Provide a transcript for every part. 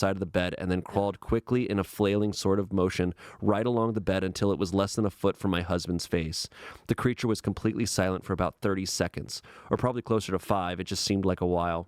side of the bed and then crawled quickly in a flailing sort of motion right along the bed until it was less than a foot from my husband's face. The creature was completely silent for about 30 seconds, or probably closer to 5. It just seemed like a while.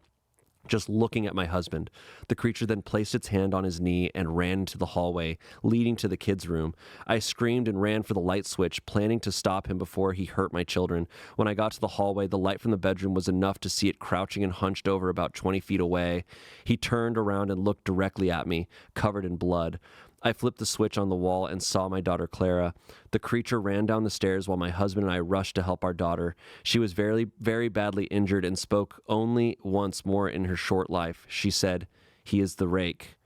Just looking at my husband. The creature then placed its hand on his knee and ran into the hallway, leading to the kids' room. I screamed and ran for the light switch, planning to stop him before he hurt my children. When I got to the hallway, the light from the bedroom was enough to see it crouching and hunched over about 20 feet away. He turned around and looked directly at me, covered in blood. I flipped the switch on the wall and saw my daughter Clara. The creature ran down the stairs while my husband and I rushed to help our daughter. She was very, very badly injured and spoke only once more in her short life. She said, "He is the rake."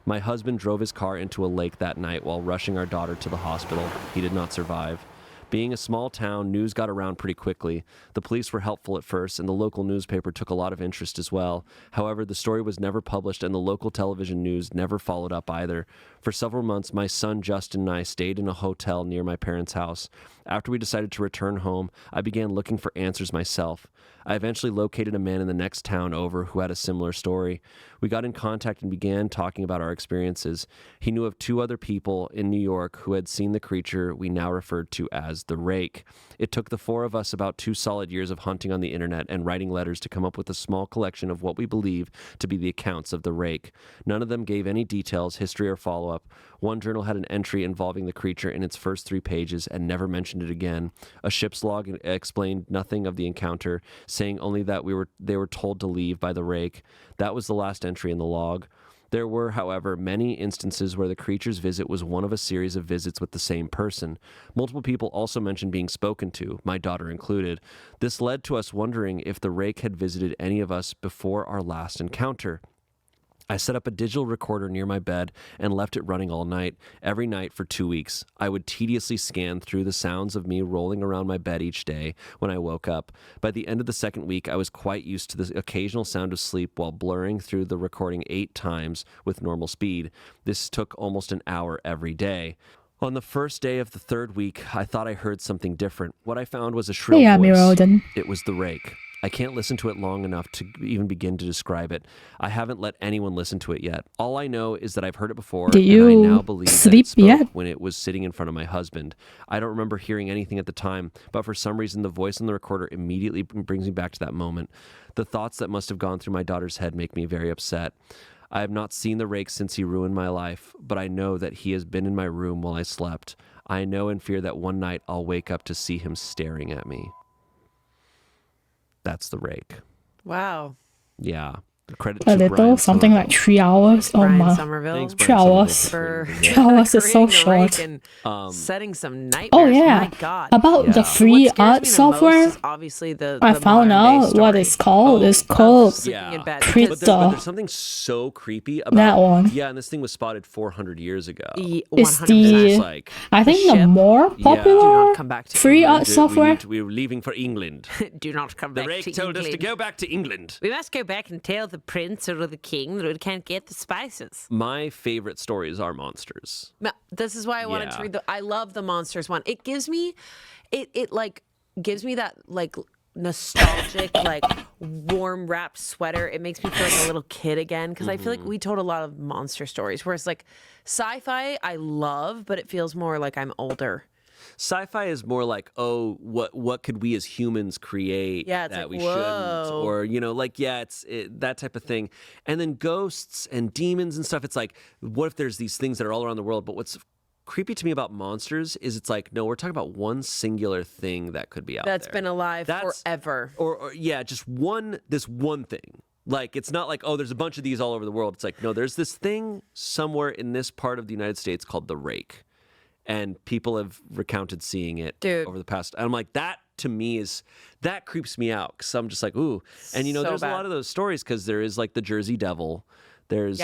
My husband drove his car into a lake that night while rushing our daughter to the hospital. He did not survive. Being a small town, news got around pretty quickly. The police were helpful at first, and the local newspaper took a lot of interest as well. However, the story was never published, and the local television news never followed up either. For several months, my son Justin and I stayed in a hotel near my parents' house. After we decided to return home, I began looking for answers myself. I eventually located a man in the next town over who had a similar story. We got in contact and began talking about our experiences. He knew of 2 other people in New York who had seen the creature we now referred to as the rake. It took the 4 of us about 2 solid years of hunting on the internet and writing letters to come up with a small collection of what we believe to be the accounts of the rake. None of them gave any details, history, or follow-up. One journal had an entry involving the creature in its first 3 pages and never mentioned it again. A ship's log explained nothing of the encounter, saying only that they were told to leave by the rake. That was the last entry in the log. There were, however, many instances where the creature's visit was one of a series of visits with the same person. Multiple people also mentioned being spoken to, my daughter included. This led to us wondering if the rake had visited any of us before our last encounter. I set up a digital recorder near my bed and left it running all night, every night for 2 weeks. I would tediously scan through the sounds of me rolling around my bed each day when I woke up. By the end of the 2nd week, I was quite used to the occasional sound of sleep while blurring through the recording 8 times with normal speed. This took almost an hour every day. On the first day of the 3rd week, I thought I heard something different. What I found was a shrill voice. It was the rake. I can't listen to it long enough to even begin to describe it. I haven't let anyone listen to it yet. All I know is that I've heard it before, and I now believe that it spoke when it was sitting in front of my husband. I don't remember hearing anything at the time, but for some reason the voice on the recorder immediately brings me back to that moment. The thoughts that must have gone through my daughter's head make me very upset. I have not seen the rake since he ruined my life, but I know that he has been in my room while I slept. I know and fear that one night I'll wake up to see him staring at me. That's the rake. Wow. Yeah. Credit to Brian something like 3 hours. Oh my. Thanks, 3 hours. 3 hours is so short. Setting some nightmares. Oh yeah. My God. About the free art software, obviously I found out what it's called. It's called But there's something so creepy about that one. Yeah, and this thing was spotted 400 years ago. It's the I think the more popular free art software. We were leaving for England. Do not come back to England. The rake told us to go back to England. We must go back and tell the prince or the king that we can't get the spices. My favorite stories are monsters. This is why I wanted to read I love the monsters one. It gives me, it like gives me that like nostalgic, like warm wrapped sweater. It makes me feel like a little kid again because I feel like we told a lot of monster stories. Whereas like sci-fi, I love, but it feels more like I'm older. Sci-fi is more like, oh, what could we as humans create that we shouldn't? Or, you know, like, it's that type of thing. And then ghosts and demons and stuff, it's like, what if there's these things that are all around the world? But what's creepy to me about monsters is it's like, no, we're talking about one singular thing that could be out there. That's been alive forever. Or just this one thing. Like, it's not like, oh, there's a bunch of these all over the world. It's like, no, there's this thing somewhere in this part of the United States called the rake. And people have recounted seeing it over the past. And I'm like, that to me that creeps me out because I'm just like, ooh. And you know, there's a lot of those stories because there is like the Jersey Devil. There's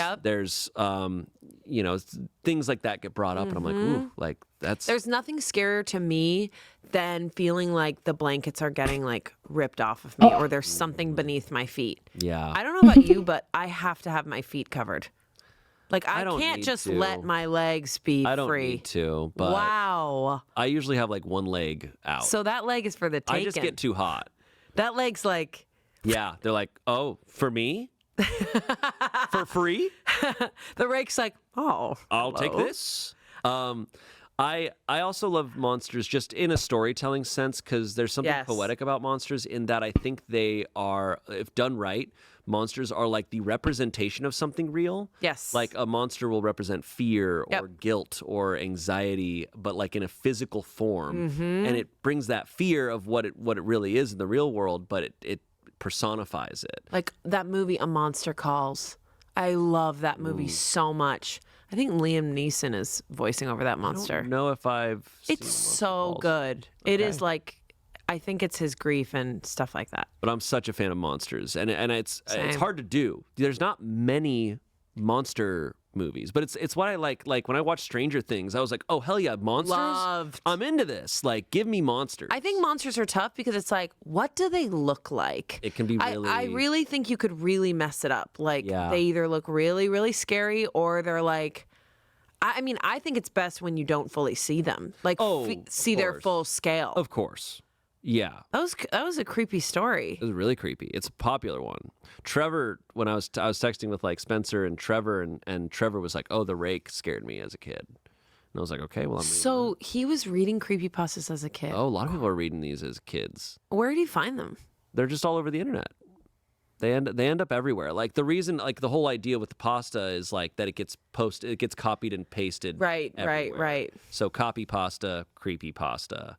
you know, things like that get brought up, and I'm like, ooh, like that's. There's nothing scarier to me than feeling like the blankets are getting like ripped off of me, or there's something beneath my feet. Yeah. I don't know about you, but I have to have my feet covered. Like, I can't just let my legs be free. I don't need to, but wow. I usually have like one leg out. So that leg is for the taking. I just get too hot. That leg's like... Yeah, they're like, oh, for me? For free? The rake's like, oh, I'll take this. I also love monsters just in a storytelling sense because there's something poetic about monsters in that I think they are, if done right, monsters are like the representation of something real. Yes. Like a monster will represent fear or guilt or anxiety, but like in a physical form. And it brings that fear of what it really is in the real world, but it personifies it. Like that movie, A Monster Calls. I love that movie so much. I think Liam Neeson is voicing over that monster. I don't know if I've seen It's so good. Okay. It is like, I think it's his grief and stuff like that. But I'm such a fan of monsters, and it's hard to do. There's not many monster movies, but it's what I like. Like when I watched Stranger Things, I was like, oh hell yeah, monsters! I'm into this. Like, give me monsters. I think monsters are tough because it's like, what do they look like? It can be really. I really think you could really mess it up. Like they either look really, really scary, or they're like. I mean, I think it's best when you don't fully see them, like see their full scale. Of course. Yeah. That was a creepy story. It was really creepy. It's a popular one. Trevor, when I was texting with like Spencer and Trevor, and Trevor was like, "Oh, the rake scared me as a kid." And I was like, "Okay, well, I'm reading So he was reading creepypastas as a kid. Oh, a lot of people are reading these as kids. Where did he find them? They're just all over the internet. They end up everywhere. Like the reason, like the whole idea with the pasta is like that it gets copied and pasted. Right. So copy pasta, creepy pasta.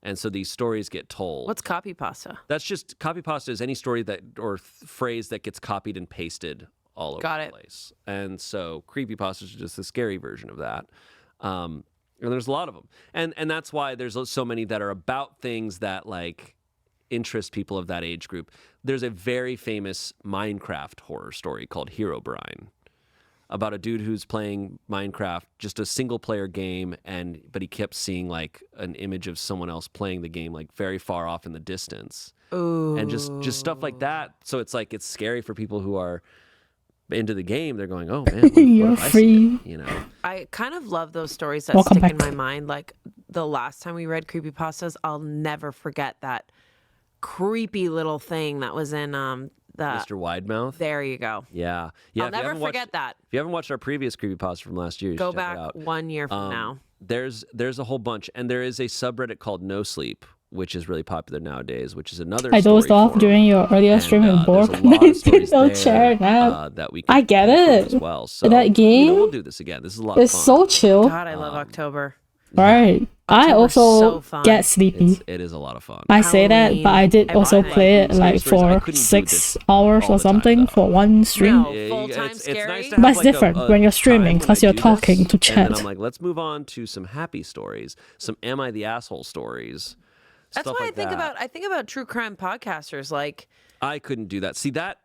And so these stories get told. What's copy pasta? That's just copy pasta is any story that or phrase that gets copied and pasted all over the place. And so creepy pasta is just the scary version of that. And there's a lot of them. And that's why there's so many that are about things that like interest people of that age group. There's a very famous Minecraft horror story called Herobrine, about a dude who's playing Minecraft, just a single player game, but he kept seeing like an image of someone else playing the game like very far off in the distance. Ooh. And just stuff like that. So it's like it's scary for people who are into the game. They're going, oh man, you're free. You know, I kind of love those stories that stick in my mind. Like the last time we read creepypastas, I'll never forget that creepy little thing that was in the Mr. Widemouth. There you go. Yeah. I'll never forget that. If you haven't watched our previous creepypasta from last year, you go should check back it out. 1 year from now. There's a whole bunch, and there is a subreddit called No Sleep, which is really popular nowadays, which is another. I dozed off during your earlier stream and bored. Don't share that. That we can I get it as well. So that game. We'll do this again. This is a lot of fun. It's so chill. God, I love October. Right. I also get sleepy. It is a lot of fun. I say that, but I did also play it like for 6 hours or something for one stream. No, full-time scary. But it's different when you're streaming because you're talking to chat. And then I'm like, let's move on to some happy stories, some Am I the Asshole stories. That's what I think about. I think about true crime podcasters. Like I couldn't do that. See that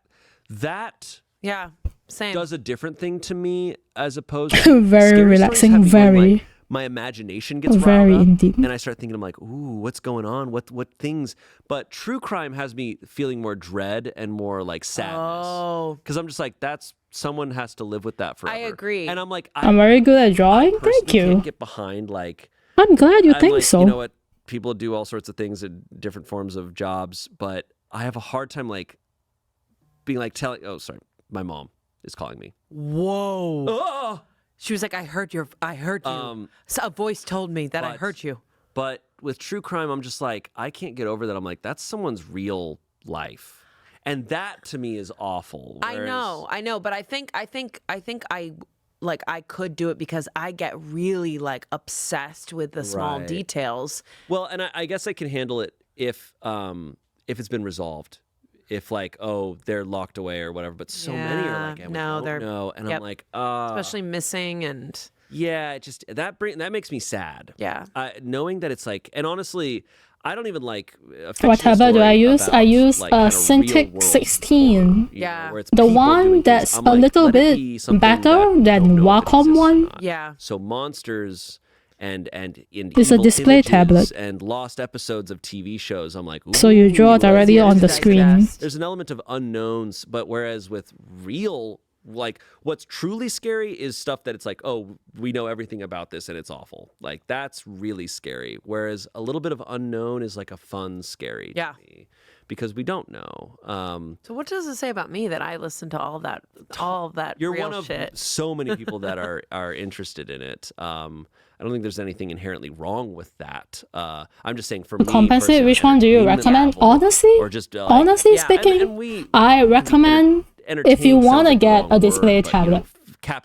yeah, same. does a different thing to me as opposed to very relaxing, very. Like, my imagination gets very riled up, indeed. and I start thinking, I'm like, ooh, what's going on? What things? But true crime has me feeling more dread and more like sadness. Oh, because I'm just like, that's someone has to live with that forever. I agree. And I'm like, I'm very good at drawing. Thank you. Can't get behind like. I'm glad you think like, so. You know what? People do all sorts of things in different forms of jobs, but I have a hard time like being like telling. Oh, sorry, my mom is calling me. Whoa. Oh! She was like, I heard you. So a voice told me that I heard you. But with true crime, I'm just like, I can't get over that. I'm like, that's someone's real life. And that to me is awful. Whereas... I know. But I think I could do it because I get really like obsessed with the small details. Well, and I guess I can handle it if it's been resolved. If like, oh, they're locked away or whatever, but so many are like, they're no, and I'm like, especially missing and it just that makes me sad. Yeah, knowing that it's like, and honestly, I don't even like. Whatever do I use? I use Syunthia 16. Yeah, the one that's a little bit better than Wacom one. Yeah. So monsters. And it's a display tablet and lost episodes of TV shows. I'm like, ooh, so you draw directly on the screen. There's an element of unknowns, but whereas with real like what's truly scary is stuff that it's like, oh, we know everything about this and it's awful. Like that's really scary. Whereas a little bit of unknown is like a fun scary to me because we don't know. So what does it say about me that I listen to all that You're real one of shit? so many people that are interested in it. I don't think there's anything inherently wrong with that. I'm just saying for me, compensate, which one do you recommend? Honestly, or just honestly speaking, I recommend if you want to get a display tablet.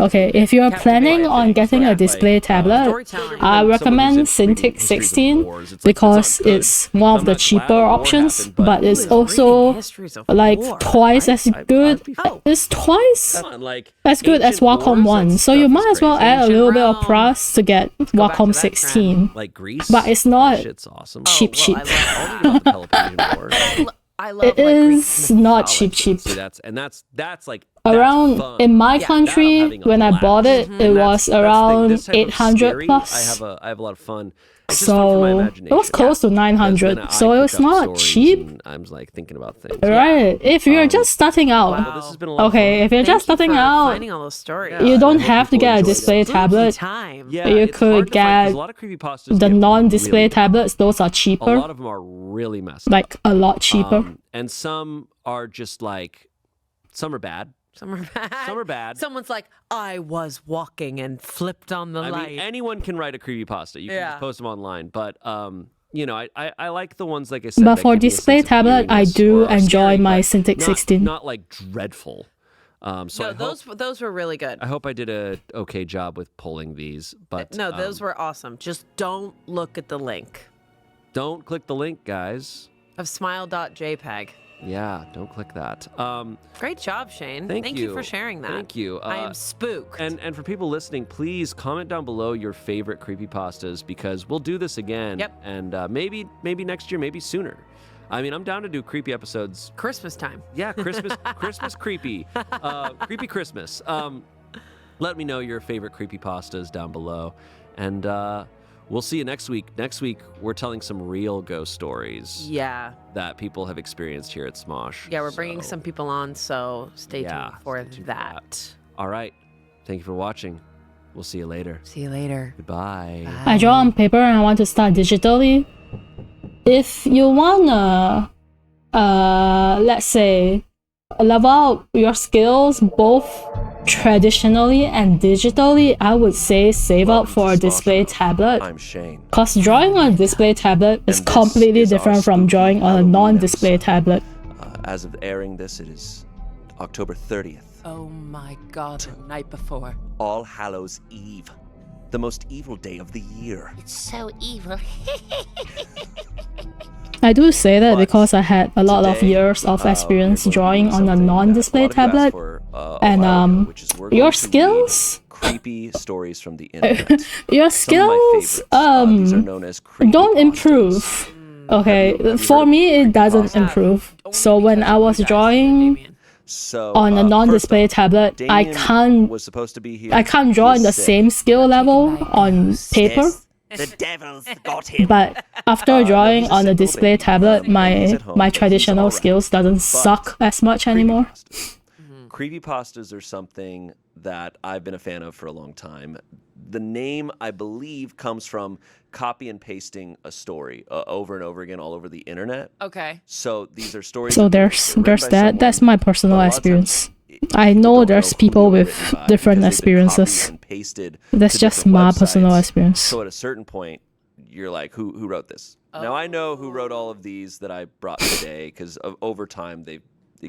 Okay, if you're planning on getting a display tablet, I recommend Syunthia 16 because it's one of the cheaper options, but it's also like twice as good. It's twice as good as Wacom 1, so you might as well add a little bit of price to get Wacom 16. Like Greece, but it's not cheap. It is not cheap. See, that's like around in my country when I bought it, it was around 800 plus. I have a lot of fun. So it was close to 900. So it was not cheap. I'm like thinking about things. Right. If you're just starting out, okay. If you're just starting out, you don't have to get a display tablet. You could get the non-display tablets. Those are cheaper. A lot of them are really messed up. Like a lot cheaper. And some are just like, some are bad. Some are bad. Some are bad. Someone's like, I was walking and flipped on the light. I mean, anyone can write a creepypasta. You can just post them online. But, you know, I like the ones, like I said. But for display tablet, I do enjoy my Syunthia 16. Not like dreadful. So no, those were really good. I hope I did a okay job with pulling these. But no, those were awesome. Just don't look at the link. Don't click the link, guys. Of smile.jpg. Yeah, don't click that. Great job, Shane. Thank you for sharing that. Thank you. I am spooked. And for people listening, please comment down below your favorite creepypastas because we'll do this again. Yep. And maybe next year, maybe sooner. I mean, I'm down to do creepy episodes. Christmas time. Yeah, Christmas creepy. Creepy Christmas. Let me know your favorite creepypastas down below. And we'll see you next week. Next week, we're telling some real ghost stories. Yeah. That people have experienced here at Smosh. Yeah, we're bringing some people on, so stay tuned for that. All right. Thank you for watching. We'll see you later. See you later. Goodbye. Bye. I draw on paper and I want to start digitally. If you wanna, let's say, level up your skills both traditionally and digitally, I would say save up for a display tablet. I'm Shane. Cause drawing on a display tablet is completely different from drawing on a non-display tablet. As of airing this, it is October 30th. Oh my god, the night before. All Hallows Eve. The most evil day of the year. It's so evil. I do say that because I had a lot of years of experience drawing on a non-display tablet, and your skills, creepy stories from the internet. Your skills don't improve. Okay, for me it doesn't improve. So when I was drawing on a non-display tablet, I can't draw in the same skill level on paper. The devil's got him. But after drawing on a display tablet, my traditional skills doesn't suck as much anymore. Creepypastas are something that I've been a fan of for a long time. The name, I believe, comes from copy and pasting a story over and over again all over the internet. Okay. So these are stories. So there's that. That's my personal experience. I know there's people with different experiences. That's just my personal experience. So at a certain point, you're like, who wrote this? Now I know who wrote all of these that I brought today because over time it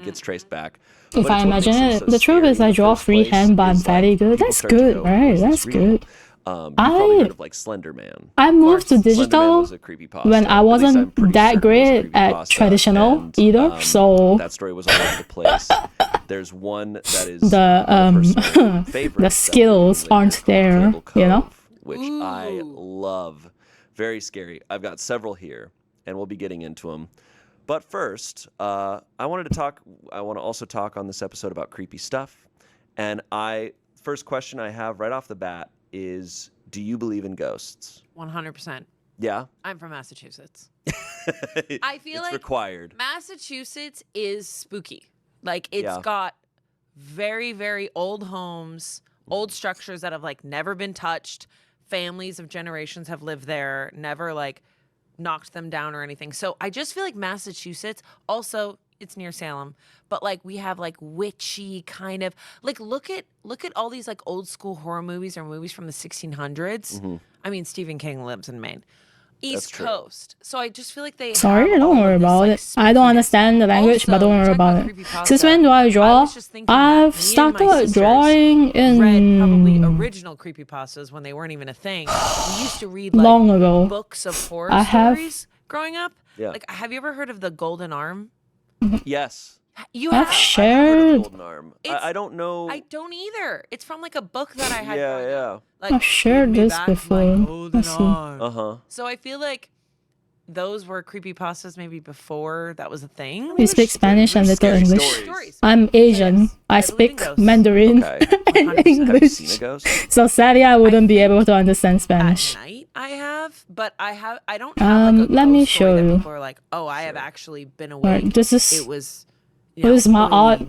gets traced back. If I imagine it, the truth is I draw freehand, but I'm very good. That's good, right? That's good. Probably heard of like Slender Man. I moved to digital when I wasn't that great at traditional either, so that story was all over the place. There's one that is the skills aren't there, you know, which I love. Very scary. I've got several here, and we'll be getting into them. But first, I want to also talk on this episode about creepy stuff. And first question I have right off the bat is, do you believe in ghosts? 100%. Yeah? I'm from Massachusetts. I feel it's like required. Massachusetts is spooky. Like, it's got very, very old homes, old structures that have like never been touched. Families of generations have lived there, never like knocked them down or anything. So I just feel like Massachusetts, also it's near Salem, but like we have like witchy kind of like look at all these like old school horror movies or movies from the 1600s. I mean, Stephen King lives in Maine. East Coast. So I just feel like they Sorry, have don't worry about it. I don't understand the language, but don't worry about it. Since when do I draw? I've started drawing in read probably original creepypastas when they weren't even a thing. We used to read like long ago. Books of horror stories growing up. Yeah. Like, have you ever heard of the Golden Arm? Yes. You I've have? shared. Golden Arm. I don't know. I don't either. It's from like a book that I had. Yeah. Like, I've shared this before. Golden Arm. Uh-huh. So I feel like those were creepypastas maybe before that was a thing. We speak Spanish and little English. Stories. I'm Asian. I speak Mandarin and English. Seen a ghost? So sadly, I wouldn't be able to understand Spanish. At night, I have, but I don't have like a let me ghost story show that you. people are like, oh, I have actually been awake. Alright, this is It was. this is my art.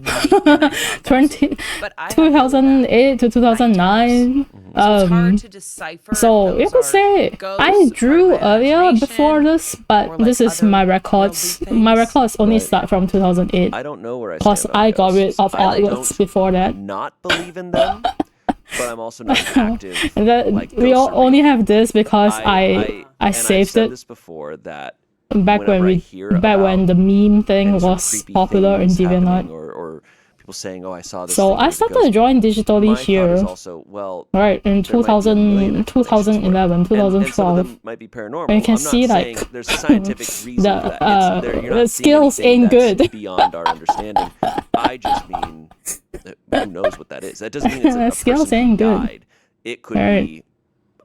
2008 to 2009. So it's hard to decipher. So you could say I drew earlier before this, but like this is other my records. worldly My things. records only start from 2008. I don't know where I Plus, stand on I got rid ghosts. of I artworks don't before that. not believe in them, but I'm also not active. And that like we all ghosts are only real. have this because I and I've saved said it this before that back when the meme thing some was creepy popular in things happening DeviantArt. or people saying, "Oh, I saw this." So thing I with a started ghost." drawing digitally My thought here. is also, well, Right, in there might be a million 2000, explanations for it. 2011, And some of 2012. them might be paranormal. And you can I'm not see, saying like, there's a scientific reason the, for that. It's, you're the not seeing skills anything ain't that's good. beyond our understanding. I just mean, who knows what that is? That doesn't mean it's a Skills person who ain't good. died. It could Alright. be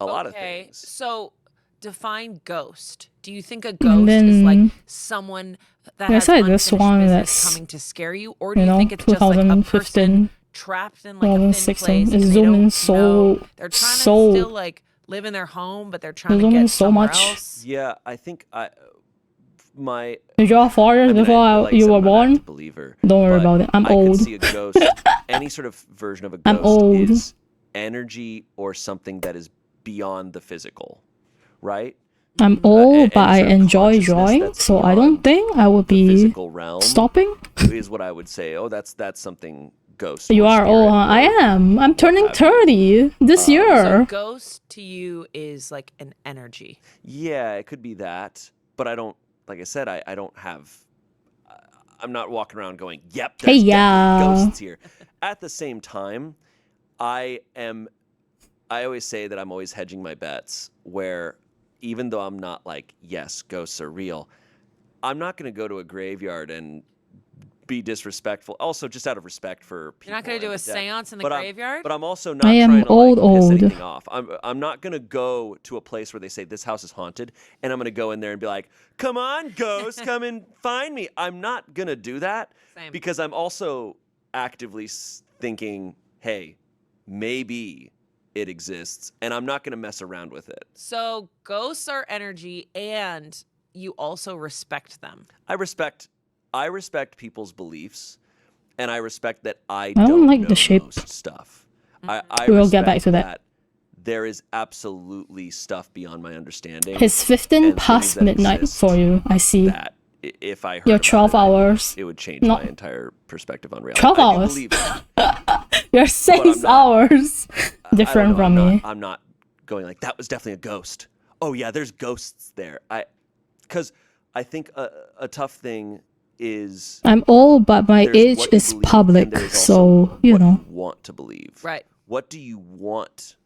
a lot of Okay, things. so define ghost. Do you think a ghost is like someone that has said this unfinished one business that's, coming to scare you, or do you you know, think it's just like a person 2015, trapped in like a thin 2016. place? It's And they zooming don't so- know. They're trying to so- still like live in their home, but they're trying to zooming get so somewhere much. else. Yeah, I think my You draw 4 years I mean, before like I you said, were I'm an born? active believer, Don't worry but about it. I'm I old. could see a ghost. Any sort of version of a I'm ghost old. is energy or something that is beyond the physical, right? I'm old, but I any sort of enjoy consciousness drawing, that's so I don't beyond think I would the be physical realm stopping. is what I would say. Oh, that's something ghost. You or are old, spirit huh? I or am. I'm turning have you. 30 this So year. ghost to you is like an energy. Yeah, it could be that, but I don't. Like I said, I don't have. I'm not walking around going, "Yep, there's Hey, yeah. definitely ghosts here." At the same time, I always say that I'm always hedging my bets. Where even though I'm not like, yes, ghosts are real, I'm not going to go to a graveyard and be disrespectful. Also, just out of respect for people. You're not going to do a and the dead. seance in the But graveyard? But I'm also not I am trying to old, like, piss old. anything off. I'm not going to go to a place where they say this house is haunted, and I'm going to go in there and be like, come on, ghost, come and find me. I'm not going to do that Same. because I'm also actively thinking, hey, maybe it exists, and I'm not going to mess around with it. So ghosts are energy, and you also respect them. I respect people's beliefs, and I respect that I don't don't like know the shape. most stuff. Mm-hmm. I We'll get back respect to that. There is absolutely stuff beyond my understanding. It's 15 and past things that midnight exist for you. I see. that if I heard You're about 12 it, hours. it would change No. my entire perspective on reality. 12 I do hours? believe that. You're 6 not- hours I different don't from know, me. I'm not going like that was definitely a ghost. Oh yeah, there's ghosts there. Because I think a tough thing is I'm old, but my there's age what you is believe, public, and there's so also you what know. you want to believe. Right. What do you want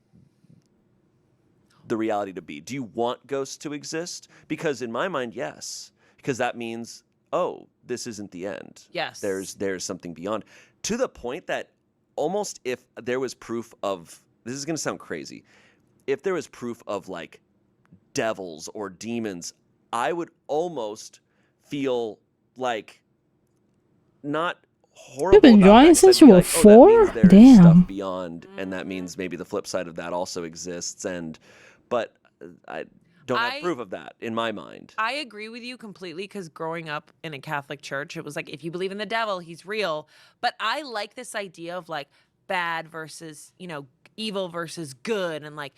the reality to be? Do you want ghosts to exist? Because in my mind, yes. Because that means, oh, this isn't the end. Yes. There's something beyond. To the point that almost if there was proof of, this is going to sound crazy, if there was proof of like devils or demons, I would almost feel like not horrible. You've been about drawing that, 'cause I'd since you be were like, oh, that 4? means there's Damn. stuff beyond, and that means maybe the flip side of that also exists. But I don't have proof of that in my mind. I agree with you completely because growing up in a Catholic church, it was like, if you believe in the devil, he's real. But I like this idea of like bad versus, evil versus good. And like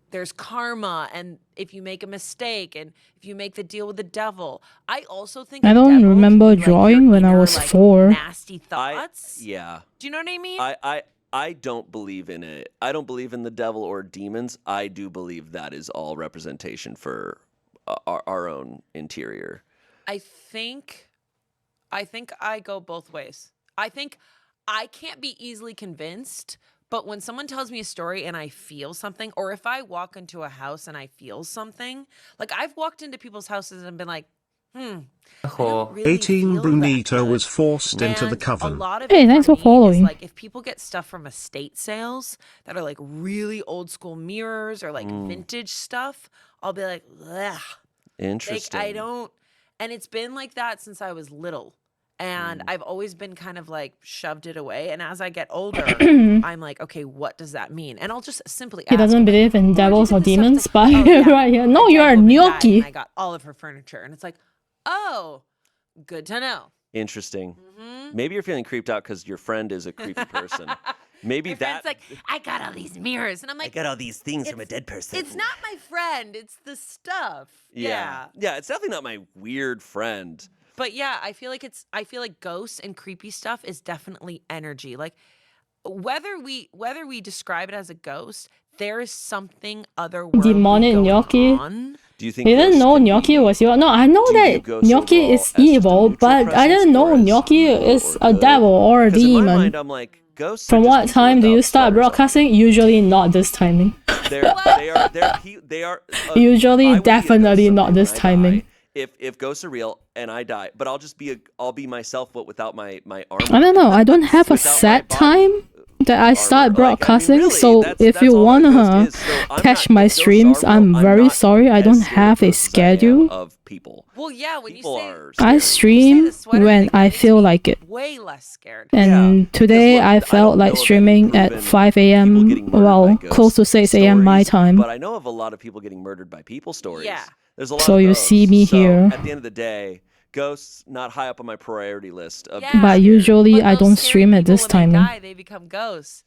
there's karma, and if you make a mistake, and if you make the deal with the devil. I also think I don't remember drawing when I was 4. Nasty thoughts. Do you know what I mean? I don't believe in it. I don't believe in the devil or demons. I do believe that is all representation for our own interior. I think I go both ways. I think I can't be easily convinced, but when someone tells me a story and I feel something, or if I walk into a house and I feel something, like I've walked into people's houses and been like, I don't really 18 feel Brunito that was forced into the and coven. A lot of Hey, it thanks for for me following. is like if people get stuff from estate sales that are like really old school mirrors or like vintage stuff, I'll be like, ugh. Interesting. Like, and it's been like that since I was little. And I've always been kind of like shoved it away. And as I get older, I'm like, okay, what does that mean? And I'll just simply ask. He doesn't believe in devils or demons, but yeah, right here. No, you're a gnocchi. I got all of her furniture. And it's like, oh, good to know. Interesting. Maybe you're feeling creeped out because your friend is a creepy person. Maybe friend's like, I got all these mirrors. And I'm like, I got all these things from a dead person. It's not my friend. It's the stuff. Yeah, it's definitely not my weird friend. But yeah, I feel like ghosts and creepy stuff is definitely energy. Like whether we describe it as a ghost, there is something otherworldly Demonic going gnocchi. on. Do you think You didn't know gnocchi was your... No, I know that gnocchi is evil, but I didn't know gnocchi is a devil or a demon. In my mind, I'm like, ghosts. From what time do you start broadcasting? Usually not this timing. They are. Usually, definitely not this timing. If ghosts are real and I die, but I'll be myself, but without my armor. I don't know. I don't have a set time that I start broadcasting. Really, so if you wanna catch my streams, I'm very sorry. I don't have a schedule. Of people. Well, yeah, when people you say I stream when I feel like it. Way less scared. And today I felt like streaming at 5 a.m. Well, close to 6 a.m. my time. But I know of a lot of people getting murdered by people stories. Yeah. There's a lot so of you those. see me here. At the end of the day, ghosts not high up on my priority list. But usually I don't stream at this timing. When they die, they become ghosts.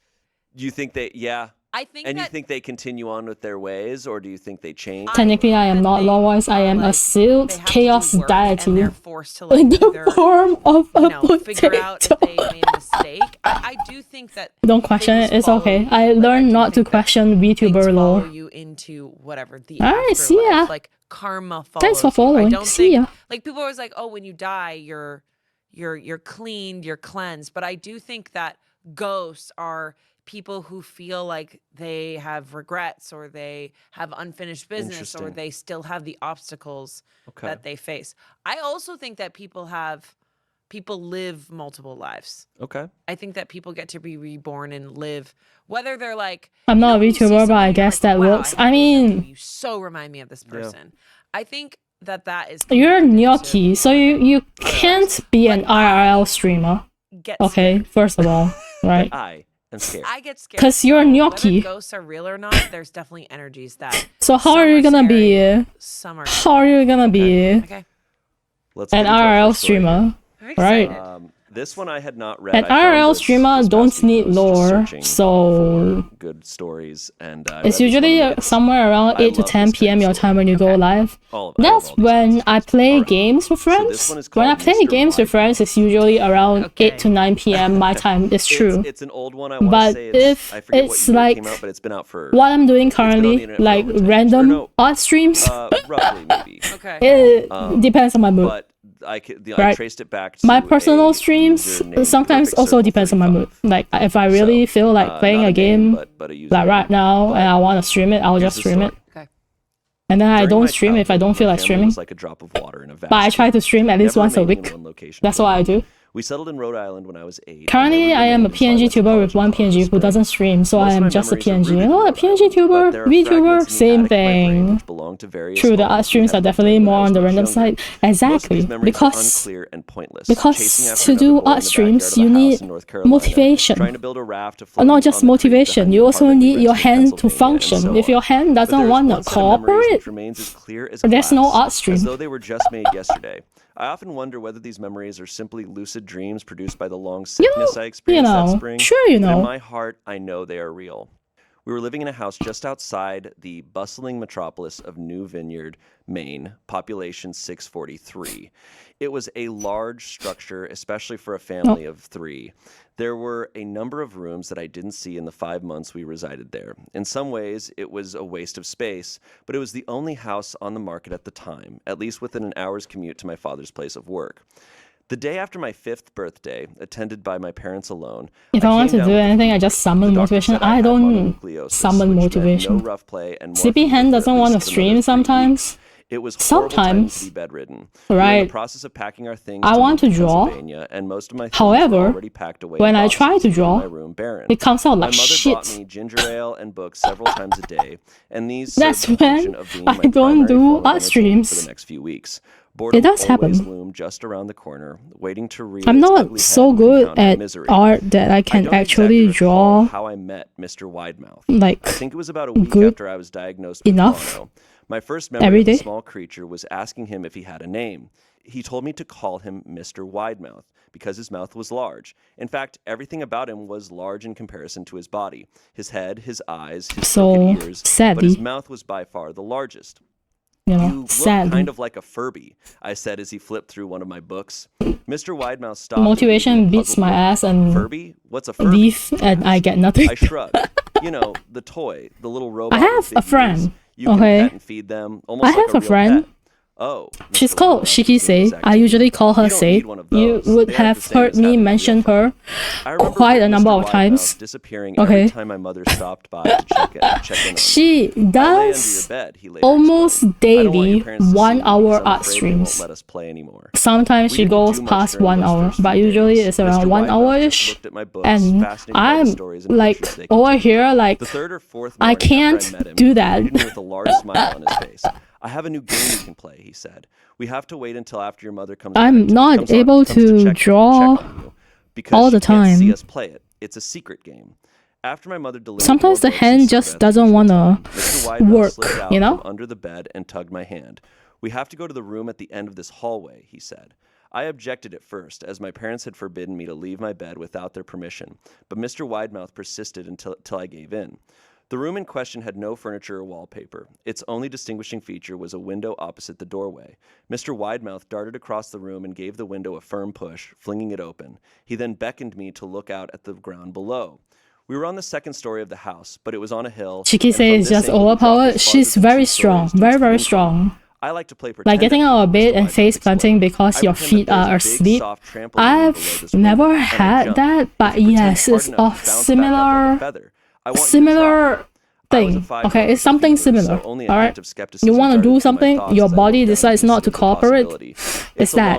Do you think they? Yeah. I think. And you think they continue on with their ways, or do you think they change? Technically, I am not lawwise. I am a sealed chaos deity they're forced to like in the form of a figure out if they made a mistake. I do think that. Don't question it. It's okay. I learned not to question VTuber lore. You into whatever the. Alright, see ya. Like karma follows. Thanks for following. I don't See ya. Like people are always like, oh, when you die, you're cleaned, you're cleansed. But I do think that ghosts are people who feel like they have regrets or they have unfinished business or they still have the obstacles that they face. I also think that people live multiple lives. Okay. I think that people get to be reborn and live, whether they're like... I'm not a VTuber, but I guess that works. I mean... You so remind me of this person. Yeah. I think that is... You're a gnocchi, so you can't be an IRL streamer. Okay, first of all, right? I'm scared. I get scared. Because you're a gnocchi. Whether ghosts are real or not, there's definitely energies that... So how are you gonna be... Some are... How are you gonna be... Okay. Let's an IRL streamer? Right. This one I had not read. An IRL streamer don't need lore, so good stories, and it's usually somewhere around 8 to 10 p.m. your time when you go live. That's when I play games with friends. When I play games with friends, it's usually around 8 to 9 p.m. my time. It's true. It's an old one. But if it's like but it's been out for what I'm doing currently, like random art streams, roughly maybe. It depends on my mood. But I traced it back to my personal streams sometimes also depends on my mood. Like if I really feel like playing a game like right now and I want to stream it, I'll just stream it. Okay. And then I don't stream if I don't feel like streaming. Like a drop of water in a vast but I try to stream at least once a week. That's what I do. We settled in Rhode Island when I was 8. Currently, I am a PNG tuber with one PNG who doesn't stream, so I am just a PNG. Oh, a PNG tuber, VTuber, same thing. True, the art streams are definitely more on the random side. Exactly, because to do art streams, you need motivation. Not just motivation, you also need your hand to function. If your hand doesn't want to cooperate, there's no art stream. As though they were just made yesterday. I often wonder whether these memories are simply lucid dreams produced by the long sickness I experienced that spring. Sure, But in my heart, I know they are real. We were living in a house just outside the bustling metropolis of New Vineyard, Maine, population 643. It was a large structure, especially for a family of 3. There were a number of rooms that I didn't see in the 5 months we resided there. In some ways, it was a waste of space, but it was the only house on the market at the time, at least within an hour's commute to my father's place of work. The day after my 5th birthday, attended by my parents alone, if I want to do anything, I just summon motivation. I don't summon motivation. No rough play and Sleepy Hen doesn't want to stream sometimes. It was sometimes to be bedridden. Right. In the process of packing our things I want to draw. And most of my things However, were already packed away when I try to draw, my room barren. it comes out like my mother shit. bought me ginger ale and books several times a day, and these That's served the function when of being I my don't primary do form of art entertainment streams. for the next few weeks. Boredom It does always happen. loomed just around the corner, waiting to rear I'm its not ugly so head good and compound at misery. art that I can don't actually exactly recall draw how I met Mr. Widemouth. like I think it was about a week good after I was diagnosed with enough mono. My first memory every of the day. small creature was asking him if he had a name. He told me to call him Mr. Widemouth because his mouth was large. In fact, everything about him was large in comparison to his body. His head, his eyes, his crooked ears, but his mouth was by far the largest. You look kind of like a Furby, I said as he flipped through one of my books. Mr. Widemouth stopped. Motivation beats my ass and Furby? What's a Furby? leave and I get nothing. I shrugged. You know, the toy, the little robot. I have a friend. You can pet and feed them, almost I like have a real friend. pet. Oh, She's called Shiki-sei. I usually call her Sei. You would have heard me mention her quite a number of times. Every time my mother stopped by to check in on She does almost daily 1 hour art streams. Sometimes she goes past 1 hour, but usually it's around 1 hour-ish. And I'm like over here, like I can't do that. With a large smile on his face. I have a new game you can play, he said. We have to wait until after your mother comes I'm not able to draw all the time. See us play it. It's a secret game. After my mother delivered sometimes the hand just doesn't want to work, you know? Under the bed and tugged my hand. We have to go to the room at the end of this hallway, he said. I objected at first, as my parents had forbidden me to leave my bed without their permission, but Mr. Widemouth persisted until I gave in. The room in question had no furniture or wallpaper. Its only distinguishing feature was a window opposite the doorway. Mr. Widemouth darted across the room and gave the window a firm push, flinging it open. He then beckoned me to look out at the ground below. We were on the second story of the house, but it was on a hill. Shiki-sei is just overpowered. She's very strong, very strong. I like to play pretend. Like getting out of bed and face planting because your feet are asleep. I've never had that, but yes, it's a similar thing. Okay, it's something similar. All right, you want to do something, your body decides not to cooperate. It's that.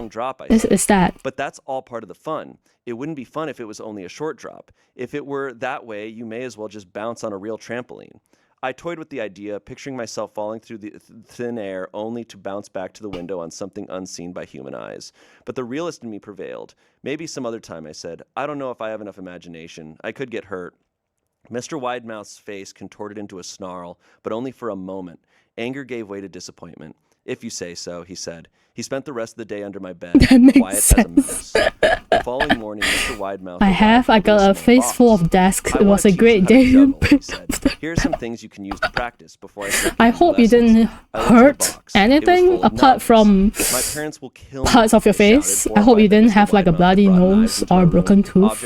It's that. But that's all part of the fun. It wouldn't be fun if it was only a short drop. If it were that way, you may as well just bounce on a real trampoline. I toyed with the idea, picturing myself falling through the thin air only to bounce back to the window on something unseen by human eyes. But the realist in me prevailed. Maybe some other time, I said. I don't know if I have enough imagination. I could get hurt. Mr. Widemouth's face contorted into a snarl, but only for a moment. Anger gave way to disappointment. If you say so, he said. He spent the rest of the day under my bed, quiet as a mouse. The following morning, Mr. Widemouth... I got a face full of desks. It was a great day. Here are some things you can use to practice before I hope you didn't hurt anything apart from parts of your face. I hope you didn't have like a bloody nose or a broken tooth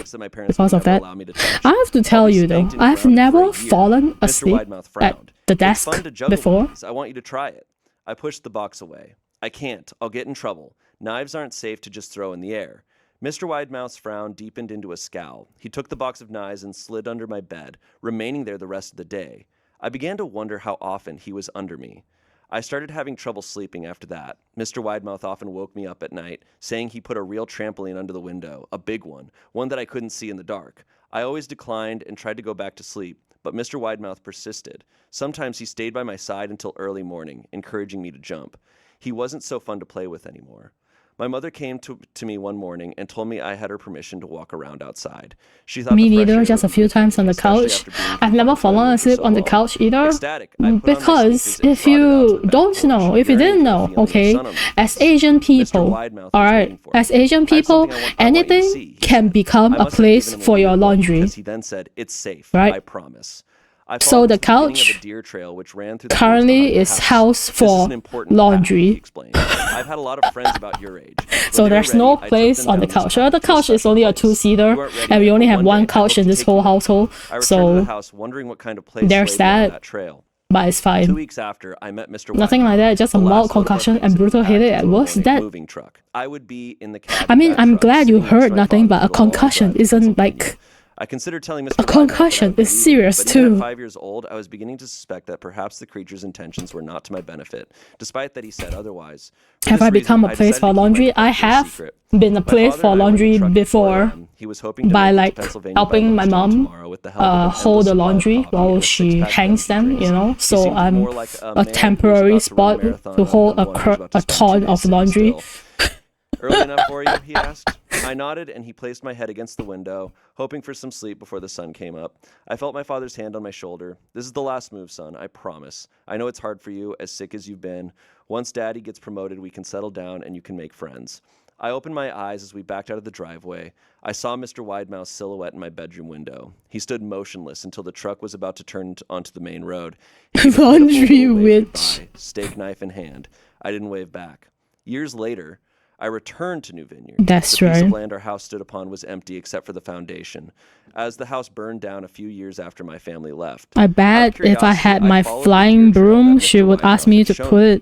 because of that. I have to tell you though, I've never fallen asleep at the desk before. I want you to try it. I pushed the box away. I can't. I'll get in trouble. Knives aren't safe to just throw in the air. Mr. Widemouth's frown deepened into a scowl. He took the box of knives and slid under my bed, remaining there the rest of the day. I began to wonder how often he was under me. I started having trouble sleeping after that. Mr. Widemouth often woke me up at night, saying he put a real trampoline under the window, a big one that I couldn't see in the dark. I always declined and tried to go back to sleep, but Mr. Widemouth persisted. Sometimes he stayed by my side until early morning, encouraging me to jump. He wasn't so fun to play with anymore. My mother came to me one morning and told me I had her permission to walk around outside. She thought me neither, just a few times on the couch. I've never fallen asleep on the couch either. Because if you don't know, if you didn't know, okay, as Asian people, alright, as Asian people, anything can become a place for your laundry. He then said, "It's safe, right? I promise." So the couch currently is house for laundry. I've had a lot of friends about your age. So there's no place on the couch. The couch is only a two-seater, and we only have one couch in this whole household. So there's that. But it's fine. 2 weeks after, I met Mr. Nothing like that, just a mild concussion and brutal headache at worst. That I would be in the cab. I mean, I'm glad you heard nothing, but a concussion isn't like I considered telling Mr. A concussion is serious too. At 5 years old, I was beginning to suspect that perhaps the creature's intentions were not to my benefit, despite that he said otherwise. Have I become a place for laundry? I have been a place for laundry before by like helping my mom hold the laundry while she hangs them, you know. So I'm a temporary spot to hold a ton of laundry. Early enough for you? He asked. I nodded, and he placed my head against the window, hoping for some sleep before the sun came up. I felt my father's hand on my shoulder. This is the last move, son, I promise. I know it's hard for you, as sick as you've been. Once Daddy gets promoted, we can settle down, and you can make friends. I opened my eyes as we backed out of the driveway. I saw Mr. Widemouth's silhouette in my bedroom window. He stood motionless until the truck was about to turn onto the main road. Laundry witch. Steak knife in hand. I didn't wave back. Years later, I returned to New Vineyard. That's the right. piece of land our house stood upon was empty except for the foundation. As the house burned down a few years after my family left. I bet if I had my flying broom, she would ask me to put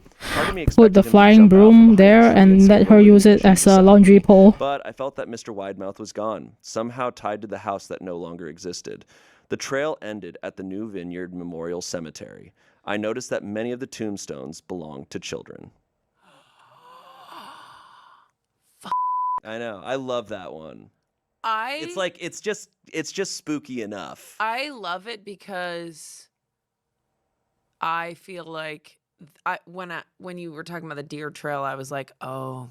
the flying broom there and let her use it as a laundry pole. But I felt that Mr. Widemouth was gone, somehow tied to the house that no longer existed. The trail ended at the New Vineyard Memorial Cemetery. I noticed that many of the tombstones belonged to children. I know. I love that one. It's just spooky enough. I love it because I feel like when you were talking about the deer trail, I was like, oh,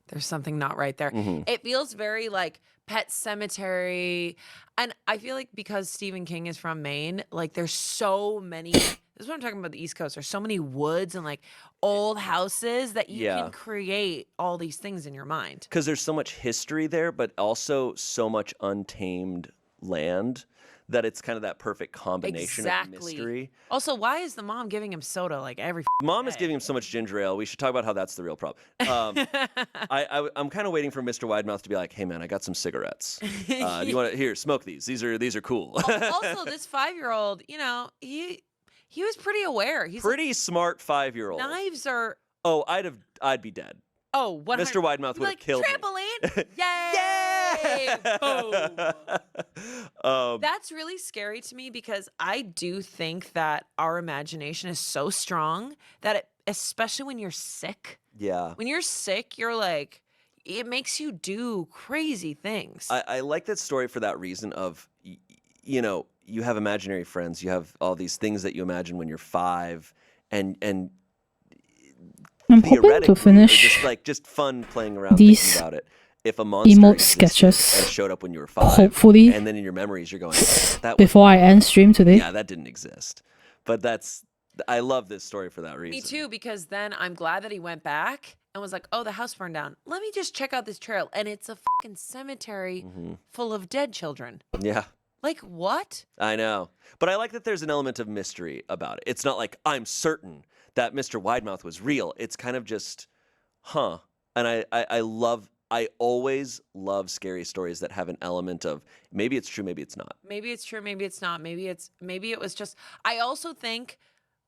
there's something not right there. Mm-hmm. It feels very like Pet Cemetery. And I feel like because Stephen King is from Maine, like there's so many, this is what I'm talking about the East Coast. There's so many woods and like old houses that you can create all these things in your mind. Because there's so much history there, but also so much untamed land that it's kind of that perfect combination of mystery. Also, why is the mom giving him soda like every Mom day? is giving him so much ginger ale. We should talk about how that's the real problem. I'm kind of waiting for Mr. Widemouth to be like, hey man, I got some cigarettes. You want to here, smoke these. These are cool. Also, this 5-year-old, you know, he was pretty aware. He's pretty smart 5-year-old. Knives are. Oh, I'd be dead. Oh, Mr. Widemouth would have killed trampoline. me. Yay! Boom. That's really scary to me because I do think that our imagination is so strong that especially when you're sick. Yeah. When you're sick, you're like, it makes you do crazy things. I like that story for that reason of, you know, you have imaginary friends. You have all these things that you imagine when you're 5 and I'm hoping to finish just fun playing around these thinking about it. If a monster emote sketches and showed up when you were 5, hopefully, and then in your memories you're going, that before I end stream today. Yeah, that didn't exist. But I love this story for that reason. Me too, because then I'm glad that he went back and was like, oh, the house burned down. Let me just check out this trail. And it's a fucking cemetery full of dead children. Yeah. Like, what? I know. But I like that there's an element of mystery about it. It's not like, I'm certain that Mr. Widemouth was real. It's kind of just, huh. And I always love scary stories that have an element of maybe it's true, maybe it's not. Maybe it's true, maybe it's not. Maybe it was just, I also think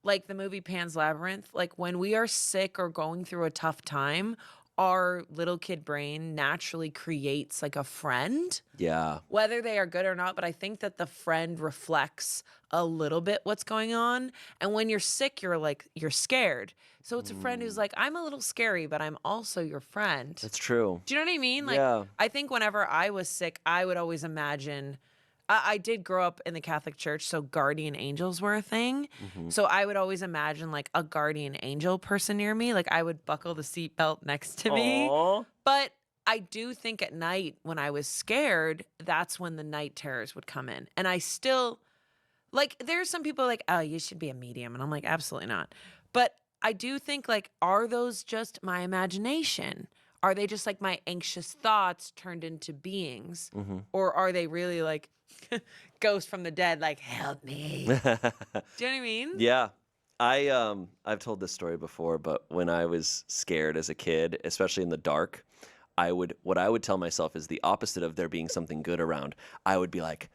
like the movie Pan's Labyrinth, like when we are sick or going through a tough time, our little kid brain naturally creates like a friend. Yeah. Whether they are good or not, but I think that the friend reflects a little bit what's going on. And when you're sick, you're scared. So it's a friend who's like, I'm a little scary, but I'm also your friend. That's true. Do you know what I mean? Like, yeah. I think whenever I was sick, I would always imagine. I did grow up in the Catholic Church, so guardian angels were a thing. So I would always imagine like a guardian angel person near me. Like I would buckle the seatbelt next to me. But I do think at night when I was scared, that's when the night terrors would come in. And I still, like, there's some people like, oh, you should be a medium. And I'm like, absolutely not. But I do think like, are those just my imagination? Are they just like my anxious thoughts turned into beings? Or are they really like ghosts from the dead, like, help me? Do you know what I mean? Yeah. I've told this story before, but when I was scared as a kid, especially in the dark, what I would tell myself is the opposite of there being something good around. I would be like,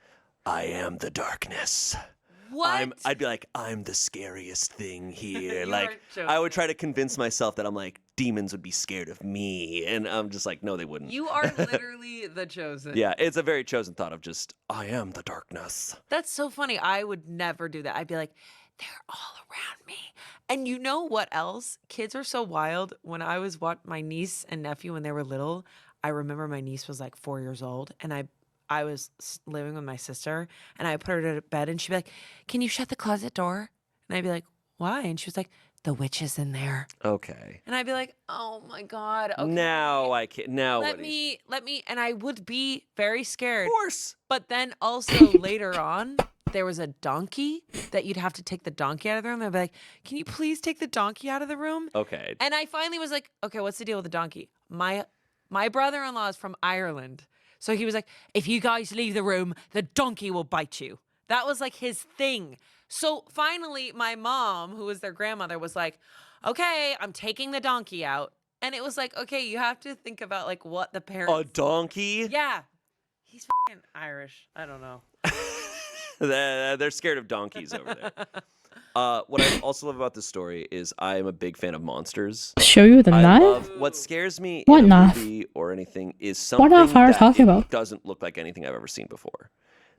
I am the darkness. What? I'd be like, I'm the scariest thing here. Like, I would try to convince myself that I'm like, demons would be scared of me. And I'm just like, no, they wouldn't. You are literally the chosen. Yeah, it's a very chosen thought of just, I am the darkness. That's so funny. I would never do that. I'd be like, they're all around me. And you know what else? Kids are so wild. When I was my niece and nephew when they were little, I remember my niece was like 4 years old, and I was living with my sister, and I put her to bed, and she'd be like, can you shut the closet door? And I'd be like, why? And she was like, the witch is in there. Okay. And I'd be like, oh my God. Okay. Now I can't. Now let me, and I would be very scared. Of course. But then also later on, there was a donkey that you'd have to take the donkey out of the room. I'd be like, can you please take the donkey out of the room? Okay. And I finally was like, okay, what's the deal with the donkey? My brother-in-law is from Ireland. So he was like, if you guys leave the room, the donkey will bite you. That was like his thing. So finally, my mom, who was their grandmother, was like, okay, I'm taking the donkey out. And it was like, okay, you have to think about like what the parents. A donkey? Yeah. He's fucking Irish. I don't know. They're scared of donkeys over there. What I also love about this story is I am a big fan of monsters. Show you the knife? What scares me What in a knife? movie or anything is something What knife are you talking about? Doesn't look like anything I've ever seen before.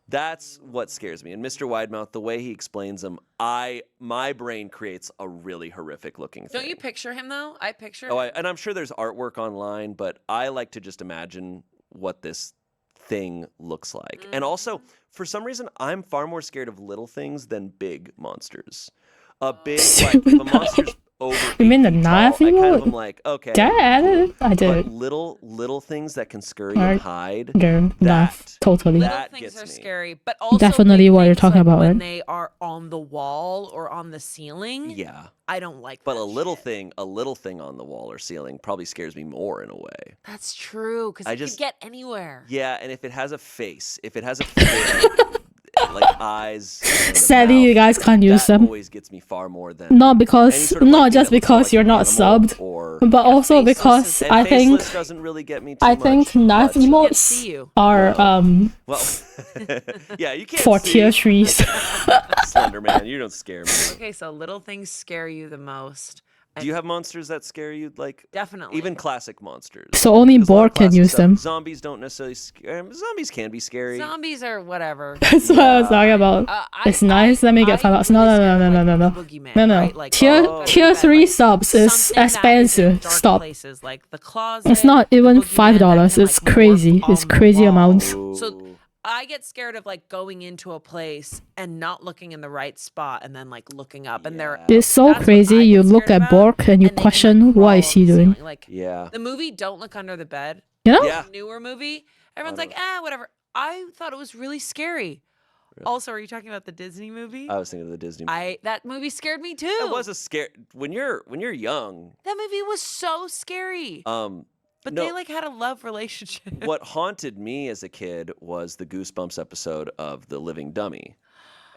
That's what scares me. And Mr. Widemouth, the way he explains them, my brain creates a really horrific looking thing. Don't you picture him though? I picture him. And I'm sure there's artwork online, but I like to just imagine what this thing looks like. And also, for some reason, I'm far more scared of little things than big monsters. A big, like, if a monster's over You mean the 8 feet knife tall, I kind of you am like, okay. Dad, I did. But little things that can scurry and hide. Girl, knife, totally. Little That things gets are me. scary, but also Definitely big what you're things, talking like, about, when right? they are on the wall or on the ceiling. Yeah. I don't like But that a little shit. thing on the wall or ceiling probably scares me more in a way. That's true, because it just- could get anywhere. Yeah, and if it has a face, like eyes, and a Sadly, mouth, you guys can't use that them. always gets me far more than Not any because, sort of, like, not thing just that looks because like you're an not animal subbed, or but also faceless because and I think faceless doesn't really get me too I much, think knife but, Can't see emotes you. are well, yeah, you can't for see. tier 3s. Slender Man, you don't scare me. Okay, so little things scare you the most. Do you have monsters that scare you? Like Definitely. even classic monsters. So only 'Cause a lot of Borg can classic use stuff- them. Zombies don't necessarily scare. Zombies can be scary. Zombies are whatever. That's what I was talking about. It's nice. Let me get $5. No. Tier 3 subs is expensive. Stop. Places, like the closet, It's not the even boogeyman that $5. can, It's like, morph crazy. It's on the crazy wall. amounts. So I get scared of like going into a place and not looking in the right spot and then like looking up and they're It's so that's what crazy. I You get look scared at about, Borg and you they can, question like, what crawl is up he the doing. ceiling. Like Yeah. the movie Don't Look Under the Bed, You know? Yeah. the newer movie, everyone's like, whatever. I thought it was really scary. Also, are you talking about the Disney movie? I was thinking of the Disney movie. That movie scared me too. It was a scare when you're young. That movie was so scary. But no, they like had a love relationship. what haunted me as a kid was the Goosebumps episode of The Living Dummy.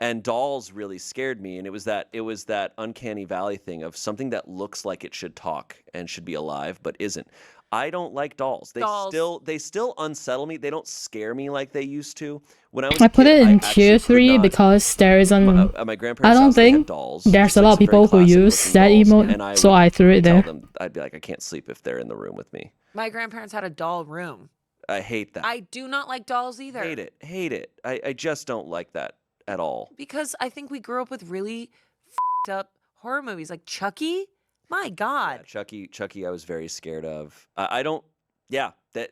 And dolls really scared me, and it was that uncanny valley thing of something that looks like it should talk and should be alive but isn't. I don't like dolls. They still unsettle me. They don't scare me like they used to. When I was I put it in tier 3 because there isn't. My grandparents' I don't house, they had think dolls, there's just a lot like of people who use that emote, so I threw it there. I'd be like, I can't sleep if they're in the room with me. My grandparents had a doll room. I hate that. I do not like dolls either. Hate it. I just don't like that at all. Because I think we grew up with really f***ed up horror movies like Chucky. My God. Yeah, Chucky I was very scared of. I don't. Yeah. I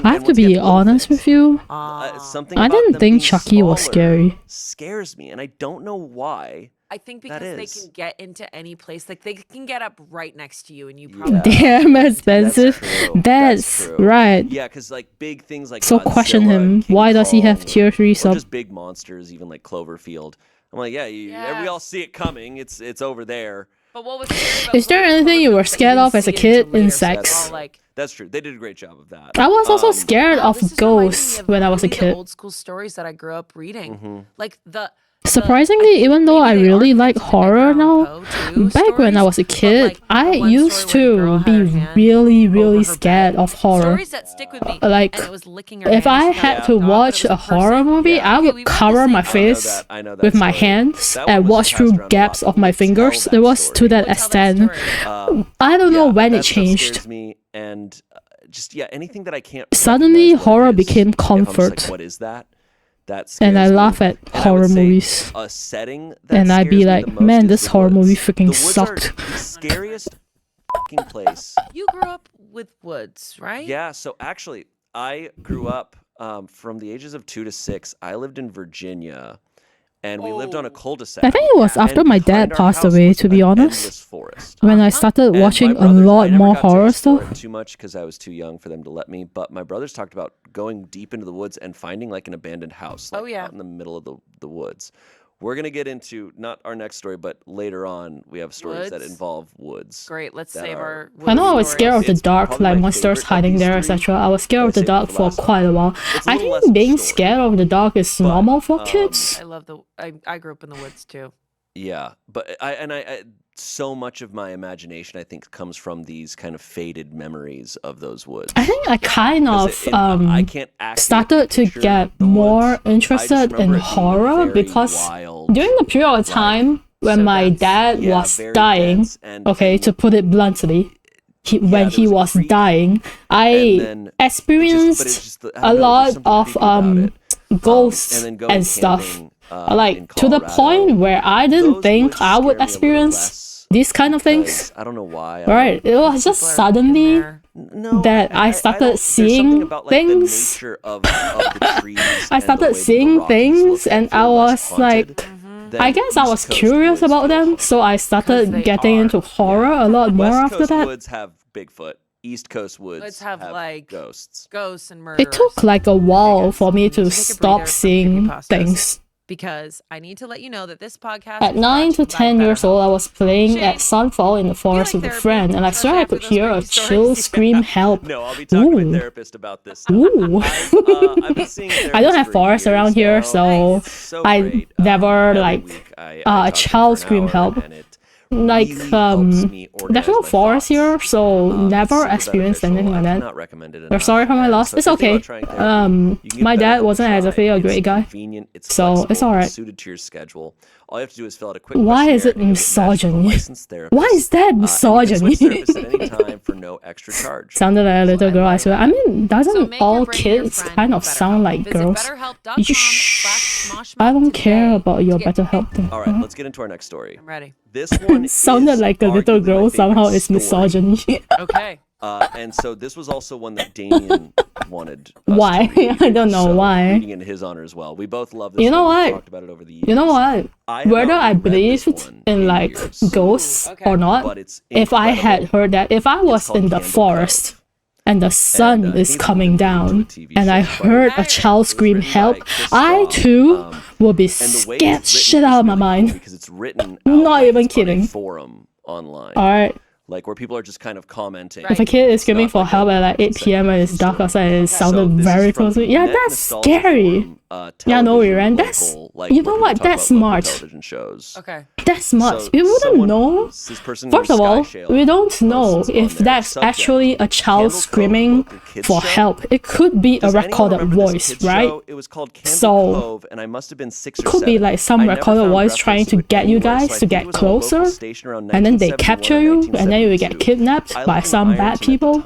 have to be honest with you. Something I didn't think Chucky was scary. Scares me, and I don't know why. I think because they can get into any place. Like, they can get up right next to you, and you probably... Damn expensive. That's right. Yeah, because, like, big things like so Godzilla, question him. King Why does he have Kong, tier 3 sub? Or just big monsters, even like Cloverfield. I'm like, we all see it coming. It's over there. But what was scary Is there anything you were scared of as a kid? Insects. That's true. They did a great job of that. I was also scared of ghosts when I was a kid. Old school stories that I grew up reading, like surprisingly, even though I really like horror now, back when I was a kid, I used to be really scared of horror. Like, if I had to watch a horror movie, I would cover my face with my hands and watch through gaps of my fingers. It was to that extent. I don't know when it changed. And just anything that I can't. Suddenly, horror became comfort. What is that? And I laugh at horror movies. A setting and I'd be like, man, this horror movie freaking sucked. The scariest fucking place. You grew up with woods, right? Yeah, so actually, I grew up from the ages of 2 to 6. I lived in Virginia, and we lived on a cul-de-sac. I think it was after my dad passed away, to be honest, when I started watching a lot more horror stuff. Too much because I was too young for them to let me, but my brothers talked about going deep into the woods and finding like an abandoned house out in the middle of the woods. We're going to get into, not our next story, but later on, we have stories that involve woods. Great, let's save our I know I was scared of the dark, like monsters hiding there, etc. I was scared of the dark for quite a while. I think being scared of the dark is normal for kids. I grew up in the woods too. Yeah, but I so much of my imagination, I think, comes from these kind of faded memories of those woods. I think I kind of started to get more interested in horror because during the period of time when my dad was dying, to put it bluntly, when he was dying, I experienced a lot of ghosts and stuff. Like, to the point where I didn't think I would experience these kind of things. I don't know why. Right, it was just suddenly that I started seeing things. I started seeing things, and I was like, I guess I was curious about them, so I started getting into horror a lot more after that. Woods have Bigfoot. East Coast woods have like ghosts and murderers. It took like a while for me to stop seeing things. Because I need to let you know that this podcast... At 9 to 10 years old, I was playing at Sunfall in the forest with a friend, and I swear I could hear a chill scream, help. No, I'll be talking to a therapist about this. Ooh. I've been seeing I don't have forests around here, so I never, a child scream help. Like, there's no forest here, so never experienced anything like that. Not recommended. We're sorry for my loss. It's okay. My dad wasn't exactly a great guy, so it's alright. Suited to your schedule. All you have to do is fill out a quick Why is it misogyny? Why is that misogyny? For no extra charge. Sounded like a little girl, I swear. I mean, doesn't all kids kind of sound like girls? I don't care about your BetterHelp thing. Alright, let's get into our next story. I'm ready. This one sounded like a little girl, somehow it's misogyny. Okay. And so this was also one that Damien wanted. Why? To read, I don't know so why. Reading in his honor as well. We both love this. You know what? We talked about it over the years. You know what? Whether I believed in like ghosts or not, if I had heard that, if I was in the forest and the sun is coming down and I heard a child scream help, I too will be scared shit out of my mind. Because it's written not even kidding. Forum online. All right. like where people are just kind of commenting. If a kid is screaming for help at like 8 p.m. and it's dark outside, it sounded very close to me. Yeah, that's scary. Yeah, no, Ran. That's you know what? That's smart. Okay. That's smart. We wouldn't know. First of all, we don't know if that's actually a child screaming for help. It could be a recorded voice, right? So it could be like some recorded voice trying to get you guys to get closer, and then they capture you, and then you get kidnapped by some bad people.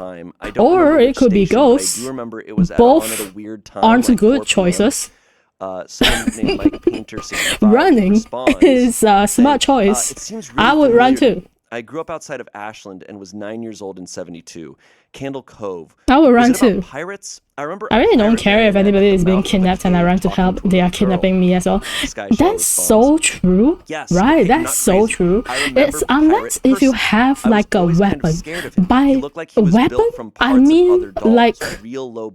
Or it could be ghosts. Both aren't good choices. Someone named Mike Painter Running is a smart choice. I would run too. I grew up outside of Ashland and was 9 years old in 72. Candle Cove. I would run too. Pirates? I really don't care if anybody is being kidnapped and I run to help. They are kidnapping me as well. That's so true. Right, that's so true. It's unless if you have like a weapon. By a weapon, I mean like,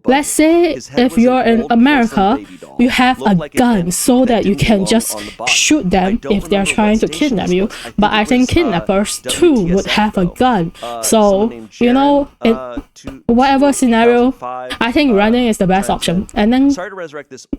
let's say if you're in America, you have a gun so that you can just shoot them if they're trying to kidnap you. But I think kidnappers too would have a gun. So, you know, in whatever scenario, I think running is the best option. And then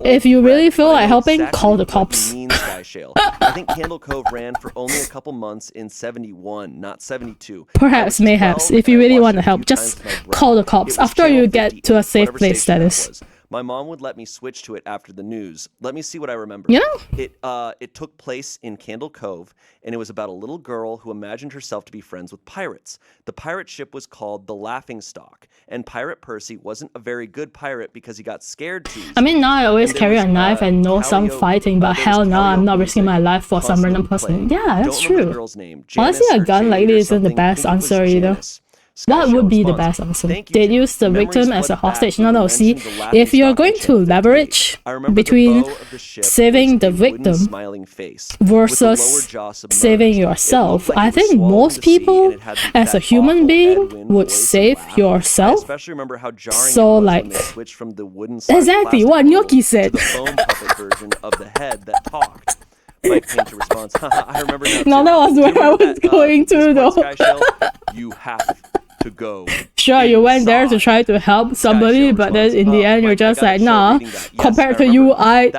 if you really feel like helping, call the cops. I think Candle Cove ran for only a couple months in 71, not 72. Perhaps, mayhaps, if you really want to help, just call the cops after you get to a safe place, that is. My mom would let me switch to it after the news. Let me see what I remember. Yeah. It took place in Candle Cove, and it was about a little girl who imagined herself to be friends with pirates. The pirate ship was called the Laughingstock, and Pirate Percy wasn't a very good pirate because he got scared too easily. I mean, now I always carry a knife and know some fighting, but hell no, I'm not risking my life for some random person. Yeah, that's true. Honestly, a gun like this isn't the best answer either. What would be the best answer? They'd use the victim as a hostage. No, see, if you're going to leverage between saving the victim versus saving yourself, I think most people, as a human being, would save yourself. So, like, exactly what Gnocchi said. Mike Painter responds, I remember now. No, that was where I was going to, though. You have to go. Sure, you went there to try to help somebody, but then in the end, you're just like, nah. Compared to you, I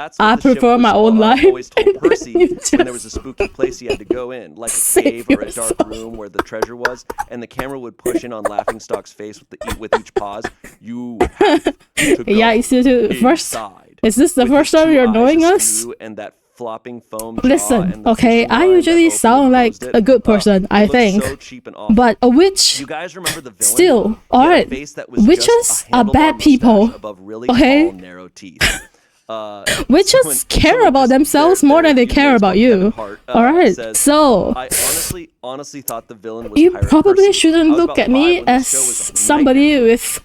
prefer my own life. Always told Percy when there was a spooky place he had to go in, like a cave or a dark room where the treasure was, and the camera would push in on Laughingstock's face with each pause. You have to go. Yeah, first. Is this the first time you're knowing us? And that flopping foam Listen, okay, I usually sound like a good person, I think, but a witch, still, alright, witches are bad people, okay? Witches care about themselves more than they care about you, alright? So, I honestly thought the villain was you probably shouldn't look at me as somebody with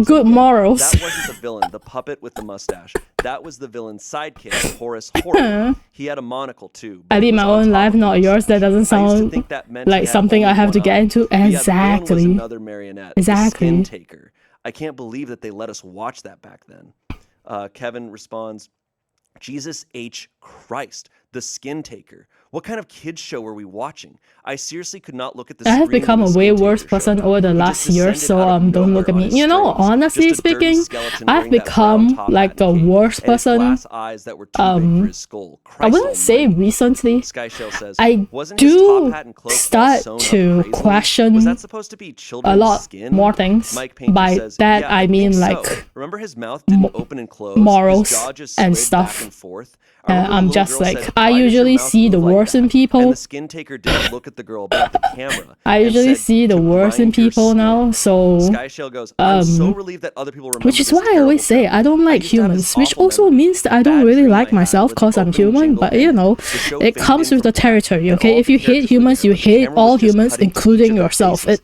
good morals. That wasn't the villain, the puppet with the mustache. That was the villain's sidekick, Horace Horton. He had a monocle too. I live my own life, not yours. That doesn't sound like something I have to get into. Exactly. Another marionette. Exactly. The Skin Taker. I can't believe that they let us watch that back then. Kevin responds, Jesus H. Christ, the Skin Taker. What kind of kids show were we watching? I seriously could not look at the I have become a way worse person over the last year, so don't look at me. You know, honestly speaking, I've become like a worse person. I wouldn't say recently. I do start to question a lot more things. By that I mean like morals and stuff. I'm just like, I usually see the worst in people. And the Skin Taker didn't look at the girl, but at the camera. I usually see the worst in people now, so Skyshell goes, I'm so relieved that other people remember. Which is why I always say I don't like humans, which also means that I don't really like myself because I'm human, but you know, it comes with the territory, okay? If you hate humans, you hate all humans, including yourself. It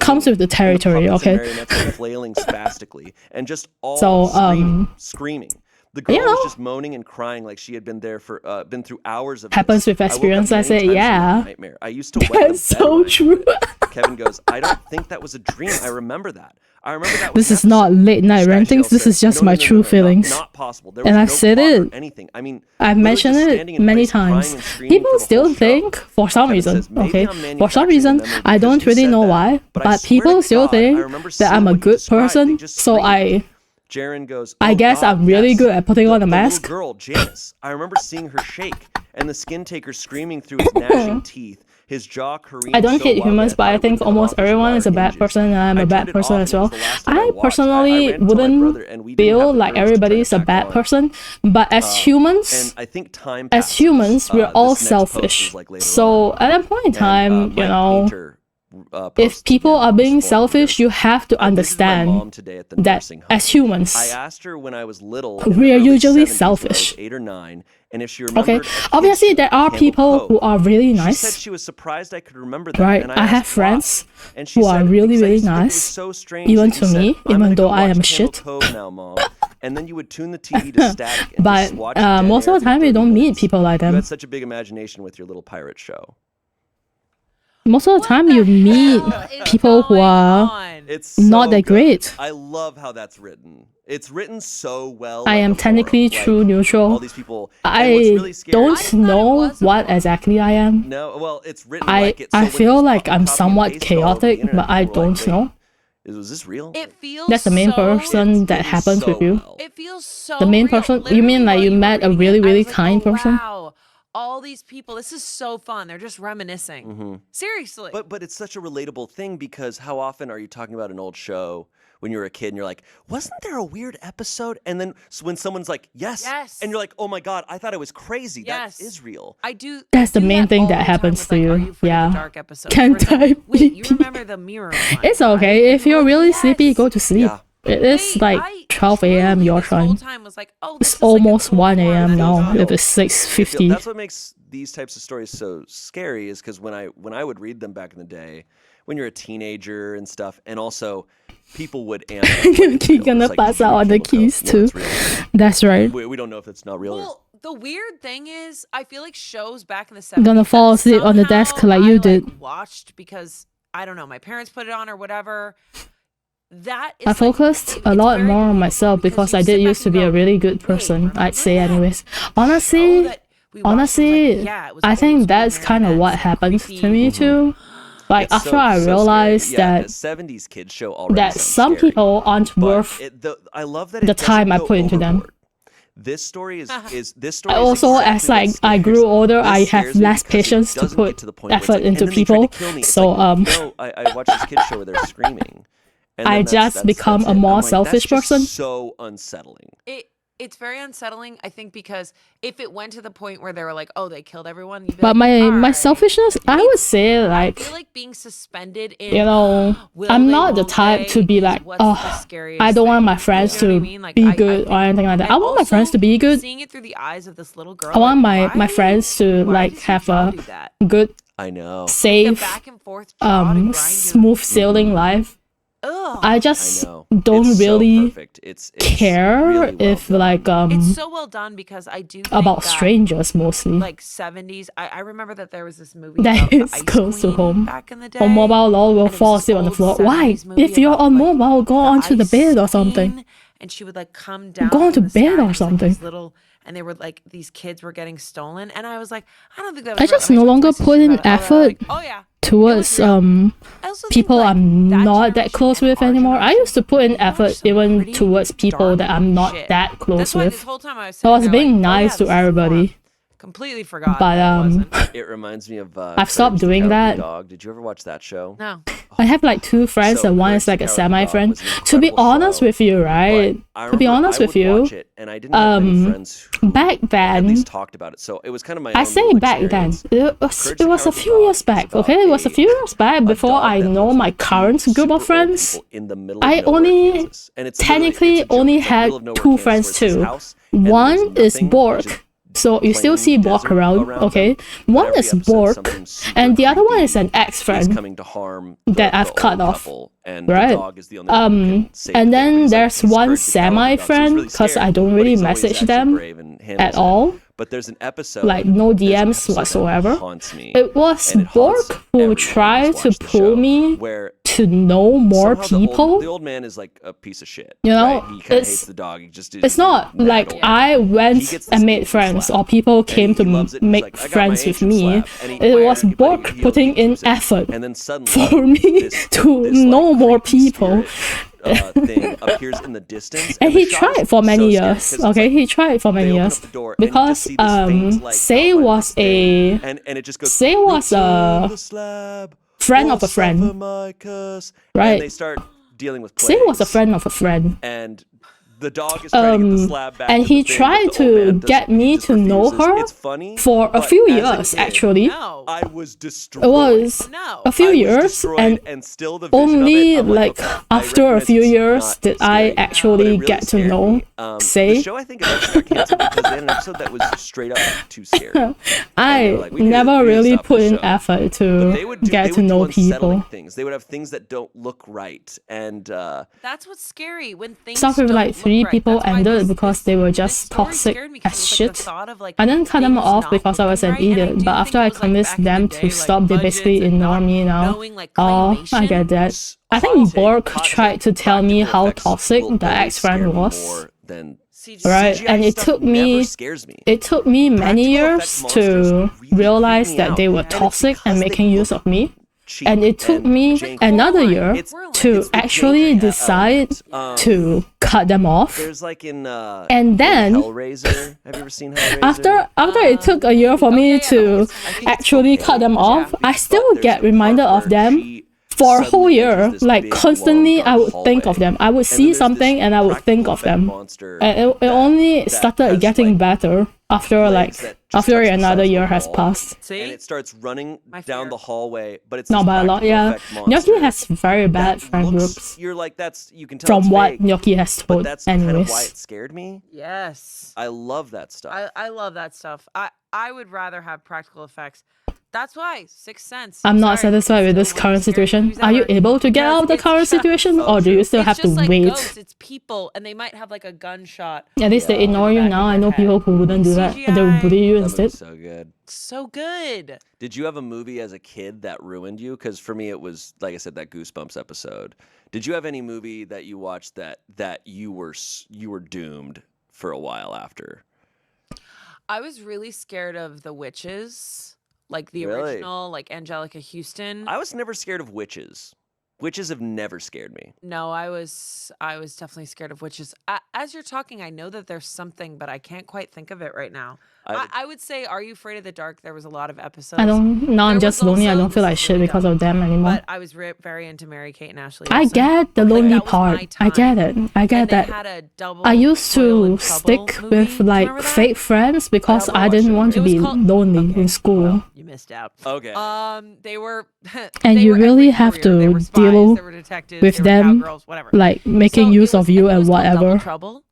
comes with the territory, okay? So, screaming. The girl was just moaning and crying like she had been there for been through hours of happens with experience. I say, yeah. Nightmare. I used to wet That's so true. Kevin goes, I don't think that was a dream. I remember that. This is not late night rantings. This is just my true feelings. Not possible. And I've said it. Anything. I mean, I've mentioned it many times. People still think, for some reason, I don't really know why, but people still think that I'm a good person. So Jaren goes, I guess I'm really good at putting on a mask. The little girl, Janice. I remember seeing her shake, and the skin taker screaming through his gnashing teeth. His jaw careened. I don't hate humans, but I think almost everyone is a bad person, and I'm a bad person as well. I personally wouldn't feel like everybody's a bad person, but as humans, we're all selfish. So at that point in time, you know, if people are being selfish, you have to understand that as humans, I asked her when I was little, we are usually selfish. 8 or 9, and if she remembered. Okay, obviously there are people who are really nice. She said she was surprised I could remember that. Right, I have friends who are really, really nice, even to me, even though I am shit. And then you would tune the TV to static. But most of the time, you don't meet people like them. You had such a big imagination with your little pirate show. Most of the time, you meet people who are not that great. I love how that's written. It's written so well. I am technically true neutral. All these people. I don't know what exactly I am. No, well, it's written like it. I feel like I'm somewhat chaotic, but I don't know. Was this real? It feels That's the main person that happened with you. It feels so the main person? You mean like you met a really, really kind person? Wow. All these people, this is so fun. They're just reminiscing. Seriously. But it's such a relatable thing, because how often are you talking about an old show when you were a kid and you're like, wasn't there a weird episode? And then when someone's like, yes. And you're like, oh my God, I thought it was crazy. That is real. I do. That's the main thing that happens to you. Yeah. Dark episode. Can't type. Wait, you remember the mirror one? It's okay. If you're really sleepy, go to sleep. Yeah. It is like 12 a.m. your time. It's almost 1 a.m. now. If it's 6:50. That's what makes these types of stories so scary, is because when I would read them back in the day, when you're a teenager and stuff, and also people would You're gonna pass out on the keys too. That's right. We don't know if it's not real. Well, the weird thing is, I feel like shows back in the 70s. Gonna fall asleep on the desk like you did. Watched because I don't know, my parents put it on or whatever. I focused a lot more on myself because I did used to be a really good person, I'd say anyways. Honestly, I think that's kind of what happened to me too. Like after I realized that 70s kids show that some people aren't worth the time I put into them. This story is also, as like I grew older, I have less patience to put effort into people. So I watched this kids show where they're screaming. I just become a more selfish person. So unsettling. It's very unsettling, I think, because if it went to the point where they were like, "Oh, they killed everyone," you'd be but like, my selfishness, I would say, like, I feel like being suspended in, you know, I'm not the type to be like, oh, I don't want my friends to be good or anything like that. I want my friends to be good. Seeing it through the eyes of this little girl, I want my friends to like have a good, safe, smooth sailing life. I just don't really care if like it's so well done, because I do think about strangers mostly. Like 70s, I remember that there was this movie that is close to home. Back in the day. On mobile, lol will fall asleep on the floor. Why? If you're on mobile, go onto the bed or something. And she would like come down. Go onto bed or something. And they were like, these kids were getting stolen, and I was like, I don't think that. I just no longer put in effort towards people I'm not that close with anymore. I used to put in effort even towards people that I'm not that close with. I was being nice to everybody. Completely forgot. But it reminds me of I've stopped doing that. Dog. Did you ever watch that show? No. I have like 2 friends and one is like a semi-friend. To be honest with you, right? To be honest with you, back then, at least talked about it. So it was kind of my I say back then. It was a few years back. Okay, it was a few years back before I know my current group of friends. I only technically only had 2 friends too. One is Bork. So you still see Bork around, okay? One is Bork, and the other one is an ex-friend that I've cut off, right? And then there's one semi-friend, because I don't really message them at all. But there's an episode, like no DMs whatsoever. It was Bork who tried to pull me to know more people. The old man is like a piece of shit. You know, right? He kind of hates the dog. He just it's not like I went and made friends or people came to make friends with me. It was Bork putting in effort for me to know more people. Thing appears in the distance, and he tried for many years. Okay, he tried for many years because Say was a friend of a friend, right? And they start dealing with Say was a friend of a friend, and the dog is trying to get the slab back. And he tried to get me to know her for a few years, actually. I was destroyed. It was a few years, and still only like after a few years did I actually get to know Say. The show I think eventually got canceled because they had an episode that was straight up too scary. I never really put in effort to get to know people. They would have things that don't look right, and that's what's scary when things stuff with like 3 people ended because they were just toxic as shit. I didn't cut them off because I was an idiot, but after I convinced them to stop, they basically ignore me now. Oh, I get that. I think Bork tried to tell me how toxic the ex-friend was. Right, and it took me many years to realize that they were toxic and making use of me. And it took me another year to actually decide to cut them off. And then, Hellraiser. Have you ever seen Hellraiser? After it took a year for me to actually cut them off, I still get reminded of them for a whole year. Like constantly I would think of them. I would see something and I would think of them. And it only started getting better after another year has passed. And it starts running down the hallway, but it's not by a lot. Yeah, Gnocchi has very bad friend groups. You're like, you can tell from what Gnocchi has told. But that's anyways. Kind of why it scared me. Yes, I love that stuff. I love that stuff. I would rather have practical effects. That's why Sixth Sense. I'm not satisfied with this current situation. Are you able to get out of the current situation, or do you still have to like wait? Ghosts, it's people, and they might have like a gunshot. At least they ignore you now. I know people who wouldn't do that, and they would bully you instead. So good. So good. Did you have a movie as a kid that ruined you? Because for me, it was, like I said, that Goosebumps episode. Did you have any movie that you watched that you were doomed for a while after? I was really scared of the witches. Like the original, like Angelica Houston. I was never scared of witches. Witches have never scared me. No, I was definitely scared of witches. As you're talking, I know that there's something, but I can't quite think of it right now. I would say, Are You Afraid of the Dark? There was a lot of episodes. I'm just lonely. I don't feel like shit because of them anymore. But I was very into Mary Kate and Ashley. I get the lonely part. I get it. I get that. I used to stick with like fake friends because I didn't want to be lonely in school. You missed out. Okay. They were. And you really have to deal with them, like making use of you and whatever. Trouble.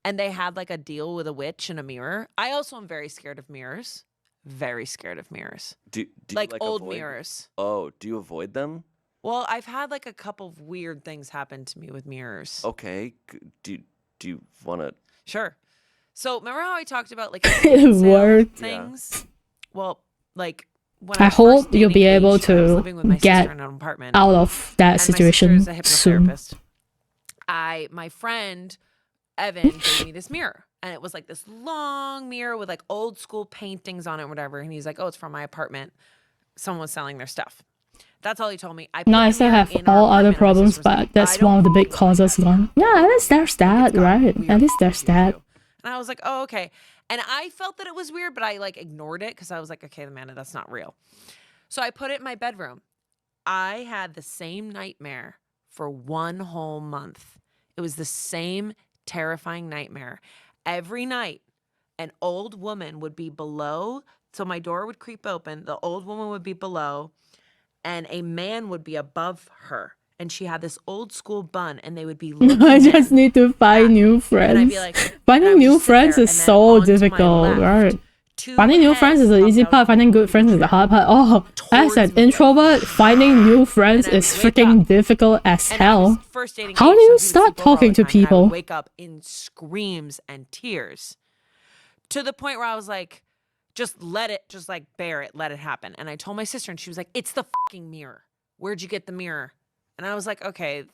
And they had like a deal with a witch and a mirror. I also am very scared of mirrors. Very scared of mirrors. Do you like old mirrors. Oh, do you avoid them? Well, I've had like a couple of weird things happen to me with mirrors. Okay. Do you want to? Sure. So remember how I talked about like word things? Yeah. Well, like I hope you'll be able to get out of that situation soon. My friend Evan gave me this mirror, and it was like this long mirror with like old school paintings on it, or whatever. And he's like, "Oh, it's from my apartment. Someone was selling their stuff." That's all he told me. I still have all other problems, but that's one of the big causes gone. Yeah, at least there's that, right? At least there's that. And I was like, "Oh, okay." And I felt that it was weird, but I like ignored it because I was like, "Okay, Amanda, that's not real." So I put it in my bedroom. I had the same nightmare for 1 whole month. It was the same terrifying nightmare. Every night, an old woman would be below. So my door would creep open. The old woman would be below, and a man would be above her. And she had this old school bun, and they would be looking I just need to find new friends. And I'd be like, finding new friends is so difficult, right? Finding new friends is the easy part. Finding good friends is the hard part. Oh, as an introvert, finding new friends is freaking difficult as hell. How do you start talking to people? Wake up in screams and tears. to the point where I was like, just let it, just like bear it, let it happen. And I told my sister, and she was like, it's the fucking mirror. Where'd you get the mirror? And I was like, okay,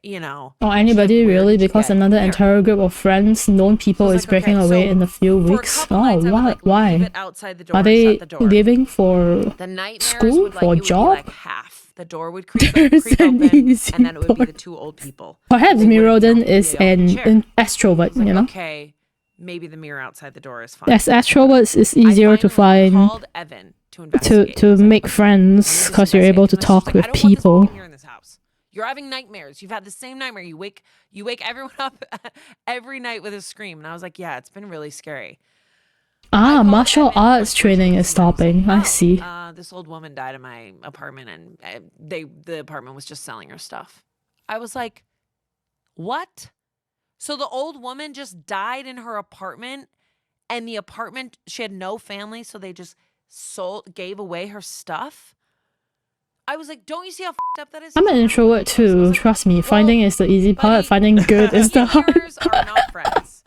you know. Or anybody really, because another entire group of friends, known people is breaking away in a few weeks. Oh, what? Why? Are they leaving for school, for a job? The door would creep open, and then it would be the two old people. Perhaps Mirodin is an extrovert, you know? Okay, maybe the mirror outside the door is fine. As extroverts, it's easier to find, to make friends, because you're able to talk with people. You're having nightmares. You've had the same nightmare. You wake everyone up every night with a scream. And I was like, yeah, it's been really scary. Martial arts training is stopping. I see. This old woman died in my apartment, and the apartment was just selling her stuff. I was like, what? So the old woman just died in her apartment, and the apartment, she had no family, so they just gave away her stuff? I was like, don't you see how f***ed up that is? I'm an introvert too. Trust me, finding is the easy part. Finding good is the hard part. Are not friends.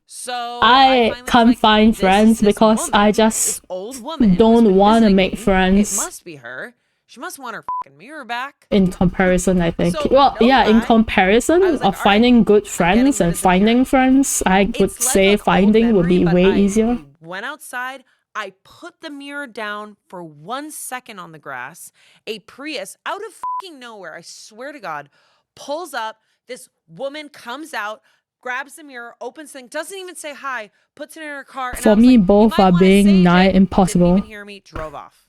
So I can't find friends because I just don't want to make friends. It must be her. She must want her fucking mirror back. In comparison, I think. In comparison of finding good friends and finding friends, I would say finding would be way easier. Went outside. I put the mirror down for 1 second on the grass. A Prius, out of fucking nowhere, I swear to God, pulls up. This woman comes out, grabs the mirror, opens the thing, doesn't even say hi, puts it in her car. And for me, like, both are being nigh impossible. Didn't even hear me, drove off.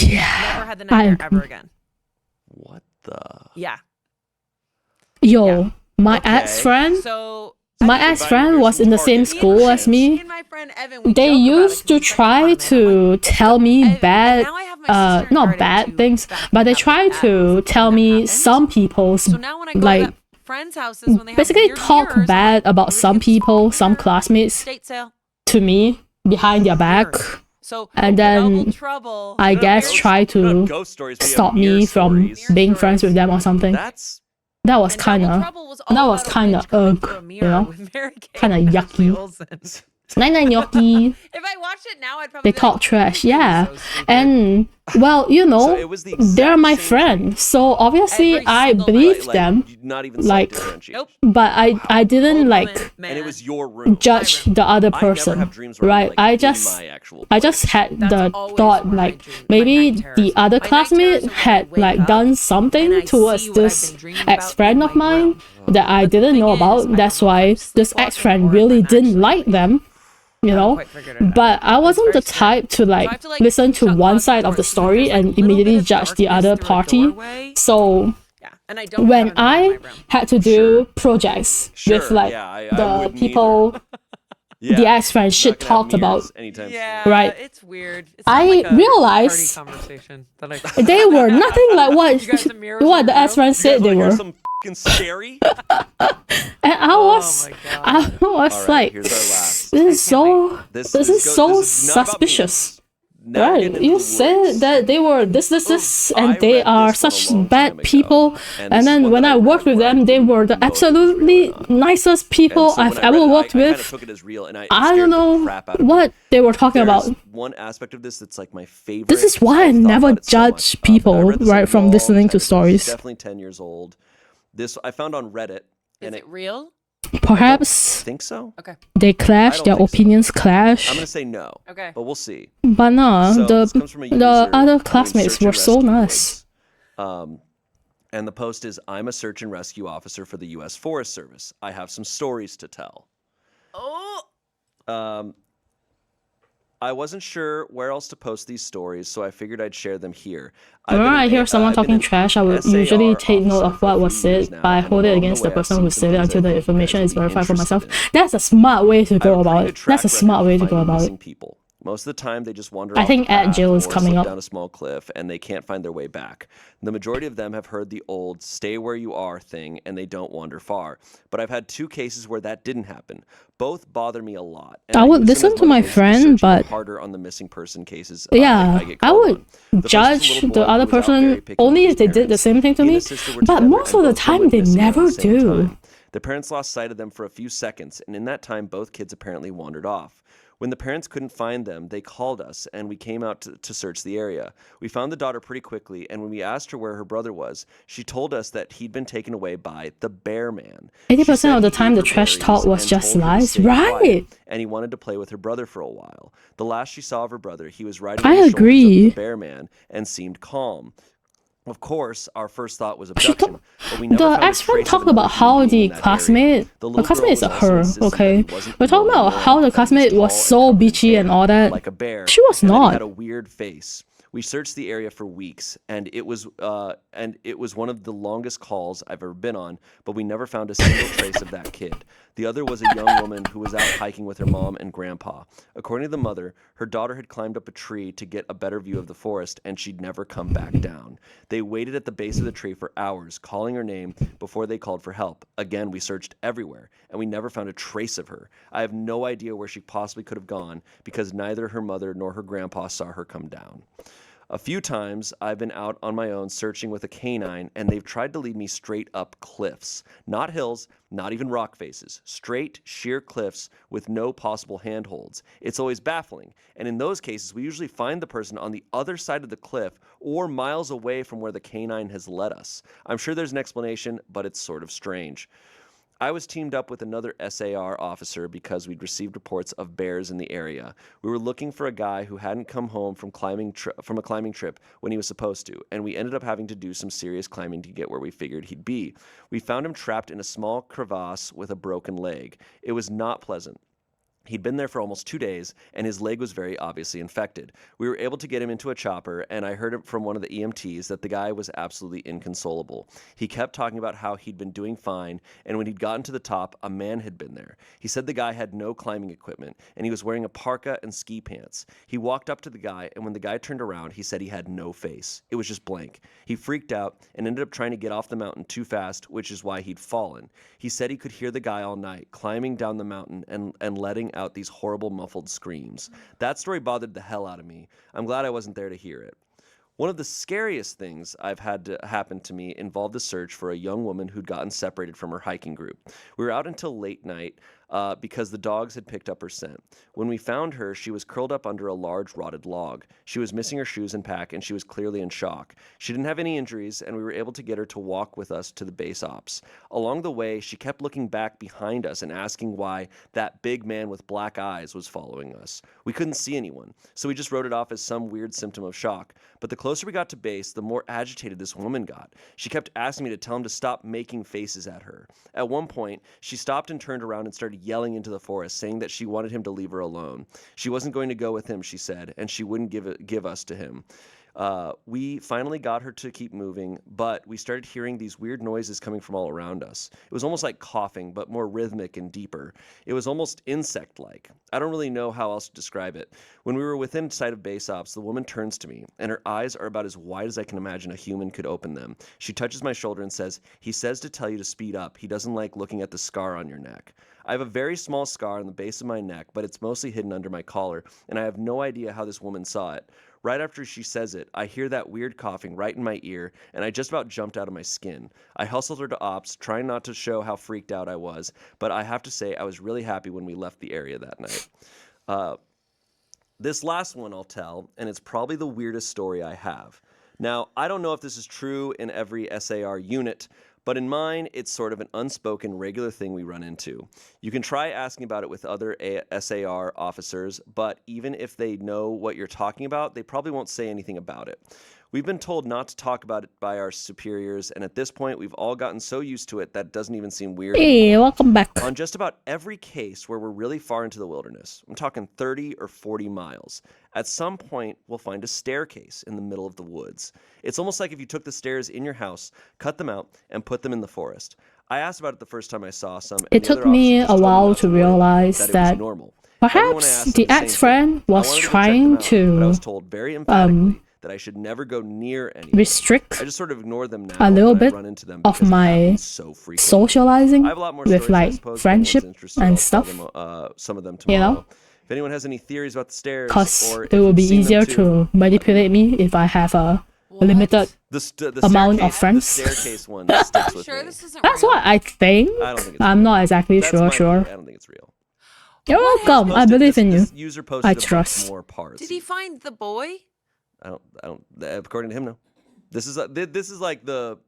Yeah. Never had the nightmare ever again. What the? Yeah. Yo, my ex-friend. My ex-friend was in the same school as me. They used to try to tell me not bad things, but they try to tell me some people's, like, basically talk bad about some people, some classmates to me behind their back. And then I guess try to stop me from being friends with them or something. That was kind of you know, kind of yucky. Nine gnocchi. If I watched it now, I'd probably they talk trash, yeah. And well, you know, they're my friends, so obviously I believed them. Like, but I didn't like judge the other person, right? I just had the thought like maybe the other classmate had like done something towards this ex-friend of mine that I didn't know about. That's why this ex-friend really didn't like them. You know, but I wasn't the type to like listen to one side of the story and immediately judge the other party. So when I had to do projects with like the people the ex-friend shit talked about, right? It's weird. I realized they were nothing like what the ex-friend said they were. Scary. And I was like, this is so suspicious. Right, you said that they were this, and they are such bad people. And then when I worked with them, they were the absolutely nicest people I've ever worked with. I don't know what they were talking about. One aspect of this that's like my favorite. This is why I never judge people, right, from listening to stories. Definitely 10 years old. This I found on Reddit. Is it real? Perhaps. I think so. Okay. They clash. Their opinions clash. I'm gonna say no. Okay. But we'll see. But no, the other classmates were so nice. And the post is, I'm a search and rescue officer for the U.S. Forest Service. I have some stories to tell. Oh. I wasn't sure where else to post these stories, so I figured I'd share them here. Whenever I hear someone talking trash, I would usually take note of what was said, but I hold it against the person who said it until the information is verified for myself. That's a smart way to go about it. That's a smart way to go about it. Most of the time, they just wander I off think the path Ed Jill is or coming slip up. down a small cliff, and they can't find their way back. The majority of them have heard the old "stay where you are" thing, and they don't wander far. But I've had 2 cases where that didn't happen. Both bother me a lot. I would listen to my friend, but harder on the missing person cases. Yeah, I would judge the other person only if they did the same thing to me. But most of the time, they never do. The parents lost sight of them for a few seconds, and in that time, both kids apparently wandered off. When the parents couldn't find them, they called us, and we came out to search the area. We found the daughter pretty quickly, and when we asked her where her brother was, she told us that he'd been taken away by the bear man. 80% of the time, the trash talk was just lies, right? And he wanted to play with her brother for a while. The last she saw of her brother, he was riding on the shoulders of the bear man and seemed calm. Of course, our first thought was abduction, but we never found a ex-friend trace talked of about how the classmate is a her, okay? We're talking about how the classmate was so bitchy and all that. Like a bear, she was and not. Had a weird face. We searched the area for weeks, and it was one of the longest calls I've ever been on, but we never found a single trace of that kid. The other was a young woman who was out hiking with her mom and grandpa. According to the mother, her daughter had climbed up a tree to get a better view of the forest, and she'd never come back down. They waited at the base of the tree for hours, calling her name before they called for help. Again, we searched everywhere, and we never found a trace of her. I have no idea where she possibly could have gone, because neither her mother nor her grandpa saw her come down. A few times, I've been out on my own searching with a canine, and they've tried to lead me straight up cliffs. Not hills, not even rock faces. Straight, sheer cliffs with no possible handholds. It's always baffling. And in those cases, we usually find the person on the other side of the cliff or miles away from where the canine has led us. I'm sure there's an explanation, but it's sort of strange. I was teamed up with another SAR officer because we'd received reports of bears in the area. We were looking for a guy who hadn't come home from a climbing trip when he was supposed to, and we ended up having to do some serious climbing to get where we figured he'd be. We found him trapped in a small crevasse with a broken leg. It was not pleasant. He'd been there for almost 2 days, and his leg was very obviously infected. We were able to get him into a chopper, and I heard from one of the EMTs that the guy was absolutely inconsolable. He kept talking about how he'd been doing fine, and when he'd gotten to the top, a man had been there. He said the guy had no climbing equipment, and he was wearing a parka and ski pants. He walked up to the guy, and when the guy turned around, he said he had no face. It was just blank. He freaked out and ended up trying to get off the mountain too fast, which is why he'd fallen. He said he could hear the guy all night, climbing down the mountain and letting out these horrible muffled screams. That story bothered the hell out of me. I'm glad I wasn't there to hear it. One of the scariest things I've had to happen to me involved a search for a young woman who'd gotten separated from her hiking group. We were out until late night because the dogs had picked up her scent. When we found her, she was curled up under a large rotted log. She was missing her shoes and pack, and she was clearly in shock. She didn't have any injuries, and we were able to get her to walk with us to the base ops. Along the way, she kept looking back behind us and asking why that big man with black eyes was following us. We couldn't see anyone, so we just wrote it off as some weird symptom of shock. But the closer we got to base, the more agitated this woman got. She kept asking me to tell him to stop making faces at her. At one point, she stopped and turned around and started yelling into the forest, saying that she wanted him to leave her alone. She wasn't going to go with him, she said, and she wouldn't give us to him. We finally got her to keep moving, but we started hearing these weird noises coming from all around us. It was almost like coughing, but more rhythmic and deeper. It was almost insect-like. I don't really know how else to describe it. When we were within sight of base ops, the woman turns to me, and her eyes are about as wide as I can imagine a human could open them. She touches my shoulder and says, "He says to tell you to speed up. He doesn't like looking at the scar on your neck." I have a very small scar on the base of my neck, but it's mostly hidden under my collar, and I have no idea how this woman saw it. Right after she says it, I hear that weird coughing right in my ear, and I just about jumped out of my skin. I hustled her to ops, trying not to show how freaked out I was, but I have to say I was really happy when we left the area that night. This last one I'll tell, and it's probably the weirdest story I have. Now, I don't know if this is true in every SAR unit, but in mine, it's sort of an unspoken regular thing we run into. You can try asking about it with other SAR officers, but even if they know what you're talking about, they probably won't say anything about it. We've been told not to talk about it by our superiors, and at this point, we've all gotten so used to it that it doesn't even seem weird anymore. Welcome back. On just about every case where we're really far into the wilderness, I'm talking 30 or 40 miles, at some point, we'll find a staircase in the middle of the woods. It's almost like if you took the stairs in your house, cut them out, and put them in the forest. I asked about it the first time I saw some. It took me a while to realize that perhaps the ex-friend was trying to I was told very emphatically that I should never go near any. Restrict I just sort of ignore them now a little bit run into them of my socializing with like friendship and stuff. Some of them tomorrow. You know? If anyone has any theories about the stairs, because it will be easier to manipulate me if I have a limited amount of friends. The staircase one sticks with me. This isn't That's real? what I think. I don't think it's I'm real. not exactly That's sure. I don't think it's real. You're welcome. I believe in you. User posted I trust. More parts. Did he find the boy? I don't. According to him, no. This is like the.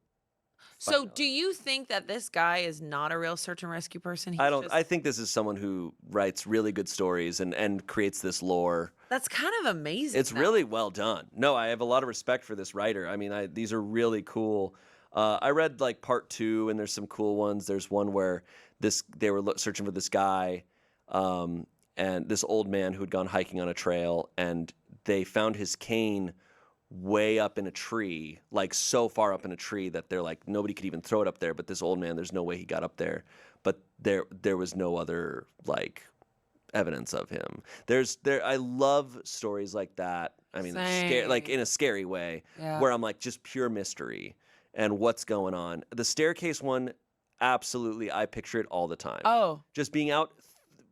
So, do you think that this guy is not a real search and rescue person? I think this is someone who writes really good stories and creates this lore. That's kind of amazing. It's really well done. No, I have a lot of respect for this writer. I mean, these are really cool. I read like part 2, and there's some cool ones. There's one where they were searching for this guy, and this old man who had gone hiking on a trail, and they found his cane way up in a tree, like so far up in a tree that they're like, nobody could even throw it up there. But this old man, there's no way he got up there. But there was no other like evidence of him. I love stories like that. I mean, like in a scary way, where I'm like just pure mystery and what's going on. The staircase one, absolutely, I picture it all the time. Oh, just being out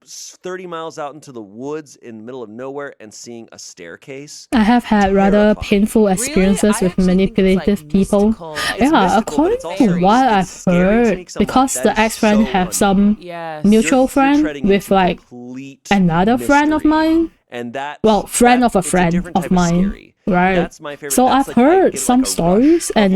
30 miles out into the woods in the middle of nowhere and seeing a staircase. I have had rather painful experiences with manipulative people. Yeah, according to what I've heard, because the ex-friend have some mutual friend with like another friend of mine. And friend of a friend of mine. Right. That's my favorite. So I've heard some stories, and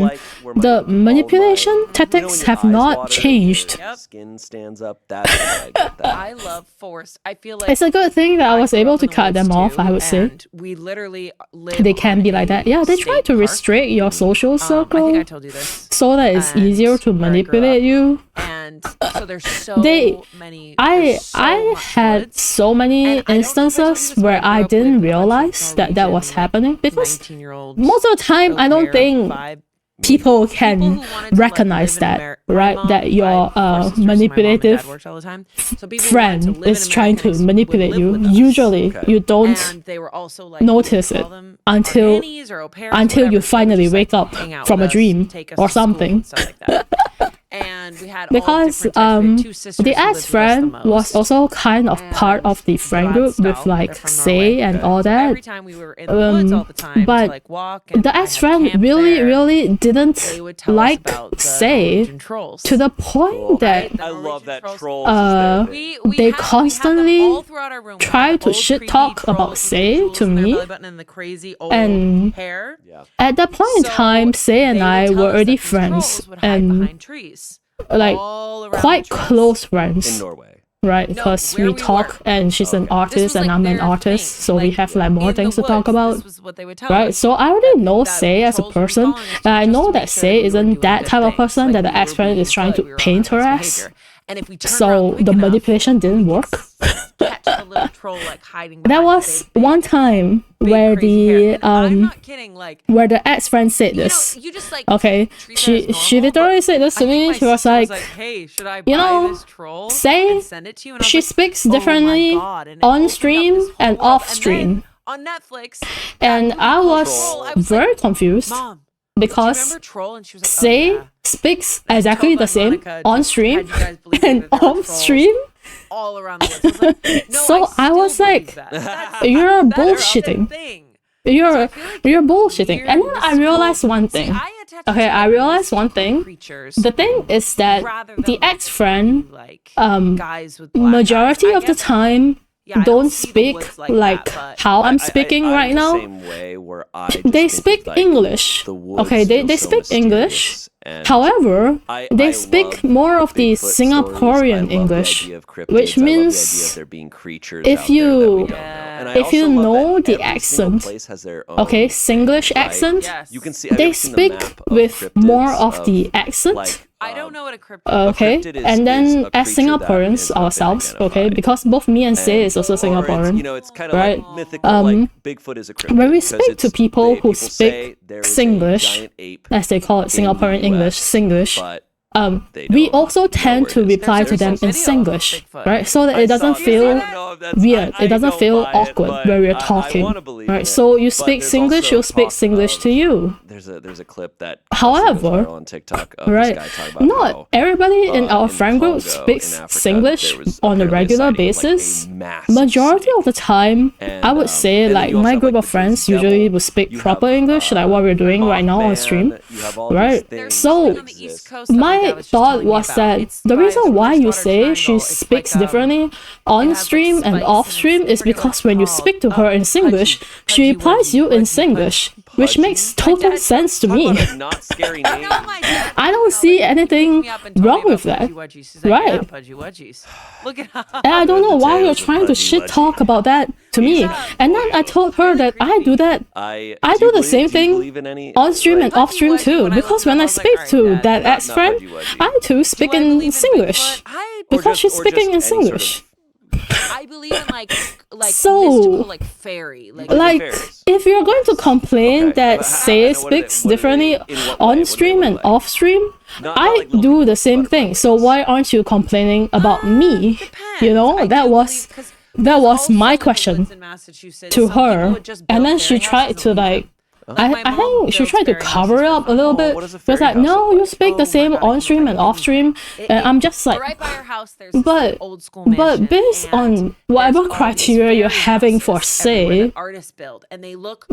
the manipulation tactics have not changed. Skin stands up. I love force. I feel like it's a good thing that I was able to cut them off. I would say we literally they can be like that. Yeah, they try to restrict your social circle. I think I told you this. So that it's easier to manipulate you. And so there's so many. I had so many instances where I didn't realize that was happening because most of the time I don't think people can recognize that, right? That your manipulative friend is trying to manipulate you. Usually, you don't notice it until you finally wake up from a dream or something. And we had because the ex-friend was also kind of part of the friend group with like Say and all that. Every time we were in the woods all the time but to, like, walk and the ex-friend really didn't like Say to the point that I love that trolls they constantly try to shit talk about Say to me. And at that point in time, Say and I were already friends and like quite close friends in Norway, right? Because we talk and she's an artist and I'm an artist, so we have like more things to talk about, right? So I already know Say as a person, and I know that Say isn't that type of person that the ex-friend is trying to paint her as. So the manipulation didn't work. There was one time where the where the ex-friend said this. Okay, she literally said this to me. She was like, "Hey, should I you know, Say she speaks differently on stream and off stream." On Netflix, and I was very confused. Because Say speaks exactly the same on stream and off stream. All around the woods. So I was like, you're bullshitting. You're bullshitting. And then I realized one thing. Okay, I realized one thing. The thing is that the ex-friend, majority of the time, don't speak like how I'm speaking right now. They speak English. Okay, they speak English. However, they speak more of the Singaporean English, which means if you know the accent, okay, Singlish accent, they speak with more of the accent. I don't know what a cryptid okay, and then as Singaporeans ourselves, okay, because both me and Say is also Singaporean, it's kind of right? like mythical, like Bigfoot is a cryptid. When we speak to people who speak Singlish, as they call it, Singaporean English, Singlish, we also tend to reply to them in Singlish, right? So that it doesn't feel weird, it doesn't feel awkward when we're talking, right? So you speak Singlish, you'll speak Singlish to you. There's a clip that however, on TikTok of right, this guy talking about not everybody in our friend group speaks Singlish on a regular basis. Majority of the time, I would say like my group of friends usually will speak proper English, like what we're doing right now on stream, right? So my I thought was that the reason why you say she speaks differently on stream and off stream is because when you speak to her in Singlish, she replies you in Singlish, which makes total sense to me. Not scary name. I don't see anything wrong with that. Right. Look at and I don't know why you're trying to shit talk about that to me. And then I told her that I do that. I do the same thing on stream and off stream too. Because when I speak to that ex-friend, I too speak in Singlish. Because she's speaking in Singlish. I believe in like mystical, like fairy, like if you're going to complain that Say speaks differently on stream and off stream, I do the same thing. So why aren't you complaining about me? You know, that was my question to her, and then she tried to like. I think she tried to cover it up a little bit. She was like, no, you speak the same on stream and off stream. And I'm just like, right by our house, there's but based on whatever criteria you're having for Say,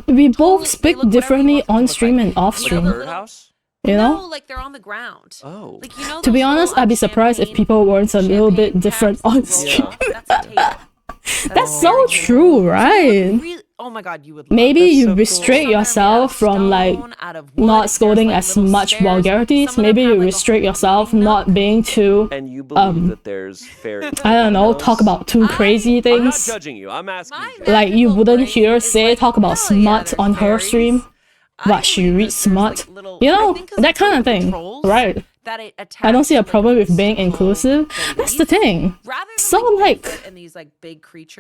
we both speak differently on stream and off stream. You know? No, like they're on the ground. Oh. Like, you know, to be honest, I'd be surprised if people weren't a little bit different on stream. That's a table. That's so true, right? Oh my god, you would. Maybe you restrict yourself from like not scolding as much vulgarities. Maybe you restrict yourself not being too. And you believe that there's fairy. I don't know. Talk about too crazy things. I'm not judging you. I'm asking. Like you wouldn't hear Say talk about smut on her stream. What she reads smut, you know, that kind of thing, right? I don't see a problem with being inclusive. That's the thing. So like,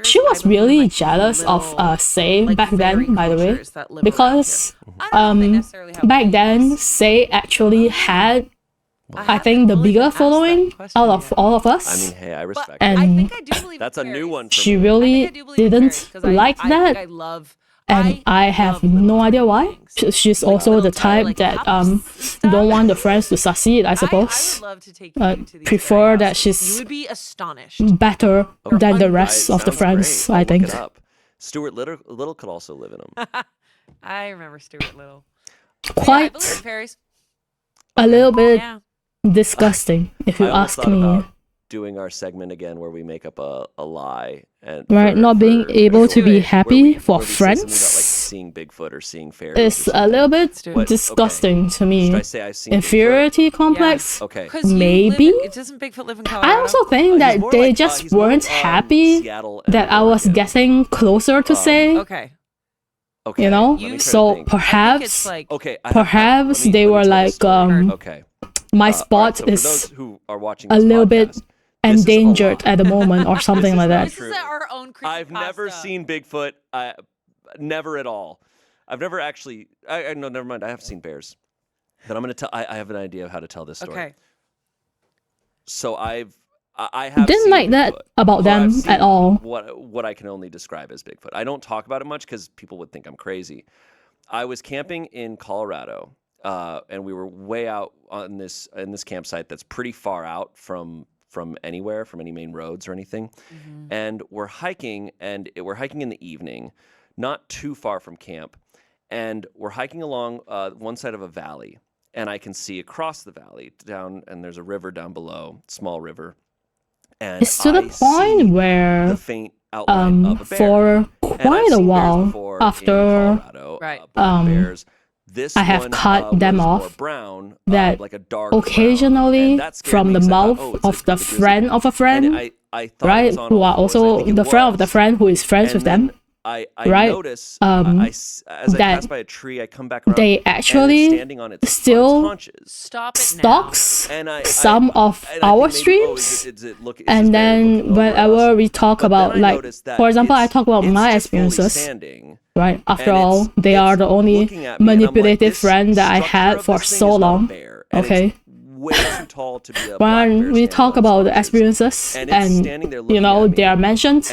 she was really jealous of Say back then, by the way, because back then Say actually had, I think, the bigger following out of all of us. I mean, hey, I respect and that. I think I do believe that's a new one. She really didn't like that. And I have no idea why. She's also the type that don't want the friends to succeed, I suppose. Prefer that she's better than the rest of the friends, I think. Stuart Little could also live in them. I remember Stuart Little. Quite a little bit disgusting, if you ask me. Doing our segment again where we make up a lie and not being able to be happy for friends about, like, seeing Bigfoot or seeing fairies. It's a little bit disgusting to me. Should I say I've seen inferiority complex? Yeah. Okay. Maybe. Doesn't Bigfoot live in Colorado? I also think that they just weren't happy that I was getting closer to Say. Okay. Okay. You know? So perhaps they were like my spot is a little bit endangered at the moment or something like that. This is our own I've never seen Bigfoot. Never at all. I've never actually. No, never mind. I have seen bears, but I'm gonna tell. I have an idea of how to tell this story. Okay. So I have didn't seen like Bigfoot, that about them at all. What I can only describe as Bigfoot. I don't talk about it much because people would think I'm crazy. I was camping in Colorado, and we were way out on this campsite that's pretty far out from anywhere, from any main roads or anything. Mm-hmm. And we're hiking, we're hiking in the evening, not too far from camp. And we're hiking along one side of a valley, and I can see across the valley down, and there's a river down below, small river. And it's to the point where the faint outline of a bear. For quite a while after bears. I have cut them off. That like a dark occasionally from the mouth of the friend of a friend, right? Who are also the friend of the friend who is friends with them. I right? Notice, as I pass by a tree, I come back around. They actually still stalks some of our streams, and then whenever we talk about, like, for example, I talk about my experiences. Right. After all, they are the only manipulative friend that I had for so long. Okay. When we talk about the experiences and you know they are mentioned,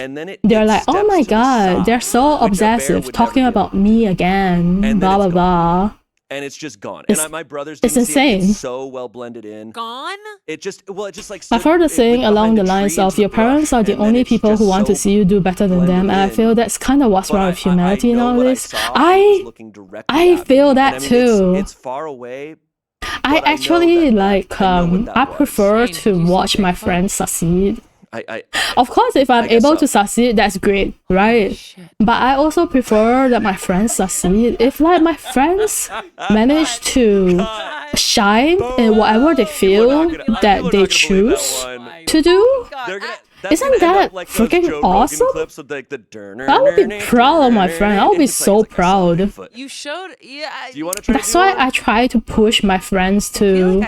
they're like, oh my god, they're so obsessive talking about me again, blah blah blah. And it's just gone. And my brothers didn't insane. See it. It's so well blended in. Gone? It just like I've heard a saying along the lines of your parents are the only people who want to see you do better than them, and I feel that's kind of what's wrong with humanity nowadays. I feel that too. It's far away. I actually like I prefer to watch my friends succeed. Of course, if I'm able to succeed, that's great, right? But I also prefer that my friends succeed. If like my friends manage to shine in whatever they feel that they choose to do, isn't that freaking awesome? I would be proud of my friend. I would be so proud. You showed, yeah. That's why I try to push my friends to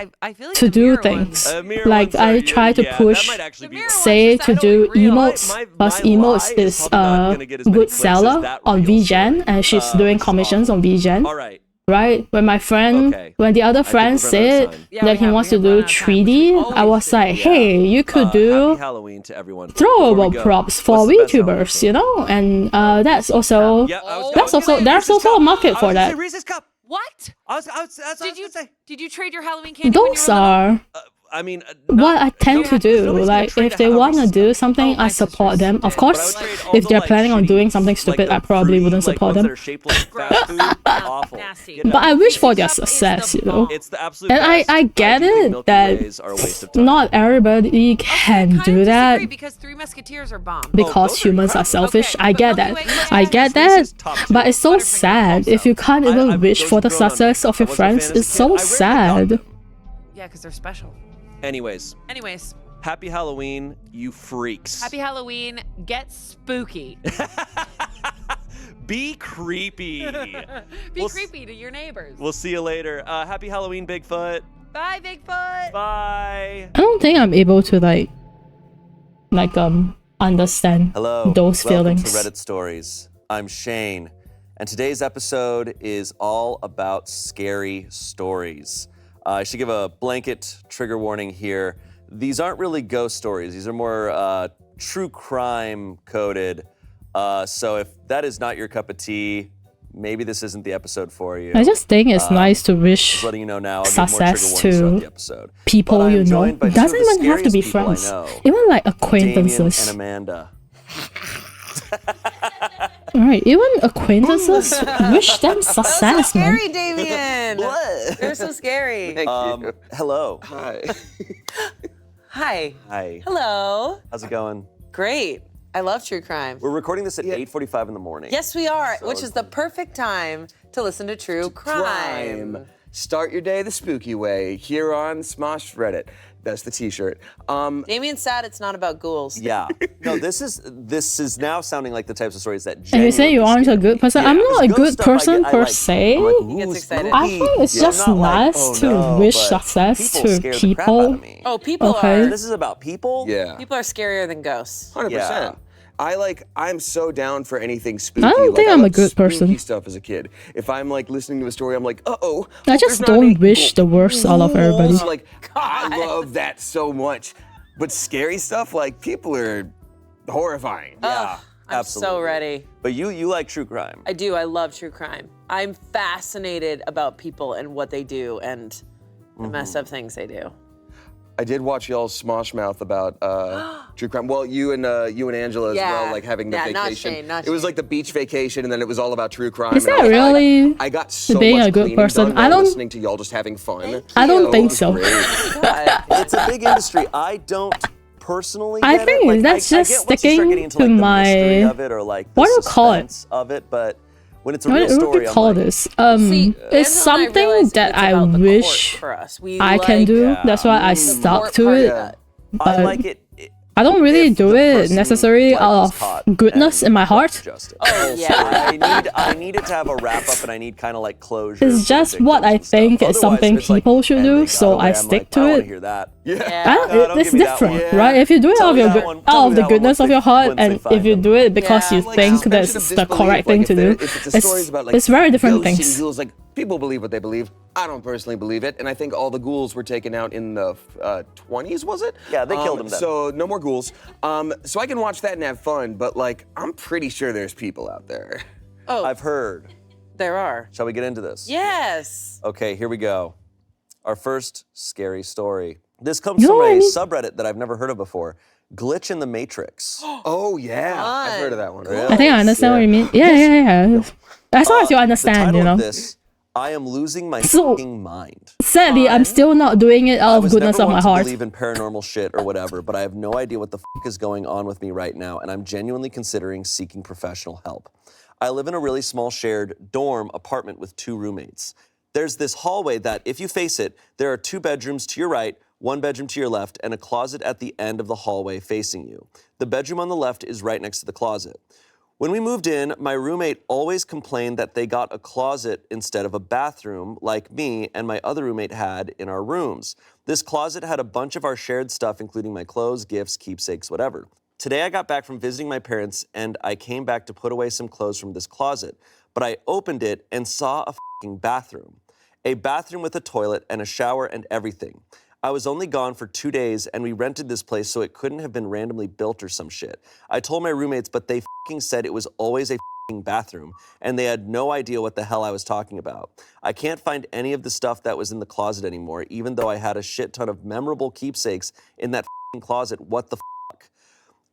do things. Like I try to push, say to do emotes, because emotes is a good seller on VGen, and she's doing commissions on VGen. Right? When my friend, when the other friend said that he wants to do 3D, I was like, hey, you could do throwable props for VTubers, you know? And there's also a market for that. What? Did you trade your Halloween candy? Those are what I tend to do. Like if they want to do something, I support them. Of course, if they're planning on doing something stupid, I probably wouldn't support them. But I wish for their success, you know. And I get it that not everybody can do that because Three Musketeers are bomb. because humans are selfish. I get that. But it's so sad if you can't even wish for the success of your friends. It's so sad. Yeah, because they're special. Anyways. Happy Halloween, you freaks. Happy Halloween. Get spooky. Be creepy. Be creepy to your neighbors. We'll see you later. Happy Halloween, Bigfoot. Bye, Bigfoot. Bye. I don't think I'm able to understand those feelings. Welcome to Reddit Stories. I'm Shane, and today's episode is all about scary stories. I should give a blanket trigger warning here. These aren't really ghost stories. These are more true crime coded. So if that is not your cup of tea, maybe this isn't the episode for you. I just think it's nice to wish just letting you know now, success to people you know. It doesn't even have to be friends. Even like acquaintances. Damien and Amanda. Alright, even acquaintances, wish them success, so man. Scary, Damien. You're so scary. Thank you. Hello. Hi. Hi. Hi. Hello. How's it going? Great. I love true crime. We're recording this at 8:45 in the morning. Yes, we are, which is the perfect time to listen to true crime. Start your day the spooky way here on Smosh Reddit. That's the t-shirt. Damien's sad it's not about ghouls. Yeah. No, this is now sounding like the types of stories that And you say you aren't a good person. I'm not a good person per se. He gets excited. I think it's just nice to wish success to people. Oh, people Okay. are. This is about people? Yeah. People are scarier than ghosts. 100%. Yeah. I'm so down for anything spooky. I don't think I'm a good spooky person. Stuff as a kid. If I'm like listening to a story, I'm like, uh-oh. I just don't wish the worst out of everybody. Like, I love that so much. But scary stuff, like people are horrifying. Yeah. I'm absolutely. so ready. But you like true crime. I do. I love true crime. I'm fascinated about people and what they do and the messed up things they do. I did watch y'all's Smosh Mouth about true crime. Well, you and Angela as well, like having the vacation. Not Shane, not It was Shane. like the beach vacation, and then it was all about true crime. Is and that really I got so being much a good cleaning person? done I while don't- listening to y'all just having fun. I don't think It was so. great. It's a big industry. I don't personally I get think it. Like, that's I just get once you start sticking getting into, to like, the my- mystery of it or like the what do you call it? suspense of it, but when it's a What real do story, we I'm call like, this? See, Angela It's and I something realized that it's I about the court wish for us. We I can like do. Yeah. That's why I the stuck court to part of it. that. I But like it. I don't really if do the it person, necessarily like, out was of caught goodness and in my heart. justice. Oh, yeah. I need it to have a wrap up, and I need kind of like closure. It's for just the what I victims and think stuff. is something Otherwise, if it's like, people should and do, they got so away, I I'm stick like, to I don't it. wanna hear that. Yeah. don't It's give me that different, one. right? If you do it Tell out of me your that one. out Tell of me the that one goodness once of your they heart, and find if you them. do it because Yeah. you Like, think suspension that's of the disbelief, correct thing like, to do, if it's a stories about, like, it's very different ghosts things. and ghouls, like people believe what they believe. I don't personally believe it, and I think all the ghouls were taken out in the 20s, was it? Yeah, they killed them then. So no more ghouls. So I can watch that and have fun, but like I'm pretty sure there's people out there. Oh, I've heard. there are. Shall we get into this? Yes. Okay, here we go. Our first scary story. This comes You know from what I a mean? subreddit that I've never heard of before. Glitch in the Matrix. Oh yeah, I've heard of that one. I think I understand what you mean. Yeah. As long as you The understand, title you know. of this, I am losing my fucking mind. Sadly, I'm still not doing it out of goodness of my heart. I believe in paranormal shit or whatever, but I have no idea what the fuck is going on with me right now, and I'm genuinely considering seeking professional help. I live in a really small shared dorm apartment with 2 roommates. There's this hallway that, if you face it, there are 2 bedrooms to your right, 1 bedroom to your left, and a closet at the end of the hallway facing you. The bedroom on the left is right next to the closet. When we moved in, my roommate always complained that they got a closet instead of a bathroom like me and my other roommate had in our rooms. This closet had a bunch of our shared stuff, including my clothes, gifts, keepsakes, whatever. Today I got back from visiting my parents and I came back to put away some clothes from this closet, but I opened it and saw a fucking bathroom. A bathroom with a toilet and a shower and everything. I was only gone for 2 days and we rented this place so it couldn't have been randomly built or some shit. I told my roommates, but they fucking said it was always a fucking bathroom and they had no idea what the hell I was talking about. I can't find any of the stuff that was in the closet anymore, even though I had a shit ton of memorable keepsakes in that fucking closet. What the fuck?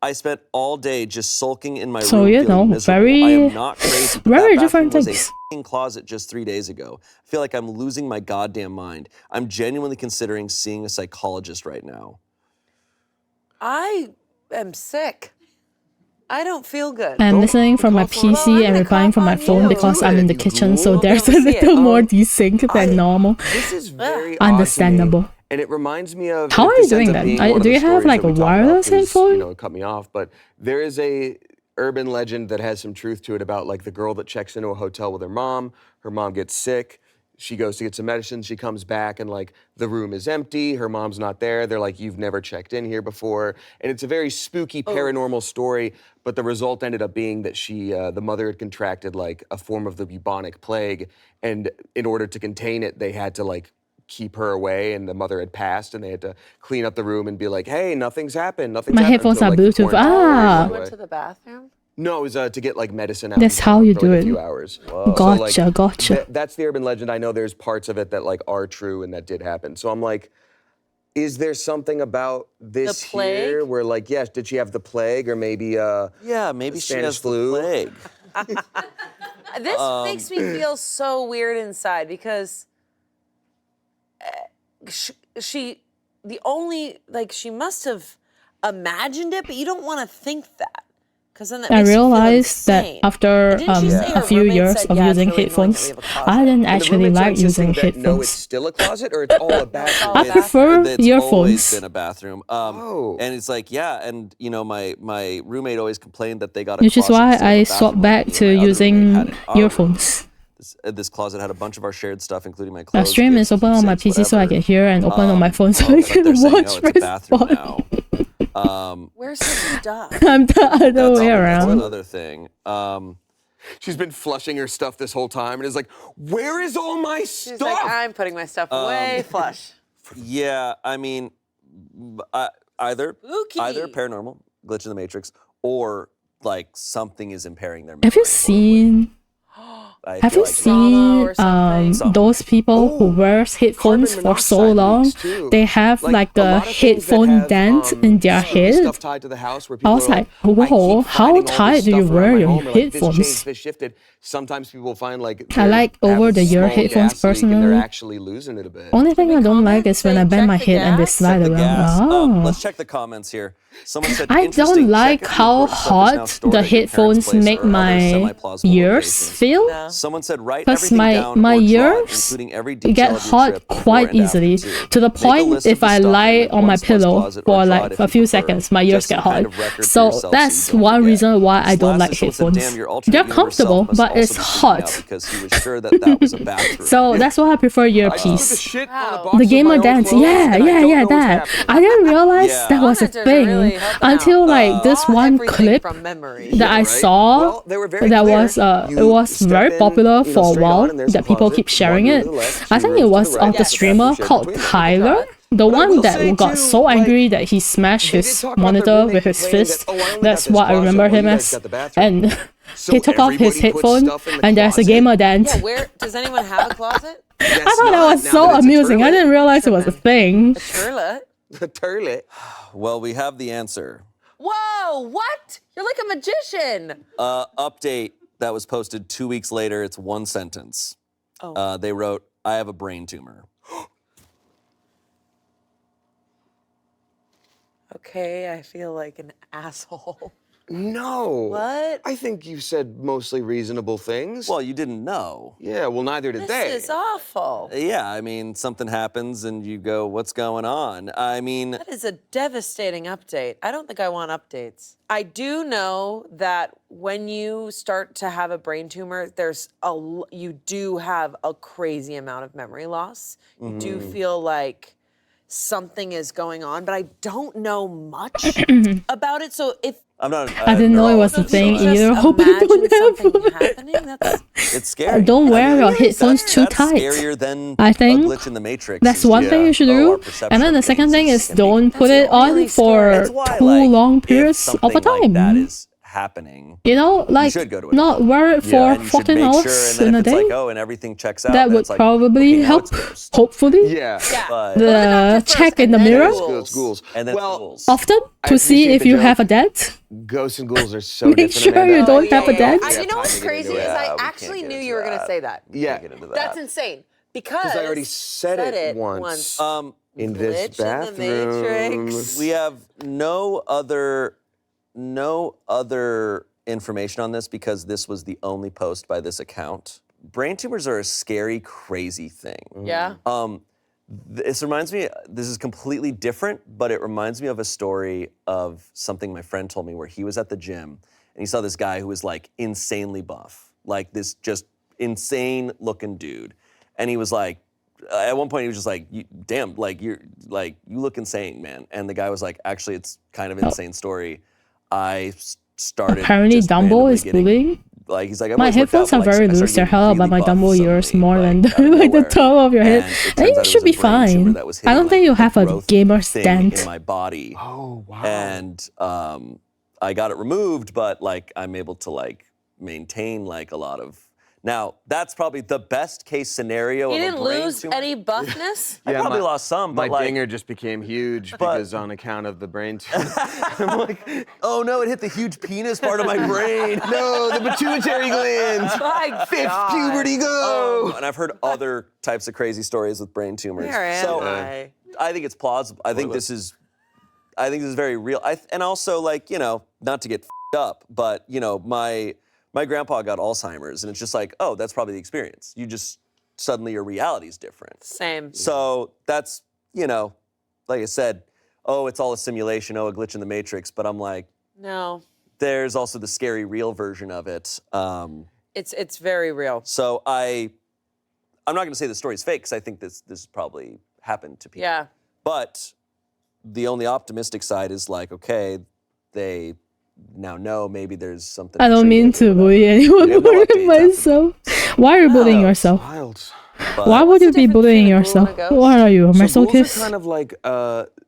I spent all day just sulking in my room feeling miserable. I am not crazy, but very that different bathroom was things. a closet just 3 days ago. I feel like I'm losing my goddamn mind. I'm genuinely considering seeing a psychologist right now. I am sick. I don't feel good. I'm listening from my PC and replying from my phone because I'm in the kitchen, so there's a little more desync than normal. This is very Understandable. And it reminds me of... How are you doing then? Do you have like a wireless headphone? You know, it cut me off, but there is a urban legend that has some truth to it about like the girl that checks into a hotel with her mom gets sick, she goes to get some medicine, she comes back and like the room is empty, her mom's not there, they're like, you've never checked in here before. And it's a very spooky paranormal story, but the result ended up being that the mother had contracted like a form of the bubonic plague, and in order to contain it, they had to like keep her away, and the mother had passed, and they had to clean up the room and be like, hey, nothing's happened, My headphones are Bluetooth. You went to the bathroom? No, it was to get like medicine out. That's how you for, do like, it. A few hours. Gotcha, gotcha. That's the urban legend. I know there's parts of it that like are true and that did happen. So I'm like, is there something about this here where like, yes, did she have the plague or maybe yeah, maybe she has flu? the plague. This makes me feel so weird inside because she must have imagined it, but you don't want to think that. I realized that after a few years of using headphones, I didn't actually like using headphones. No, it's still a closet or it's all a bathroom? I prefer it's earphones. Always been a bathroom. And it's like, yeah, and you know, my roommate always complained that they got a which is why I swapped back to using earphones. This closet had a bunch of our shared stuff, including my clothes. The stream is open on my PC so I can hear, and open on my phone so I can watch Respawn. Where's the stuff? I'm the other way around. That's another thing. She's been flushing her stuff this whole time and is like, where is all my stuff? She's like, I'm putting my stuff away, flush. Yeah, I mean, either paranormal, glitch in the matrix, or like something is impairing their memory. Have you seen those people who wears headphones for so long? They have like a headphone dent in their head. I was like, whoa, how tight do you wear your headphones? Sometimes people find like I like over-the-ear headphones personally. They're actually losing it a bit. Only thing I don't like is when I bend my head and they slide around. Let's check the comments here. Someone said, I don't like how hot the headphones make my ears feel. Someone said, because my ears get hot quite easily, to the point if I lie on my pillow for like a few seconds, my ears get hot. So that's one reason why I don't like headphones. They're comfortable, but it's hot. So that's why I prefer earpiece. The gamer dance, yeah, that. I didn't realize that was a thing until like this one clip that I saw that was very popular for a while, that people keep sharing it. I think it was of the streamer called Tyler, the one that got so angry that he smashed his monitor with his fist. That's what I remember him as. And he took off his headphone and there's a gamer dance. Yeah, where does anyone have a closet? I thought that was so amusing. I didn't realize it was a thing. A turlet? The turlet. Well, we have the answer. Whoa, what? You're like a magician. Update that was posted 2 weeks later. It's one sentence. They wrote, I have a brain tumor. Okay, I feel like an asshole. No. What? I think you said mostly reasonable things. Well, you didn't know. Yeah, well, neither did they. This is awful. Yeah, I mean, something happens and you go, what's going on? I mean... That is a devastating update. I don't think I want updates. I do know that when you start to have a brain tumor, you do have a crazy amount of memory loss. You do feel like something is going on, but I don't know much about it. So if I didn't know it was a thing either. Hope I don't have. It's scary. Don't wear your headphones too tight. Scarier than I think a glitch in the Matrix. that's one thing you should do. And then the second thing is don't put it on for too long periods of a time. That is happening. You know, like not wear it for 14 hours in a day. Like, oh, and everything checks out. That would probably help. Hopefully. Yeah. The check in the mirror. Ghouls. And then ghouls. Often to see if you have a debt. Ghosts and ghouls are so Make different. sure you don't have a debt. You know what's crazy is I actually knew you were going to say that. Yeah. That's insane. Because I already said it once. In this bathroom. In the Matrix. We have no other information on this because this was the only post by this account. Brain tumors are a scary, crazy thing. Yeah. This reminds me, this is completely different, but it reminds me of a story of something my friend told me where he was at the gym and he saw this guy who was like insanely buff, like this just insane looking dude. And he was like, at one point he was just like, damn, you look insane, man. And the guy was like, actually, it's kind of an insane story. I started. Apparently, Dumbo is bullying. Like he's like, my headphones are very loose. They're held up by my Dumbo ears more than the top of your head. I think it should be fine. I don't think you have a gamer dent in my body. Oh wow! And I got it removed, but like I'm able to like maintain like a lot of. Now, that's probably the best case scenario of a brain tumor. You didn't lose any buffness? I probably lost some, but my dinger just became huge because on account of the brain tumor. I'm like, oh no, it hit the huge penis part of my brain. No, the pituitary gland. My Fifth puberty go. And I've heard other types of crazy stories with brain tumors. Where am I think it's plausible. I think this is very real. And also, like, you know, not to get up, but you know, my grandpa got Alzheimer's, and it's just like, oh, that's probably the experience. You just, suddenly your reality is different. Same. So that's, you know, like I said, oh, it's all a simulation, oh, a glitch in the Matrix, but I'm like, no. There's also the scary real version of it. It's very real. So I'm not gonna say the story's fake, because I think this probably happened to people. Yeah. But the only optimistic side is like, okay, they now know maybe there's something. I don't mean to bully anyone more than myself. Why are you bullying yourself? Why would you be bullying yourself? What are you, a masochist? Ghouls are kind of like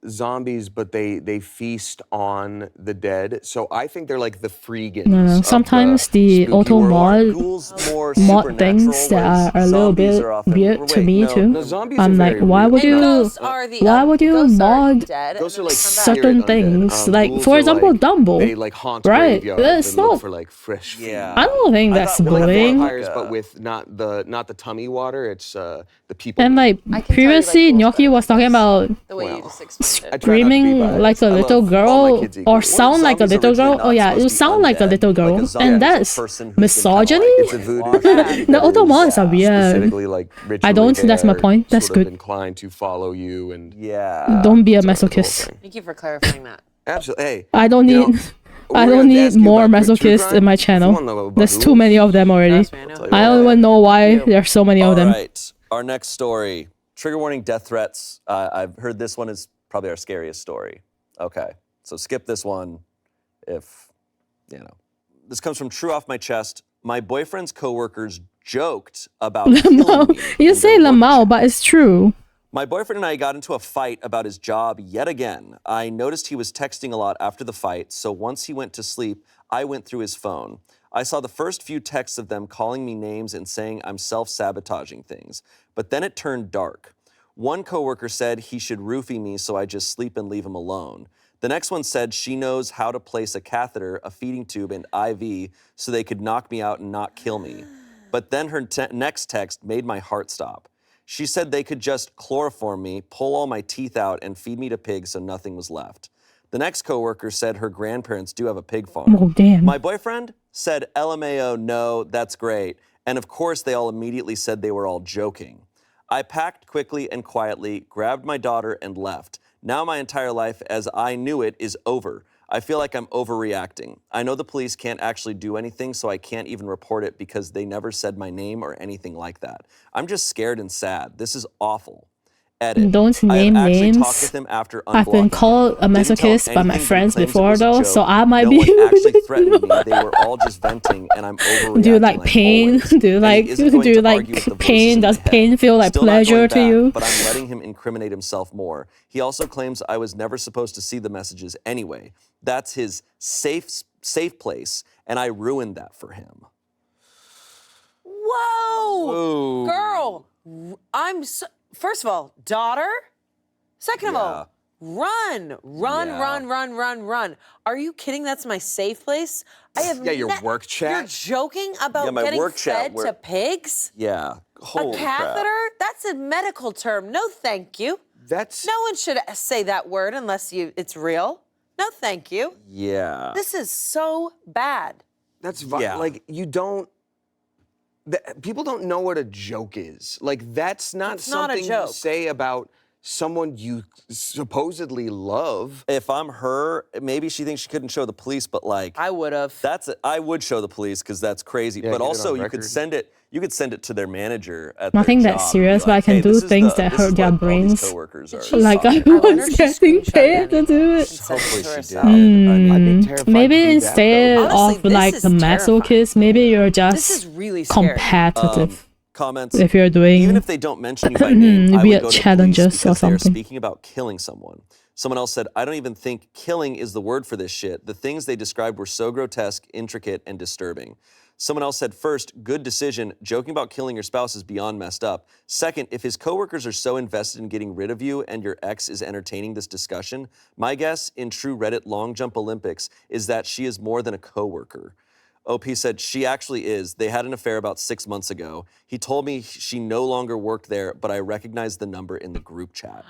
zombies, but they feast on the dead. So I think they're like the freegans. No. Sometimes the auto mod things that are a little bit weird to me too. I'm like, why would you mod certain things? Like, for example, Dumbo. They like haunt right? That's not for like fresh food. Yeah. I don't think that's bullying. Vampires, but with not the tummy water. It's the people. And like previously, Gnocchi was talking about screaming like a little girl or sound like a little girl. Oh yeah, you sound like a little girl, and that's misogyny. The auto mods are weird. I don't. That's my point. That's good. Inclined to follow you and don't be a masochist. Thank you for clarifying that. Absolutely. Hey, I don't need. I don't need more masochists in my channel. There's too many of them already. I don't even know why there's so many of them. All right, our next story. Trigger warning, death threats. I've heard this one is probably our scariest story. Okay, so skip this one if, you know. This comes from True Off My Chest. My boyfriend's coworkers joked about killing me. You say Lamau, but it's true. My boyfriend and I got into a fight about his job yet again. I noticed he was texting a lot after the fight, so once he went to sleep, I went through his phone. I saw the first few texts of them calling me names and saying I'm self-sabotaging things, but then it turned dark. One coworker said he should roofie me so I just sleep and leave him alone. The next one said she knows how to place a catheter, a feeding tube, and IV so they could knock me out and not kill me. But then her next text made my heart stop. She said they could just chloroform me, pull all my teeth out, and feed me to pigs so nothing was left. The next coworker said her grandparents do have a pig farm. Oh, damn. My boyfriend said, LMAO, no, that's great. And of course, they all immediately said they were all joking. I packed quickly and quietly, grabbed my daughter, and left. Now my entire life, as I knew it, is over. I feel like I'm overreacting. I know the police can't actually do anything, so I can't even report it because they never said my name or anything like that. I'm just scared and sad. This is awful. Edit. Don't name names. I've been called a masochist by my friends before though, so I might be. No one actually threatened me. They were all just venting, and I'm overreacting. Do you like pain? Do you like pain? Does pain feel like pleasure to you? But I'm letting him incriminate himself more. He also claims I was never supposed to see the messages anyway. That's his safe place, and I ruined that for him. Whoa, girl! First of all, daughter. Second of all, run. Are you kidding? That's my safe place. I have your work chat. You're joking about getting fed to pigs? Yeah. Holy a catheter? Crap. That's a medical term. No, thank you. No one should say that word unless it's real. No, thank you. Yeah. This is so bad. That's like you don't. People don't know what a joke is. Like, that's not something you say about someone you supposedly love. If I'm her, maybe she thinks she couldn't show the police, but like I would have. I would show the police because that's crazy. Yeah, but also you could send it. You could send it to their manager at nothing their that job serious, but I can do things that hurt their brains. Like I was getting paid to do it. Hopefully she did. Maybe instead of like a masochist, maybe you're just competitive. Comments. If you're doing, even if they don't mention you by name, I would go to challenges or something. They're speaking about killing someone. Someone else said, I don't even think killing is the word for this shit. The things they described were so grotesque, intricate, and disturbing. Someone else said, first, good decision. Joking about killing your spouse is beyond messed up. Second, if his coworkers are so invested in getting rid of you and your ex is entertaining this discussion, my guess in true Reddit long jump Olympics is that she is more than a coworker. OP said, she actually is. They had an affair about 6 months ago. He told me she no longer worked there, but I recognized the number in the group chat.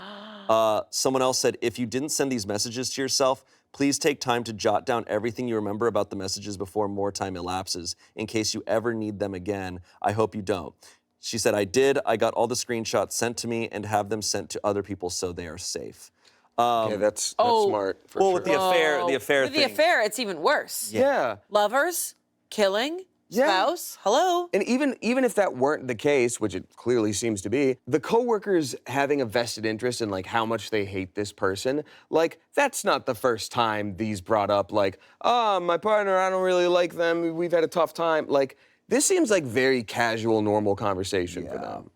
Someone else said, if you didn't send these messages to yourself, please take time to jot down everything you remember about the messages before more time elapses, in case you ever need them again. I hope you don't. She said, I did. I got all the screenshots sent to me and have them sent to other people so they are safe. Yeah, that's smart. Well, with the affair thing. The affair, it's even worse. Yeah. Lovers, killing, spouse, hello. And even if that weren't the case, which it clearly seems to be, the coworkers having a vested interest in like how much they hate this person, like that's not the first time these brought up like, my partner, I don't really like them, we've had a tough time. Like this seems like very casual, normal conversation for them.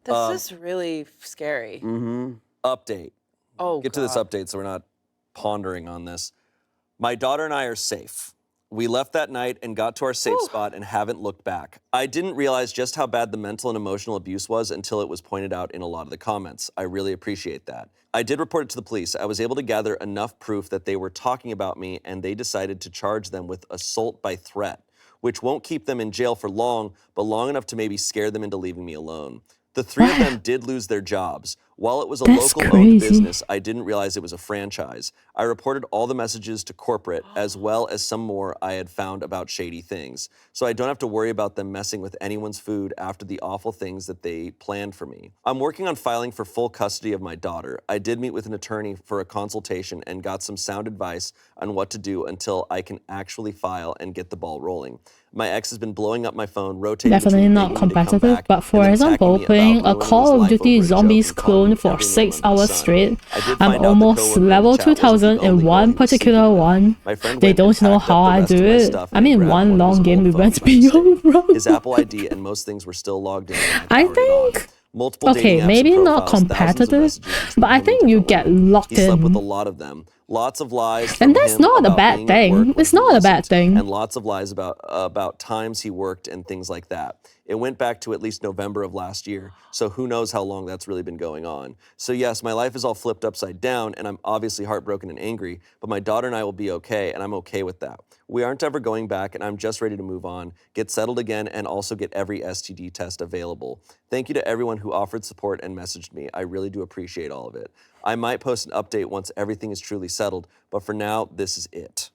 This is really scary. Update. Oh, Get to this update so we're not pondering on this. My daughter and I are safe. We left that night and got to our safe spot and haven't looked back. I didn't realize just how bad the mental and emotional abuse was until it was pointed out in a lot of the comments. I really appreciate that. I did report it to the police. I was able to gather enough proof that they were talking about me and they decided to charge them with assault by threat, which won't keep them in jail for long, but long enough to maybe scare them into leaving me alone. The three of them did lose their jobs. While it was a local-owned business, I didn't realize it was a franchise. I reported all the messages to corporate, as well as some more I had found about shady things. So I don't have to worry about them messing with anyone's food after the awful things that they planned for me. I'm working on filing for full custody of my daughter. I did meet with an attorney for a consultation and got some sound advice on what to do until I can actually file and get the ball rolling. My ex has been blowing up my phone, rotating definitely not competitive, but for example, playing a Call of Duty Zombies clone for 6 hours straight, I'm almost level 2000 in one particular one. They don't know how I do it. I mean, one long game we went beyond, bro. His Apple ID and most things were still logged in. I think, okay, maybe not competitive, but I think you get locked in. He slept with a lot of them. Lots of lies. And that's not a bad thing. It's not a bad thing. And lots of lies about times he worked and things like that. It went back to at least November of last year, so who knows how long that's really been going on. So yes, my life is all flipped upside down, and I'm obviously heartbroken and angry, but my daughter and I will be okay, and I'm okay with that. We aren't ever going back, and I'm just ready to move on, get settled again, and also get every STD test available. Thank you to everyone who offered support and messaged me. I really do appreciate all of it. I might post an update once everything is truly settled, but for now, this is it.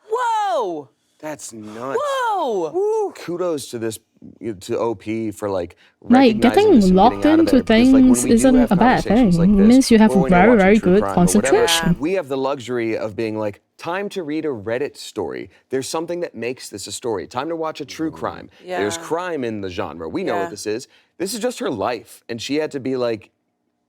Whoa! That's nuts. Whoa! Woo. Kudos to OP for like getting locked into things isn't a bad thing. It means you have very, very good concentration. We have the luxury of being like, time to read a Reddit story. There's something that makes this a story. Time to watch a true crime. Yeah. There's crime in the genre. We know what this is. This is just her life. And she had to be like,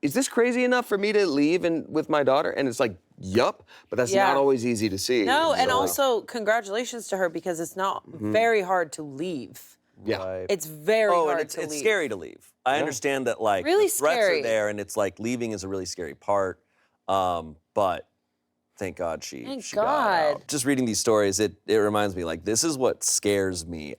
is this crazy enough for me to leave with my daughter? And it's like, yup, but that's not always easy to see. No, and also congratulations to her because it's not very hard to leave. Yeah. Right. It's very hard to leave. It's scary to leave. I understand that like really the threats scary. are there and it's like leaving is a really scary part. But thank God she got out. Just reading these stories, it reminds me like this is what scares me.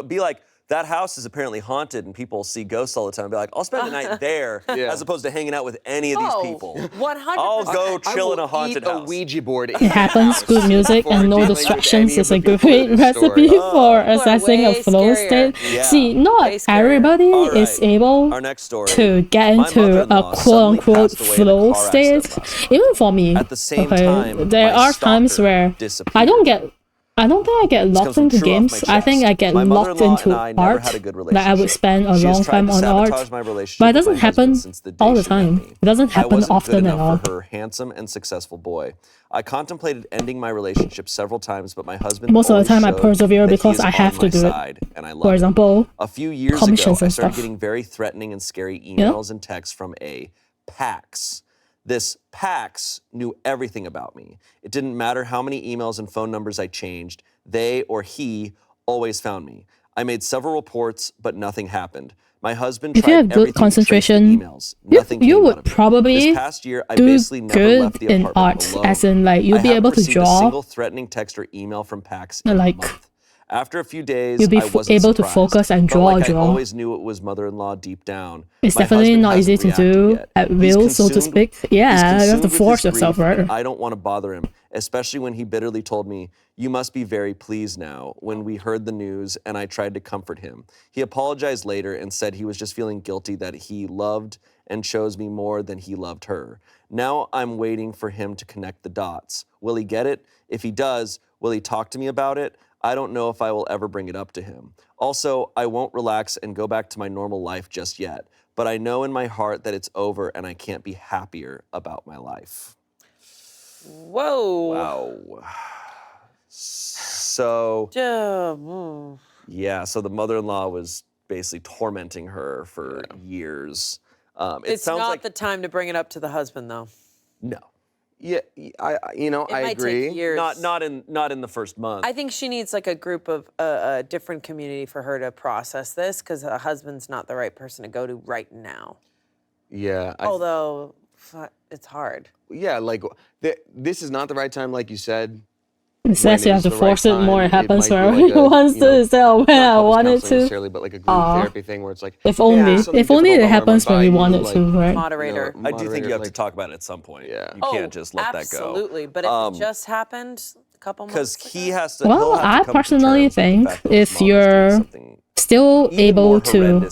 Be like, that house is apparently haunted and people see ghosts all the time. Be like, I'll spend the night there as opposed to hanging out with any of these people. 100%. I'll go chill in a haunted house. A Ouija board. It happens, good music and no distractions is a great recipe for assessing a flow state. Yeah. See, not everybody is able to get into a quote-unquote flow state. Even for me, at the same time, there are times where I don't think I get locked into games. I think I get locked into art. That I would spend a long time on art. But it doesn't happen all the time. It doesn't happen often at all. For her handsome and successful boy. I contemplated ending my relationship several times, but my husband most of the time I persevere because I have to do it. For example, a few years ago, I started getting very threatening and scary emails and texts from a PAX. This PAX knew everything about me. It didn't matter how many emails and phone numbers I changed, they or he always found me. I made several reports, but nothing happened. My husband if you have good concentration, you would probably this past year, I do basically never good left the in apartment art, alone. as in like you'll be able to draw. A single threatening text or email from PAX in a month. After a few days, you'll be I wasn't able to surprised, focus and but draw. I always knew it was mother-in-law deep down. It's definitely not easy to do at will, so to speak. Yeah, you have to force yourself, right? I don't want to bother him, especially when he bitterly told me, "You must be very pleased now," when we heard the news and I tried to comfort him. He apologized later and said he was just feeling guilty that he loved and chose me more than he loved her. Now I'm waiting for him to connect the dots. Will he get it? If he does, will he talk to me about it? I don't know if I will ever bring it up to him. Also, I won't relax and go back to my normal life just yet, but I know in my heart that it's over and I can't be happier about my life. Whoa. Wow. So, yeah, so the mother-in-law was basically tormenting her for years. It's not the time to bring it up to the husband, though. No. Yeah, I agree. Take years. Not in the first month. I think she needs like a group of a different community for her to process this because her husband's not the right person to go to right now. Yeah. Although it's hard. Yeah, like this is not the right time, like you said. It says you have to force it more. It happens where he wants to say, "Oh, when I wanted to." Necessarily, but like a group therapy thing where it's like, if only it happens when we wanted to, right? Moderator. I do think you have to talk about it at some point. Yeah. You can't just let that go. Absolutely, but if it just happened a couple months because he has to. Well, I personally think if you're still able to,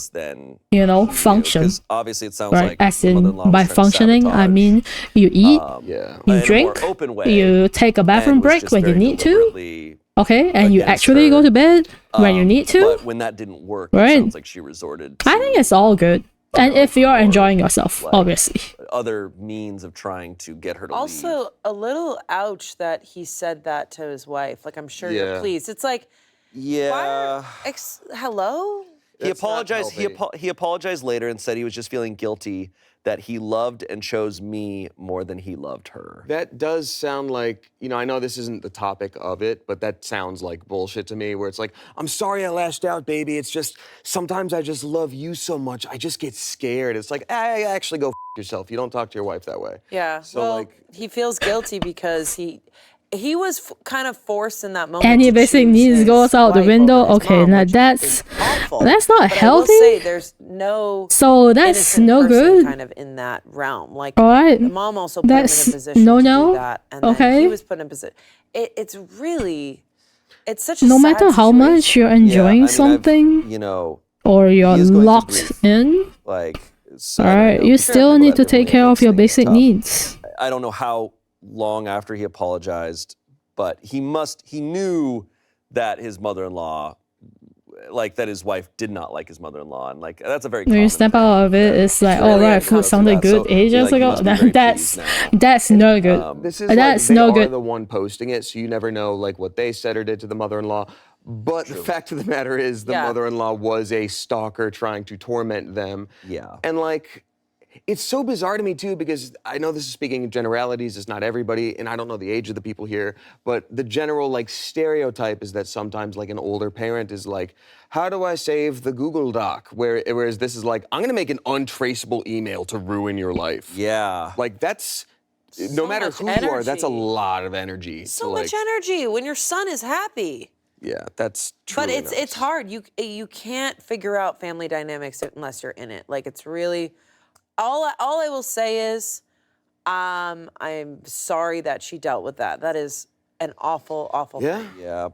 function. Obviously, it sounds right? like as in by functioning, I mean you eat, you drink, you take a bathroom break when you need to. Okay, and you actually go to bed when you need to. But when that didn't work, right? It sounds like she resorted to I think it's all good. And if you're enjoying yourself, obviously. Other means of trying to get her to leave. Also, a little ouch that he said that to his wife. Like, I'm sure you're pleased. It's like, hello? He apologized. He apologized later and said he was just feeling guilty that he loved and chose me more than he loved her. That does sound like, I know this isn't the topic of it, but that sounds like bullshit to me, where it's like, I'm sorry I lashed out, baby. It's just, sometimes I just love you so much, I just get scared. It's like, actually go yourself. You don't talk to your wife that way. Yeah, so he feels guilty because he was kind of forced in that moment. Any basic needs goes out the window. Okay, now that's not healthy. I will say there's no so that's no good. Kind of in that realm. Like all right, the mom also put him in a position to do that, and then he was put in a position. It's really, it's such a no sad matter how situation. much you're enjoying something, or you're locked in. Like, all right, you still need to take care of your basic needs. I don't know how long after he apologized, but he knew that his mother-in-law, like that his wife did not like his mother-in-law, and like that's a very when you step out of it, it's like, oh right, food sounded good ages ago. That's no good. This is that's like, no they are good. the one posting it, so you never know like what they said or did to the mother-in-law. But the fact of the matter is, the mother-in-law was a stalker trying to torment them. Yeah, and like. It's so bizarre to me, too, because I know this is speaking in generalities. It's not everybody, and I don't know the age of the people here, but the general, like, stereotype is that sometimes, like, an older parent is like, how do I save the Google Doc? Whereas this is like, I'm going to make an untraceable email to ruin your life. Yeah. Like, that's, no matter who you are, that's a lot of energy. So much energy when your son is happy. Yeah, that's true. But it's hard. You can't figure out family dynamics unless you're in it. Like, it's really... All I will say is, I'm sorry that she dealt with that. That is an awful, awful thing. Yeah.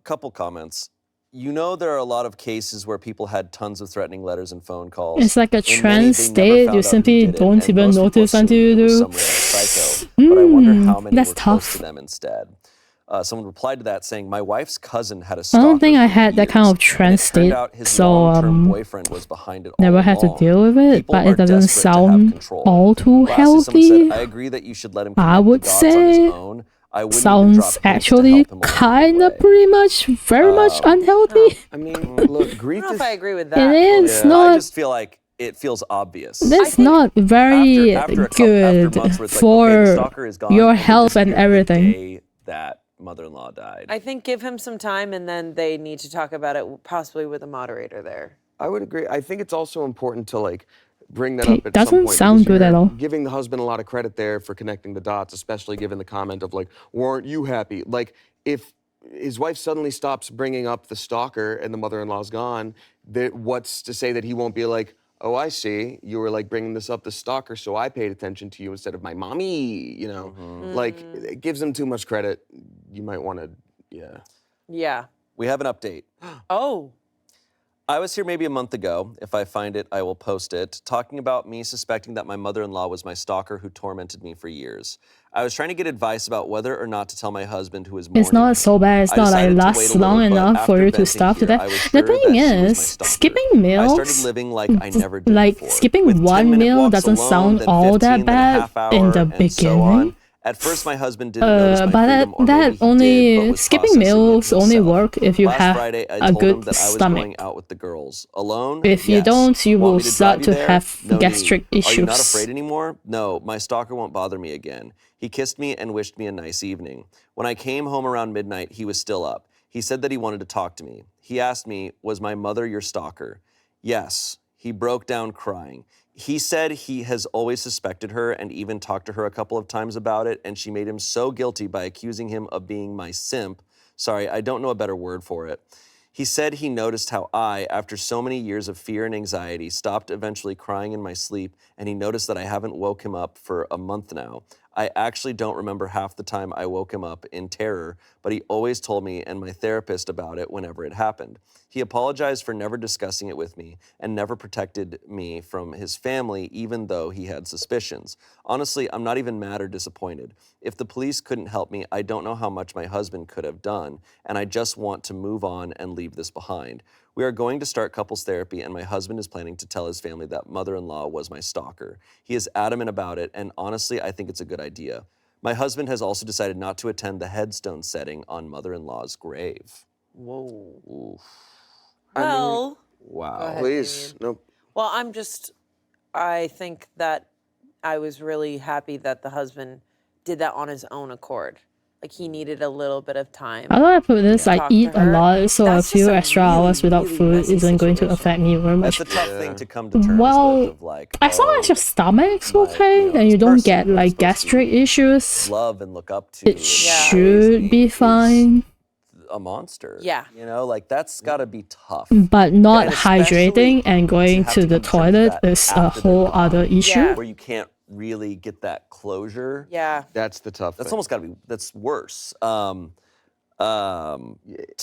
Couple comments. You know, there are a lot of cases where people had tons of threatening letters and phone calls. It's like a trans state. You simply don't even notice until you do. But I wonder how many that's were tough. close to them instead. Someone replied to that saying, my wife's cousin had a stalker. I don't think I had that kind of trans state, so boyfriend was behind it never had to deal with it, but it doesn't sound all too healthy. I agree that you should let him I would say sounds actually kind of pretty much very much unhealthy. I mean, look, grief I don't know if I agree with that. It is I just feel like it feels obvious. That's not very good for your health and everything. That mother-in-law died. I think give him some time, and then they need to talk about it possibly with a moderator there. I would agree. I think it's also important to like bring that up at doesn't some point. Sound good at all. Giving the husband a lot of credit there for connecting the dots, especially given the comment of like, weren't you happy? Like, if his wife suddenly stops bringing up the stalker and the mother-in-law's gone, what's to say that he won't be like, oh, I see. You were like bringing this up, the stalker, so I paid attention to you instead of my mommy, you know? Like, it gives him too much credit. You might want to, Yeah. We have an update. Oh. I was here maybe a month ago. If I find it, I will post it. Talking about me suspecting that my mother-in-law was my stalker who tormented me for years. I was trying to get advice about whether or not to tell my husband who is mourning. It's not so bad. It's not like lasts long enough for you to stop to that. The thing is, skipping meals, I started living like I never did like before. skipping one meal doesn't sound all that bad in the beginning. At first, my husband didn't notice my freedom, or that maybe he only did, but was skipping processing meals it only himself. work if you Last have Friday, I a told him good that I was stomach. going out with the girls alone. If you Yes. don't, you Want will me to start drive to you there? have No gastric need. issues. Are you not afraid anymore? No, my stalker won't bother me again. He kissed me and wished me a nice evening. When I came home around midnight, he was still up. He said that he wanted to talk to me. He asked me, was my mother your stalker? Yes. He broke down crying. He said he has always suspected her and even talked to her a couple of times about it, and she made him so guilty by accusing him of being my simp. Sorry, I don't know a better word for it. He said he noticed how I, after so many years of fear and anxiety, stopped eventually crying in my sleep, and he noticed that I haven't woke him up for a month now. I actually don't remember half the time I woke him up in terror, but he always told me and my therapist about it whenever it happened. He apologized for never discussing it with me and never protected me from his family, even though he had suspicions. Honestly, I'm not even mad or disappointed. If the police couldn't help me, I don't know how much my husband could have done, and I just want to move on and leave this behind. We are going to start couples therapy, and my husband is planning to tell his family that mother-in-law was my stalker. He is adamant about it, and honestly, I think it's a good idea. My husband has also decided not to attend the headstone setting on mother-in-law's grave. Whoa. Oof. Well. Wow. Ahead, Please. Nope. Well, I think that I was really happy that the husband did that on his own accord. like he needed a little bit of time. How do I put this? I talk eat to a her. lot, so That's a few just a extra really, hours without really food messy isn't going to situation. affect me very much. That's a tough thing to come to terms Well, with. Of like, as long as your stomach's okay you know, and you this don't person get who I'm like supposed to gastric issues, love and look up to. it should be fine. A monster. Yeah. You know, like that's got to be tough. But not And especially hydrating and going have to the come terms with toilet that is a after they're whole gone, other issue. Yeah. where you can't really get that closure. Yeah. That's the tough That's thing. almost got to be. That's worse. To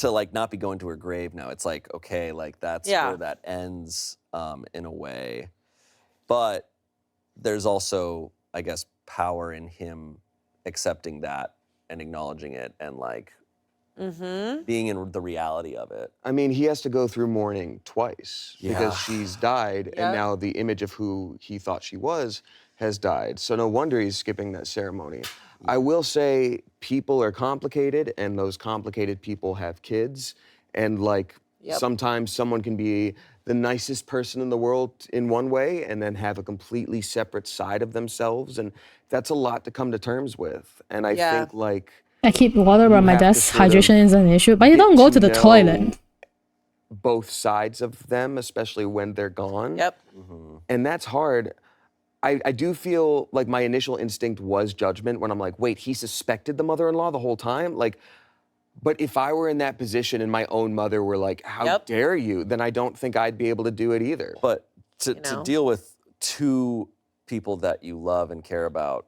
like not be going to her grave now. It's like, okay, like that's where that ends in a way. But there's also, I guess, power in him accepting that and acknowledging it and like being in the reality of it. I mean, he has to go through mourning twice because she's died, and now the image of who he thought she was has died. So no wonder he's skipping that ceremony. I will say people are complicated, and those complicated people have kids, and like sometimes someone can be the nicest person in the world in one way and then have a completely separate side of themselves, and that's a lot to come to terms with. And I think like I keep water by my have to desk. sort of Hydration is an issue, but you get don't go to the know toilet. both sides of them, especially when they're gone. Yep. And that's hard. I do feel like my initial instinct was judgment when I'm like, wait, he suspected the mother-in-law the whole time? Like, but if I were in that position and my own mother were like, how dare you, then I don't think I'd be able to do it either. But to deal with two people that you love and care about,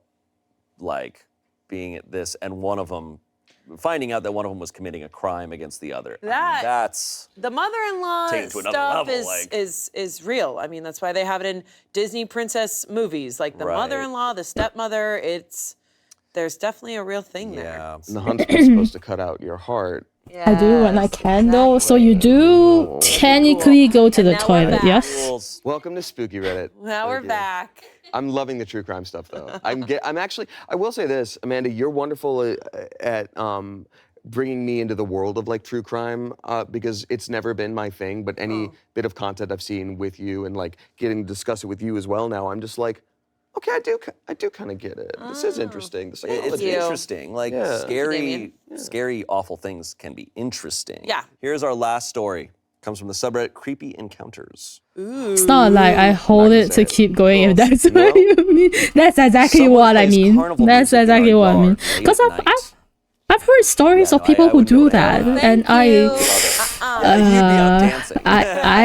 like being at this, and one of them, finding out that one of them was committing a crime against the other. I mean, that's the mother-in-law taken to another stuff level, is real. I mean, that's why they have it in Disney princess movies, like the mother-in-law, the stepmother. There's definitely a real thing there. And the huntsman's supposed to cut out your heart. I do when I can though. So you do technically go to the toilet, yes? Welcome to Spooky Reddit. Now we're back. I'm loving the true crime stuff though. I'm actually, I will say this, Amanda, you're wonderful at bringing me into the world of like true crime because it's never been my thing, but any bit of content I've seen with you and like getting to discuss it with you as well now, I'm just like, okay, I do kind of get it. This is interesting. The it's psychology. interesting. Like scary, awful things can be interesting. Yeah. Here's our last story. Comes from the subreddit Creepy Encounters. It's not like I hold it to keep going if that's what you mean. That's exactly what I mean. That's exactly what I mean. Because I've heard stories of people who do that, and I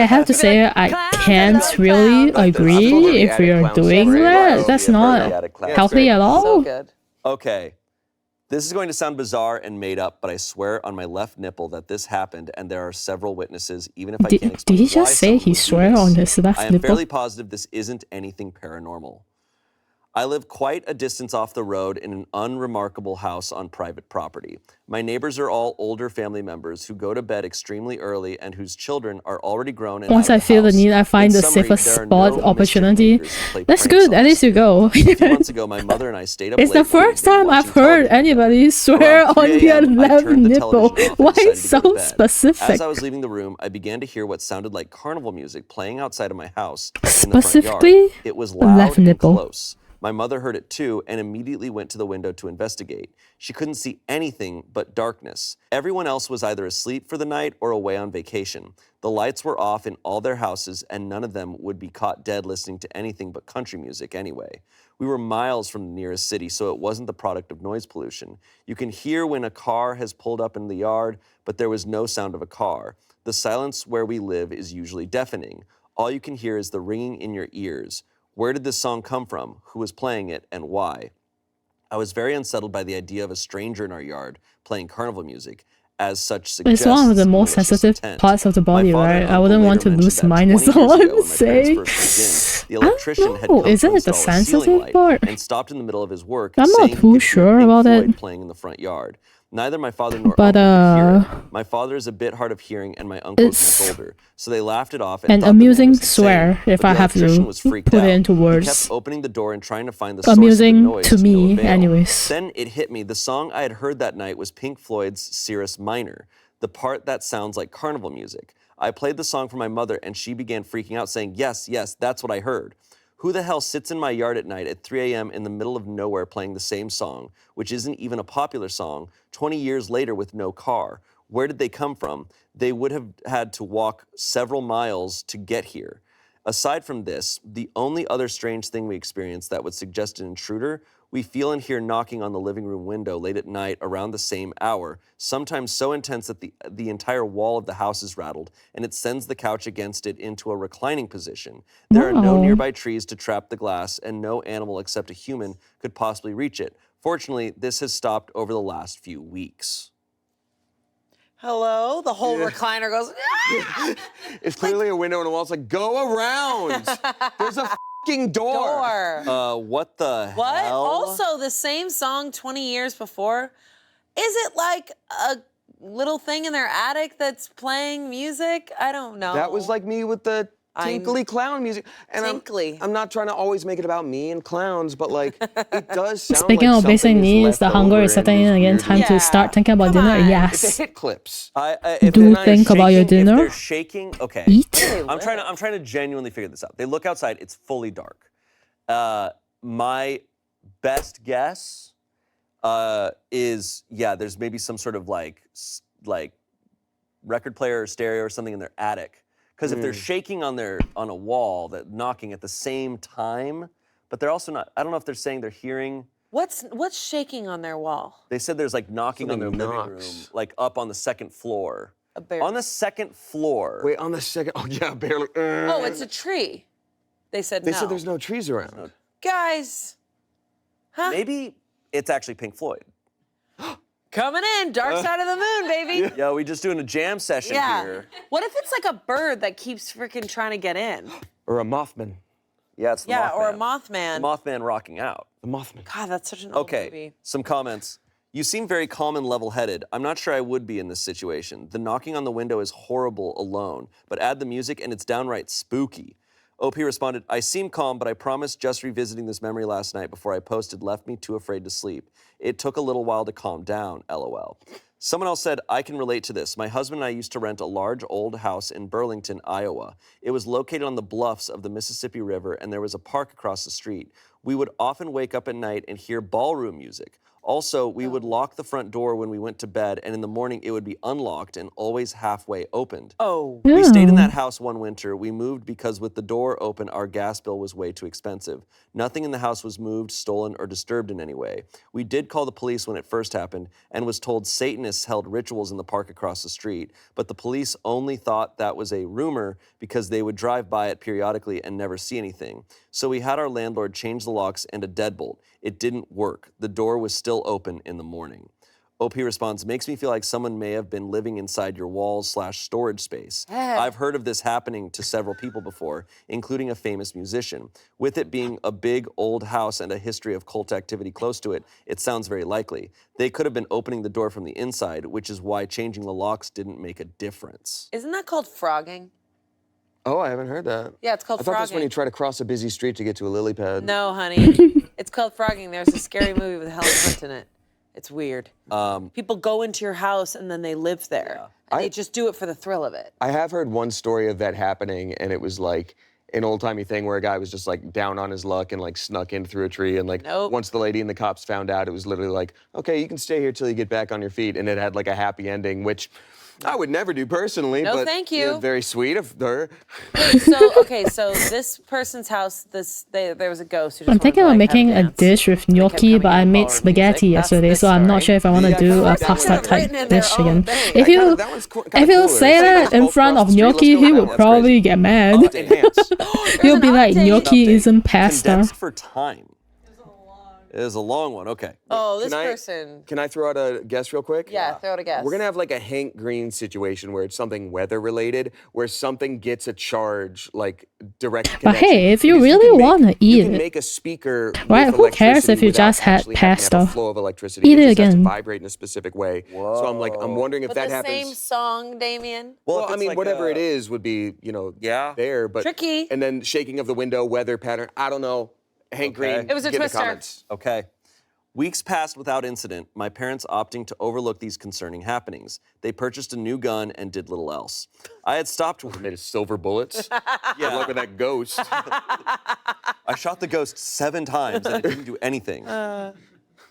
have to say I can't really agree if you're doing that. That's not healthy at all. So good. Okay. This is going to sound bizarre and made up, but I swear on my left nipple that this happened, and there are several witnesses, even if I can't explain Did he why just say someone he would do swear this. on his left I am nipple? fairly positive this isn't anything paranormal. I live quite a distance off the road in an unremarkable house on private property. My neighbors are all older family members who go to bed extremely early and whose children are already grown and Once out I of the feel the house. need, I find In the summary, safest there are spot no mischief opportunity. makers who play That's pranks good. on At least us. you go. A few months ago, my mother and I stayed up It's late the one first evening time I've watching heard television. anybody swear Around on 3 their a.m., I left turned the nipple. television off and Why decided to go so to bed. specific? As I was leaving the room, I began to hear what sounded like carnival music playing outside of my house in the front yard. Specifically, It was left loud and nipple. close. My mother heard it too and immediately went to the window to investigate. She couldn't see anything but darkness. Everyone else was either asleep for the night or away on vacation. The lights were off in all their houses and none of them would be caught dead listening to anything but country music anyway. We were miles from the nearest city, so it wasn't the product of noise pollution. You can hear when a car has pulled up in the yard, but there was no sound of a car. The silence where we live is usually deafening. All you can hear is the ringing in your ears. Where did this song come from? Who was playing it and why? I was very unsettled by the idea of a stranger in our yard playing carnival music, as such suggests It's one of the most malicious sensitive intent. parts of the My body, father right? and I uncle wouldn't later want to mentioned lose that mine, 20 is years all ago, I'm when my parents saying. first moved in, the I don't electrician had know. come Is to it the install a ceiling sensitive light part? and stopped in the middle of his work, I'm not saying he too could hear sure Pink about Floyd it. playing in the front yard. Neither my father nor But, uncle could hear it. My father is a bit hard of hearing and my uncle is it's much older, so they laughed it off and an thought the man amusing was insane, swear, if but I the have to electrician was freaked put out. it into He words. kept opening the door and trying to find the source Amusing of the noise to no me, avail. anyways. Then it hit me. The song I had heard that night was Pink Floyd's Cirrus Minor, the part that sounds like carnival music. I played the song for my mother and she began freaking out saying, yes, that's what I heard. Who the hell sits in my yard at night at 3 a.m. in the middle of nowhere playing the same song, which isn't even a popular song, 20 years later with no car? Where did they come from? They would have had to walk several miles to get here. Aside from this, the only other strange thing we experienced that would suggest an intruder, we feel and hear knocking on the living room window late at night around the same hour, sometimes so intense that the entire wall of the house is rattled, and it sends the couch against it into a reclining position. There are no nearby trees to trap the glass, and no animal except a human could possibly reach it. Fortunately, this has stopped over the last few weeks. Hello? The whole recliner goes, ah! It's clearly a window on a wall. It's like, go around. There's a fucking door. What the hell? Also, the same song 20 years before. Is it like a little thing in their attic that's playing music? I don't know. That was like me with the tinkly clown music. And I'm not trying to always make it about me and clowns, but like, it does sound Speaking like of basic needs, the hunger is setting in again. Time to start thinking about dinner. Yes. It's a hit clips. Do think about your dinner. If they're shaking, okay. Eat. I'm trying to genuinely figure this out. They look outside, it's fully dark. My best guess is, there's maybe some sort of like record player or stereo or something in their attic. Because if they're shaking on a wall, that knocking at the same time, but they're also not. I don't know if they're saying they're hearing. What's shaking on their wall? They said there's like knocking on their living room, like up on the second floor. A bear. On the second floor. Wait, on the second. Oh yeah, barely. Oh, it's a tree. They said no. They said there's no trees around. Guys. Huh? Maybe it's actually Pink Floyd. Coming in, Dark Side of the Moon, baby. Yeah, we just doing a jam session here. What if it's like a bird that keeps freaking trying to get in? Or a Mothman. Yeah, it's the Mothman. Yeah, or a Mothman. The Mothman rocking out. The Mothman. God, that's such an old movie. Some comments. You seem very calm and level-headed. I'm not sure I would be in this situation. The knocking on the window is horrible alone, but add the music and it's downright spooky. OP responded, I seem calm, but I promise just revisiting this memory last night before I posted left me too afraid to sleep. It took a little while to calm down, LOL. Someone else said, I can relate to this. My husband and I used to rent a large old house in Burlington, Iowa. It was located on the bluffs of the Mississippi River, and there was a park across the street. We would often wake up at night and hear ballroom music. Also, we would lock the front door when we went to bed, and in the morning it would be unlocked and always halfway opened. We stayed in that house one winter. We moved because with the door open, our gas bill was way too expensive. Nothing in the house was moved, stolen, or disturbed in any way. We did call the police when it first happened and was told Satanists held rituals in the park across the street, but the police only thought that was a rumor because they would drive by it periodically and never see anything. So we had our landlord change the locks and a deadbolt. It didn't work. The door was still open in the morning. OP responds, makes me feel like someone may have been living inside your walls/storage space. I've heard of this happening to several people before, including a famous musician. With it being a big old house and a history of cult activity close to it, it sounds very likely. They could have been opening the door from the inside, which is why changing the locks didn't make a difference. Isn't that called frogging? Oh, I haven't heard that. Yeah, it's called frogging. I thought that's when you frogging. try to cross a busy street to get to a lily pad. No, honey. It's called frogging. There's a scary movie with Helen Hunt in it. It's weird. People go into your house and then they live there. And they just do it for the thrill of it. I have heard one story of that happening, and it was like an old-timey thing where a guy was just like down on his luck and like snuck in through a tree, and like once the lady and the cops found out, it was literally like, okay, you can stay here till you get back on your feet, and it had like a happy ending, which I would never do personally, no, but thank you. Very sweet of her. Wait, so this person's house, there was a ghost who just I'm thinking of making a dish with gnocchi, but I made spaghetti yesterday, so I'm not sure if I want to do a pasta type dish again. If you say that in front of gnocchi, he would probably get mad. He'll be like, gnocchi isn't pasta. Condensed for time. It is a long one, okay. Oh, this person. Can I throw out a guess real quick? Yeah, throw out a guess. We're gonna have like a Hank Green situation where it's something weather related, where something gets a charge, like direct connection. But hey, if you really want to eat you can it, make a speaker right? Who cares if you just had pasta? Flow of electricity. Eat it just has to again. vibrate in a specific way. Whoa. So I'm wondering if but that the happens. same song, Damien. Well, I mean, like whatever it is would be, there. But tricky. And then shaking of the window, weather pattern. I don't know. Hank Green. It was a get in the twister. comments. Okay. Weeks passed without incident, my parents opting to overlook these concerning happenings. They purchased a new gun and did little else. I had stopped... Made of silver bullets? Yeah. Good luck with that ghost. I shot the ghost 7 times and it didn't do anything.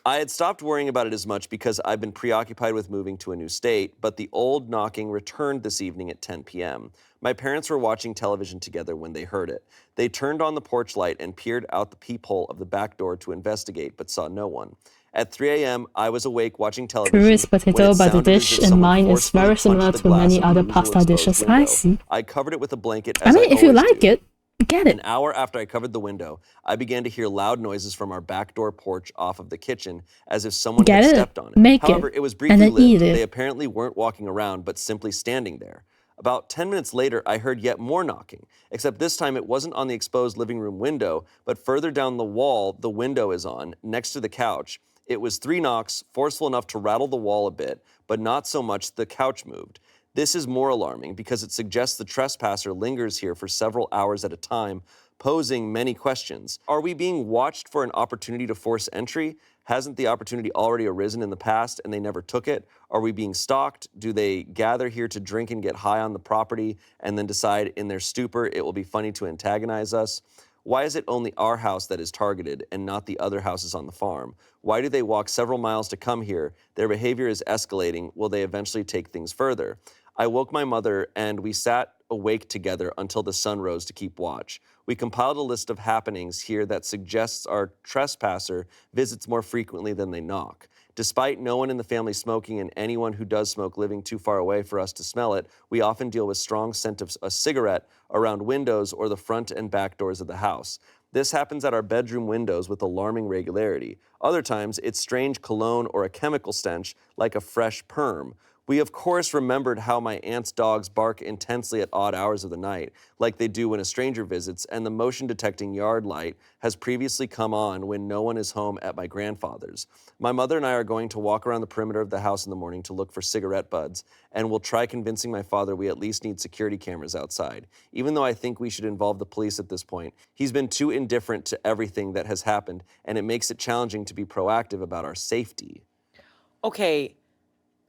I had stopped worrying about it as much because I've been preoccupied with moving to a new state, but the old knocking returned this evening at 10 p.m. My parents were watching television together when they heard it. They turned on the porch light and peered out the peephole of the back door to investigate, but saw no one. At 3 a.m., I was awake watching television. Curious potato, but the dish in mine is very similar to many other pasta dishes I see. I covered it with a blanket. I mean, if you like it, get it. An hour after I covered the window, I began to hear loud noises from our back door porch off of the kitchen, as if someone had stepped on it. Make However, it, it was briefly and then lit. eat it. They apparently weren't walking around, but simply standing there. About 10 minutes later, I heard yet more knocking, except this time it wasn't on the exposed living room window, but further down the wall the window is on, next to the couch. It was 3 knocks, forceful enough to rattle the wall a bit, but not so much the couch moved. This is more alarming because it suggests the trespasser lingers here for several hours at a time, posing many questions. Are we being watched for an opportunity to force entry? Hasn't the opportunity already arisen in the past and they never took it? Are we being stalked? Do they gather here to drink and get high on the property and then decide in their stupor it will be funny to antagonize us? Why is it only our house that is targeted and not the other houses on the farm? Why do they walk several miles to come here? Their behavior is escalating. Will they eventually take things further? I woke my mother and we sat awake together until the sun rose to keep watch. We compiled a list of happenings here that suggests our trespasser visits more frequently than they knock. Despite no one in the family smoking and anyone who does smoke living too far away for us to smell it, we often deal with strong scent of a cigarette around windows or the front and back doors of the house. This happens at our bedroom windows with alarming regularity. Other times, it's strange cologne or a chemical stench like a fresh perm. We, of course, remembered how my aunt's dogs bark intensely at odd hours of the night, like they do when a stranger visits, and the motion-detecting yard light has previously come on when no one is home at my grandfather's. My mother and I are going to walk around the perimeter of the house in the morning to look for cigarette butts, and we'll try convincing my father we at least need security cameras outside. Even though I think we should involve the police at this point, he's been too indifferent to everything that has happened, and it makes it challenging to be proactive about our safety. Okay.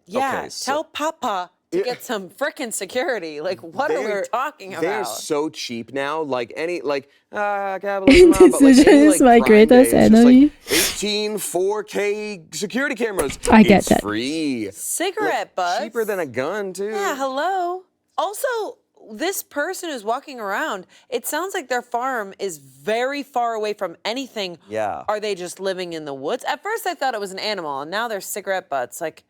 Yeah, Okay, so- tell Papa to get some frickin' security. Like, what are we talking about? They're so cheap now. Like capitalism, but like Indecision any, is my Prime Day, greatest it's just, enemy. 18 4K security cameras. I get it's that. free. Cigarette butts. Cheaper than a gun, too. Yeah, hello. Also, this person who's walking around, it sounds like their farm is very far away from anything. Yeah. Are they just living in the woods? At first, I thought it was an animal, and now they're cigarette butts. Like,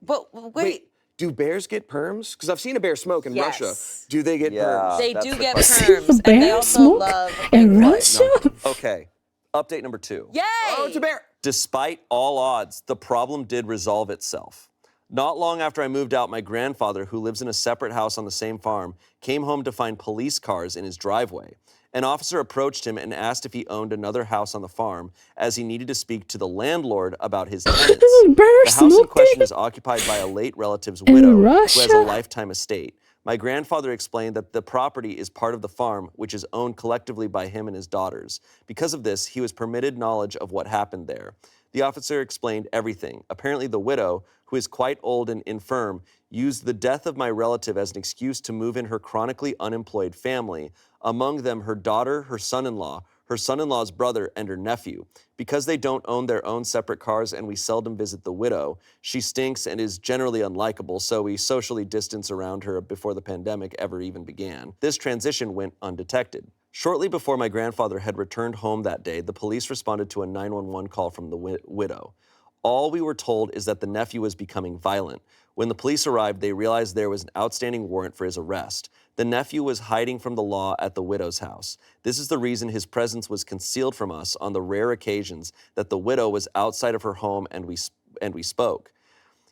but wait. Do bears get perms? Because I've seen a bear smoke in Yes. Russia. Do they get Yeah. perms? They that's do the get question. perms, and they Bear also smoke love in Bigfoot. Russia? Okay, update number 2. Yay! Oh, it's a bear. Despite all odds, the problem did resolve itself. Not long after I moved out, my grandfather, who lives in a separate house on the same farm, came home to find police cars in his driveway. An officer approached him and asked if he owned another house on the farm, as he needed to speak to the landlord about his tenants. Bear The house in smoking question is occupied by a late relative's widow who has Russia? a lifetime estate. My grandfather explained that the property is part of the farm, which is owned collectively by him and his daughters. Because of this, he was permitted knowledge of what happened there. The officer explained everything. Apparently, the widow, who is quite old and infirm, used the death of my relative as an excuse to move in her chronically unemployed family, among them her daughter, her son-in-law's brother, and her nephew. Because they don't own their own separate cars and we seldom visit the widow, she stinks and is generally unlikable, so we socially distance around her before the pandemic ever even began. This transition went undetected. Shortly before my grandfather had returned home that day, the police responded to a 911 call from the widow. All we were told is that the nephew was becoming violent. When the police arrived, they realized there was an outstanding warrant for his arrest. The nephew was hiding from the law at the widow's house. This is the reason his presence was concealed from us on the rare occasions that the widow was outside of her home and we spoke.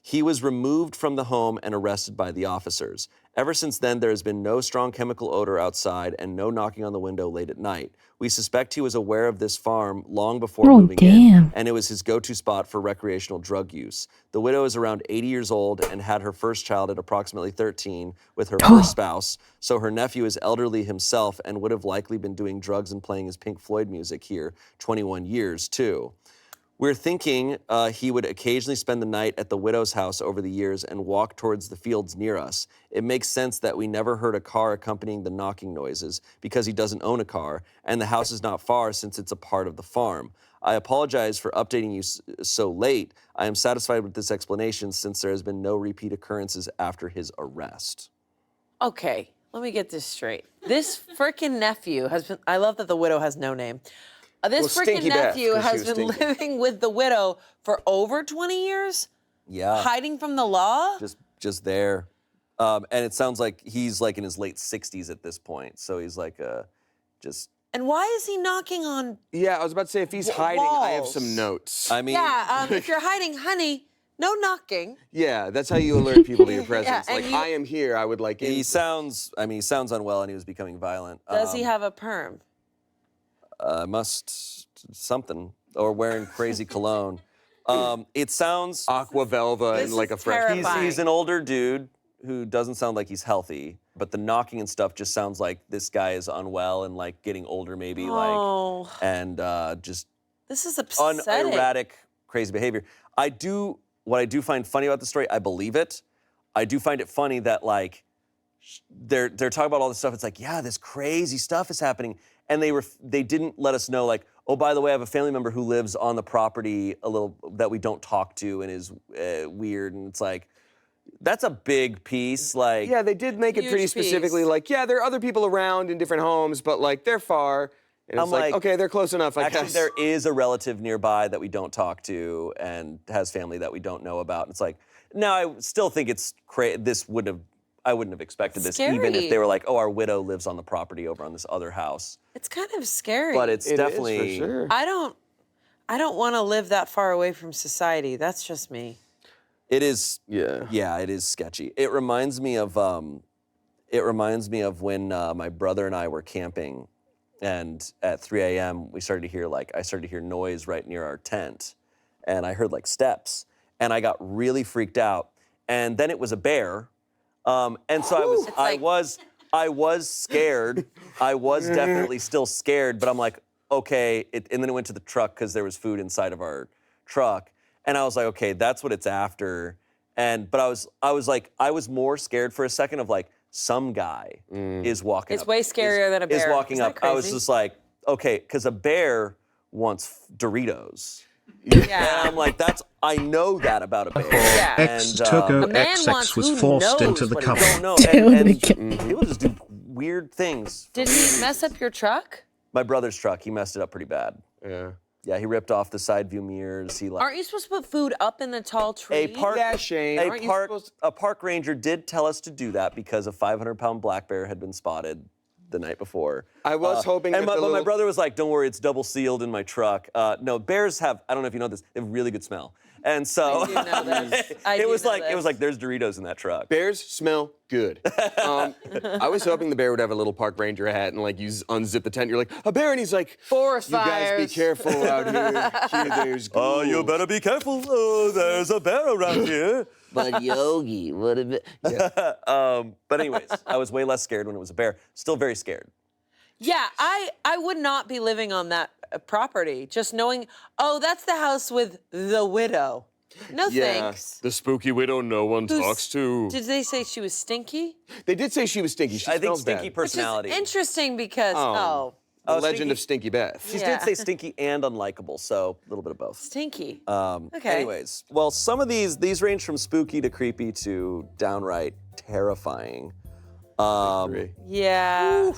He was removed from the home and arrested by the officers. Ever since then, there has been no strong chemical odor outside and no knocking on the window late at night. We suspect he was aware of this farm long before moving in, and it was his go-to spot for recreational drug use. The widow is around 80 years old and had her first child at approximately 13 with her first spouse, so her nephew is elderly himself and would have likely been doing drugs and playing his Pink Floyd music here 21 years, too. We're thinking he would occasionally spend the night at the widow's house over the years and walk towards the fields near us. It makes sense that we never heard a car accompanying the knocking noises because he doesn't own a car, and the house is not far since it's a part of the farm. I apologize for updating you so late. I am satisfied with this explanation since there has been no repeat occurrences after his arrest. Okay, let me get this straight. This freaking nephew has been, I love that the widow has no name. This freaking nephew has been living with the widow for over 20 years? Yeah. Hiding from the law? Just there. And it sounds like he's like in his late 60s at this point. So he's like just... And why is he knocking on Yeah, I was about to say, if he's hiding, I have some notes. I mean... Yeah, if you're hiding, honey, no knocking. Yeah, that's how you alert people to your presence. Like, I am here, I would like... He sounds unwell and he was becoming violent. Does he have a perm? Something, or wearing crazy cologne. It sounds Aqua Velva and like a fresh. He's an older dude who doesn't sound like he's healthy, but the knocking and stuff just sounds like this guy is unwell and like getting older maybe, just this is upsetting. Erratic, crazy behavior. What I do find funny about the story, I believe it. I do find it funny that like they're talking about all this stuff. It's like, yeah, this crazy stuff is happening. And they didn't let us know, like, oh, by the way, I have a family member who lives on the property a little that we don't talk to and is weird. And it's like, that's a big piece. Like, yeah, they did make it pretty specifically like, yeah, there are other people around in different homes, but like they're far. And it's like, okay, they're close enough, I guess. There is a relative nearby that we don't talk to and has family that we don't know about. And it's like, no, I still think it's crazy. I wouldn't have expected this, even if they were like, oh, our widow lives on the property over on this other house. It's kind of scary. But it's definitely... Is for sure. I don't want to live that far away from society. That's just me. It is, yeah, it is sketchy. It reminds me of when my brother and I were camping, and at 3 a.m. I started to hear noise right near our tent, and I heard like steps, and I got really freaked out. And then it was a bear. And so I was scared. I was definitely still scared, but I'm like, okay. And then it went to the truck because there was food inside of our truck. And I was like, okay, that's what it's after. But I was more scared for a second of like, some guy is walking up. It's way scarier than a bear. Is walking up. I was just like, okay, because a bear wants Doritos. Yeah. And I'm like, I know that about a bear. Yeah. XX was forced into the cover. And people just do weird things. Did he mess up your truck? My brother's truck, he messed it up pretty bad. Yeah. Yeah, he ripped off the side view mirrors. Aren't you supposed to put food up in the tall tree? Shane. A park ranger did tell us to do that because a 500-pound black bear had been spotted the night before. I was hoping but my brother was like, don't worry, it's double sealed in my truck. No, bears have, I don't know if you know this, they have really good smell. And so I do know this. it was like there's Doritos in that truck. Bears smell good. I was hoping the bear would have a little park ranger hat and like unzip the tent. You're like, a bear, and he's like, forest fires. You guys be careful out here. There's ghouls. Oh, you better be careful. Oh, there's a bear around here. But Yogi, what a bit. Yeah. But anyways, I was way less scared when it was a bear. Still very scared. Yeah, I would not be living on that property, just knowing, oh, that's the house with the widow. No thanks. The spooky widow no one talks to. Did they say she was stinky? They did say she was stinky. I think stinky personality. Which is interesting because, the legend of Stinky Beth. She did say stinky and unlikable, so a little bit of both. Stinky. Okay. Anyways, well, some of these range from spooky to creepy to downright terrifying. Yeah.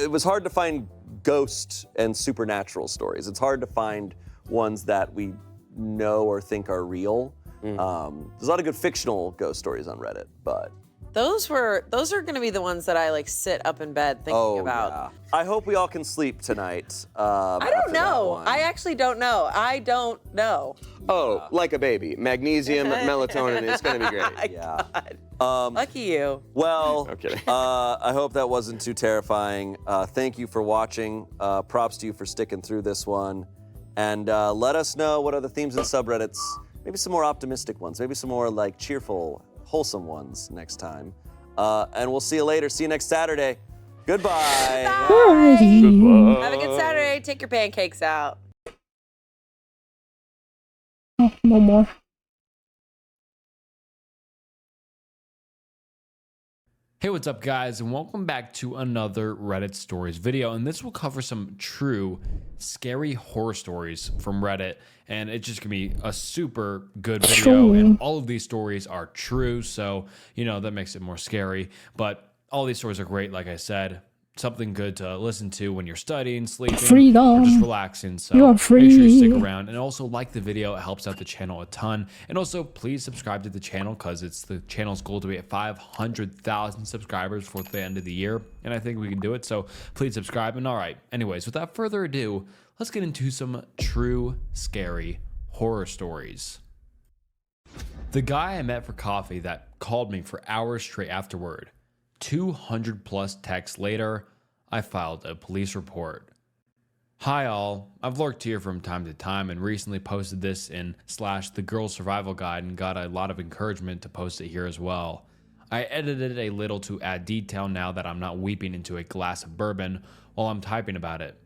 It was hard to find ghost and supernatural stories. It's hard to find ones that we know or think are real. There's a lot of good fictional ghost stories on Reddit, but those are going to be the ones that I like sit up in bed thinking about. Yeah. I hope we all can sleep tonight. I don't know. I actually don't know. I don't know. Oh, like a baby. Magnesium, melatonin, it's going to be great. Yeah. Lucky you. Well, okay. I hope that wasn't too terrifying. Thank you for watching. Props to you for sticking through this one. And let us know what are the themes and subreddits. Maybe some more optimistic ones. Maybe some more like cheerful, wholesome ones next time. And we'll see you later. See you next Saturday. Goodbye. Bye. Have a good Saturday. Take your pancakes out. No more. Hey, what's up guys, and welcome back to another Reddit stories video, and this will cover some true scary horror stories from Reddit, and it's just gonna be a super good video, and all of these stories are true, so you know that makes it more scary, but all these stories are great. Like I said, something good to listen to when you're studying, sleeping, or just relaxing. So you are free. Make sure you stick around, and also like the video. It helps out the channel a ton. And also please subscribe to the channel, because it's the channel's goal to be at 500,000 subscribers before the end of the year, and I think we can do it. So please subscribe. And all right, anyways, without further ado, let's get into some true scary horror stories. The guy I met for coffee that called me for hours straight afterward. 200 plus texts later, I filed a police report. Hi all, I've lurked here from time to time and recently posted this in /the girl survival guide and got a lot of encouragement to post it here as well. I edited it a little to add detail now that I'm not weeping into a glass of bourbon while I'm typing about it.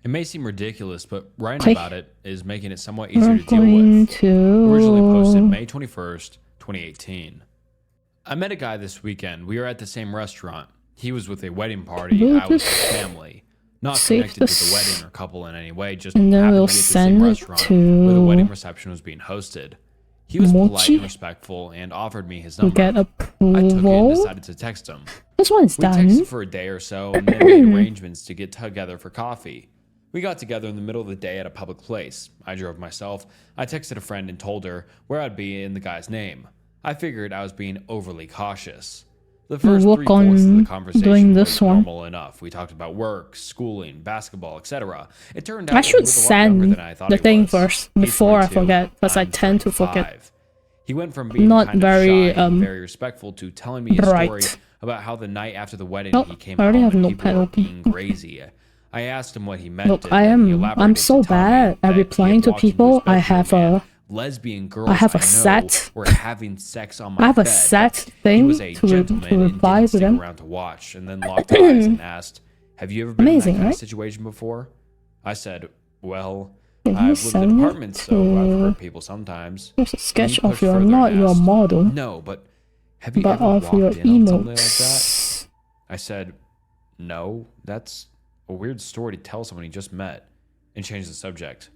It may seem ridiculous, but writing about it is making it somewhat easier to deal with. Originally posted May 21st, 2018. I met a guy this weekend. We were at the same restaurant. He was with a wedding party. I was with family. Not connected to the wedding or couple in any way, just happened to be at the same restaurant where the wedding reception was being hosted. He was polite and respectful and offered me his number. I took it and decided to text him. This one's done. We texted for a day or so and then made arrangements to get together for coffee. We got together in the middle of the day at a public place. I drove myself. I texted a friend and told her where I'd be in the guy's name. I figured I was being overly cautious. The first 3/4 of the conversation was normal enough. We talked about work, schooling, basketball, etc. It turned out I should send the thing first before I forget, because I tend to forget. He went from being not kind very of shy and very respectful to telling me a story about how the night after the wedding he came home and people were being crazy. I asked him what he meant. Look, I'm so bad at replying to people. I have a lesbian girls I have a set. Were having sex on my I have a bed. set thing to reply to them. Around to watch, and then locked eyes and asked, "Have you ever been in that kind of situation before?" I said, "Well, I've lived in apartments, so I've heard people sometimes." There's a sketch of your model. No, but have you ever walked in on something like that? I said, "No, that's a weird story to tell someone you just met," and changed the subject.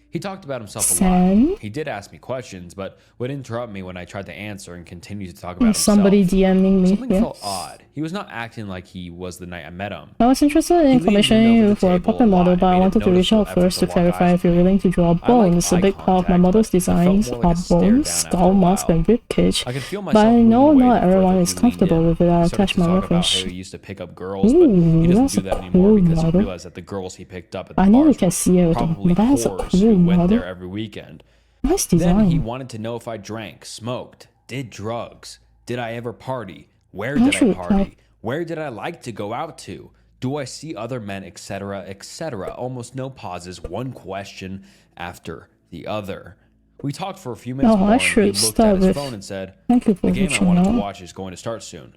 He talked about himself a lot. He did ask me questions, but would interrupt me when I tried to answer and continued to talk about himself. Somebody DMing me. Something felt odd. He was not acting like he was the night I met him. I was interested in commissioning you for a puppet model, but I wanted to reach out first to clarify if you're willing to draw bones. A big part of my model's designs are bones, skull, mask, and ribcage. But I know not everyone is comfortable with it. I attach my reference. He used to pick up girls, but he doesn't do that anymore because he realized that the girls he picked up at the bars were probably whores who went there every weekend. Nice design. Then he wanted to know if I drank, smoked, did drugs, did I ever party, where did I party, where did I like to go out to, do I see other men, etc., etc. Almost no pauses, one question after the other. We talked for a few minutes more, and he looked at his phone and said, "The game I wanted to watch is going to start soon.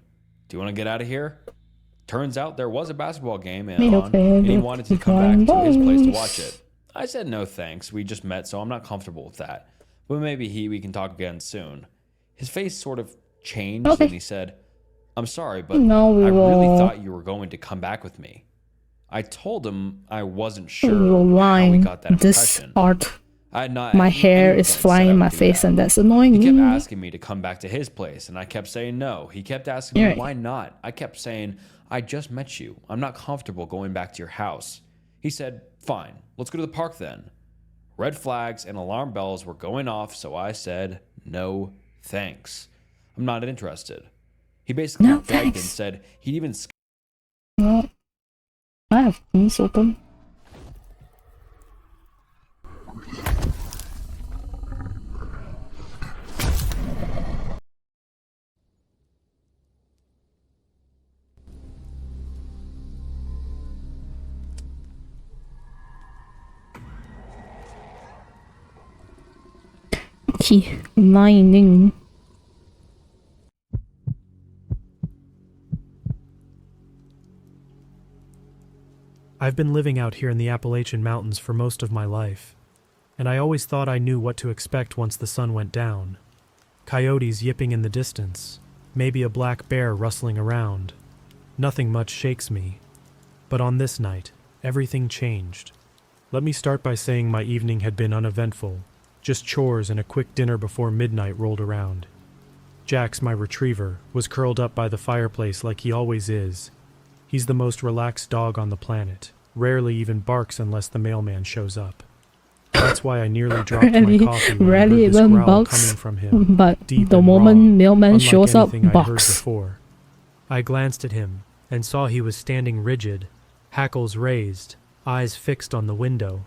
Do you want to get out of here?" Turns out there was a basketball game on, and he wanted to come back to his place to watch it. I said no thanks, we just met, so I'm not comfortable with that. But maybe we can talk again soon. His face sort of changed and he said, "I'm sorry, but I really thought you were going to come back with me." I told him I wasn't sure how we got that impression. I had not my hair is flying in my face and that's annoying me. He kept asking me to come back to his place and I kept saying no. He kept asking me why not. I kept saying, "I just met you. I'm not comfortable going back to your house." He said, "Fine, let's go to the park then." Red flags and alarm bells were going off, so I said, "No, thanks. I'm not interested." He basically begged and said he'd even... Well, I have these open. Lining. I've been living out here in the Appalachian Mountains for most of my life, and I always thought I knew what to expect once the sun went down. Coyotes yipping in the distance, maybe a black bear rustling around. Nothing much shakes me. But on this night, everything changed. Let me start by saying my evening had been uneventful, just chores and a quick dinner before midnight rolled around. Jax, my retriever, was curled up by the fireplace like he always is. He's the most relaxed dog on the planet, rarely even barks unless the mailman shows up. That's why I nearly dropped my coffee when I heard this growl coming from him, but deep the and moment raw, mailman unlike shows up, anything I'd heard barks. before. I glanced at him and saw he was standing rigid, hackles raised, eyes fixed on the window.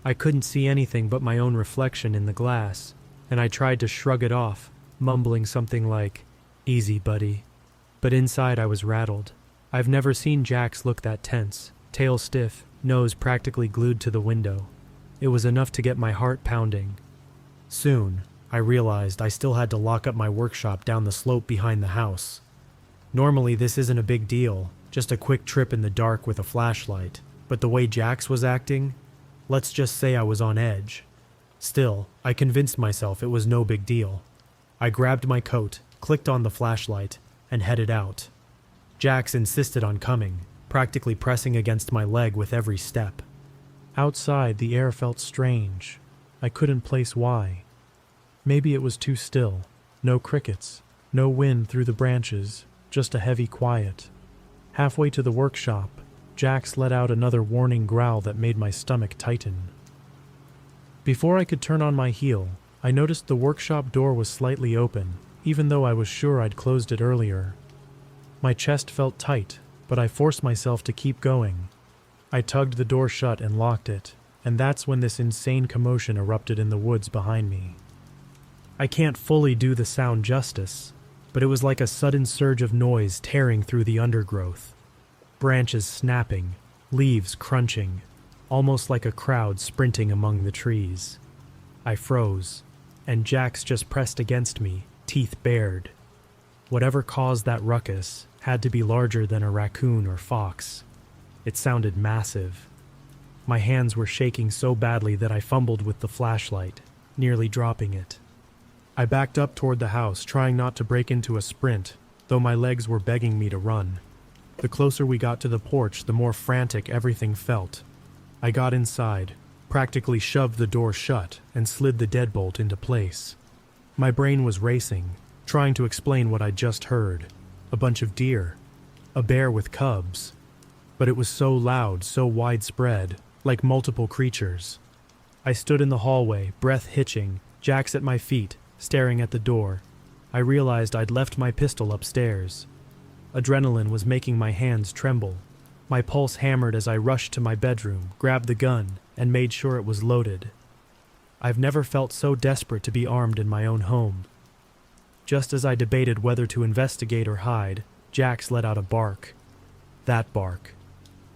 I couldn't see anything but my own reflection in the glass, and I tried to shrug it off, mumbling something like, "Easy, buddy." But inside I was rattled. I've never seen Jax look that tense, tail stiff, nose practically glued to the window. It was enough to get my heart pounding. Soon, I realized I still had to lock up my workshop down the slope behind the house. Normally this isn't a big deal, just a quick trip in the dark with a flashlight, but the way Jax was acting, let's just say I was on edge. Still, I convinced myself it was no big deal. I grabbed my coat, clicked on the flashlight, and headed out. Jax insisted on coming, practically pressing against my leg with every step. Outside, the air felt strange. I couldn't place why. Maybe it was too still. No crickets, no wind through the branches, just a heavy quiet. Halfway to the workshop, Jax let out another warning growl that made my stomach tighten. Before I could turn on my heel, I noticed the workshop door was slightly open, even though I was sure I'd closed it earlier. My chest felt tight, but I forced myself to keep going. I tugged the door shut and locked it, and that's when this insane commotion erupted in the woods behind me. I can't fully do the sound justice, but it was like a sudden surge of noise tearing through the undergrowth. Branches snapping, leaves crunching, almost like a crowd sprinting among the trees. I froze, and Jax just pressed against me, teeth bared. Whatever caused that ruckus had to be larger than a raccoon or fox. It sounded massive. My hands were shaking so badly that I fumbled with the flashlight, nearly dropping it. I backed up toward the house, trying not to break into a sprint, though my legs were begging me to run. The closer we got to the porch, the more frantic everything felt. I got inside, practically shoved the door shut, and slid the deadbolt into place. My brain was racing, trying to explain what I'd just heard. A bunch of deer. A bear with cubs. But it was so loud, so widespread, like multiple creatures. I stood in the hallway, breath hitching, Jax at my feet, staring at the door. I realized I'd left my pistol upstairs. Adrenaline was making my hands tremble. My pulse hammered as I rushed to my bedroom, grabbed the gun, and made sure it was loaded. I've never felt so desperate to be armed in my own home. Just as I debated whether to investigate or hide, Jax let out a bark. That bark.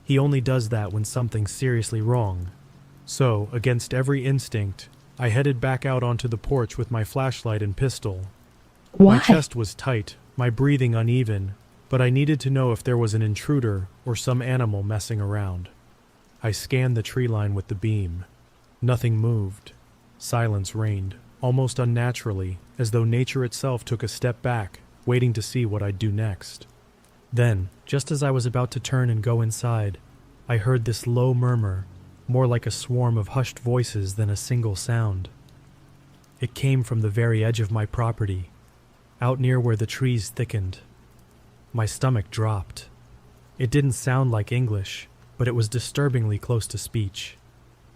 He only does that when something's seriously wrong. So, against every instinct, I headed back out onto the porch with my flashlight and pistol. Why? My chest was tight, my breathing uneven, but I needed to know if there was an intruder or some animal messing around. I scanned the tree line with the beam. Nothing moved. Silence reigned, almost unnaturally, as though nature itself took a step back, waiting to see what I'd do next. Then, just as I was about to turn and go inside, I heard this low murmur, more like a swarm of hushed voices than a single sound. It came from the very edge of my property, out near where the trees thickened. My stomach dropped. It didn't sound like English, but it was disturbingly close to speech.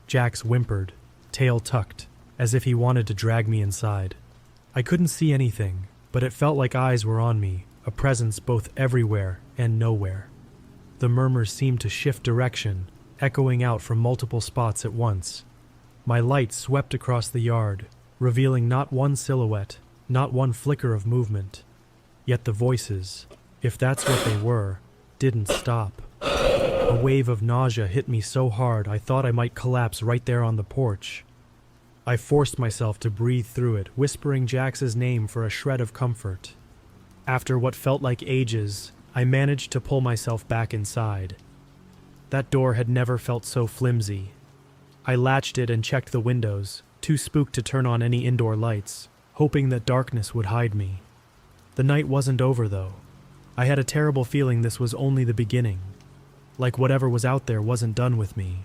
Jax whimpered, tail tucked, as if he wanted to drag me inside. I couldn't see anything, but it felt like eyes were on me, a presence both everywhere and nowhere. The murmur seemed to shift direction, echoing out from multiple spots at once. My light swept across the yard, revealing not one silhouette, not one flicker of movement. Yet the voices, if that's what they were, didn't stop. A wave of nausea hit me so hard I thought I might collapse right there on the porch. I forced myself to breathe through it, whispering Jax's name for a shred of comfort. After what felt like ages, I managed to pull myself back inside. That door had never felt so flimsy. I latched it and checked the windows, too spooked to turn on any indoor lights, hoping that darkness would hide me. The night wasn't over, though. I had a terrible feeling this was only the beginning, like whatever was out there wasn't done with me.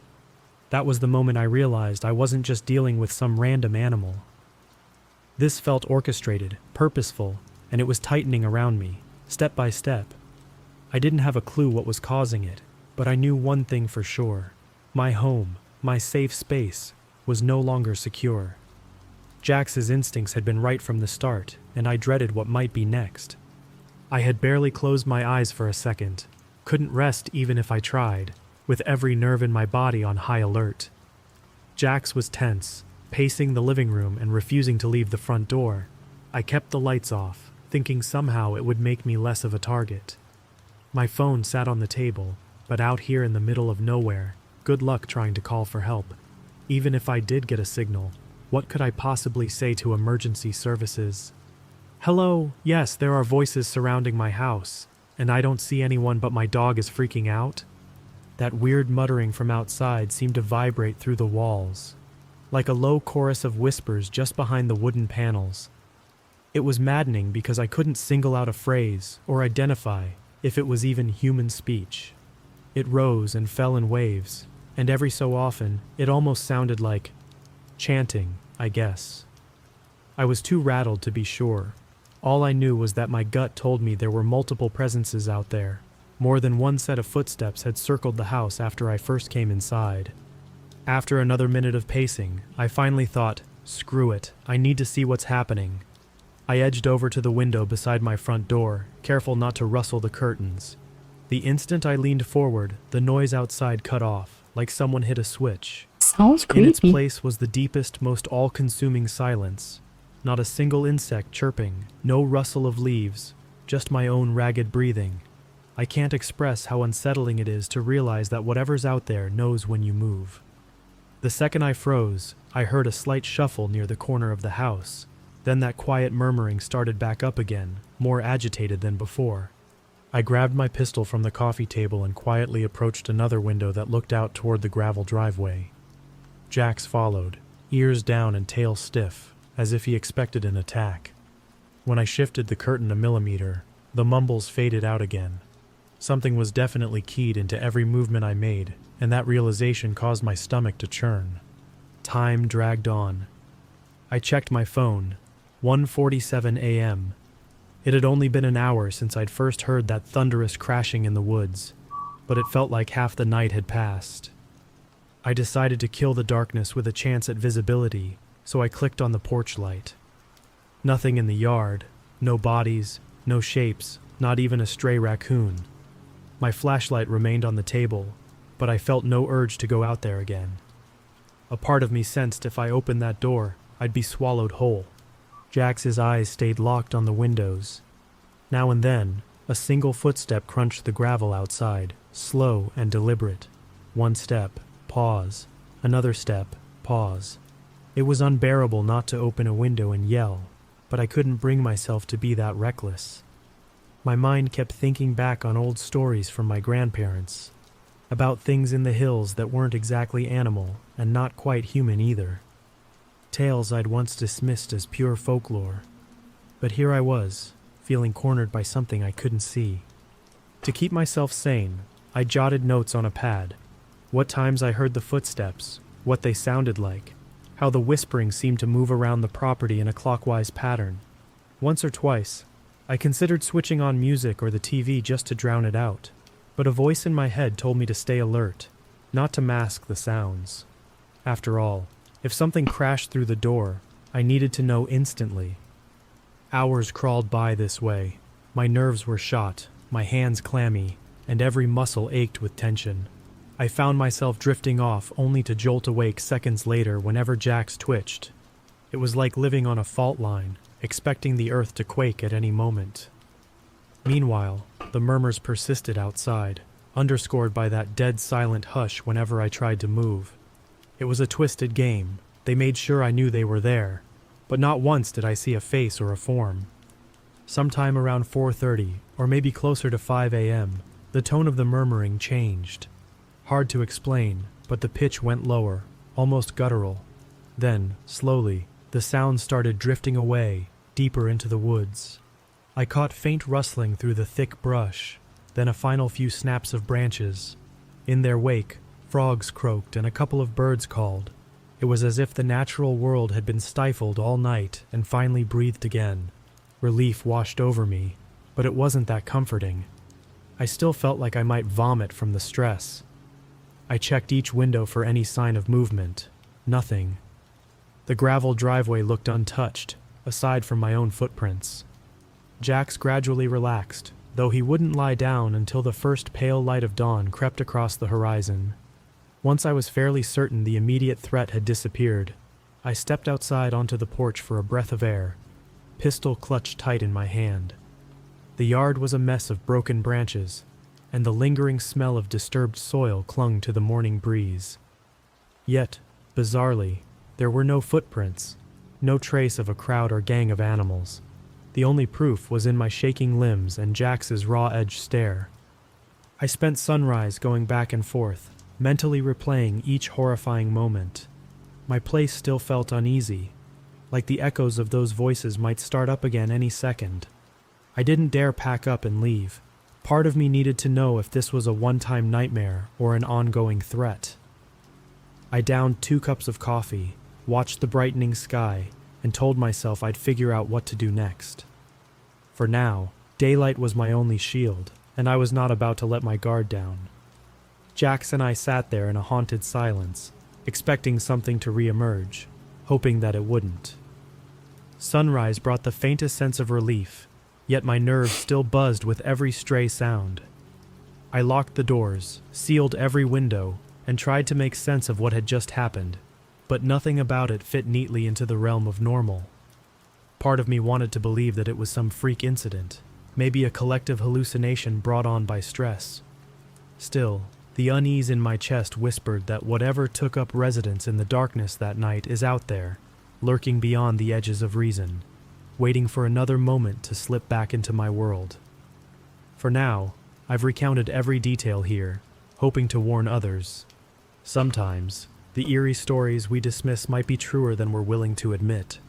That was the moment I realized I wasn't just dealing with some random animal. This felt orchestrated, purposeful, and it was tightening around me, step by step. I didn't have a clue what was causing it, but I knew one thing for sure. My home, my safe space, was no longer secure. Jax's instincts had been right from the start, and I dreaded what might be next. I had barely closed my eyes for a second, couldn't rest even if I tried, with every nerve in my body on high alert. Jax was tense, pacing the living room and refusing to leave the front door. I kept the lights off, thinking somehow it would make me less of a target. My phone sat on the table, but out here in the middle of nowhere, good luck trying to call for help. Even if I did get a signal, what could I possibly say to emergency services? Hello, yes, there are voices surrounding my house, and I don't see anyone but my dog is freaking out. That weird muttering from outside seemed to vibrate through the walls, like a low chorus of whispers just behind the wooden panels. It was maddening because I couldn't single out a phrase or identify if it was even human speech. It rose and fell in waves, and every so often it almost sounded like chanting, I guess. I was too rattled to be sure. All I knew was that my gut told me there were multiple presences out there. More than one set of footsteps had circled the house after I first came inside. After another minute of pacing, I finally thought, screw it, I need to see what's happening. I edged over to the window beside my front door, careful not to rustle the curtains. The instant I leaned forward, the noise outside cut off, like someone hit a switch. Sounds creepy. In its place was the deepest, most all-consuming silence. Not a single insect chirping, no rustle of leaves, just my own ragged breathing. I can't express how unsettling it is to realize that whatever's out there knows when you move. The second I froze, I heard a slight shuffle near the corner of the house. Then that quiet murmuring started back up again, more agitated than before. I grabbed my pistol from the coffee table and quietly approached another window that looked out toward the gravel driveway. Jax followed, ears down and tail stiff, as if he expected an attack. When I shifted the curtain a millimeter, the mumbles faded out again. Something was definitely keyed into every movement I made, and that realization caused my stomach to churn. Time dragged on. I checked my phone. 1:47 a.m. It had only been an hour since I'd first heard that thunderous crashing in the woods, but it felt like half the night had passed. I decided to kill the darkness with a chance at visibility, so I clicked on the porch light. Nothing in the yard, no bodies, no shapes, not even a stray raccoon. My flashlight remained on the table, but I felt no urge to go out there again. A part of me sensed if I opened that door, I'd be swallowed whole. Jax's eyes stayed locked on the windows. Now and then, a single footstep crunched the gravel outside, slow and deliberate. One step, pause. Another step, pause. It was unbearable not to open a window and yell, but I couldn't bring myself to be that reckless. My mind kept thinking back on old stories from my grandparents, about things in the hills that weren't exactly animal and not quite human either. Tales I'd once dismissed as pure folklore. But here I was, feeling cornered by something I couldn't see. To keep myself sane, I jotted notes on a pad. What times I heard the footsteps, what they sounded like, how the whispering seemed to move around the property in a clockwise pattern. Once or twice, I considered switching on music or the TV just to drown it out, but a voice in my head told me to stay alert, not to mask the sounds. After all, if something crashed through the door, I needed to know instantly. Hours crawled by this way. My nerves were shot, my hands clammy, and every muscle ached with tension. I found myself drifting off only to jolt awake seconds later whenever Jax twitched. It was like living on a fault line, expecting the earth to quake at any moment. Meanwhile, the murmurs persisted outside, underscored by that dead silent hush whenever I tried to move. It was a twisted game. They made sure I knew they were there, but not once did I see a face or a form. Sometime around 4:30, or maybe closer to 5 a.m., the tone of the murmuring changed. Hard to explain, but the pitch went lower, almost guttural. Then, slowly, the sound started drifting away, deeper into the woods. I caught faint rustling through the thick brush, then a final few snaps of branches. In their wake, frogs croaked and a couple of birds called. It was as if the natural world had been stifled all night and finally breathed again. Relief washed over me, but it wasn't that comforting. I still felt like I might vomit from the stress. I checked each window for any sign of movement. Nothing. The gravel driveway looked untouched, aside from my own footprints. Jax gradually relaxed, though he wouldn't lie down until the first pale light of dawn crept across the horizon. Once I was fairly certain the immediate threat had disappeared, I stepped outside onto the porch for a breath of air, pistol clutched tight in my hand. The yard was a mess of broken branches, and the lingering smell of disturbed soil clung to the morning breeze. Yet, bizarrely, there were no footprints, no trace of a crowd or gang of animals. The only proof was in my shaking limbs and Jax's raw-edged stare. I spent sunrise going back and forth, mentally replaying each horrifying moment. My place still felt uneasy, like the echoes of those voices might start up again any second. I didn't dare pack up and leave. Part of me needed to know if this was a one-time nightmare or an ongoing threat. I downed 2 cups of coffee, watched the brightening sky, and told myself I'd figure out what to do next. For now, daylight was my only shield, and I was not about to let my guard down. Jax and I sat there in a haunted silence, expecting something to re-emerge, hoping that it wouldn't. Sunrise brought the faintest sense of relief, yet my nerves still buzzed with every stray sound. I locked the doors, sealed every window, and tried to make sense of what had just happened, but nothing about it fit neatly into the realm of normal. Part of me wanted to believe that it was some freak incident, maybe a collective hallucination brought on by stress. Still, the unease in my chest whispered that whatever took up residence in the darkness that night is out there, lurking beyond the edges of reason, waiting for another moment to slip back into my world. For now, I've recounted every detail here, hoping to warn others. Sometimes, the eerie stories we dismiss might be truer than we're willing to admit.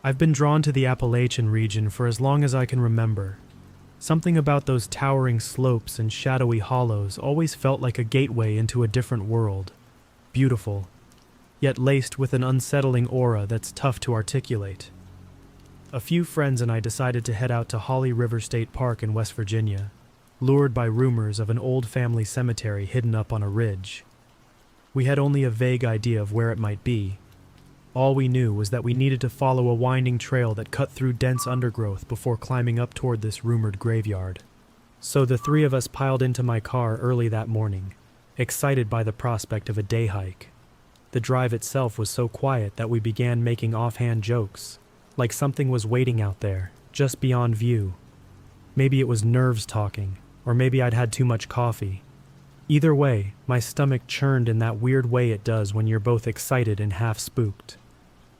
I've been drawn to the Appalachian region for as long as I can remember. Something about those towering slopes and shadowy hollows always felt like a gateway into a different world. Beautiful, yet laced with an unsettling aura that's tough to articulate. A few friends and I decided to head out to Holly River State Park in West Virginia, lured by rumors of an old family cemetery hidden up on a ridge. We had only a vague idea of where it might be. All we knew was that we needed to follow a winding trail that cut through dense undergrowth before climbing up toward this rumored graveyard. So the 3 of us piled into my car early that morning, excited by the prospect of a day hike. The drive itself was so quiet that we began making offhand jokes, like something was waiting out there, just beyond view. Maybe it was nerves talking, or maybe I'd had too much coffee. Either way, my stomach churned in that weird way it does when you're both excited and half spooked.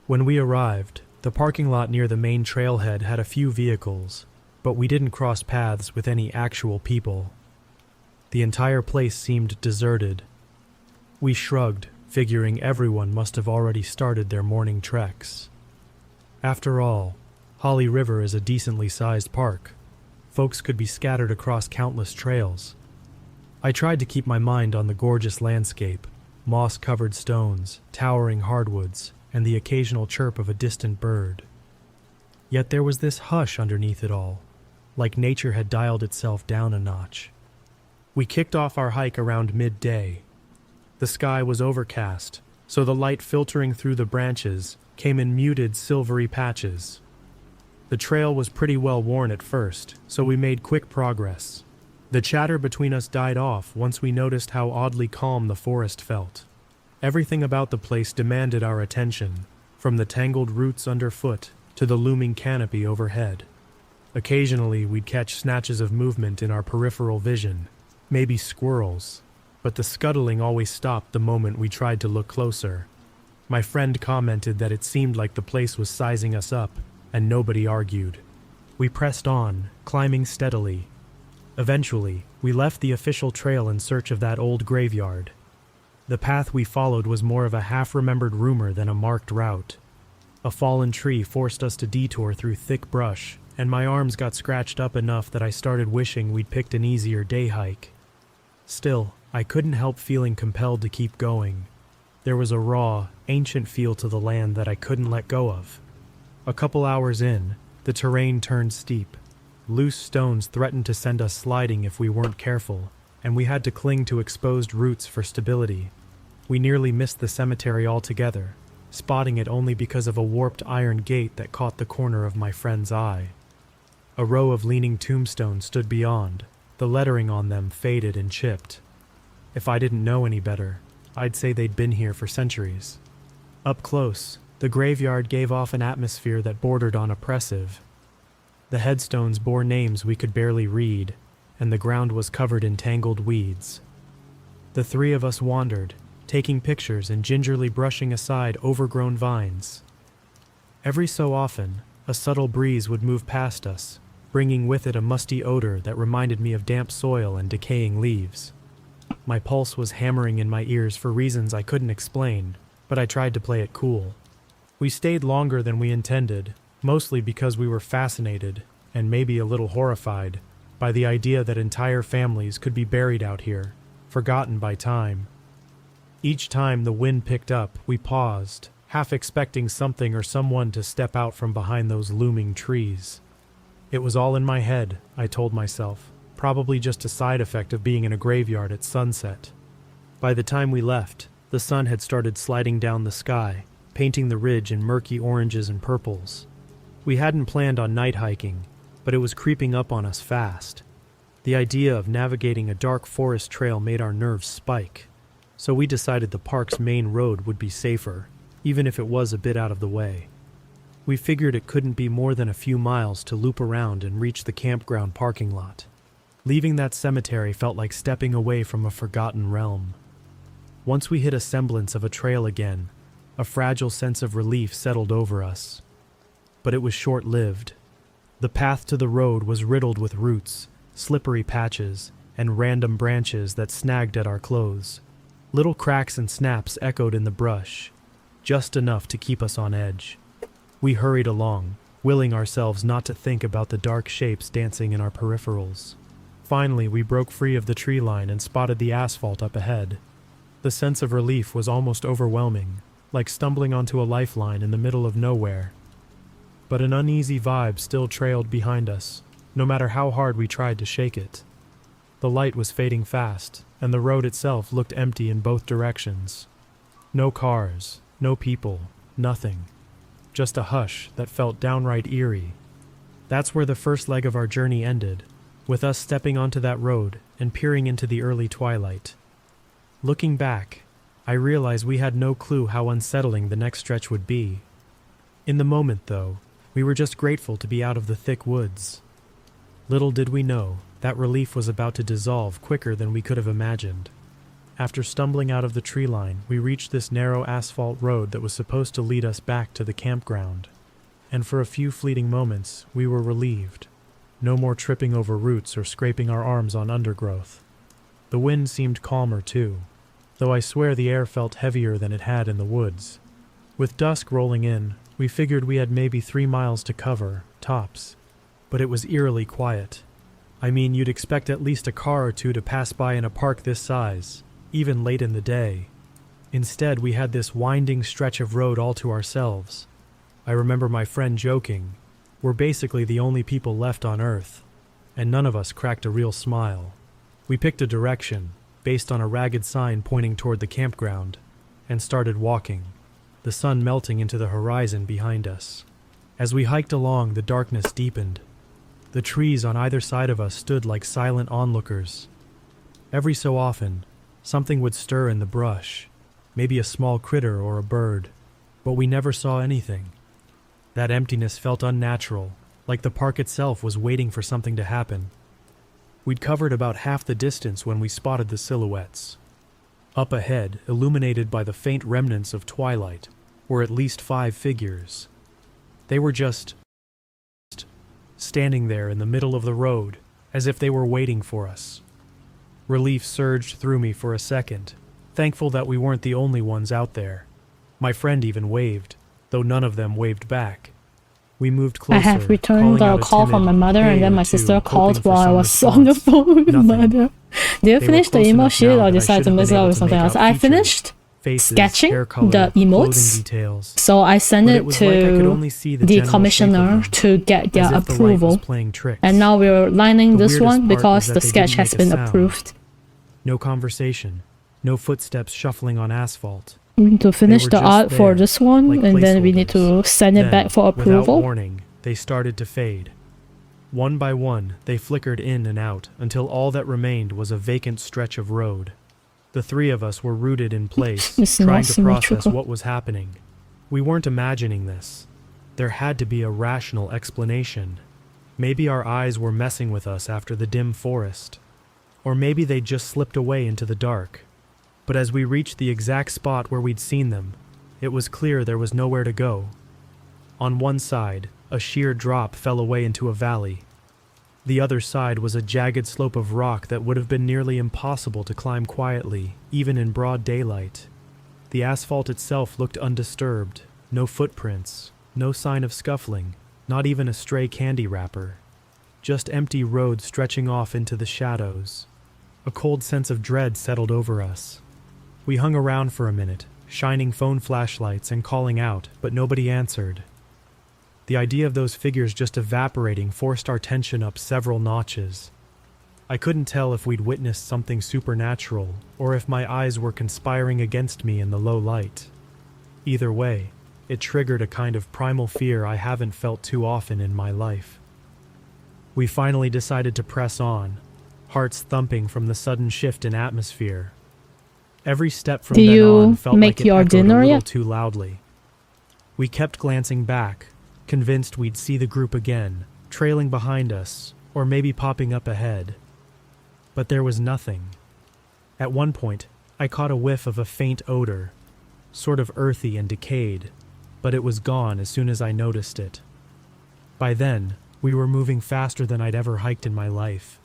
When we arrived, the parking lot near the main trailhead had a few vehicles, but we didn't cross paths with any actual people. The entire place seemed deserted. We shrugged, figuring everyone must have already started their morning treks. After all, Holly River is a decently sized park. Folks could be scattered across countless trails. I tried to keep my mind on the gorgeous landscape, moss-covered stones, towering hardwoods, and the occasional chirp of a distant bird. Yet there was this hush underneath it all, like nature had dialed itself down a notch. We kicked off our hike around midday. The sky was overcast, so the light filtering through the branches came in muted silvery patches. The trail was pretty well worn at first, so we made quick progress. The chatter between us died off once we noticed how oddly calm the forest felt. Everything about the place demanded our attention, from the tangled roots underfoot to the looming canopy overhead. Occasionally we'd catch snatches of movement in our peripheral vision, maybe squirrels, but the scuttling always stopped the moment we tried to look closer. My friend commented that it seemed like the place was sizing us up, and nobody argued. We pressed on, climbing steadily. Eventually, we left the official trail in search of that old graveyard. The path we followed was more of a half-remembered rumor than a marked route. A fallen tree forced us to detour through thick brush, and my arms got scratched up enough that I started wishing we'd picked an easier day hike. Still, I couldn't help feeling compelled to keep going. There was a raw, ancient feel to the land that I couldn't let go of. A couple hours in, the terrain turned steep. Loose stones threatened to send us sliding if we weren't careful, and we had to cling to exposed roots for stability. We nearly missed the cemetery altogether, spotting it only because of a warped iron gate that caught the corner of my friend's eye. A row of leaning tombstones stood beyond, the lettering on them faded and chipped. If I didn't know any better, I'd say they'd been here for centuries. Up close, the graveyard gave off an atmosphere that bordered on oppressive. The headstones bore names we could barely read, and the ground was covered in tangled weeds. The three of us wandered, taking pictures and gingerly brushing aside overgrown vines. Every so often, a subtle breeze would move past us, bringing with it a musty odor that reminded me of damp soil and decaying leaves. My pulse was hammering in my ears for reasons I couldn't explain, but I tried to play it cool. We stayed longer than we intended, mostly because we were fascinated, and maybe a little horrified, by the idea that entire families could be buried out here, forgotten by time. Each time the wind picked up, we paused, half expecting something or someone to step out from behind those looming trees. It was all in my head, I told myself, probably just a side effect of being in a graveyard at sunset. By the time we left, the sun had started sliding down the sky, painting the ridge in murky oranges and purples. We hadn't planned on night hiking, but it was creeping up on us fast. The idea of navigating a dark forest trail made our nerves spike, so we decided the park's main road would be safer, even if it was a bit out of the way. We figured it couldn't be more than a few miles to loop around and reach the campground parking lot. Leaving that cemetery felt like stepping away from a forgotten realm. Once we hit a semblance of a trail again, a fragile sense of relief settled over us. But it was short-lived. The path to the road was riddled with roots, slippery patches, and random branches that snagged at our clothes. Little cracks and snaps echoed in the brush, just enough to keep us on edge. We hurried along, willing ourselves not to think about the dark shapes dancing in our peripherals. Finally, we broke free of the tree line and spotted the asphalt up ahead. The sense of relief was almost overwhelming, like stumbling onto a lifeline in the middle of nowhere. But an uneasy vibe still trailed behind us, no matter how hard we tried to shake it. The light was fading fast, and the road itself looked empty in both directions. No cars, no people, nothing. Just a hush that felt downright eerie. That's where the first leg of our journey ended, with us stepping onto that road and peering into the early twilight. Looking back, I realized we had no clue how unsettling the next stretch would be. In the moment, though, we were just grateful to be out of the thick woods. Little did we know, that relief was about to dissolve quicker than we could have imagined. After stumbling out of the tree line, we reached this narrow asphalt road that was supposed to lead us back to the campground. And for a few fleeting moments, we were relieved. No more tripping over roots or scraping our arms on undergrowth. The wind seemed calmer, too, though I swear the air felt heavier than it had in the woods. With dusk rolling in, we figured we had maybe 3 miles to cover, tops. But it was eerily quiet. I mean, you'd expect at least a car or two to pass by in a park this size, even late in the day. Instead, we had this winding stretch of road all to ourselves. I remember my friend joking, "We're basically the only people left on Earth," and none of us cracked a real smile. We picked a direction, based on a ragged sign pointing toward the campground, and started walking, the sun melting into the horizon behind us. As we hiked along, the darkness deepened. The trees on either side of us stood like silent onlookers. Every so often, something would stir in the brush, maybe a small critter or a bird, but we never saw anything. That emptiness felt unnatural, like the park itself was waiting for something to happen. We'd covered about half the distance when we spotted the silhouettes. Up ahead, illuminated by the faint remnants of twilight, were at least 5 figures. They were just standing there in the middle of the road, as if they were waiting for us. Relief surged through me for a second, thankful that we weren't the only ones out there. My friend even waved, though none of them waved back. We moved closer. I have returned a call from my mother, and then my sister called while I was on the phone with mother. Did you finish the emo shit or decide to mess up with something else? I finished sketching the emotes, so I sent it to the commissioner to get their approval. And now we're lining this one because the sketch has been approved. No conversation, no footsteps shuffling on asphalt. We need to finish the art for this one, and then we need to send it back for approval. Without warning, they started to fade. One by one, they flickered in and out until all that remained was a vacant stretch of road. The three of us were rooted in place, trying to process what was happening. We weren't imagining this. There had to be a rational explanation. Maybe our eyes were messing with us after the dim forest. Or maybe they just slipped away into the dark. But as we reached the exact spot where we'd seen them, it was clear there was nowhere to go. On one side, a sheer drop fell away into a valley. The other side was a jagged slope of rock that would have been nearly impossible to climb quietly, even in broad daylight. The asphalt itself looked undisturbed, no footprints, no sign of scuffling, not even a stray candy wrapper. Just empty road stretching off into the shadows. A cold sense of dread settled over us. We hung around for a minute, shining phone flashlights and calling out, but nobody answered. The idea of those figures just evaporating forced our tension up several notches. I couldn't tell if we'd witnessed something supernatural, or if my eyes were conspiring against me in the low light. Either way, it triggered a kind of primal fear I haven't felt too often in my life. We finally decided to press on, hearts thumping from the sudden shift in atmosphere. Every step from then on felt like it echoed a little too loudly. We kept glancing back, convinced we'd see the group again, trailing behind us, or maybe popping up ahead. But there was nothing. At one point, I caught a whiff of a faint odor, sort of earthy and decayed, but it was gone as soon as I noticed it. By then, we were moving faster than I'd ever hiked in my life.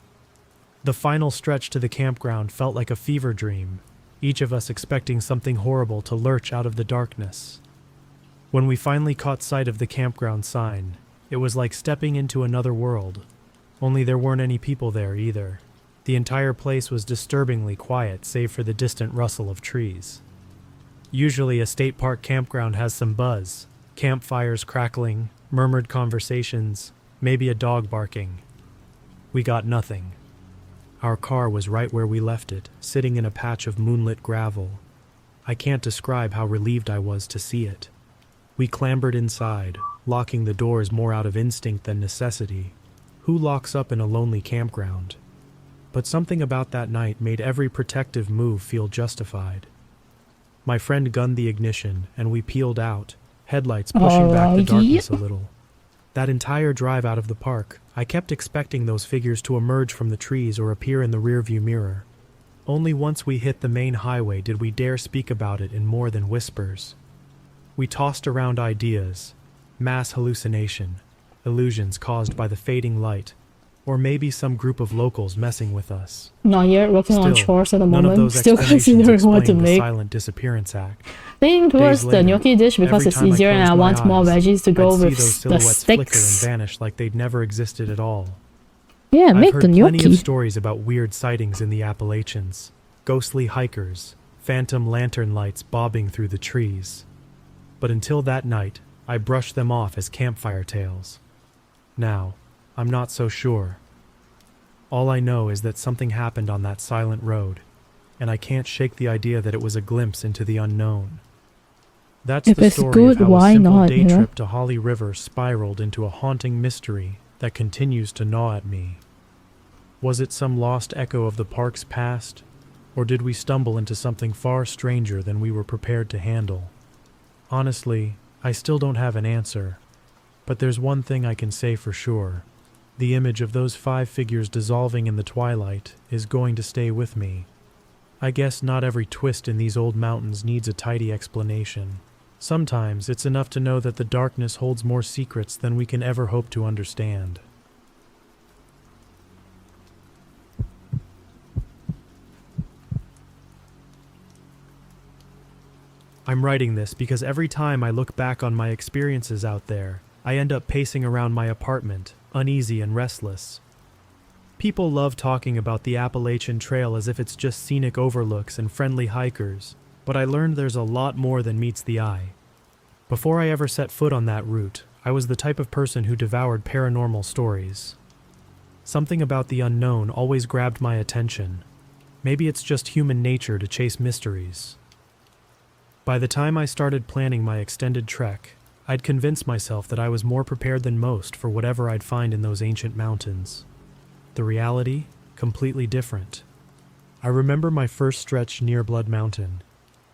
The final stretch to the campground felt like a fever dream, each of us expecting something horrible to lurch out of the darkness. When we finally caught sight of the campground sign, it was like stepping into another world, only there weren't any people there either. The entire place was disturbingly quiet save for the distant rustle of trees. Usually a state park campground has some buzz, campfires crackling, murmured conversations, maybe a dog barking. We got nothing. Our car was right where we left it, sitting in a patch of moonlit gravel. I can't describe how relieved I was to see it. We clambered inside, locking the doors more out of instinct than necessity. Who locks up in a lonely campground? But something about that night made every protective move feel justified. My friend gunned the ignition, and we peeled out, headlights pushing back the darkness a little. That entire drive out of the park, I kept expecting those figures to emerge from the trees or appear in the rearview mirror. Only once we hit the main highway did we dare speak about it in more than whispers. We tossed around ideas, mass hallucination, illusions caused by the fading light, or maybe some group of locals messing with us. Not yet working on chores at the none of moment. those Still considering what to the make. silent disappearance act. Leaning towards the gnocchi dish because it's easier and I want more veggies to go with the flicker and sticks. vanish like they'd never existed at all. Yeah, make the I've heard plenty of gnocchi. stories about weird sightings in the Appalachians, ghostly hikers, phantom lantern lights bobbing through the trees. But until that night, I brushed them off as campfire tales. Now, I'm not so sure. All I know is that something happened on that silent road, and I can't shake the idea that it was a glimpse into the unknown. That's If the it's story good, of how why a simple not, day you know? trip to Holly River spiraled into a haunting mystery that continues to gnaw at me. Was it some lost echo of the park's past, or did we stumble into something far stranger than we were prepared to handle? Honestly, I still don't have an answer, but there's one thing I can say for sure. The image of those 5 figures dissolving in the twilight is going to stay with me. I guess not every twist in these old mountains needs a tidy explanation. Sometimes it's enough to know that the darkness holds more secrets than we can ever hope to understand. I'm writing this because every time I look back on my experiences out there, I end up pacing around my apartment, uneasy and restless. People love talking about the Appalachian Trail as if it's just scenic overlooks and friendly hikers, but I learned there's a lot more than meets the eye. Before I ever set foot on that route, I was the type of person who devoured paranormal stories. Something about the unknown always grabbed my attention. Maybe it's just human nature to chase mysteries. By the time I started planning my extended trek, I'd convinced myself that I was more prepared than most for whatever I'd find in those ancient mountains. The reality, completely different. I remember my first stretch near Blood Mountain.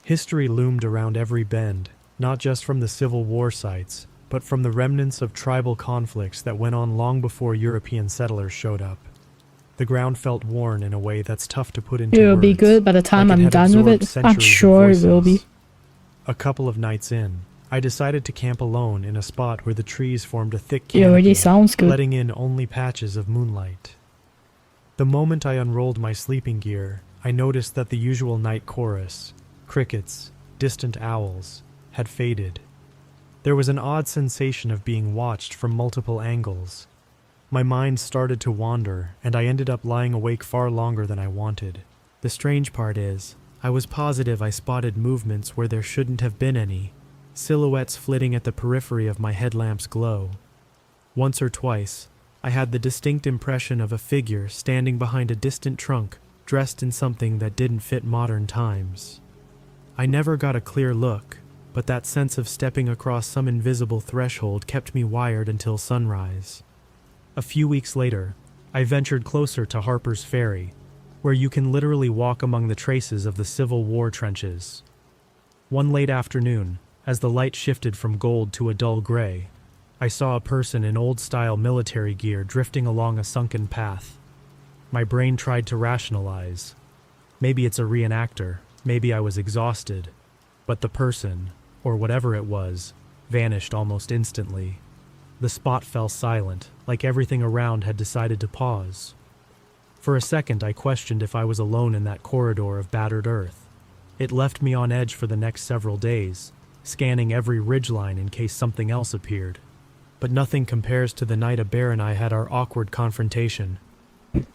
History loomed around every bend, not just from the Civil War sites, but from the remnants of tribal conflicts that went on long before European settlers showed up. The ground felt worn in a way that's tough to put into words. It will be good by the time I'm done with it. I'm sure it will be. A couple of nights in, I decided to camp alone in a spot where the trees formed a thick It canopy, already sounds good. letting in only patches of moonlight. The moment I unrolled my sleeping gear, I noticed that the usual night chorus, crickets, distant owls, had faded. There was an odd sensation of being watched from multiple angles. My mind started to wander, and I ended up lying awake far longer than I wanted. The strange part is, I was positive I spotted movements where there shouldn't have been any, silhouettes flitting at the periphery of my headlamp's glow. Once or twice, I had the distinct impression of a figure standing behind a distant trunk, dressed in something that didn't fit modern times. I never got a clear look, but that sense of stepping across some invisible threshold kept me wired until sunrise. A few weeks later, I ventured closer to Harper's Ferry, where you can literally walk among the traces of the Civil War trenches. One late afternoon, as the light shifted from gold to a dull gray, I saw a person in old-style military gear drifting along a sunken path. My brain tried to rationalize. Maybe it's a reenactor, maybe I was exhausted, but the person, or whatever it was, vanished almost instantly. The spot fell silent, like everything around had decided to pause. For a second, I questioned if I was alone in that corridor of battered earth. It left me on edge for the next several days, scanning every ridgeline in case something else appeared. But nothing compares to the night a bear and I had our awkward confrontation.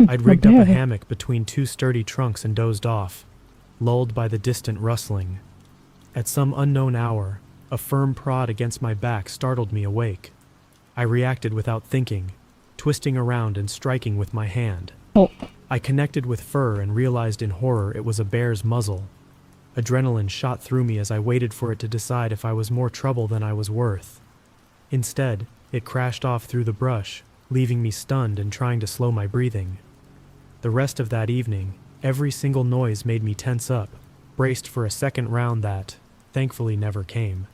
I'd rigged up a hammock between two sturdy trunks and dozed off, lulled by the distant rustling. At some unknown hour, a firm prod against my back startled me awake. I reacted without thinking, twisting around and striking with my hand. I connected with fur and realized in horror it was a bear's muzzle. Adrenaline shot through me as I waited for it to decide if I was more trouble than I was worth. Instead, it crashed off through the brush, leaving me stunned and trying to slow my breathing. The rest of that evening, every single noise made me tense up, braced for a second round that, thankfully, never came.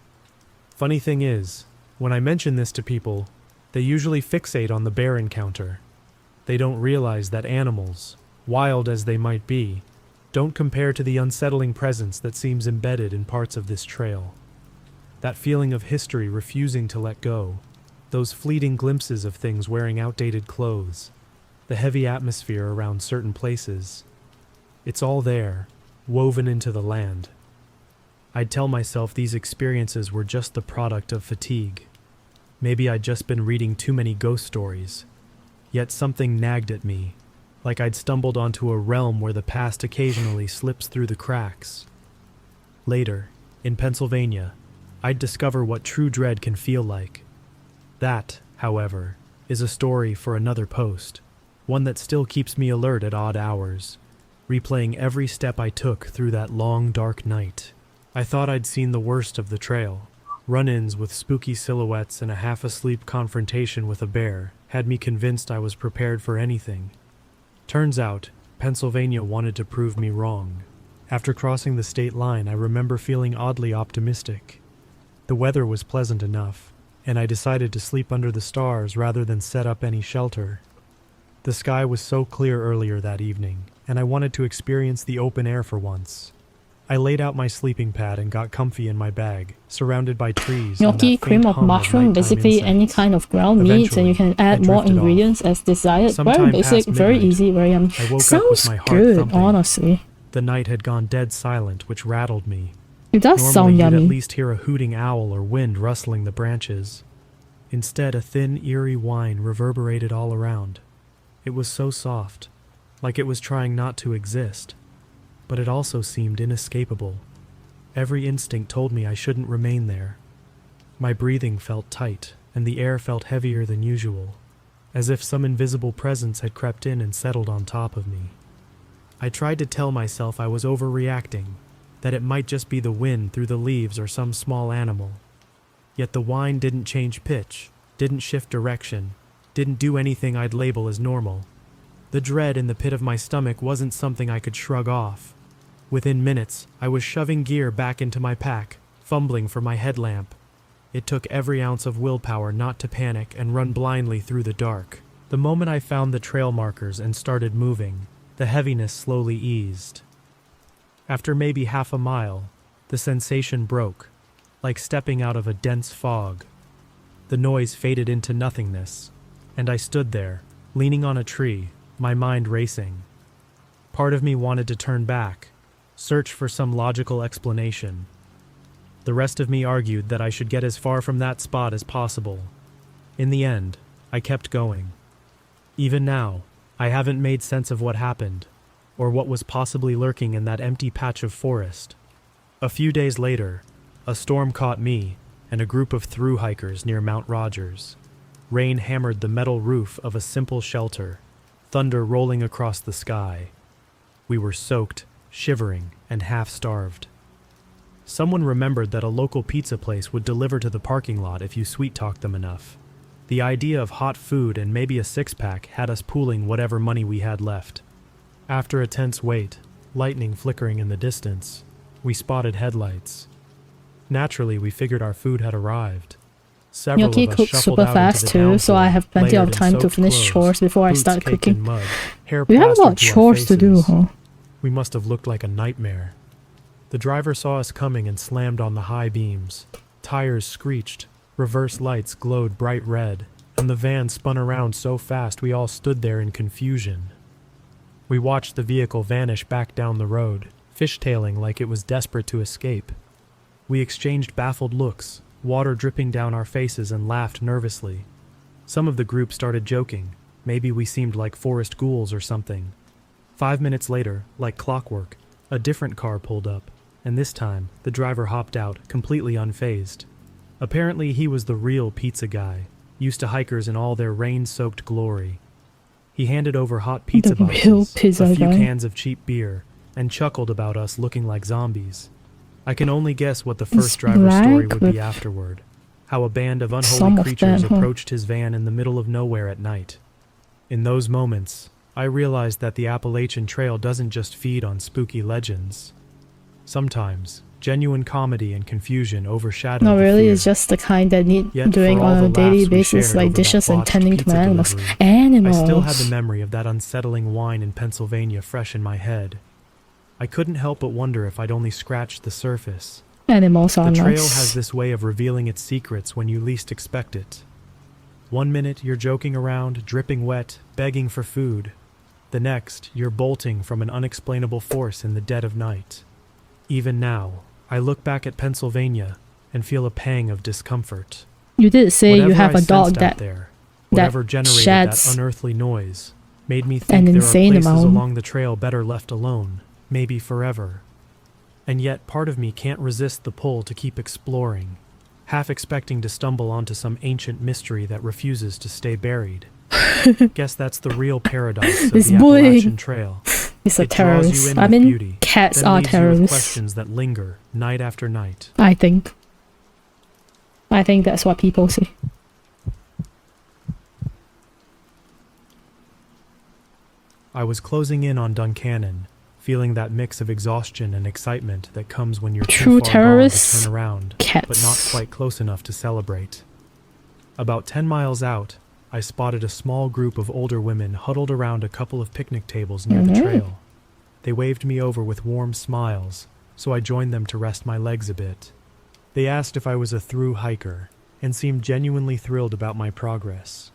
Funny thing is, when I mention this to people, they usually fixate on the bear encounter. They don't realize that animals, wild as they might be, don't compare to the unsettling presence that seems embedded in parts of this trail. That feeling of history refusing to let go, those fleeting glimpses of things wearing outdated clothes, the heavy atmosphere around certain places. It's all there, woven into the land. I'd tell myself these experiences were just the product of fatigue. Maybe I'd just been reading too many ghost stories. Yet something nagged at me, like I'd stumbled onto a realm where the past occasionally slips through the cracks. Later, in Pennsylvania, I'd discover what true dread can feel like. That, however, is a story for another post, one that still keeps me alert at odd hours, replaying every step I took through that long, dark night. I thought I'd seen the worst of the trail. Run-ins with spooky silhouettes and a half-asleep confrontation with a bear had me convinced I was prepared for anything. Turns out, Pennsylvania wanted to prove me wrong. After crossing the state line, I remember feeling oddly optimistic. The weather was pleasant enough, and I decided to sleep under the stars rather than set up any shelter. The sky was so clear earlier that evening, and I wanted to experience the open air for once. I laid out my sleeping pad and got comfy in my bag, surrounded by trees. Gnocchi, cream of mushroom, basically insects. Any kind of ground meat, and you can add more ingredients as desired. Very basic, very easy, very I woke sounds up with my heart good, thumping. honestly. The night had gone dead silent, which rattled me. It does Normally, sound you'd yummy. at least hear a hooting owl or wind rustling the branches. Instead, a thin, eerie whine reverberated all around. It was so soft, like it was trying not to exist, but it also seemed inescapable. Every instinct told me I shouldn't remain there. My breathing felt tight, and the air felt heavier than usual, as if some invisible presence had crept in and settled on top of me. I tried to tell myself I was overreacting, that it might just be the wind through the leaves or some small animal. Yet the whine didn't change pitch, didn't shift direction, didn't do anything I'd label as normal. The dread in the pit of my stomach wasn't something I could shrug off. Within minutes, I was shoving gear back into my pack, fumbling for my headlamp. It took every ounce of willpower not to panic and run blindly through the dark. The moment I found the trail markers and started moving, the heaviness slowly eased. After maybe half a mile, the sensation broke, like stepping out of a dense fog. The noise faded into nothingness, and I stood there, leaning on a tree, my mind racing. Part of me wanted to turn back, search for some logical explanation. The rest of me argued that I should get as far from that spot as possible. In the end, I kept going. Even now, I haven't made sense of what happened, or what was possibly lurking in that empty patch of forest. A few days later, a storm caught me and a group of through hikers near Mount Rogers. Rain hammered the metal roof of a simple shelter, thunder rolling across the sky. We were soaked, shivering, and half-starved. Someone remembered that a local pizza place would deliver to the parking lot if you sweet-talked them enough. The idea of hot food and maybe a six-pack had us pooling whatever money we had left. After a tense wait, lightning flickering in the distance, we spotted headlights. Naturally, we figured our food had arrived. Several Gnocchi of us cooks shuffled super out fast into the too, so I downpour, have plenty of layered in time to soaked finish clothes, chores before I boots start caked cooking. in mud, hair We have a lot plastered of to our chores to do, faces. huh? We must have looked like a nightmare. The driver saw us coming and slammed on the high beams. Tires screeched, reverse lights glowed bright red, and the van spun around so fast we all stood there in confusion. We watched the vehicle vanish back down the road, fishtailing like it was desperate to escape. We exchanged baffled looks, water dripping down our faces, and laughed nervously. Some of the group started joking. Maybe we seemed like forest ghouls or something. 5 minutes later, like clockwork, a different car pulled up, and this time, the driver hopped out, completely unfazed. Apparently, he was the real pizza guy, used to hikers in all their rain-soaked glory. He handed over hot pizza The real boxes, pizza a few guy. cans of cheap beer, and chuckled about us looking like zombies. I can only guess what the first driver's story would black be afterward. How a band of some unholy of creatures them, huh? approached his van in the middle of nowhere at night. In those moments, I realized that the Appalachian Trail doesn't just feed on spooky legends. Sometimes, genuine comedy and confusion overshadow Not the really, fear. it's just the kind that need Yet doing for all on a the daily laughs we basis, shared like over that dishes and botched tending to pizza animals. delivery, Animals! I still had the memory of that unsettling whine in Pennsylvania fresh in my head. I couldn't help but wonder if I'd only scratched the surface. Animals are The trail nice. has this way of revealing its secrets when you least expect it. 1 minute you're joking around, dripping wet, begging for food. The next, you're bolting from an unexplainable force in the dead of night. Even now, I look back at Pennsylvania and feel a pang of discomfort. You did say you Whatever have I a dog sensed out that there, whatever generated sheds that unearthly noise, made me an think there are insane places amount. along the trail better left alone, maybe forever. And yet part of me can't resist the pull to keep exploring, half expecting to stumble onto some ancient mystery that refuses to stay buried. Guess that's the real paradox of It's the bullying. Appalachian Trail. He's a It draws you terrorist. in I with mean, beauty, cats then are leaves you with terrorists. questions that linger night after night. I think. I think that's what people say. I was closing in on Duncannon, feeling that mix of exhaustion and excitement that comes when you're True too far terrorists, gone to turn around, cats. but not quite close enough to celebrate. About 10 miles out, I spotted a small group of older women huddled around a couple of picnic tables near the trail. They waved me over with warm smiles, so I joined them to rest my legs a bit. They asked if I was a through hiker, and seemed genuinely thrilled about my progress.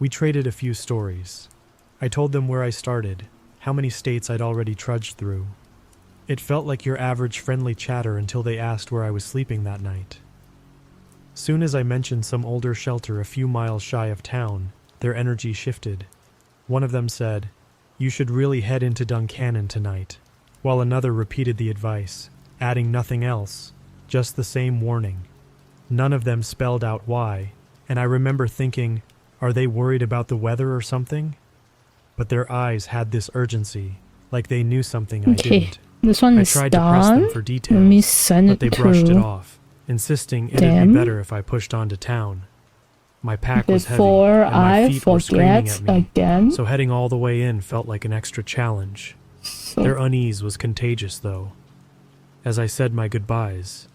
We traded a few stories. I told them where I started, how many states I'd already trudged through. It felt like your average friendly chatter until they asked where I was sleeping that night. Soon as I mentioned some older shelter a few miles shy of town, their energy shifted. One of them said, "You should really head into Duncannon tonight," while another repeated the advice, adding nothing else, just the same warning. None of them spelled out why, and I remember thinking, are they worried about the weather or something? But their eyes had this urgency, like they knew something I didn't. This one I is tried to press done. them for Let me details, send but it they brushed it to off, insisting it'd them be better if I pushed on to town. My pack was heavy, before and my I feet were screaming forget at me, again. so heading all the way in felt like an extra challenge. Their unease was contagious, though. As I said my goodbyes,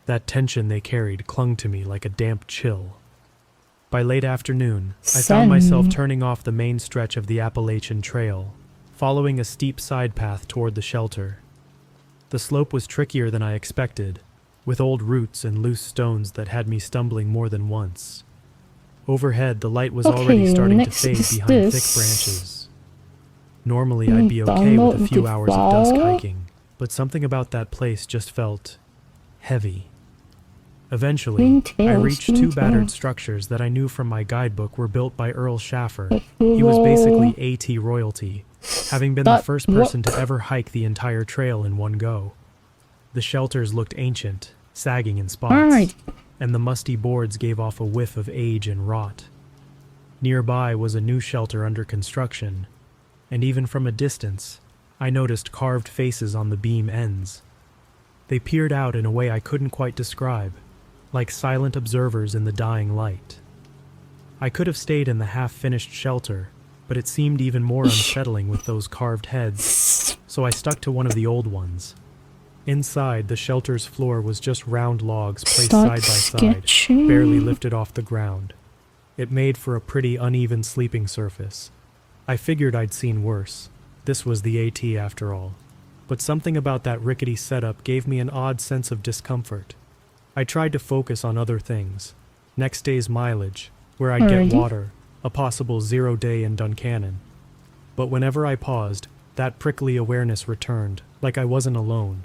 that tension they carried clung to me like a damp chill. By late afternoon, I found myself turning off the main stretch of the Appalachian Trail, following a steep side path toward the shelter. The slope was trickier than I expected, with old roots and loose stones that had me stumbling more than once. Overhead, the light was already starting to fade behind thick branches. Normally, I'd be okay with a few hours of dusk hiking, but something about that place just felt heavy. Eventually, I reached two battered structures that I knew from my guidebook were built by Earl Schaffer. He was basically AT royalty, having been the first person to ever hike the entire trail in one go. The shelters looked ancient, sagging in spots, and the musty boards gave off a whiff of age and rot. Nearby was a new shelter under construction, and even from a distance, I noticed carved faces on the beam ends. They peered out in a way I couldn't quite describe, like silent observers in the dying light. I could have stayed in the half-finished shelter, but it seemed even more unsettling with those carved heads, so I stuck to one of the old ones. Inside, the shelter's floor was just round logs placed side by side, barely lifted off the ground. It made for a pretty uneven sleeping surface. I figured I'd seen worse. This was the AT after all. But something about that rickety setup gave me an odd sense of discomfort. I tried to focus on other things. Next day's mileage, where I'd get water, a possible 0 day in Duncannon. But whenever I paused, that prickly awareness returned, like I wasn't alone.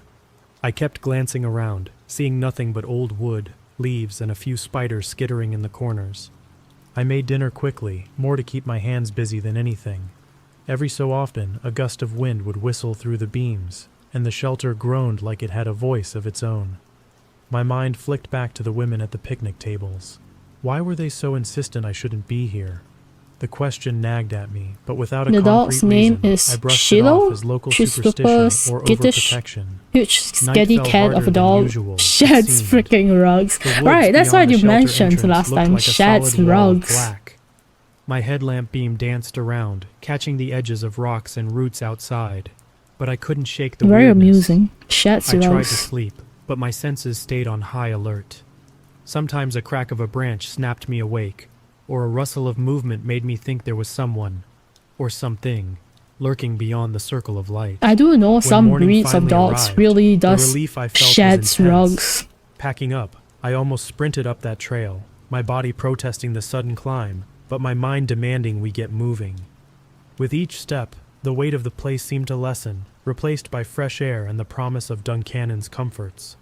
I kept glancing around, seeing nothing but old wood, leaves, and a few spiders skittering in the corners. I made dinner quickly, more to keep my hands busy than anything. Every so often, a gust of wind would whistle through the beams, and the shelter groaned like it had a voice of its own. My mind flicked back to the women at the picnic tables. Why were they so insistent I shouldn't be here? The question nagged at me, but without a concrete reason, I brushed it off as local superstition or overprotection. Huge scaredy cat of a dog sheds freaking rugs. Right, that's what you mentioned last time. Sheds rugs. My headlamp beam danced around, catching the edges of rocks and roots outside, but I couldn't shake the Very weirdness. amusing. Sheds rugs. I tried to sleep, but my senses stayed on high alert. Sometimes a crack of a branch snapped me awake, or a rustle of movement made me think there was someone, or something, lurking beyond the circle of light. I do know some breeds of dogs arrived, really does sheds rugs. Packing up, I almost sprinted up that trail, my body protesting the sudden climb, but my mind demanding we get moving. With each step, the weight of the place seemed to lessen, replaced by fresh air and the promise of Duncannon's comforts.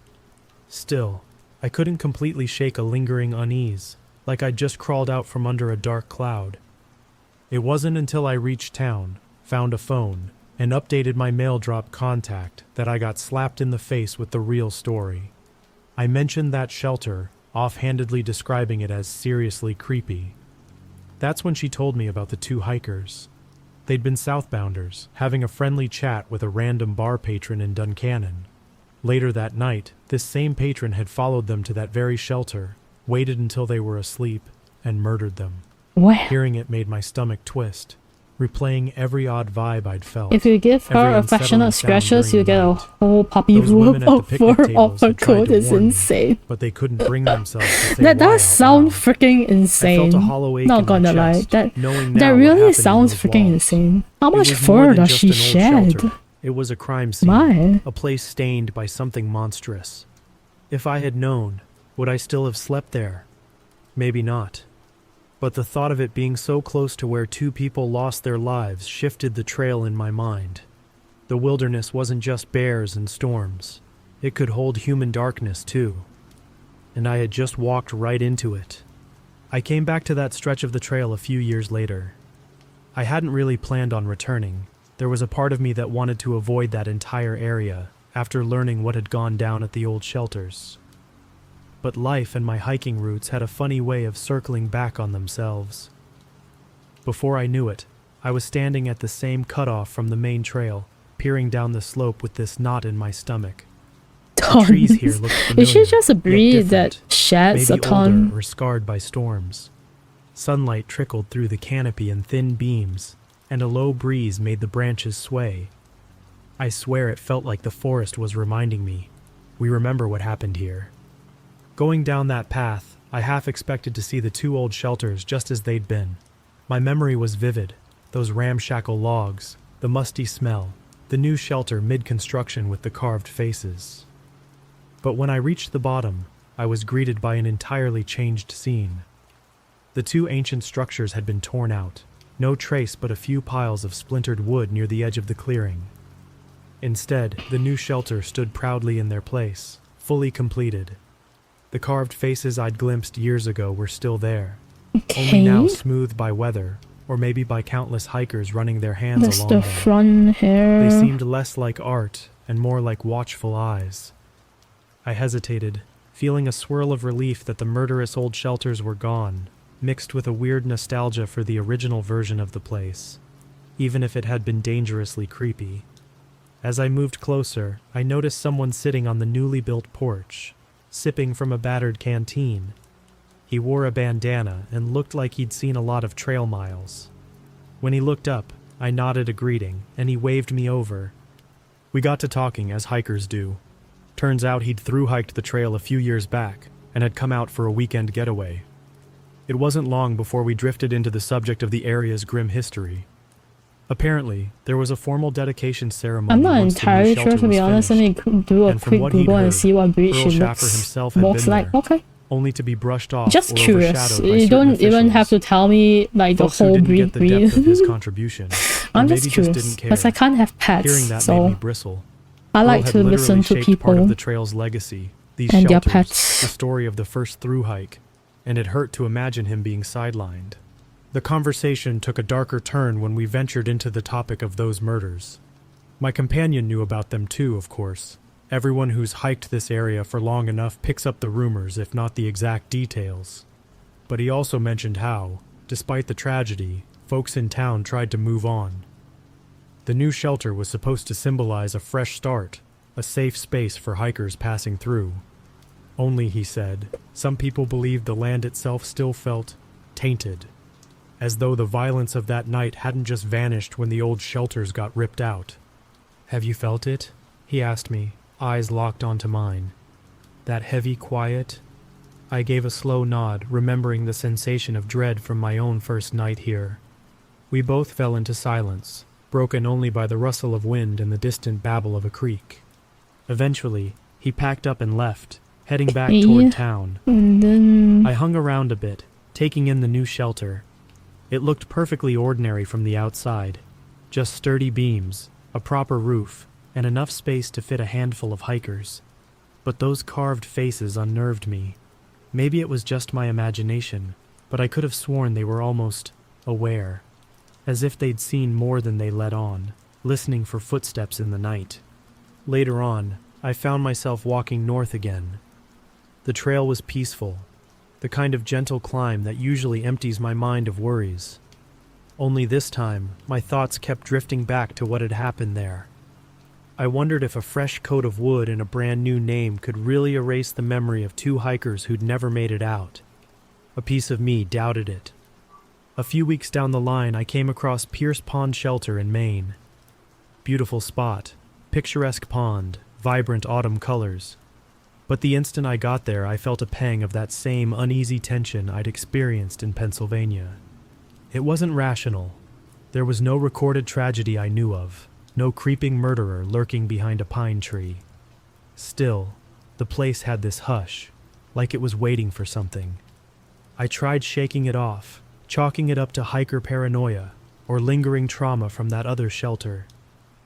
Still, I couldn't completely shake a lingering unease, like I'd just crawled out from under a dark cloud. It wasn't until I reached town, found a phone, and updated my mail drop contact that I got slapped in the face with the real story. I mentioned that shelter, offhandedly describing it as seriously creepy. That's when she told me about the two hikers. They'd been southbounders, having a friendly chat with a random bar patron in Duncannon. Later that night, this same patron had followed them to that very shelter, waited until they were asleep, and murdered them. Wow. Hearing it made my stomach twist, replaying every odd vibe I'd felt. If you give her affectionate scratches, you get a whole puppy whoop of fur off her coat. It's insane. But they couldn't bring themselves to say that does sound freaking insane. I felt a hollow ache Not gonna lie, that really sounds freaking insane. How much fur does she shed? It was a crime scene, a place stained by something monstrous. If I had known, would I still have slept there? Maybe not. But the thought of it being so close to where two people lost their lives shifted the trail in my mind. The The wilderness wasn't just bears and storms. It could hold human darkness, too. And I had just walked right into it. I came back to that stretch of the trail a few years later. I hadn't really planned on returning. There was a part of me that wanted to avoid that entire area after learning what had gone down at the old shelters. But life and my hiking routes had a funny way of circling back on themselves. Before I knew it, I was standing at the same cutoff from the main trail, peering down the slope with this knot in my stomach. The trees here looked familiar, is she just a breed that sheds a maybe ton? older or scarred by storms. Sunlight trickled through the canopy in thin beams, and a low breeze made the branches sway. I swear it felt like the forest was reminding me, we remember what happened here. Going down that path, I half expected to see the two old shelters just as they'd been. My memory was vivid, those ramshackle logs, the musty smell, the new shelter mid-construction with the carved faces. But when I reached the bottom, I was greeted by an entirely changed scene. The two ancient structures had been torn out, no trace but a few piles of splintered wood near the edge of the clearing. Instead, the new shelter stood proudly in their place, fully completed. The carved faces I'd glimpsed years ago were still there, only now smoothed by weather, or maybe by countless hikers running their hands along them. The front hair. They seemed less like art and more like watchful eyes. I hesitated, feeling a swirl of relief that the murderous old shelters were gone, mixed with a weird nostalgia for the original version of the place, even if it had been dangerously creepy. As I moved closer, I noticed someone sitting on the newly built porch, sipping from a battered canteen. He wore a bandana and looked like he'd seen a lot of trail miles. When he looked up, I nodded a greeting, and he waved me over. We got to talking, as hikers do. Turns out he'd thru-hiked the trail a few years back, and had come out for a weekend getaway. It wasn't long before we drifted into the subject of the area's grim history. Apparently, there was a formal dedication ceremony. I'm not entirely sure, to be honest. Let me do a quick Google and see what breed she looks like. Okay. Only to be brushed off. Just curious. You don't even have to tell me like the whole breed. I'm just curious because I can't have pets, so I like to listen to people part of the trail's legacy, these and shelters, their pets. The story of the first through hike, and it hurt to imagine him being sidelined. The conversation took a darker turn when we ventured into the topic of those murders. My companion knew about them too, of course. Everyone who's hiked this area for long enough picks up the rumors, if not the exact details. But he also mentioned how, despite the tragedy, folks in town tried to move on. The new shelter was supposed to symbolize a fresh start, a safe space for hikers passing through. Only, he said, some people believed the land itself still felt tainted, as though the violence of that night hadn't just vanished when the old shelters got ripped out. "Have you felt it?" he asked me, eyes locked onto mine. "That heavy quiet?" I gave a slow nod, remembering the sensation of dread from my own first night here. We both fell into silence, broken only by the rustle of wind and the distant babble of a creek. Eventually, he packed up and left, heading back toward town. I hung around a bit, taking in the new shelter. It looked perfectly ordinary from the outside, just sturdy beams, a proper roof, and enough space to fit a handful of hikers. But those carved faces unnerved me. Maybe it was just my imagination, but I could have sworn they were almost aware, as if they'd seen more than they let on, listening for footsteps in the night. Later on, I found myself walking north again. The trail was peaceful, the kind of gentle climb that usually empties my mind of worries. Only this time, my thoughts kept drifting back to what had happened there. I wondered if a fresh coat of wood and a brand new name could really erase the memory of two hikers who'd never made it out. A piece of me doubted it. A few weeks down the line, I came across Pierce Pond Shelter in Maine. Beautiful spot, picturesque pond, vibrant autumn colors. But the instant I got there, I felt a pang of that same uneasy tension I'd experienced in Pennsylvania. It wasn't rational. There was no recorded tragedy I knew of, no creeping murderer lurking behind a pine tree. Still, the place had this hush, like it was waiting for something. I tried shaking it off, chalking it up to hiker paranoia or lingering trauma from that other shelter.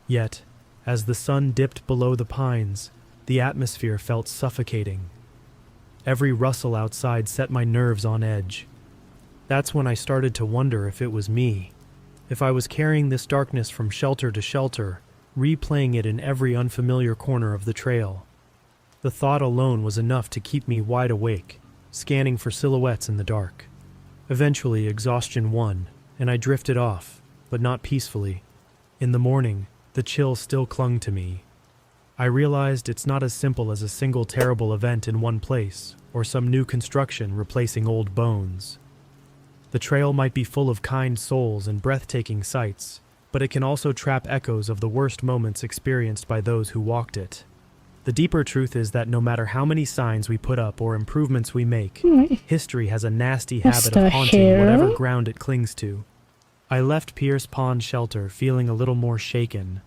Yet, As the sun dipped below the pines, the atmosphere felt suffocating. Every rustle outside set my nerves on edge. That's when I started to wonder if it was me. If I was carrying this darkness from shelter to shelter, replaying it in every unfamiliar corner of the trail. The thought alone was enough to keep me wide awake, scanning for silhouettes in the dark. Eventually, exhaustion won, and I drifted off, but not peacefully. In the morning, the chill still clung to me. I realized it's not as simple as a single terrible event in one place, or some new construction replacing old bones. The trail might be full of kind souls and breathtaking sights, but it can also trap echoes of the worst moments experienced by those who walked it. The deeper truth is that no matter how many signs we put up or improvements we make, history has a nasty habit of haunting whatever ground it clings to. I left Pierce Pond Shelter feeling a little more shaken,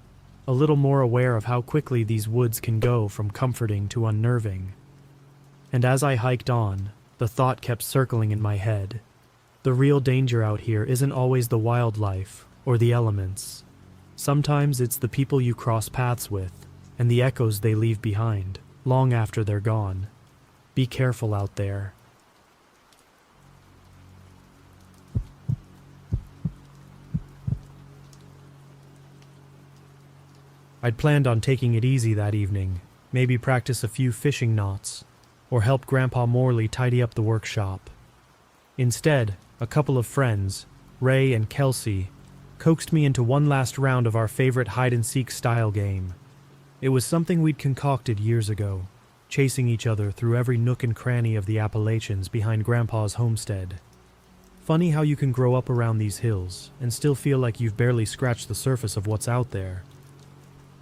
a little more aware of how quickly these woods can go from comforting to unnerving. And as I hiked on, the thought kept circling in my head. The real danger out here isn't always the wildlife or the elements. Sometimes it's the people you cross paths with and the echoes they leave behind, long after they're gone. Be careful out there. I'd planned on taking it easy that evening, maybe practice a few fishing knots, or help Grandpa Morley tidy up the workshop. Instead, a couple of friends, Ray and Kelsey, coaxed me into one last round of our favorite hide-and-seek style game. It was something we'd concocted years ago, chasing each other through every nook and cranny of the Appalachians behind Grandpa's homestead. Funny how you can grow up around these hills and still feel like you've barely scratched the surface of what's out there.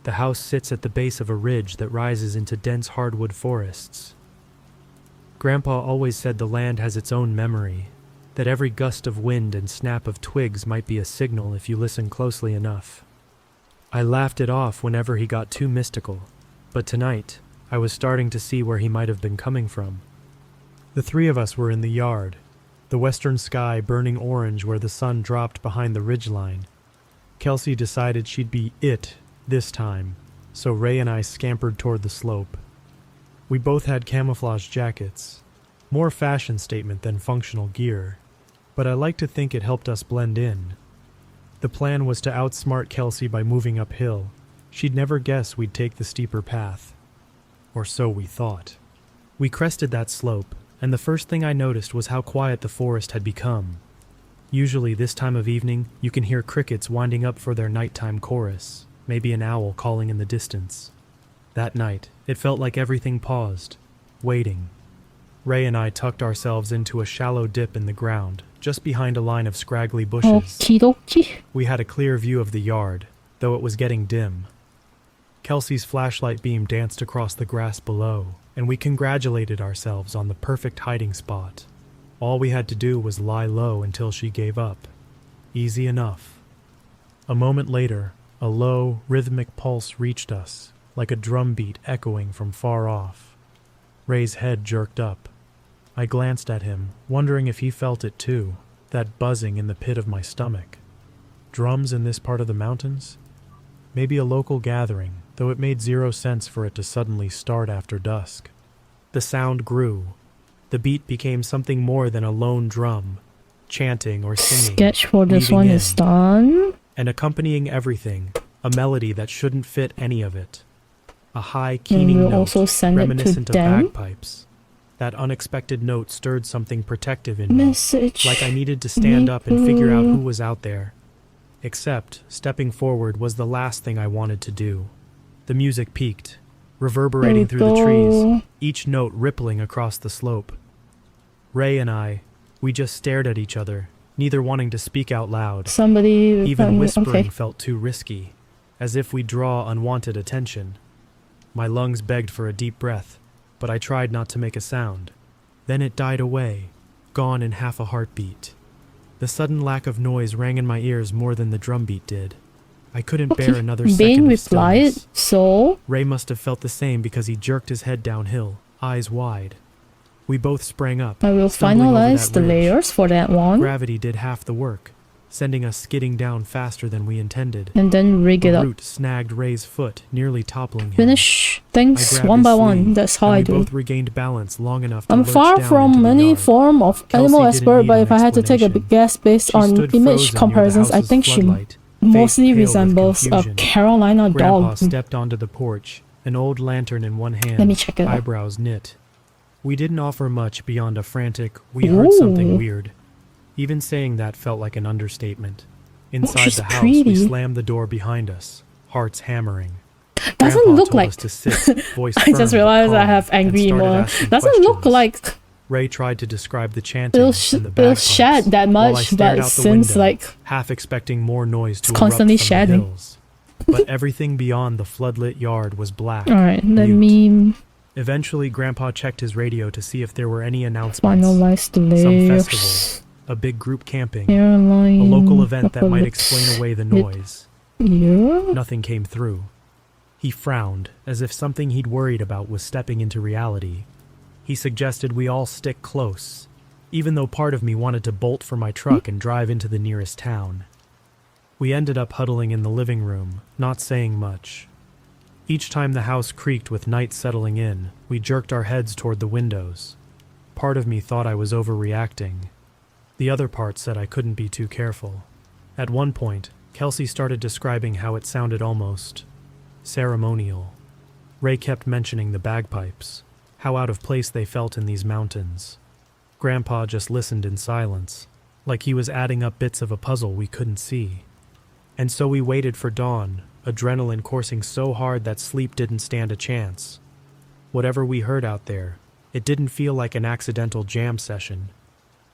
The house sits at the base of a ridge that rises into dense hardwood forests. Grandpa always said the land has its own memory, that every gust of wind and snap of twigs might be a signal if you listen closely enough. I laughed it off whenever he got too mystical, but tonight I was starting to see where he might have been coming from. The three of us were in the yard, the western sky burning orange where the sun dropped behind the ridgeline. Kelsey decided she'd be it this time, so Ray and I scampered toward the slope. We both had camouflage jackets, more fashion statement than functional gear, but I like to think it helped us blend in. The plan was to outsmart Kelsey by moving uphill. She'd never guess we'd take the steeper path. Or so we thought. We crested that slope, and the first thing I noticed was how quiet the forest had become. Usually this time of evening, you can hear crickets winding up for their nighttime chorus, maybe an owl calling in the distance. That night, it felt like everything paused, waiting. Ray and I tucked ourselves into a shallow dip in the ground, just behind a line of scraggly bushes. We had a clear view of the yard, though it was getting dim. Kelsey's flashlight beam danced across the grass below, and we congratulated ourselves on the perfect hiding spot. All we had to do was lie low until she gave up. Easy enough. A moment later, a low, rhythmic pulse reached us, like a drumbeat echoing from far off. Ray's head jerked up. I glanced at him, wondering if he felt it too, that buzzing in the pit of my stomach. Drums in this part of the mountains? Maybe a local gathering, though it made zero sense for it to suddenly start after dusk. The sound grew. The beat became something more than a lone drum, chanting or singing. Sketch for this one is done. And accompanying everything, a melody that shouldn't fit any of it. A high, keening note, also send reminiscent it to of them. bagpipes. That unexpected note stirred something protective in me, Message. like I needed to stand up and figure out who was out there. Except, stepping forward was the last thing I wanted to do. The music peaked, reverberating through the trees, each note rippling across the slope. Ray and I, we just stared at each other, neither wanting to speak out loud. Even whispering felt too risky, as if we'd draw unwanted attention. My lungs begged for a deep breath, but I tried not to make a sound. Then it died away, gone in half a heartbeat. The sudden lack of noise rang in my ears more than the drumbeat did. I couldn't bear another second of stillness. So Ray must have felt the same because he jerked his head downhill, eyes wide. We both sprang up. I will finalize the layers for that one. Gravity did half the work, sending us skidding down faster than we intended. And then rig it The up. root snagged Ray's foot, nearly toppling him. Finish things I grabbed one his by one. sleeve, That's how and I we do. both regained balance long enough to I'm lurch far down into from the any yard. form of Kelsey animal didn't expert, need but an if I had to take a explanation. guess based She on stood image frozen near the comparisons, I house's think she floodlight, mostly face pale with resembles a confusion. Carolina Grandpa dog. stepped onto the porch, an old lantern in one hand, Let me check it out. eyebrows knit. We didn't offer much beyond a frantic, "We heard something weird." Even saying that felt like an understatement. Inside she's the house, pretty. we slammed the door behind us, hearts hammering. Doesn't Grandpa look told like. us to sit, voice I firm just but realized I calm, have and angry started emotion. asking Doesn't look questions. like Ray tried to describe the chanting it'll, and the it'll bagpipes, shed that while I much, stared but out the since window, like half expecting more noise to it's constantly erupt from shedding. the hills. But everything beyond the floodlit yard was black. Alright, let mute. me Eventually, Grandpa checked his radio to see if there were any announcements. finalize the Some layers. festival, a big group camping, Airline. a local event that might apocalypse. explain away the noise. Yeah. Nothing came through. He frowned, as if something he'd worried about was stepping into reality. He suggested we all stick close, even though part of me wanted to bolt for my truck and drive into the nearest town. We ended up huddling in the living room, not saying much. Each time the house creaked with night settling in, we jerked our heads toward the windows. Part of me thought I was overreacting. The other part said I couldn't be too careful. At one point, Kelsey started describing how it sounded almost ceremonial. Ray kept mentioning the bagpipes, how out of place they felt in these mountains. Grandpa just listened in silence, like he was adding up bits of a puzzle we couldn't see. And so we waited for dawn, adrenaline coursing so hard that sleep didn't stand a chance. Whatever we heard out there, it didn't feel like an accidental jam session.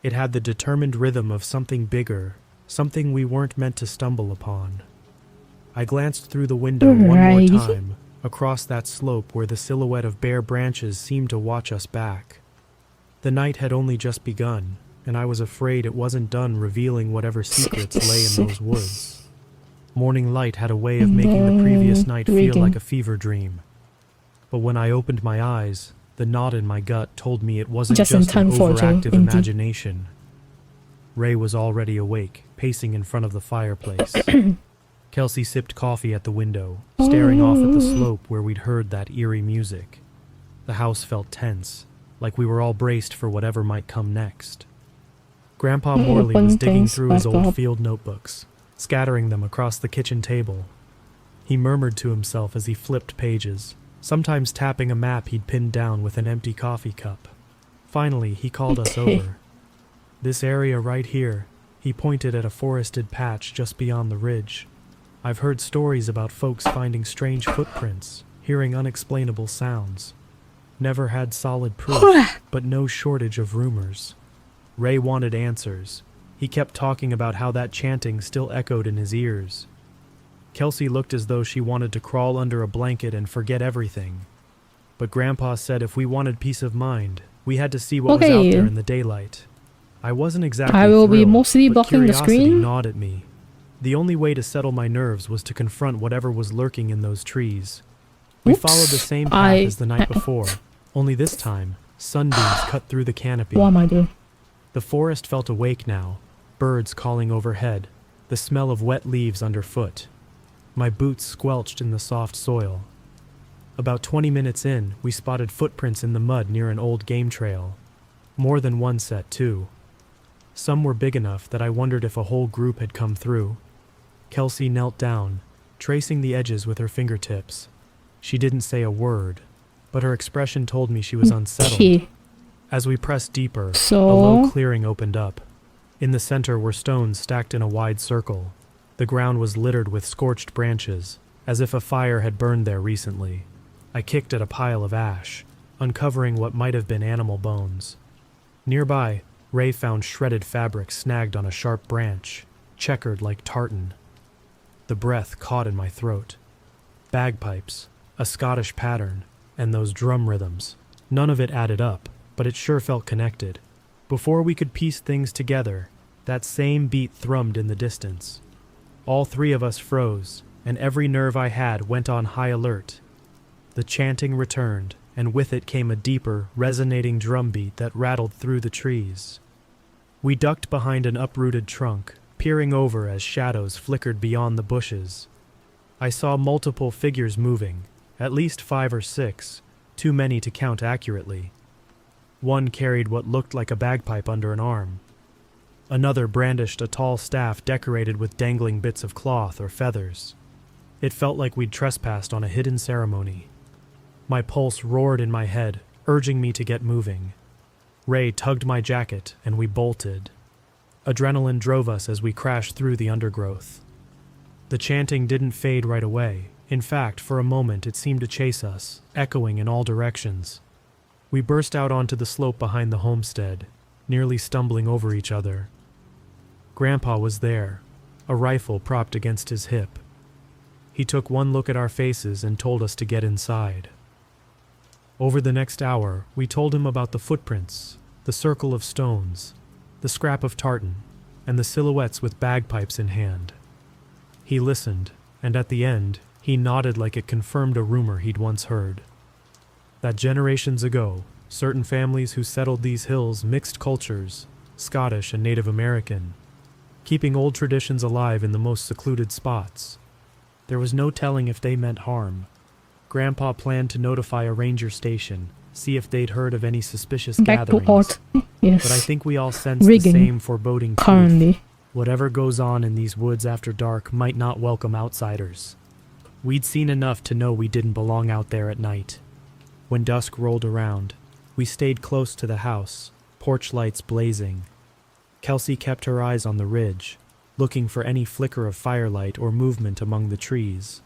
It had the determined rhythm of something bigger, something we weren't meant to stumble upon. I glanced through the window one more Alrighty. time, across that slope where the silhouette of bare branches seemed to watch us back. The night had only just begun, and I was afraid it wasn't done revealing whatever secrets lay in those woods. Morning light had a way of making the previous night feel Reading. like a fever dream. But when I opened my eyes, the knot in my gut told me it wasn't Just just, in time an for Joe, overactive indeed. imagination. Ray was already awake, pacing in front of the fireplace. Kelsey sipped coffee at the window, staring off at the slope where we'd heard that eerie music. The house felt tense, like we were all braced for whatever might come next. Grandpa Morley was digging through his old field notebooks, scattering them across the kitchen table. He murmured to himself as he flipped pages, sometimes tapping a map he'd pinned down with an empty coffee cup. Finally, he called us over. This area right here, he pointed at a forested patch just beyond the ridge. I've heard stories about folks finding strange footprints, hearing unexplainable sounds. Never had solid proof, but no shortage of rumors. Ray wanted answers. He kept talking about how that chanting still echoed in his ears. Kelsey looked as though she wanted to crawl under a blanket and forget everything. But Grandpa said if we wanted peace of mind, we had to see what was out there in the daylight. I wasn't exactly I will be thrilled, mostly but blocking the curiosity screen. gnawed at me. The only way to settle my nerves was to confront whatever was lurking in those trees. We Oops. followed the same path as the night before, only this time, sunbeams cut through the canopy. What am I doing? The forest felt awake now, birds calling overhead, the smell of wet leaves underfoot. My boots squelched in the soft soil. About 20 minutes in, we spotted footprints in the mud near an old game trail. More than one set, too. Some were big enough that I wondered if a whole group had come through. Kelsey knelt down, tracing the edges with her fingertips. She didn't say a word, but her expression told me she was unsettled. Okay. As we pressed deeper, So- a low clearing opened up. In the center were stones stacked in a wide circle. The ground was littered with scorched branches, as if a fire had burned there recently. I kicked at a pile of ash, uncovering what might have been animal bones. Nearby, Ray found shredded fabric snagged on a sharp branch, checkered like tartan. The breath caught in my throat. Bagpipes, a Scottish pattern, and those drum rhythms. None of it added up, but it sure felt connected. Before we could piece things together, that same beat thrummed in the distance. All three of us froze, and every nerve I had went on high alert. The chanting returned, and with it came a deeper, resonating drum beat that rattled through the trees. We ducked behind an uprooted trunk, peering over as shadows flickered beyond the bushes. I saw multiple figures moving, at least 5 or 6, too many to count accurately. One carried what looked like a bagpipe under an arm. Another brandished a tall staff decorated with dangling bits of cloth or feathers. It felt like we'd trespassed on a hidden ceremony. My pulse roared in my head, urging me to get moving. Ray tugged my jacket, and we bolted. Adrenaline drove us as we crashed through the undergrowth. The chanting didn't fade right away. In fact, for a moment it seemed to chase us, echoing in all directions. We burst out onto the slope behind the homestead, nearly stumbling over each other. Grandpa was there, a rifle propped against his hip. He took one look at our faces and told us to get inside. Over the next hour, we told him about the footprints, the circle of stones, the scrap of tartan, and the silhouettes with bagpipes in hand. He listened, and at the end, he nodded like it confirmed a rumor he'd once heard. That generations ago, certain families who settled these hills mixed cultures, Scottish and Native American, keeping old traditions alive in the most secluded spots. There was no telling if they meant harm. Grandpa planned to notify a ranger station, see if they'd heard of any suspicious gatherings. Yes. But I think we all sensed the same foreboding currently. truth. Whatever goes on in these woods after dark might not welcome outsiders. We'd seen enough to know we didn't belong out there at night. When dusk rolled around, we stayed close to the house, porch lights blazing. Kelsey kept her eyes on the ridge, looking for any flicker of firelight or movement among the trees.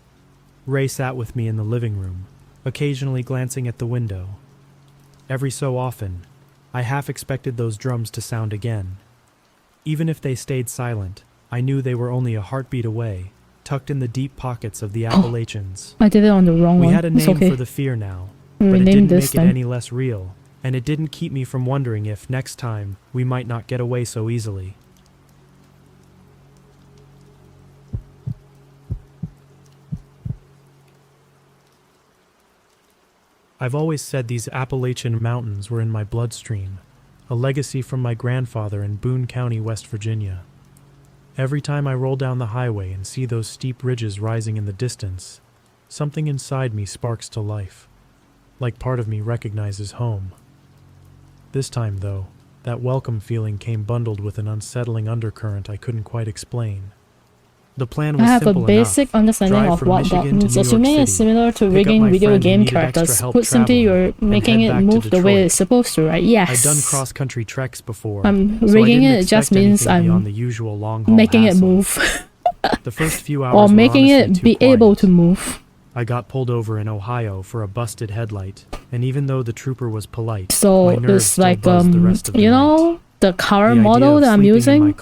Ray sat with me in the living room, occasionally glancing at the window. Every so often, I half expected those drums to sound again. Even if they stayed silent, I knew they were only a heartbeat away, tucked in the deep pockets of the Appalachians. I did it on the wrong one. We had a name for the fear now, but it didn't make it any less real, and it didn't keep me from wondering if, next time, we might not get away so easily. I've always said these Appalachian mountains were in my bloodstream, a legacy from my grandfather in Boone County, West Virginia. Every time I roll down the highway and see those steep ridges rising in the distance, something inside me sparks to life, like part of me recognizes home. This time, though, that welcome feeling came bundled with an unsettling undercurrent I couldn't quite explain. The plan was I have a simple basic understanding of what that means. Assuming it's similar to rigging video game characters, put simply, you're making it move the way it's supposed to, right? Yes. I'd done cross-country treks before. Rigging it just means I'm making it move. The first few hours or making it be able to move. I got pulled over in Ohio for a busted headlight, and even though the trooper was polite, so my nerves it's like the rest of the you know, night. the car model that I'm using,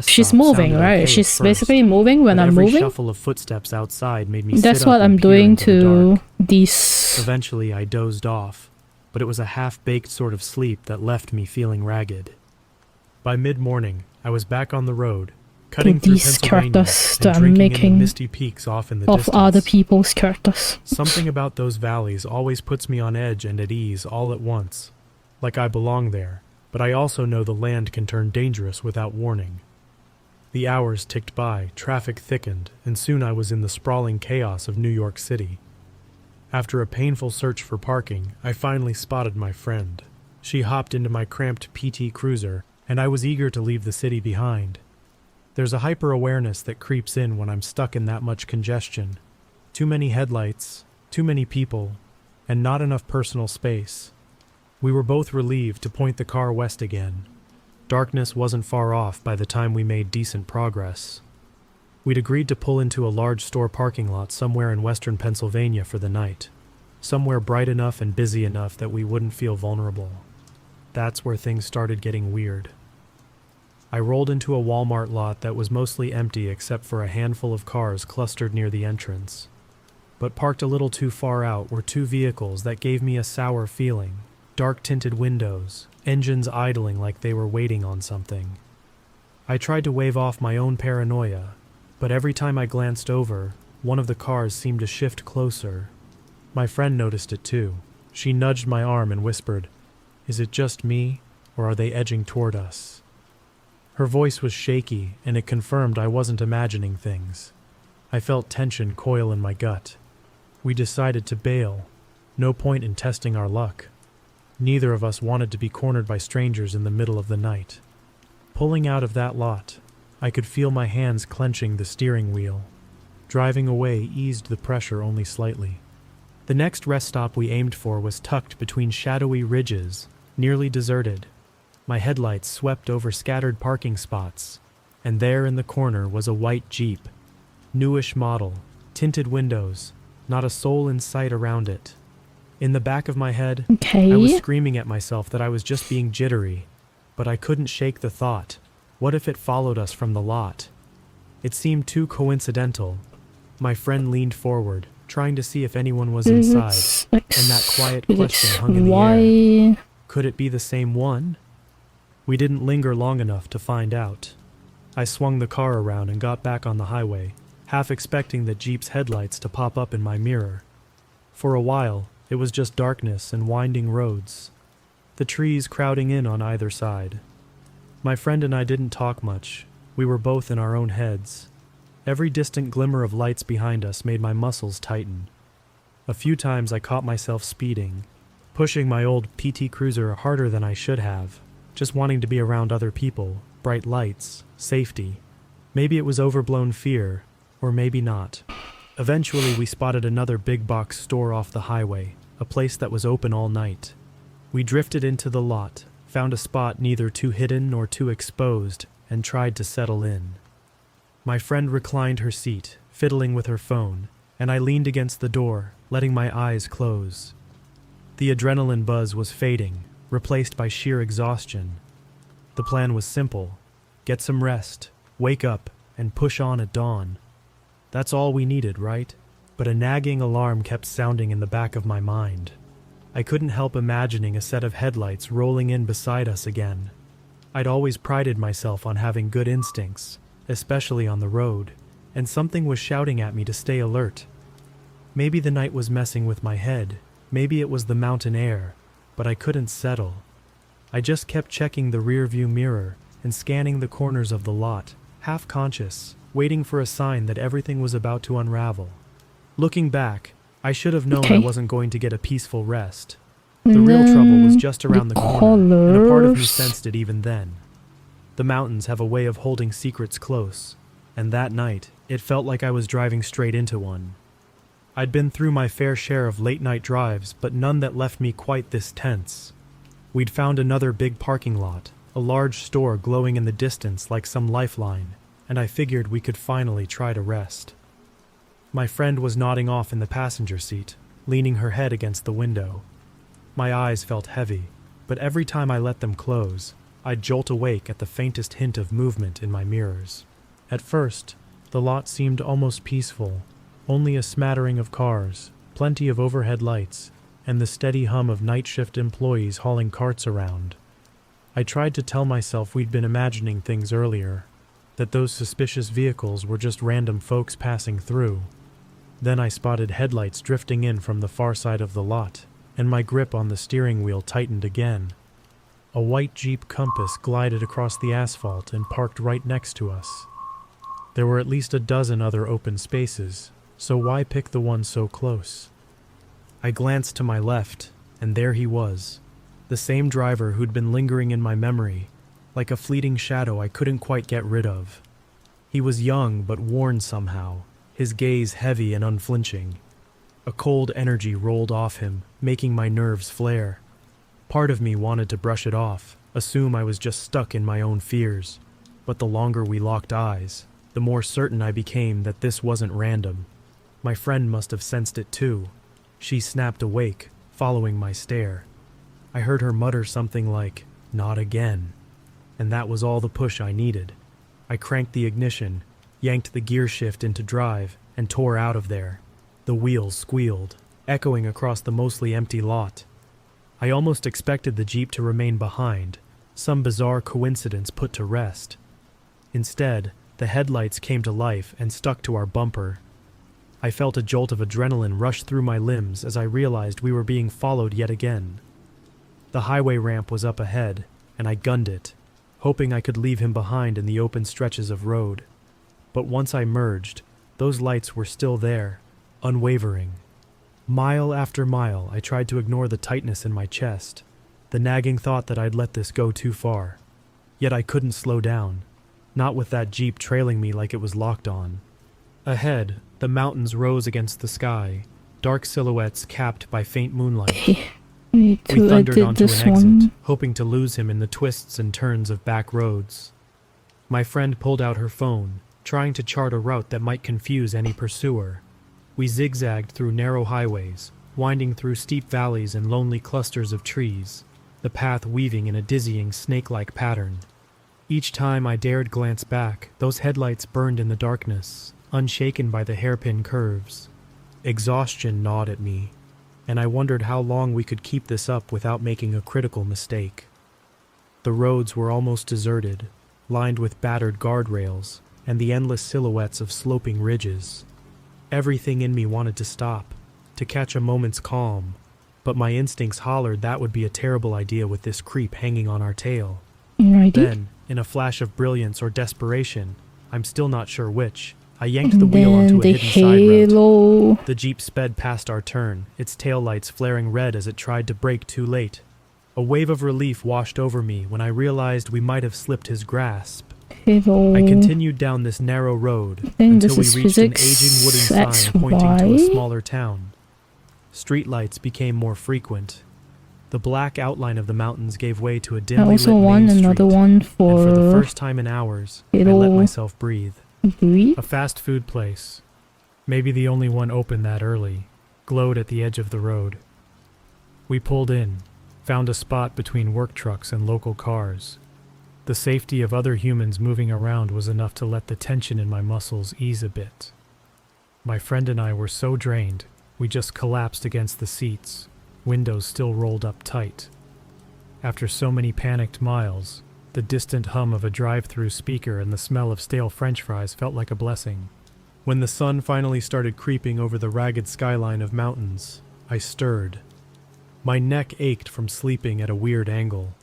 she's moving, right? She's basically moving when I'm every moving. Shuffle of footsteps outside made me That's sit what up I'm and peer doing into the to dark. these. Eventually, I dozed off, but it was a half-baked sort of sleep that left me feeling ragged. By mid-morning, I was back on the road, cutting through these Pennsylvania characters and that I'm drinking in making the misty peaks off in the of distance. other people's characters. Something about those valleys always puts me on edge and at ease all at once, like I belong there, but I also know the land can turn dangerous without warning. The hours ticked by, traffic thickened, and soon I was in the sprawling chaos of New York City. After a painful search for parking, I finally spotted my friend. She hopped into my cramped PT Cruiser, and I was eager to leave the city behind. There's a hyper-awareness that creeps in when I'm stuck in that much congestion. Too many headlights, too many people, and not enough personal space. We were both relieved to point the car west again. Darkness wasn't far off by the time we made decent progress. We'd agreed to pull into a large store parking lot somewhere in western Pennsylvania for the night. Somewhere bright enough and busy enough that we wouldn't feel vulnerable. That's where things started getting weird. I rolled into a Walmart lot that was mostly empty except for a handful of cars clustered near the entrance. But parked a little too far out were two vehicles that gave me a sour feeling. Dark-tinted windows, engines idling like they were waiting on something. I tried to wave off my own paranoia, but every time I glanced over, one of the cars seemed to shift closer. My friend noticed it too. She nudged my arm and whispered, "Is it just me, or are they edging toward us?" Her voice was shaky, and it confirmed I wasn't imagining things. I felt tension coil in my gut. We decided to bail. No point in testing our luck. Neither of us wanted to be cornered by strangers in the middle of the night. Pulling out of that lot, I could feel my hands clenching the steering wheel. Driving away eased the pressure only slightly. The next rest stop we aimed for was tucked between shadowy ridges, nearly deserted. My headlights swept over scattered parking spots, and there in the corner was a white Jeep. Newish model, tinted windows, not a soul in sight around it. In the back of my head, I was screaming at myself that I was just being jittery, but I couldn't shake the thought. What if it followed us from the lot? It seemed too coincidental. My friend leaned forward, trying to see if anyone was inside, and that quiet question hung in the air. Could it be the same one? We didn't linger long enough to find out. I swung the car around and got back on the highway, half expecting the Jeep's headlights to pop up in my mirror. For a while, it was just darkness and winding roads, the trees crowding in on either side. My friend and I didn't talk much. We were both in our own heads. Every distant glimmer of lights behind us made my muscles tighten. A few times I caught myself speeding, pushing my old PT Cruiser harder than I should have, just wanting to be around other people, bright lights, safety. Maybe it was overblown fear, or maybe not. Eventually we spotted another big box store off the highway, a place that was open all night. We drifted into the lot, found a spot neither too hidden nor too exposed, and tried to settle in. My friend reclined her seat, fiddling with her phone, and I leaned against the door, letting my eyes close. The adrenaline buzz was fading, replaced by sheer exhaustion. The plan was simple: get some rest, wake up, and push on at dawn. That's all we needed, right? But a nagging alarm kept sounding in the back of my mind. I couldn't help imagining a set of headlights rolling in beside us again. I'd always prided myself on having good instincts, especially on the road, and something was shouting at me to stay alert. Maybe the night was messing with my head, maybe it was the mountain air, but I couldn't settle. I just kept checking the rearview mirror and scanning the corners of the lot, half conscious, waiting for a sign that everything was about to unravel. Looking back, I should have known I wasn't going to get a peaceful rest. The real trouble was just around the corner, and a part of me sensed it even then. The mountains have a way of holding secrets close, and that night, it felt like I was driving straight into one. I'd been through my fair share of late-night drives, but none that left me quite this tense. We'd found another big parking lot, a large store glowing in the distance like some lifeline, and I figured we could finally try to rest. My friend was nodding off in the passenger seat, leaning her head against the window. My eyes felt heavy, but every time I let them close, I'd jolt awake at the faintest hint of movement in my mirrors. At first, the lot seemed almost peaceful, only a smattering of cars, plenty of overhead lights, and the steady hum of night shift employees hauling carts around. I tried to tell myself we'd been imagining things earlier, that those suspicious vehicles were just random folks passing through. Then I spotted headlights drifting in from the far side of the lot, and my grip on the steering wheel tightened again. A white Jeep Compass glided across the asphalt and parked right next to us. There were at least a dozen other open spaces, so why pick the one so close? I glanced to my left, and there he was, the same driver who'd been lingering in my memory, like a fleeting shadow I couldn't quite get rid of. He was young but worn somehow, his gaze heavy and unflinching. A cold energy rolled off him, making my nerves flare. Part of me wanted to brush it off, assume I was just stuck in my own fears, but the longer we locked eyes, the more certain I became that this wasn't random. My friend must have sensed it too. She snapped awake, following my stare. I heard her mutter something like, "Not again," and that was all the push I needed. I cranked the ignition, yanked the gear shift into drive, and tore out of there. The wheels squealed, echoing across the mostly empty lot. I almost expected the Jeep to remain behind, some bizarre coincidence put to rest. Instead, the headlights came to life and stuck to our bumper. I felt a jolt of adrenaline rush through my limbs as I realized we were being followed yet again. The highway ramp was up ahead, and I gunned it, hoping I could leave him behind in the open stretches of road. But once I merged, those lights were still there, unwavering. Mile after mile, I tried to ignore the tightness in my chest, the nagging thought that I'd let this go too far. Yet I couldn't slow down, not with that Jeep trailing me like it was locked on. Ahead, the mountains rose against the sky, dark silhouettes capped by faint moonlight. We thundered onto an exit, hoping to lose him in the twists and turns of back roads. My friend pulled out her phone, trying to chart a route that might confuse any pursuer. We zigzagged through narrow highways, winding through steep valleys and lonely clusters of trees, the path weaving in a dizzying snake-like pattern. Each time I dared glance back, those headlights burned in the darkness, unshaken by the hairpin curves. Exhaustion gnawed at me, and I wondered how long we could keep this up without making a critical mistake. The roads were almost deserted, lined with battered guardrails and the endless silhouettes of sloping ridges. Everything in me wanted to stop, to catch a moment's calm, but my instincts hollered that would be a terrible idea with this creep hanging on our tail. Then, in a flash of brilliance or desperation, I'm still not sure which, I yanked the wheel onto a hidden side road. The Jeep sped past our turn, its taillights flaring red as it tried to brake too late. A wave of relief washed over me when I realized we might have slipped his grasp. I continued down this narrow road until we reached an aging wooden sign pointing to a smaller town. Streetlights became more frequent. The black outline of the mountains gave way to a dimly lit main street, and for the first time in hours, I let myself breathe. A fast food place, maybe the only one open that early, glowed at the edge of the road. We pulled in, found a spot between work trucks and local cars. The safety of other humans moving around was enough to let the tension in my muscles ease a bit. My friend and I were so drained, we just collapsed against the seats, windows still rolled up tight. After so many panicked miles, the distant hum of a drive-through speaker and the smell of stale French fries felt like a blessing. When the sun finally started creeping over the ragged skyline of mountains, I stirred. My neck ached from sleeping at a weird angle.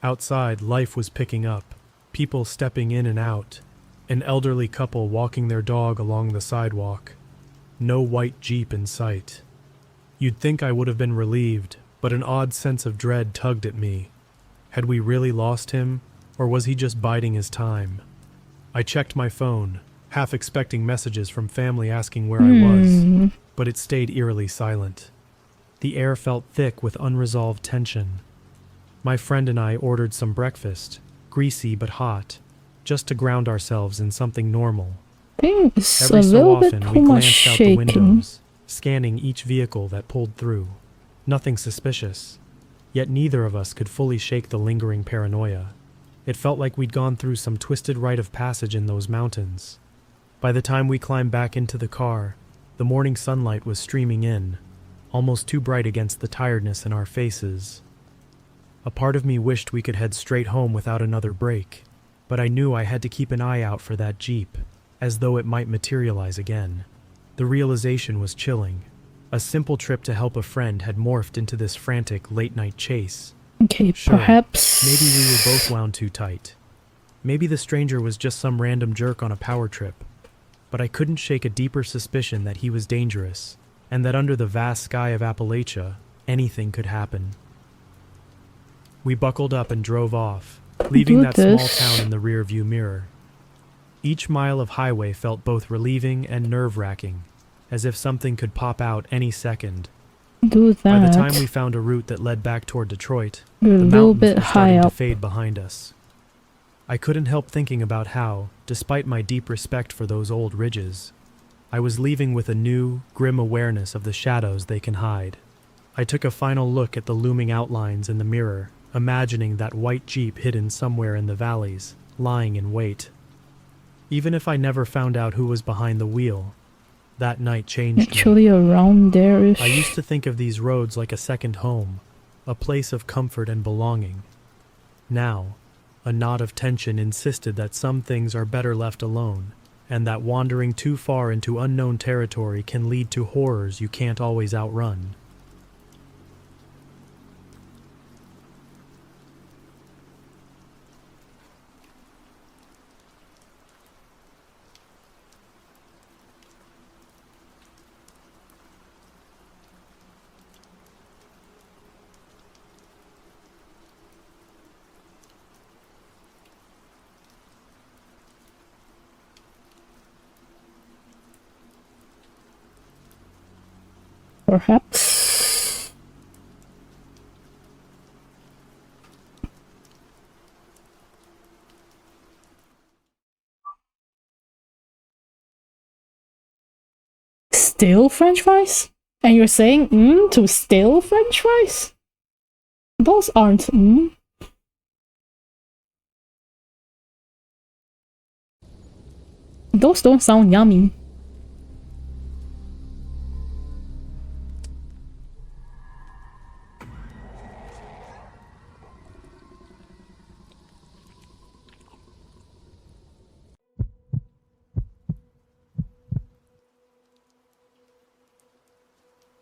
Outside, life was picking up, people stepping in and out, an elderly couple walking their dog along the sidewalk. No white Jeep in sight. You'd think I would have been relieved, but an odd sense of dread tugged at me. Had we really lost him, or was he just biding his time? I checked my phone, half expecting messages from family asking where I was, but it stayed eerily silent. The air felt thick with unresolved tension. My friend and I ordered some breakfast, greasy but hot, just to ground ourselves in something normal. Every so often, we glanced out the windows, scanning each vehicle that pulled through. Nothing suspicious, yet neither of us could fully shake the lingering paranoia. It felt like we'd gone through some twisted rite of passage in those mountains. By the time we climbed back into the car, the morning sunlight was streaming in, almost too bright against the tiredness in our faces. A part of me wished we could head straight home without another break, but I knew I had to keep an eye out for that Jeep, as though it might materialize again. The realization was chilling. A simple trip to help a friend had morphed into this frantic late-night chase. Okay, sure, perhaps... maybe we were both wound too tight. Maybe the stranger was just some random jerk on a power trip. But I couldn't shake a deeper suspicion that he was dangerous, and that under the vast sky of Appalachia, anything could happen. We buckled up and drove off, leaving that small town in the rearview mirror. Each mile of highway felt both relieving and nerve-wracking, as if something could pop out any second. By the time we found a route that led back toward Detroit, the mountains were starting to fade behind us. I couldn't help thinking about how, despite my deep respect for those old ridges, I was leaving with a new, grim awareness of the shadows they can hide. I took a final look at the looming outlines in the mirror, imagining that white Jeep hidden somewhere in the valleys, lying in wait. Even if I never found out who was behind the wheel, that night changed Actually, around there-ish. I used to think of these roads like a second home, a place of comfort and belonging. Now, a knot of tension insisted that some things are better left alone, and that wandering too far into unknown territory can lead to horrors you can't always outrun. perhaps. Still French fries? And you're saying to still French fries? Those aren't Those don't sound yummy.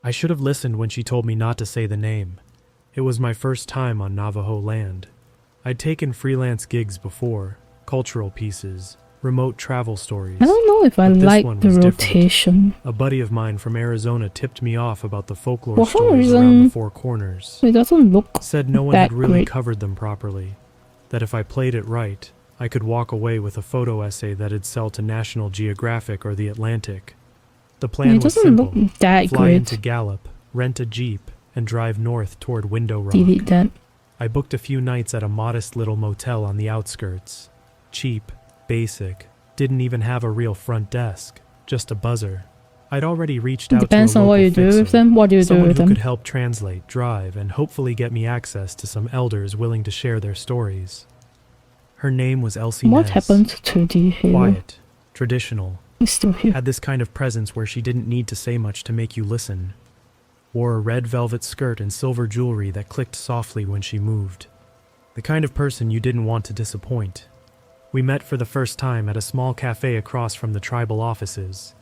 I should have listened when she told me not to say the name. It was my first time on Navajo land. I'd taken freelance gigs before, cultural pieces, remote travel stories. I don't know if I like the rotation. Different. A buddy of mine from Arizona tipped me off about the folklore stories around the Four Corners. It doesn't look Said no one had really great. covered them properly. That if I played it right, I could walk away with a photo essay that'd sell to National Geographic or The Atlantic. The plan was simple. Look that Fly great. into Gallup, rent a Jeep, and drive north toward Window Rock. Delete that. I booked a few nights at a modest little motel on the outskirts. Cheap, basic, didn't even have a real front desk, just a buzzer. I'd already reached out Depends to a on local what you do fixer, with them. What do you do someone with who them? could help translate, drive, and hopefully get me access to some elders willing to share their stories. Her name was Elsie What Nez. happened to the hero? Quiet, traditional, He's still here. had this kind of presence where she didn't need to say much to make you listen. Wore a red velvet skirt and silver jewelry that clicked softly when she moved. The kind of person you didn't want to disappoint. We met for the first time at a small cafe across from the tribal offices.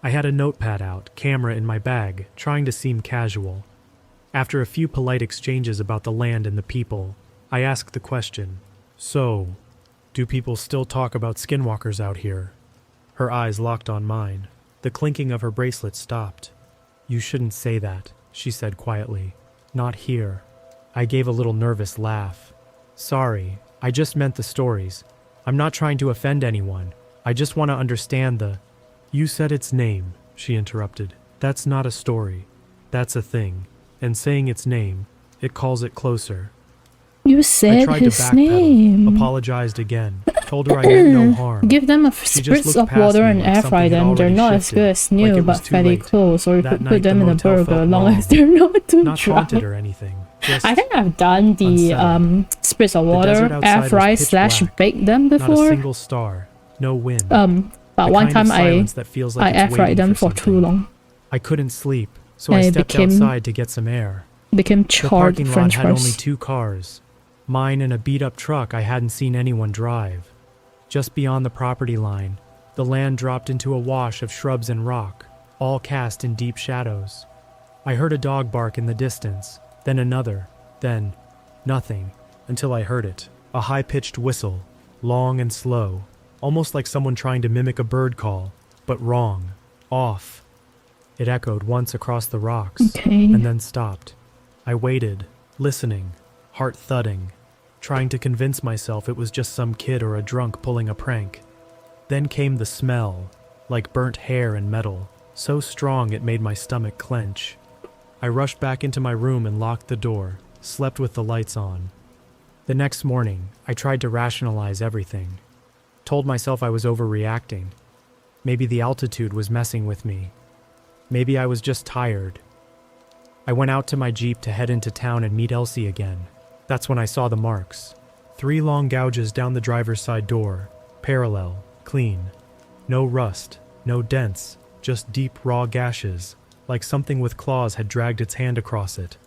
I had a notepad out, camera in my bag, trying to seem casual. After a few polite exchanges about the land and the people, I asked the question, "So, do people still talk about skinwalkers out here?" Her eyes locked on mine. The clinking of her bracelet stopped. "You shouldn't say that," she said quietly. "Not here." I gave a little nervous laugh. "Sorry, I just meant the stories. I'm not trying to offend anyone. I just want to understand the—" "You said its name," she interrupted. "That's not a story. That's a thing. And saying its name, it calls it closer." You I said tried to his backpedal, name. apologized again, told her I meant no harm. Give them a She just spritz looked of past water me and like air something fry had them. They're already not as shifted, good as like new, it was but too fairly late. close. Or you That could night, put them the in a motel burger, felt long wrong. as they're not too Not dry. haunted or anything. Just I think I've done the unsettled. spritz of The water, desert outside air was fry pitch slash black. bake them Not a before. single star, no wind. But The one kind of time silence that feels like I it's air fried waiting them for for too something. long. I couldn't sleep, so And I it stepped became- outside to get some air. Became The charred parking French lot had only fries. 2 cars. Mine and a beat-up truck I hadn't seen anyone drive. Just beyond the property line, the land dropped into a wash of shrubs and rock, all cast in deep shadows. I heard a dog bark in the distance, then another, then nothing, until I heard it. A high-pitched whistle, long and slow, almost like someone trying to mimic a bird call, but wrong, off. It echoed once across the rocks, Okay. and then stopped. I waited, listening, heart thudding, trying to convince myself it was just some kid or a drunk pulling a prank. Then came the smell, like burnt hair and metal, so strong it made my stomach clench. I rushed back into my room and locked the door, slept with the lights on. The next morning, I tried to rationalize everything. Told myself I was overreacting. Maybe the altitude was messing with me. Maybe I was just tired. I went out to my Jeep to head into town and meet Elsie again. That's when I saw the marks. 3 long gouges down the driver's side door, parallel, clean. No rust, no dents, just deep raw gashes, like something with claws had dragged its hand across it.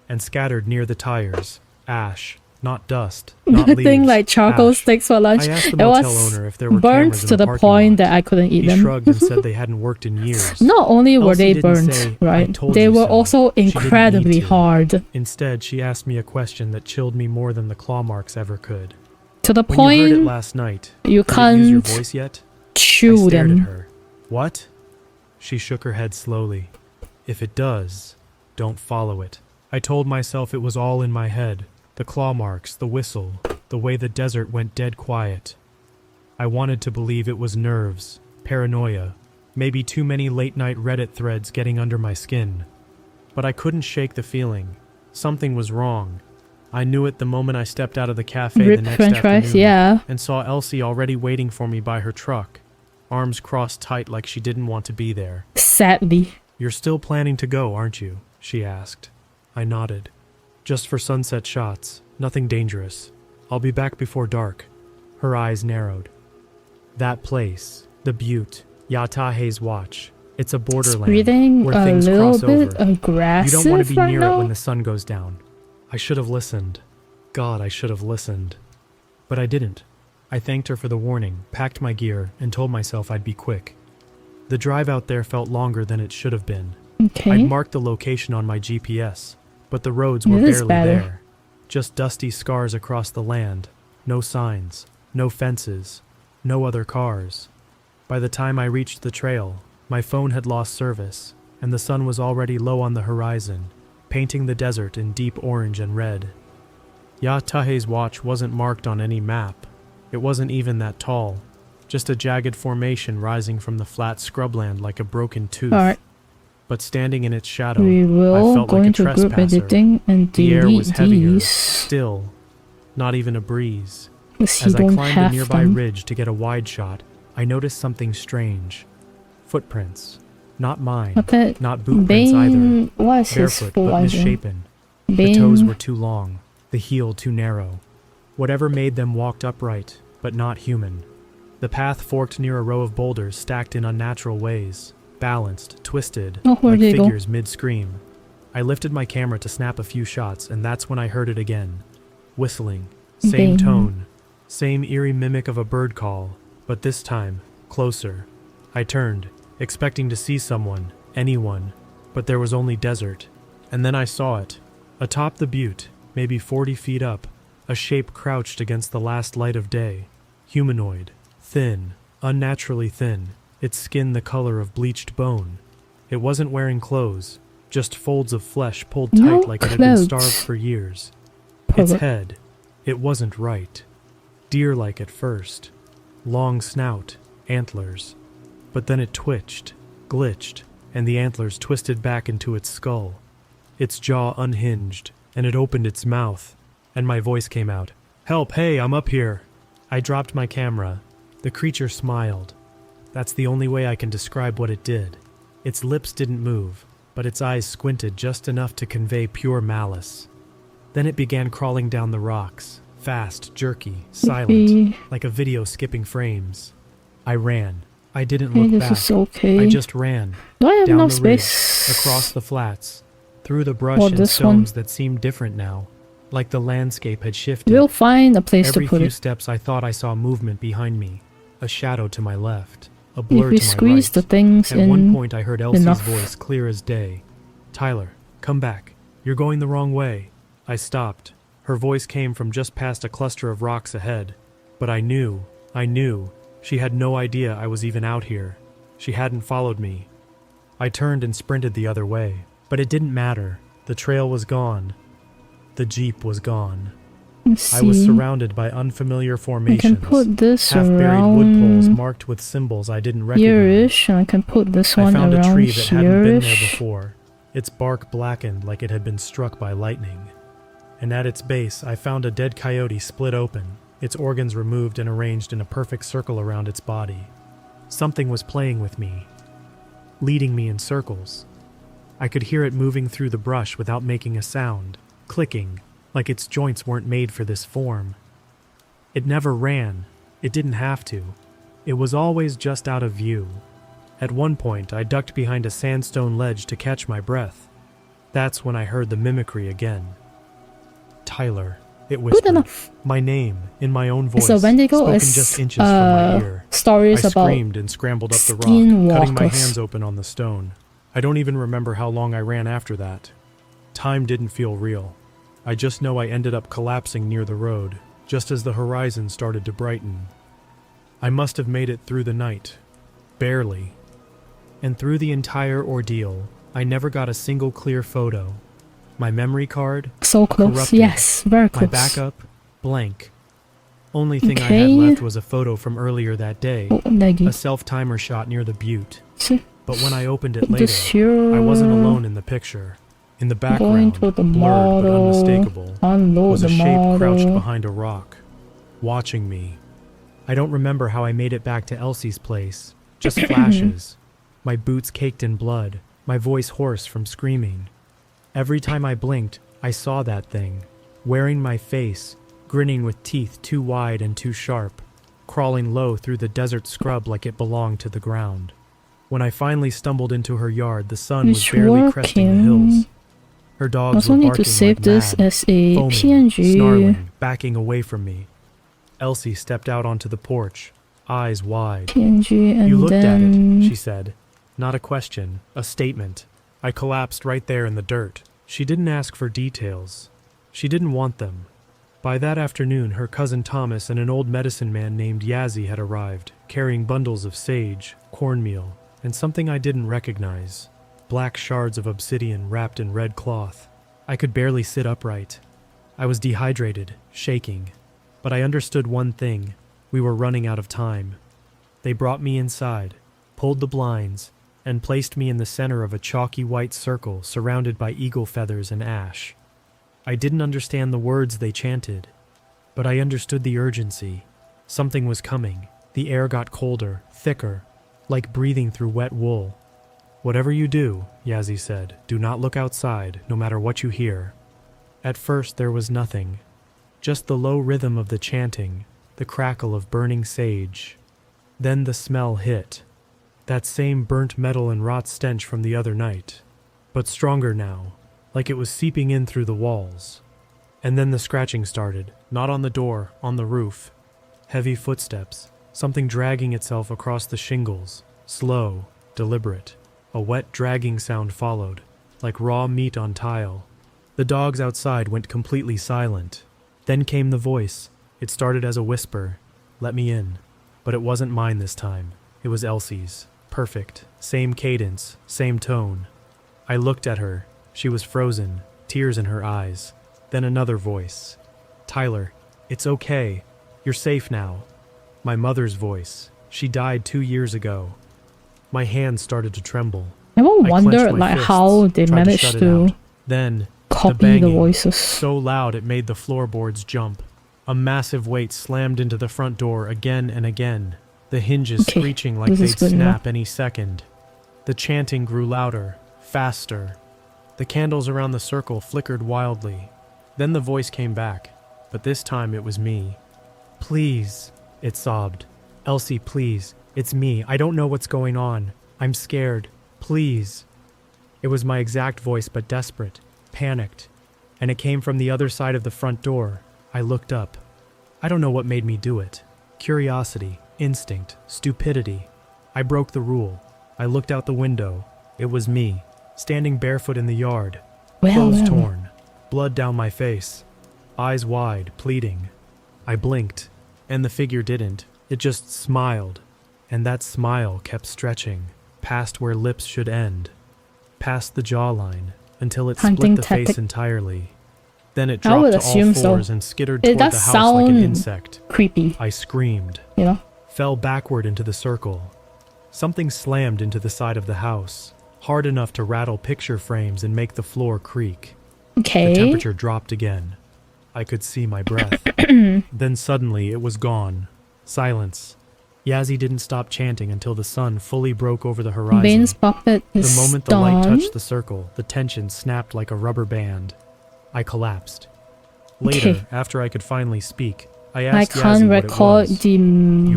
And scattered near the tires, ash, not dust, not leaves, Nothing like charcoal ash. sticks for lunch. I asked the It motel was owner if there were burnt cameras in to the the parking point lot. that I couldn't eat He them. shrugged and said they hadn't worked in years. Not only were Elsie they didn't burnt, say, right? "I told They you were so." also She didn't need incredibly to. hard. Instead, she asked me a question that chilled me more than the claw marks ever could. To the When you heard it point last night, you did it use your can't voice yet? I chew stared at them. her. What? She shook her head slowly. If it does, don't follow it. I told myself it was all in my head. The claw marks, the whistle, the way the desert went dead quiet. I wanted to believe it was nerves, paranoia, maybe too many late-night Reddit threads getting under my skin. but I couldn't shake the feeling. Something was wrong. I knew it the moment I stepped out of the cafe the next afternoon and saw Elsie already waiting for me by her truck, arms crossed tight like she didn't want to be there. Sadly. "You're still planning to go, aren't you?" she asked. I nodded. "Just for sunset shots, nothing dangerous. I'll be back before dark." Her eyes narrowed. That place, the butte, Yatahe's Watch. It's a borderland where things cross over. You don't want to be near it when the sun goes down. I should have listened. God, I should have listened. But I didn't. I thanked her for the warning, packed my gear, and told myself I'd be quick. The drive out there felt longer than it should have been. I'd marked the location on my GPS, but the roads were barely there. Just dusty scars across the land. No signs, no fences, no other cars. By the time I reached the trail, my phone had lost service, and the sun was already low on the horizon, painting the desert in deep orange and red. Yatahe's Watch wasn't marked on any map. It wasn't even that tall, just a jagged formation rising from the flat scrubland like a broken tooth. But standing in its shadow, I felt like a trespasser. The air was heavier, still, not even a breeze. As I climbed a nearby ridge to get a wide shot, I noticed something strange. Footprints. Not mine, not boot prints either. Barefoot but misshapen. The toes were too long, the heel too narrow. Whatever made them walked upright, but not human. The path forked near a row of boulders stacked in unnatural ways, balanced, twisted, like figures mid-scream. I lifted my camera to snap a few shots, and that's when I heard it again. Whistling, same tone, same eerie mimic of a bird call, but this time, closer. I turned, expecting to see someone, anyone, but there was only desert. And then I saw it. Atop the butte, maybe 40 feet up, a shape crouched against the last light of day. Humanoid, thin, unnaturally thin, its skin the color of bleached bone. It wasn't wearing clothes, just folds of flesh pulled tight like it had been starved for years. Its head, it wasn't right. Deer-like at first. Long snout, antlers. But then it twitched, glitched, and the antlers twisted back into its skull. Its jaw unhinged, and it opened its mouth, and my voice came out. "Help, hey, I'm up here." I dropped my camera. The creature smiled. That's the only way I can describe what it did. Its lips didn't move, but its eyes squinted just enough to convey pure malice. Then it began crawling down the rocks, fast, jerky, silent, like a video skipping frames. I ran. I didn't look back. I just ran. Down the ridge, across the flats, through the brush and stones that seemed different now, like the landscape had shifted. We'll find a place to put it. Every few steps I thought I saw movement behind me, a shadow to my left, a blur to my right. The things At one point I heard Elsie's voice clear as day. "Tyler, come back. You're going the wrong way." I stopped. Her voice came from just past a cluster of rocks ahead. But I knew. She had no idea I was even out here. She hadn't followed me. I turned and sprinted the other way. But it didn't matter. The trail was gone. The Jeep was gone. I was surrounded by unfamiliar formations. Half-buried wood poles marked with symbols I didn't recognize. I can put this one around here. I found a tree that hadn't been there before. Its bark blackened like it had been struck by lightning. And at its base, I found a dead coyote split open, its organs removed and arranged in a perfect circle around its body. Something was playing with me, leading me in circles. I could hear it moving through the brush without making a sound, clicking, like its joints weren't made for this form. It never ran. It didn't have to. It was always just out of view. At one point, I ducked behind a sandstone ledge to catch my breath. That's when I heard the mimicry again. "Tyler," it whispered. My name, in my own voice, spoken just inches from my ear. I screamed and scrambled up the rock, cutting my hands open on the stone. I don't even remember how long I ran after that. Time didn't feel real. I just know I ended up collapsing near the road, just as the horizon started to brighten. I must have made it through the night. Barely. And through the entire ordeal, I never got a single clear photo. My memory card, so close, corrupted. Yes, very close. My backup, blank. Only thing I had left was a photo from earlier that day, a self-timer shot near the butte. But when I opened it later, I wasn't alone in the picture. In the background, blurred but unmistakable, was a shape crouched behind a rock, watching me. I don't remember how I made it back to Elsie's place, just flashes. My boots caked in blood, my voice hoarse from screaming. Every time I blinked, I saw that thing, wearing my face, grinning with teeth too wide and too sharp, crawling low through the desert scrub like it belonged to the ground. When I finally stumbled into her yard, the sun was barely cresting the hills. Her dogs were barking like mad, foaming, snarling, backing away from me. Elsie stepped out onto the porch, eyes wide. You looked at it, she said. Not a question, a statement. I collapsed right there in the dirt. She didn't ask for details. She didn't want them. By that afternoon, her cousin Thomas and an old medicine man named Yazzie had arrived, carrying bundles of sage, cornmeal, and something I didn't recognize. Black shards of obsidian wrapped in red cloth. I could barely sit upright. I was dehydrated, shaking. But I understood one thing. We were running out of time. They brought me inside, pulled the blinds, and placed me in the center of a chalky white circle surrounded by eagle feathers and ash. I didn't understand the words they chanted, but I understood the urgency. Something was coming. The air got colder, thicker, like breathing through wet wool. Whatever you do, Yazzie said, do not look outside, no matter what you hear. At first there was nothing. Just the low rhythm of the chanting, the crackle of burning sage. Then the smell hit. That same burnt metal and rot stench from the other night, but stronger now, like it was seeping in through the walls. And then the scratching started, not on the door, on the roof. Heavy footsteps, something dragging itself across the shingles, slow, deliberate. A wet dragging sound followed, like raw meat on tile. The dogs outside went completely silent. Then came the voice. It started as a whisper, "Let me in." But it wasn't mine this time. It was Elsie's. Perfect. Same cadence, same tone. I looked at her. She was frozen, tears in her eyes. Then another voice. "Tyler, it's okay. You're safe now." My mother's voice. She died 2 years ago. My hands started to tremble. I ever wondered like how they managed to then copy the voices. So loud it made the floorboards jump. A massive weight slammed into the front door again and again, the hinges screeching like they'd snap any second. The chanting grew louder, faster. The candles around the circle flickered wildly. Then the voice came back, but this time it was me. "Please," it sobbed. "Elsie, please. It's me. I don't know what's going on. I'm scared. Please." It was my exact voice, but desperate, panicked. And it came from the other side of the front door. I looked up. I don't know what made me do it. Curiosity, instinct, stupidity. I broke the rule. I looked out the window. It was me, standing barefoot in the yard. Clothes torn, blood down my face. Eyes wide, pleading. I blinked, and the figure didn't. It just smiled. And that smile kept stretching, past where lips should end, past the jawline, until it split the face entirely. Then it dropped to all fours and skittered toward the house like an insect. Creepy. I screamed, fell backward into the circle. Something slammed into the side of the house, hard enough to rattle picture frames and make the floor creak. Okay. The temperature dropped again. I could see my breath. Then suddenly it was gone. Silence. Yazzie didn't stop chanting until the sun fully broke over the horizon. Bane's puppet is the moment the light touched the circle, the tension snapped like a rubber band. I collapsed. Later, after I could finally speak, I asked Yazzie what it was. I can't record the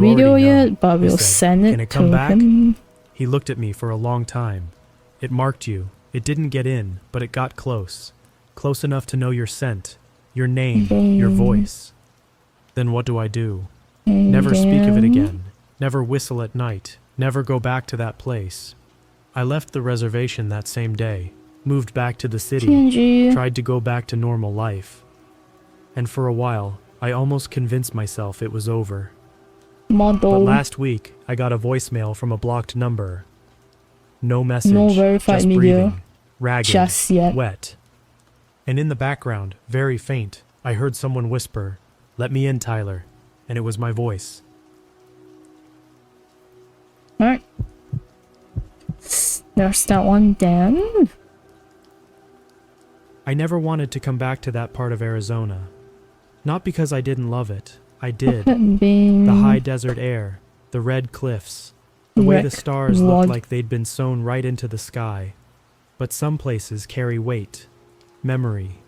video yet, but we'll send it to him. He looked at me for a long time. "It marked you. It didn't get in, but it got close. Close enough to know your scent, your name, your voice." Then what do I do? Never speak of it again. Never whistle at night. Never go back to that place. I left the reservation that same day, moved back to the city, tried to go back to normal life. And for a while, I almost convinced myself it was over. But last week, I got a voicemail from a blocked number. No message, no verified just breathing, ragged, just yet. Wet. And in the background, very faint, I heard someone whisper, "Let me in, Tyler." And it was my voice. Alright. There's that one then. I never wanted to come back to that part of Arizona. Not because I didn't love it. I did. The high desert air, the red cliffs, the way the stars looked like they'd been sewn right into the sky. But some places carry weight, memory.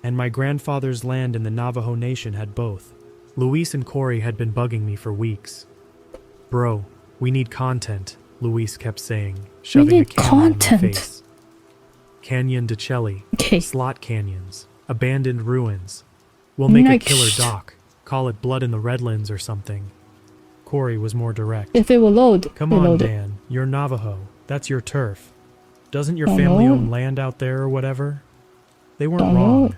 And my grandfather's land in the Navajo Nation had both. Luis and Corey had been bugging me for weeks. Bro, we need content, Luis kept saying, shoving a camera in my face. Canyon de Chelly, slot canyons, abandoned ruins. We'll make a killer doc. Call it Blood in the Redlands or something. Corey was more direct. If it will load, come on, Dan. You're Navajo. That's your turf. Doesn't your family own land out there or whatever? They weren't wrong.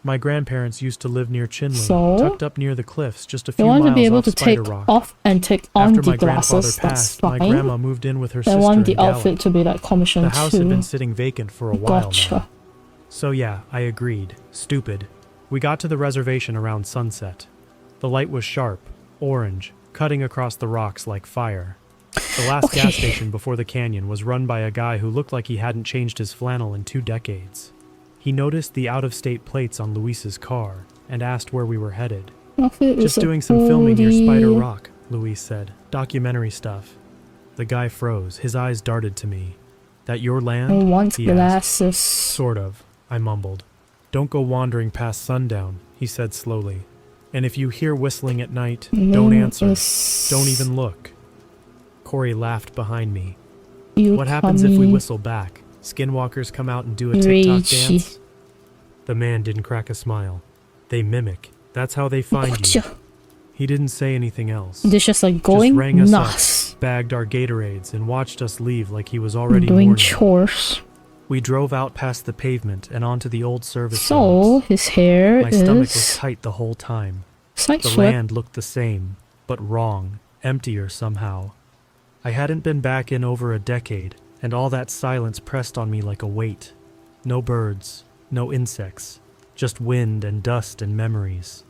My grandparents used to live near Shinlei, tucked up near the cliffs, just a few miles off Spider Rock. They want to be able to take off and take on the glasses. That's fine. My grandma moved in with her sister. They want the in outfit to be like commission too. The house had been sitting vacant for a while now. So yeah, I agreed. Stupid. We got to the reservation around sunset. The light was sharp, orange, cutting across the rocks like fire. The last gas station before the canyon was run by a guy who looked like he hadn't changed his flannel in 2 decades. He noticed the out-of-state plates on Luis's car and asked where we were headed. Just doing some filming near Spider Rock, Luis said. Documentary stuff. The guy froze. His eyes darted to me. That your land? I want glasses. Sort of, I mumbled. Don't go wandering past sundown, he said slowly. And if you hear whistling at night, don't answer. Don't even look. Corey laughed behind me. What happens if we whistle back? Skinwalkers come out and do a TikTok dance? The man didn't crack a smile. They mimic. That's how they find you. He didn't say anything else. They're just like going just rang us nuts. Up, bagged our Gatorades, and watched us leave like he was already doing morning. Chores. We drove out past the pavement and onto the old service So, roads. his hair My stomach was tight the whole time. The land looked the same, but wrong, emptier somehow. I hadn't been back in over a decade, and all that silence pressed on me like a weight. No birds, no insects, just wind and dust and memories.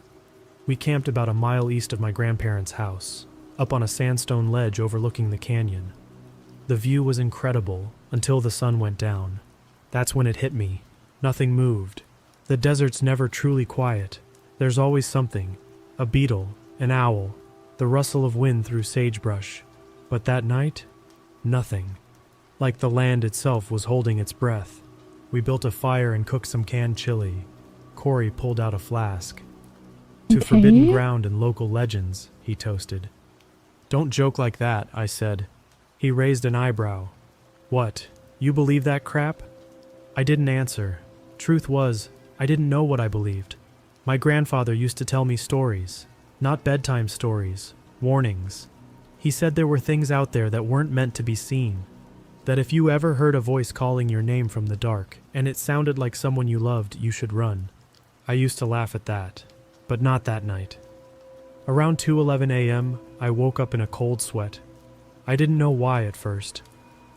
We camped about a mile east of my grandparents' house, up on a sandstone ledge overlooking the canyon. The view was incredible until the sun went down. That's when it hit me. Nothing moved. The desert's never truly quiet. There's always something. A beetle, an owl, the rustle of wind through sagebrush. But that night, nothing. Like the land itself was holding its breath. We built a fire and cooked some canned chili. Corey pulled out a flask. To forbidden ground and local legends, he toasted. Don't joke like that, I said. He raised an eyebrow. What, you believe that crap? I didn't answer. Truth was, I didn't know what I believed. My grandfather used to tell me stories, not bedtime stories, warnings. He said there were things out there that weren't meant to be seen. That if you ever heard a voice calling your name from the dark, and it sounded like someone you loved, you should run. I used to laugh at that, but not that night. Around 2:11 a.m., I woke up in a cold sweat. I didn't know why at first.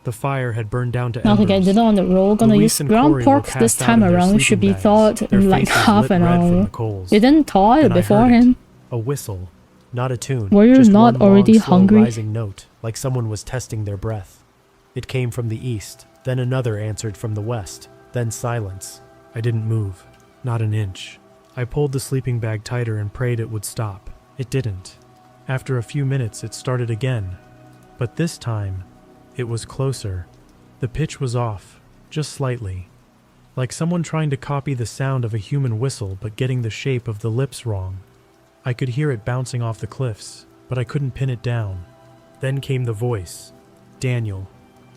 The fire had burned down to embers. Okay, they're on the roll. Gonna use ground pork this time around. It should be thawed in like half an hour. You didn't thaw it beforehand. A whistle, not a tune. Were you just not one already long, slow hungry? Rising note, like someone was testing their breath. It came from the east, then another answered from the west, then silence. I didn't move, not an inch. I pulled the sleeping bag tighter and prayed it would stop. It didn't. After a few minutes, it started again. But this time, it was closer. The pitch was off, just slightly. Like someone trying to copy the sound of a human whistle but getting the shape of the lips wrong. I could hear it bouncing off the cliffs, but I couldn't pin it down. Then came the voice. Daniel.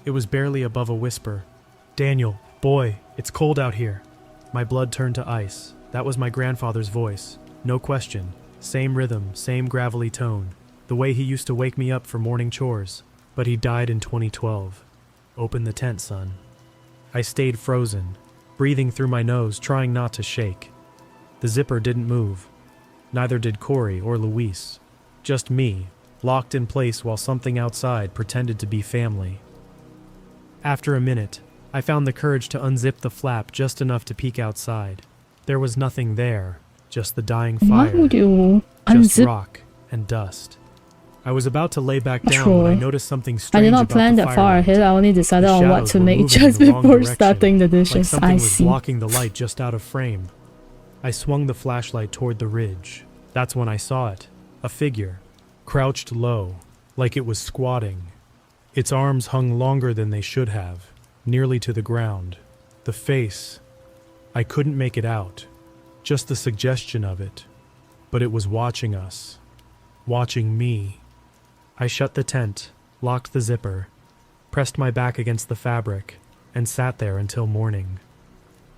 It was barely above a whisper. Daniel, boy, it's cold out here. My blood turned to ice. That was my grandfather's voice. No question. Same rhythm, same gravelly tone. The way he used to wake me up for morning chores. But he died in 2012. Open the tent, son. I stayed frozen, breathing through my nose, trying not to shake. The zipper didn't move. Neither did Corey or Luis. Just me, locked in place while something outside pretended to be family. After a minute, I found the courage to unzip the flap just enough to peek outside. There was nothing there, just the dying fire, Why would you just unzip? rock and dust. I was about to lay back down when I noticed something strange. I did not plan that far ahead. I only decided on what to make just before starting the dishes. Like something was blocking the light just out of frame. I swung the flashlight toward the ridge. That's when I saw it. A figure, crouched low, like it was squatting. Its arms hung longer than they should have, nearly to the ground. The face, I couldn't make it out, just the suggestion of it. But it was watching us, watching me. I shut the tent, locked the zipper, pressed my back against the fabric, and sat there until morning.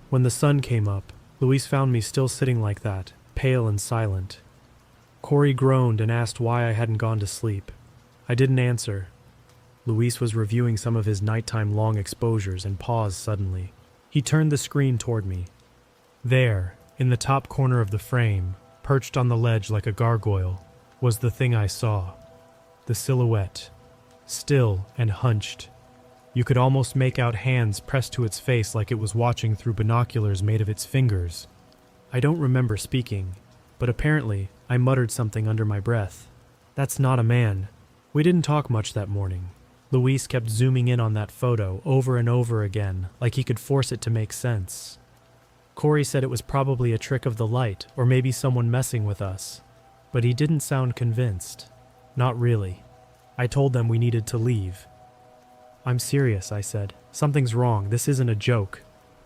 When the sun came up, Luis found me still sitting like that, pale and silent. Corey groaned and asked why I hadn't gone to sleep. I didn't answer. Luis was reviewing some of his nighttime long exposures and paused suddenly. He turned the screen toward me. There, in the top corner of the frame, perched on the ledge like a gargoyle, was the thing I saw. The silhouette, still and hunched. You could almost make out hands pressed to its face like it was watching through binoculars made of its fingers. I don't remember speaking, but apparently I muttered something under my breath. That's not a man. We didn't talk much that morning. Luis kept zooming in on that photo over and over again, like he could force it to make sense. Corey said it was probably a trick of the light, or maybe someone messing with us. But he didn't sound convinced. Not really. I told them we needed to leave. I'm serious, I said. Something's wrong. This isn't a joke.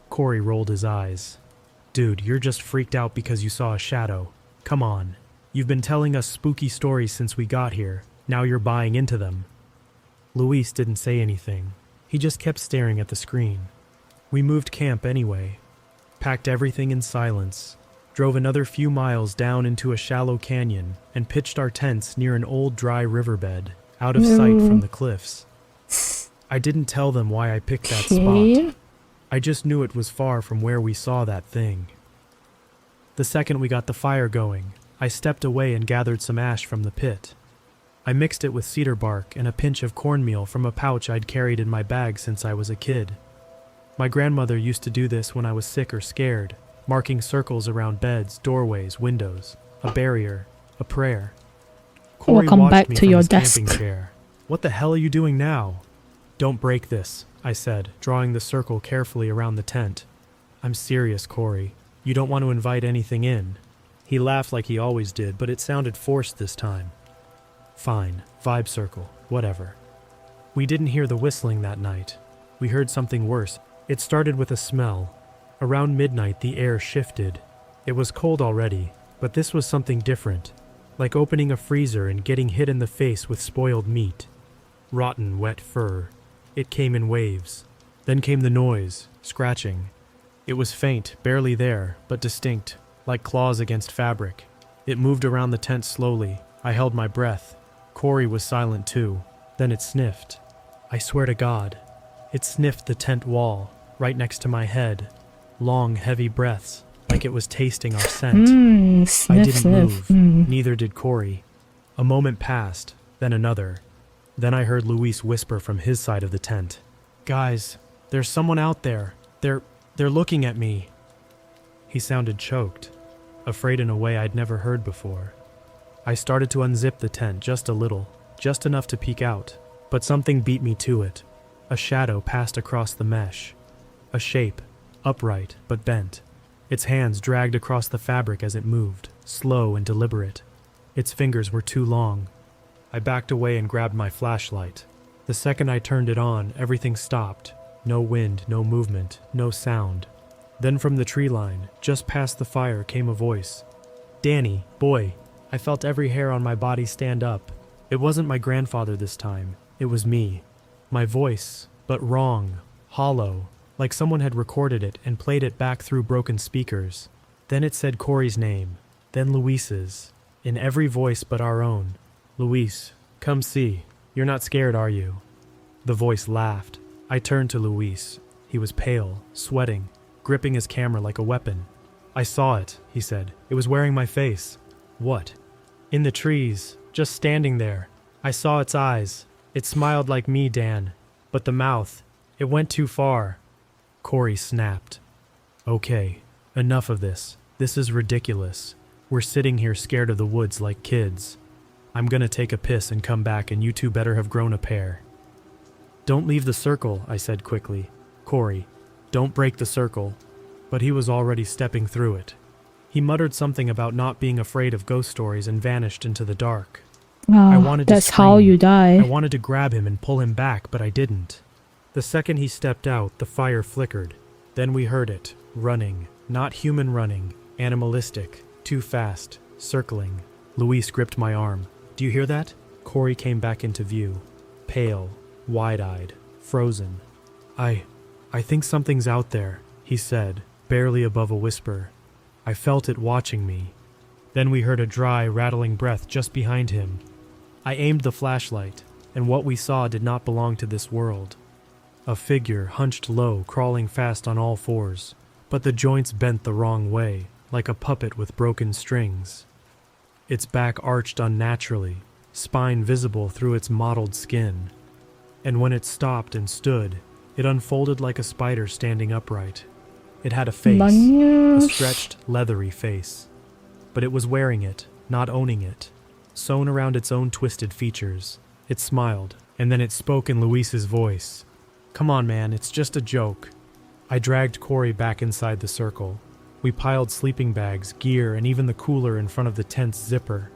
Corey rolled his eyes. Dude, you're just freaked out because you saw a shadow. Come on. You've been telling us spooky stories since we got here. Now you're buying into them. Luis didn't say anything. He just kept staring at the screen. We moved camp anyway. Packed everything in silence. Drove another few miles down into a shallow canyon and pitched our tents near an old dry riverbed, out of sight from the cliffs. I didn't tell them why I picked that spot. I just knew it was far from where we saw that thing. The second we got the fire going, I stepped away and gathered some ash from the pit. I mixed it with cedar bark and a pinch of cornmeal from a pouch I'd carried in my bag since I was a kid. My grandmother used to do this when I was sick or scared, marking circles around beds, doorways, windows, a barrier, a prayer. Corey Welcome back me to from your his desk. camping chair. What the hell are you doing now? Don't break this, I said, drawing the circle carefully around the tent. I'm serious, Corey. You don't want to invite anything in. He laughed like he always did, but it sounded forced this time. Fine, vibe circle, whatever. We didn't hear the whistling that night. We heard something worse. It started with a smell. Around midnight, the air shifted. It was cold already, but this was something different, like opening a freezer and getting hit in the face with spoiled meat. Rotten, wet fur. It came in waves. Then came the noise, scratching. It was faint, barely there, but distinct, like claws against fabric. It moved around the tent slowly. I held my breath. Corey was silent too. Then it sniffed. I swear to God. It sniffed the tent wall, right next to my head. Long, heavy breaths, like it was tasting our scent. I didn't move. Neither did Corey. A moment passed, then another. Then I heard Luis whisper from his side of the tent. Guys, there's someone out there. They're looking at me. He sounded choked, afraid in a way I'd never heard before. I started to unzip the tent just a little, just enough to peek out, but something beat me to it. A shadow passed across the mesh. A shape, upright but bent. Its hands dragged across the fabric as it moved, slow and deliberate. Its fingers were too long. I backed away and grabbed my flashlight. The second I turned it on, everything stopped. No wind, no movement, no sound. Then from the tree line, just past the fire, came a voice. Danny, boy. I felt every hair on my body stand up. It wasn't my grandfather this time. It was me. My voice, but wrong, hollow, like someone had recorded it and played it back through broken speakers. Then it said Corey's name, then Luis's, in every voice but our own. Luis, come see. You're not scared, are you? The voice laughed. I turned to Luis. He was pale, sweating, gripping his camera like a weapon. I saw it, he said. It was wearing my face. What? In the trees, just standing there. I saw its eyes. It smiled like me, Dan. But the mouth, it went too far. Corey snapped. Okay, enough of this. This is ridiculous. We're sitting here scared of the woods like kids. I'm gonna take a piss and come back, and you two better have grown a pair. Don't leave the circle, I said quickly. Corey, don't break the circle. But he was already stepping through it. He muttered something about not being afraid of ghost stories and vanished into the dark. I wanted that's to scream. how you die. I wanted to grab him and pull him back, but I didn't. The second he stepped out, the fire flickered. Then we heard it, running. Not human running, animalistic, too fast, circling. Luis gripped my arm. Do you hear that? Corey came back into view. Pale, wide-eyed, frozen. I think something's out there, he said, barely above a whisper. I felt it watching me. Then we heard a dry, rattling breath just behind him. I aimed the flashlight, and what we saw did not belong to this world. A figure hunched low, crawling fast on all fours, but the joints bent the wrong way, like a puppet with broken strings. Its back arched unnaturally, spine visible through its mottled skin. And when it stopped and stood, it unfolded like a spider standing upright. It had a face, a stretched, leathery face. But it was wearing it, not owning it. Sewn around its own twisted features. It smiled, and then it spoke in Luis's voice. Come on, man, it's just a joke. I dragged Corey back inside the circle. We piled sleeping bags, gear, and even the cooler in front of the tent's zipper.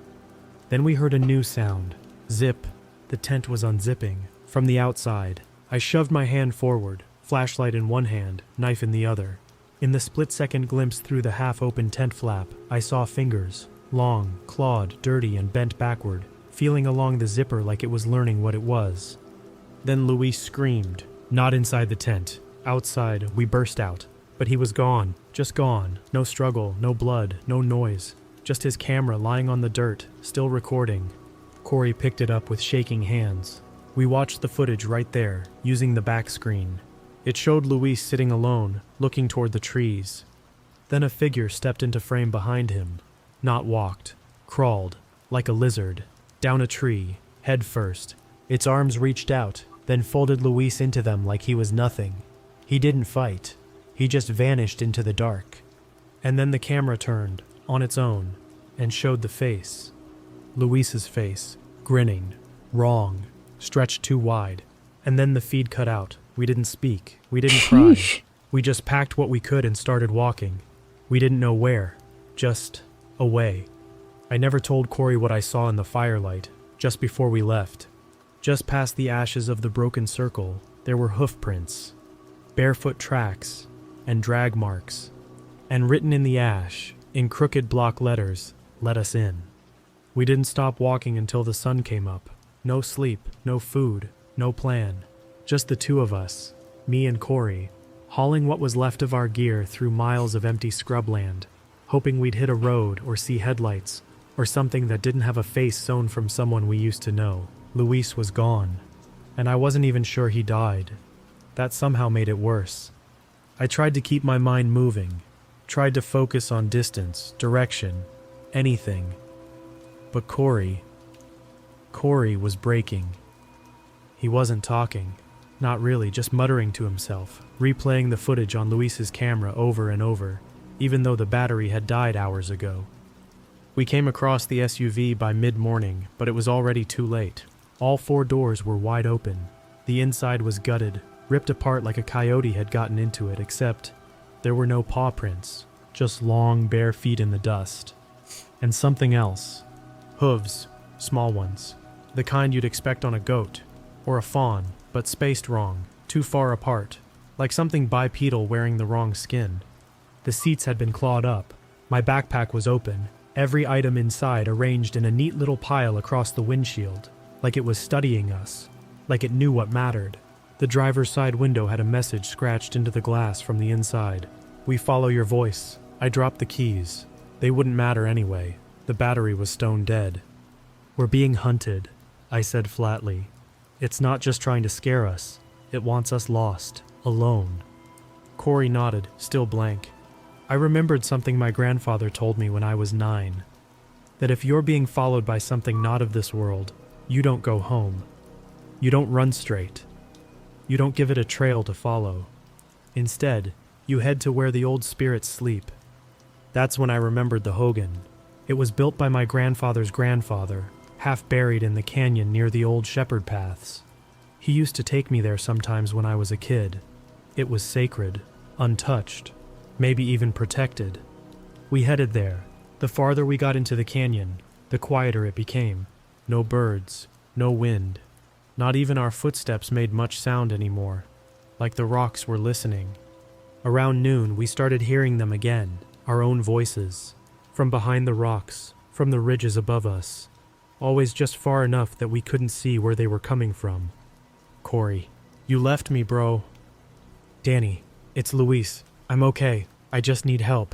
Then we heard a new sound. Zip. The tent was unzipping. From the outside, I shoved my hand forward, flashlight in one hand, knife in the other. In the split-second glimpse through the half-open tent flap, I saw fingers, long, clawed, dirty, and bent backward, feeling along the zipper like it was learning what it was. Then Luis screamed. Not inside the tent. Outside, we burst out. But he was gone. Just gone. No struggle, no blood, no noise. Just his camera lying on the dirt, still recording. Corey picked it up with shaking hands. We watched the footage right there, using the back screen. It showed Luis sitting alone, looking toward the trees. Then a figure stepped into frame behind him. Not walked. Crawled, like a lizard, down a tree, head first. Its arms reached out, then folded Luis into them like he was nothing. He didn't fight. He just vanished into the dark. And then the camera turned, on its own, and showed the face. Luis's face, grinning, wrong, stretched too wide. And then the feed cut out. We didn't speak. We didn't cry. We just packed what we could and started walking. We didn't know where. Just away. I never told Corey what I saw in the firelight, just before we left. Just past the ashes of the broken circle, there were hoof prints, barefoot tracks, and drag marks. And written in the ash, in crooked block letters, let us in. We didn't stop walking until the sun came up. No sleep, no food, no plan. Just the two of us, me and Corey, hauling what was left of our gear through miles of empty scrubland, hoping we'd hit a road or see headlights, or something that didn't have a face sewn from someone we used to know. Luis was gone, and I wasn't even sure he died. That somehow made it worse. I tried to keep my mind moving, tried to focus on distance, direction, anything. But Corey was breaking. He wasn't talking. Not really, just muttering to himself, replaying the footage on Luis's camera over and over, even though the battery had died hours ago. We came across the SUV by mid-morning, but it was already too late. All 4 doors were wide open. The inside was gutted, ripped apart like a coyote had gotten into it, except there were no paw prints, just long, bare feet in the dust. And something else. Hooves, small ones. The kind you'd expect on a goat, or a fawn, but spaced wrong, too far apart, like something bipedal wearing the wrong skin. The seats had been clawed up. My backpack was open, every item inside arranged in a neat little pile across the windshield, like it was studying us, like it knew what mattered. The driver's side window had a message scratched into the glass from the inside. We follow your voice. I dropped the keys. They wouldn't matter anyway. The battery was stone dead. We're being hunted, I said flatly. It's not just trying to scare us. It wants us lost, alone. Corey nodded, still blank. I remembered something my grandfather told me when I was 9. That if you're being followed by something not of this world, you don't go home. You don't run straight. You don't give it a trail to follow. Instead, you head to where the old spirits sleep. That's when I remembered the Hogan. It was built by my grandfather's grandfather, half buried in the canyon near the old shepherd paths. He used to take me there sometimes when I was a kid. It was sacred, untouched, maybe even protected. We headed there. The farther we got into the canyon, the quieter it became. No birds, no wind. Not even our footsteps made much sound anymore, like the rocks were listening. Around noon, we started hearing them again, our own voices, from behind the rocks, from the ridges above us, always just far enough that we couldn't see where they were coming from. Corey, you left me, bro. Danny, it's Luis. I'm okay. I just need help.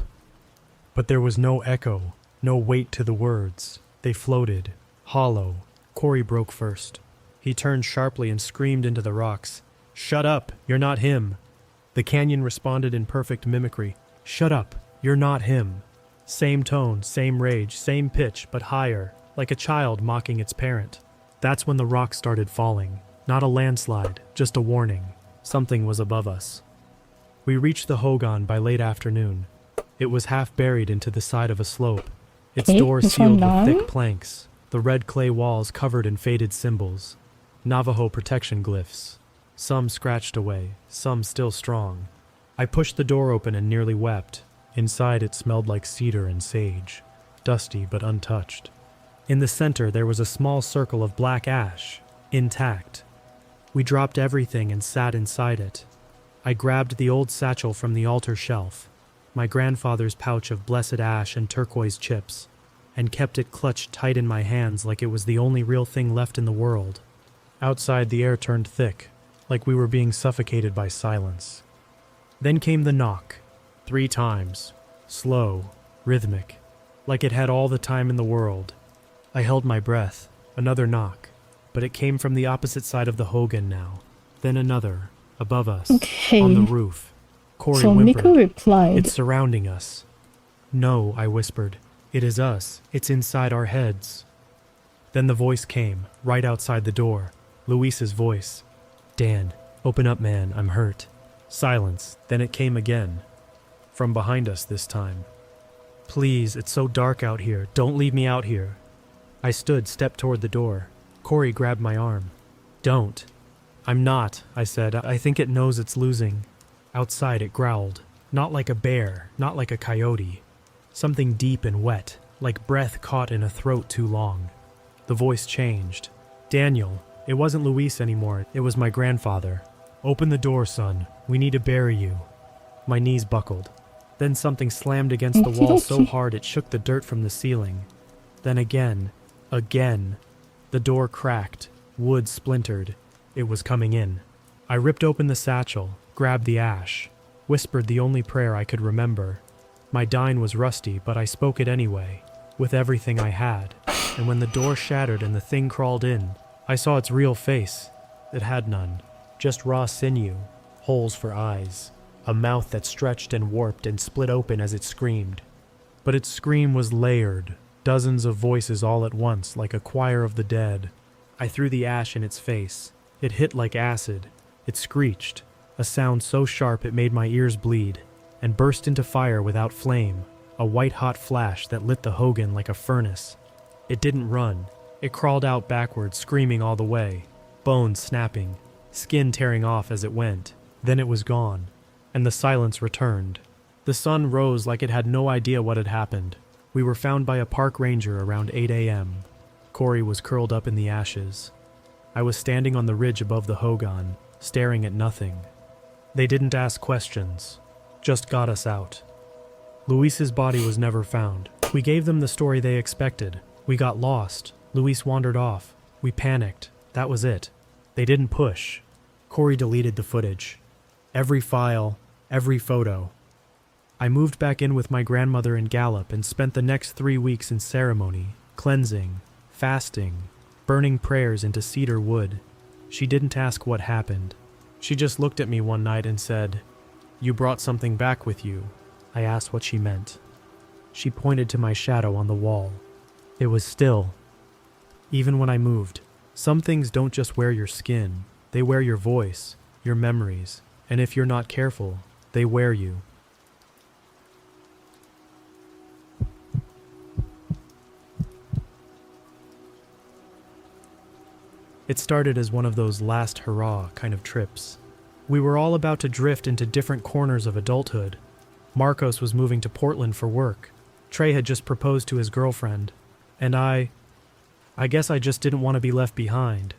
But there was no echo, no weight to the words. They floated, hollow. Corey broke first. He turned sharply and screamed into the rocks. "Shut up! You're not him!" The canyon responded in perfect mimicry. "Shut up! You're not him!" Same tone, same rage, same pitch, but higher, like a child mocking its parent. That's when the rocks started falling. Not a landslide, just a warning. Something was above us. We reached the Hogan by late afternoon. It was half buried into the side of a slope, its doors sealed with thick planks, the red clay walls covered in faded symbols, Navajo protection glyphs. Some scratched away, some still strong. I pushed the door open and nearly wept. Inside it smelled like cedar and sage, dusty but untouched. In the center there was a small circle of black ash, intact. We dropped everything and sat inside it. I grabbed the old satchel from the altar shelf, my grandfather's pouch of blessed ash and turquoise chips, and kept it clutched tight in my hands like it was the only real thing left in the world. Outside the air turned thick, like we were being suffocated by silence. Then came the knock, 3 times, slow, rhythmic, like it had all the time in the world. I held my breath. Another knock, but it came from the opposite side of the Hogan now. Then another, above us, on the roof. Corey whimpered. Miko replied, "It's surrounding us." "No," I whispered. "It is us. It's inside our heads." Then the voice came, right outside the door. Luis's voice. "Dan, open up, man. I'm hurt." Silence. Then it came again. From behind us this time. "Please, it's so dark out here. Don't leave me out here." I stood, stepped toward the door. Corey grabbed my arm. "Don't." "I'm not," I said. "I think it knows it's losing." Outside it growled. Not like a bear, not like a coyote. Something deep and wet, like breath caught in a throat too long. The voice changed. "Daniel." It wasn't Luis anymore. It was my grandfather. "Open the door, son. We need to bury you." My knees buckled. Then something slammed against the wall so hard it shook the dirt from the ceiling. Then again. The door cracked. Wood splintered. It was coming in. I ripped open the satchel, grabbed the ash, whispered the only prayer I could remember. My dine was rusty, but I spoke it anyway, with everything I had. And when the door shattered and the thing crawled in, I saw its real face. It had none. Just raw sinew, holes for eyes, a mouth that stretched and warped and split open as it screamed. But its scream was layered, dozens of voices all at once, like a choir of the dead. I threw the ash in its face. It hit like acid. It screeched, a sound so sharp it made my ears bleed, and burst into fire without flame, a white-hot flash that lit the Hogan like a furnace. It didn't run. It crawled out backwards, screaming all the way, bones snapping, skin tearing off as it went. Then it was gone, and the silence returned. The sun rose like it had no idea what had happened. We were found by a park ranger around 8 a.m. Corey was curled up in the ashes. I was standing on the ridge above the Hogan, staring at nothing. They didn't ask questions, just got us out. Luis's body was never found. We gave them the story they expected. We got lost. Luis wandered off. We panicked. That was it. They didn't push. Corey deleted the footage. Every file, every photo. I moved back in with my grandmother in Gallup and spent the next 3 weeks in ceremony, cleansing, fasting, burning prayers into cedar wood. She didn't ask what happened. She just looked at me one night and said, "You brought something back with you." I asked what she meant. She pointed to my shadow on the wall. It was still. Even when I moved, some things don't just wear your skin. They wear your voice, your memories, and if you're not careful, they wear you. It started as one of those last hurrah kind of trips. We were all about to drift into different corners of adulthood. Marcos was moving to Portland for work. Trey had just proposed to his girlfriend. And I guess I just didn't want to be left behind.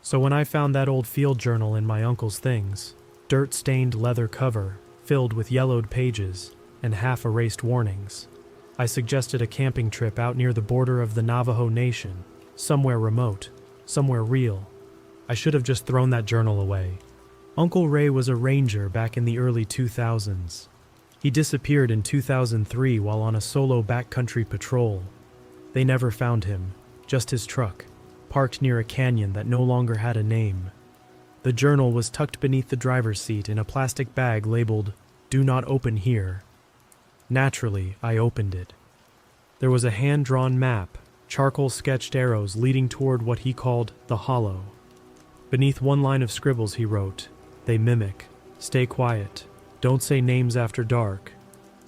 So when I found that old field journal in my uncle's things, dirt-stained leather cover, filled with yellowed pages and half-erased warnings, I suggested a camping trip out near the border of the Navajo Nation, somewhere remote, somewhere real. I should have just thrown that journal away. Uncle Ray was a ranger back in the early 2000s. He disappeared in 2003 while on a solo backcountry patrol. They never found him, just his truck, parked near a canyon that no longer had a name. The journal was tucked beneath the driver's seat in a plastic bag labeled, "Do not open here." Naturally, I opened it. There was a hand-drawn map, charcoal-sketched arrows leading toward what he called the Hollow. Beneath one line of scribbles he wrote, "They mimic. Stay quiet. Don't say names after dark."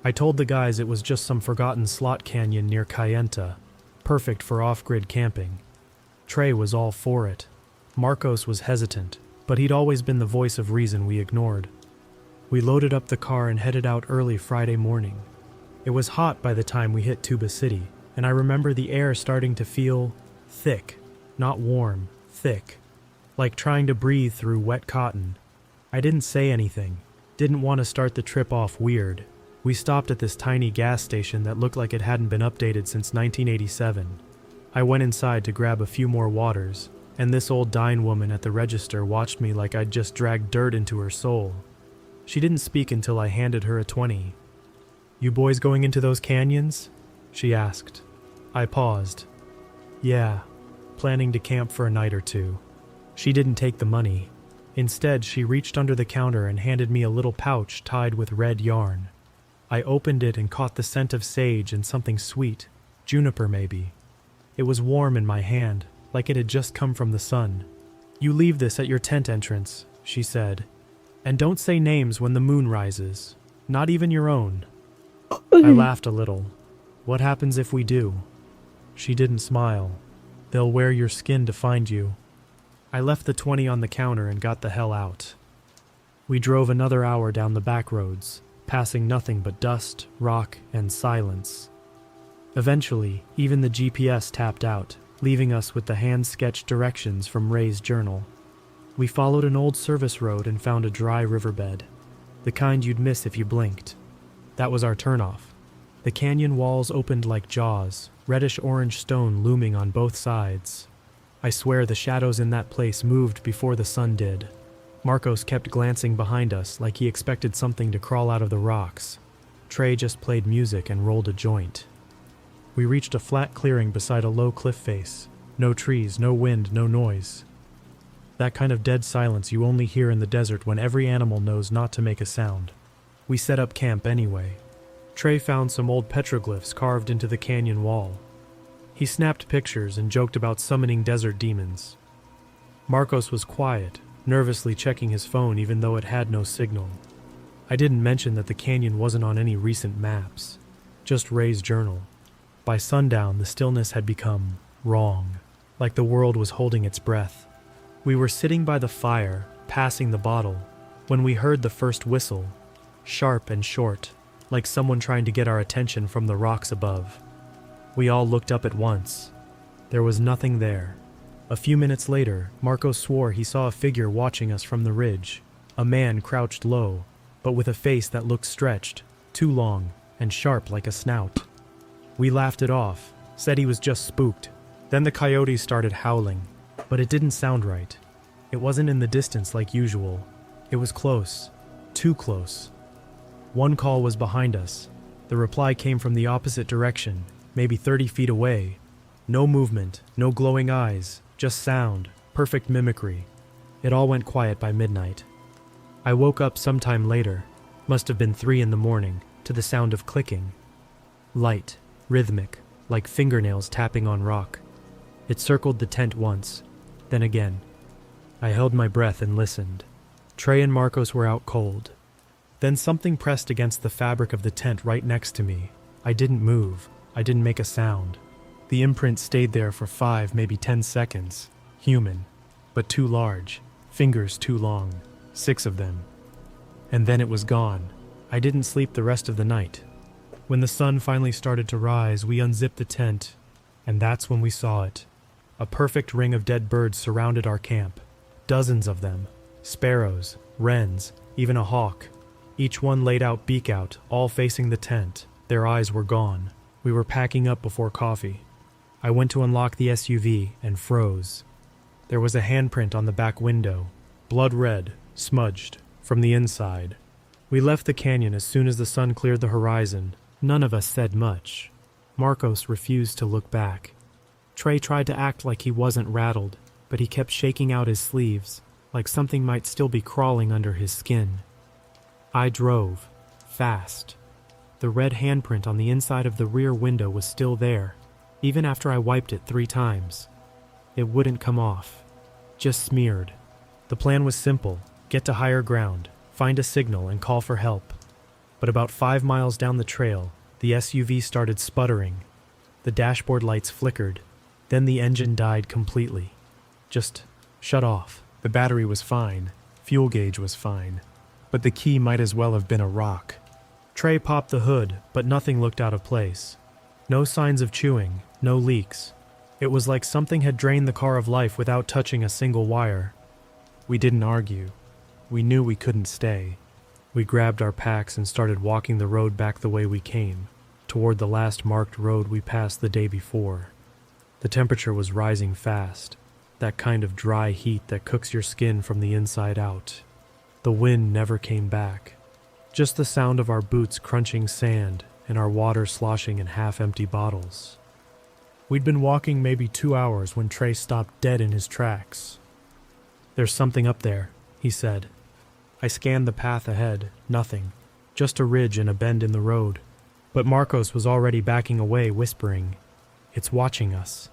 I told the guys it was just some forgotten slot canyon near Kayenta, perfect for off-grid camping. Trey was all for it. Marcos was hesitant, but he'd always been the voice of reason we ignored. We loaded up the car and headed out early Friday morning. It was hot by the time we hit Tuba City, and I remember the air starting to feel thick, not warm, thick, like trying to breathe through wet cotton. I didn't say anything, didn't want to start the trip off weird. We stopped at this tiny gas station that looked like it hadn't been updated since 1987. I went inside to grab a few more waters, and this old dine woman at the register watched me like I'd just dragged dirt into her soul. She didn't speak until I handed her a 20. "You boys going into those canyons?" she asked. I paused. "Yeah, planning to camp for a night or two." She didn't take the money. Instead, she reached under the counter and handed me a little pouch tied with red yarn. I opened it and caught the scent of sage and something sweet, juniper maybe. It was warm in my hand, like it had just come from the sun. "You leave this at your tent entrance," she said. "And don't say names when the moon rises, not even your own." I laughed a little. "What happens if we do?" She didn't smile. "They'll wear your skin to find you." I left the 20 on the counter and got the hell out. We drove another hour down the back roads, passing nothing but dust, rock, and silence. Eventually, even the GPS tapped out, leaving us with the hand-sketched directions from Ray's journal. We followed an old service road and found a dry riverbed, the kind you'd miss if you blinked. That was our turnoff. The canyon walls opened like jaws, reddish-orange stone looming on both sides. I swear the shadows in that place moved before the sun did. Marcos kept glancing behind us like he expected something to crawl out of the rocks. Trey just played music and rolled a joint. We reached a flat clearing beside a low cliff face. No trees, no wind, no noise. That kind of dead silence you only hear in the desert when every animal knows not to make a sound. We set up camp anyway. Trey found some old petroglyphs carved into the canyon wall. He snapped pictures and joked about summoning desert demons. Marcos was quiet, nervously checking his phone even though it had no signal. I didn't mention that the canyon wasn't on any recent maps, just Ray's journal. By sundown, the stillness had become wrong, like the world was holding its breath. We were sitting by the fire, passing the bottle, when we heard the first whistle, sharp and short, like someone trying to get our attention from the rocks above. We all looked up at once. There was nothing there. A few minutes later, Marcos swore he saw a figure watching us from the ridge, a man crouched low, but with a face that looked stretched, too long, and sharp like a snout. We laughed it off, said he was just spooked. Then the coyotes started howling, but it didn't sound right. It wasn't in the distance like usual. It was close, too close. One call was behind us. The reply came from the opposite direction, maybe 30 feet away. No movement, no glowing eyes, just sound, perfect mimicry. It all went quiet by midnight. I woke up sometime later, must have been 3 in the morning, to the sound of clicking. Light, rhythmic, like fingernails tapping on rock. It circled the tent once, then again. I held my breath and listened. Trey and Marcos were out cold. Then something pressed against the fabric of the tent right next to me. I didn't move. I didn't make a sound. The imprint stayed there for 5, maybe 10 seconds. Human. but too large, fingers too long, 6 of them. And then it was gone. I didn't sleep the rest of the night. When the sun finally started to rise, we unzipped the tent, and that's when we saw it. A perfect ring of dead birds surrounded our camp. Dozens of them. Sparrows, wrens, even a hawk. Each one laid out beak out, all facing the tent. Their eyes were gone. We were packing up before coffee. I went to unlock the SUV and froze. There was a handprint on the back window, blood red, smudged, from the inside. We left the canyon as soon as the sun cleared the horizon. None of us said much. Marcos refused to look back. Trey tried to act like he wasn't rattled, but he kept shaking out his sleeves, like something might still be crawling under his skin. I drove, fast. The red handprint on the inside of the rear window was still there, even after I wiped it 3 times. It wouldn't come off, just smeared. The plan was simple: get to higher ground, find a signal, and call for help. But about 5 miles down the trail, the SUV started sputtering. The dashboard lights flickered, then the engine died completely. Just shut off. The battery was fine, fuel gauge was fine, but the key might as well have been a rock. Trey popped the hood, but nothing looked out of place. No signs of chewing, no leaks. It was like something had drained the car of life without touching a single wire. We didn't argue. We knew we couldn't stay. We grabbed our packs and started walking the road back the way we came, toward the last marked road we passed the day before. The temperature was rising fast, that kind of dry heat that cooks your skin from the inside out. The wind never came back. Just the sound of our boots crunching sand and our water sloshing in half-empty bottles. We'd been walking maybe 2 hours when Trey stopped dead in his tracks. "There's something up there," he said. I scanned the path ahead, nothing, just a ridge and a bend in the road. But Marcos was already backing away, whispering, "It's watching us."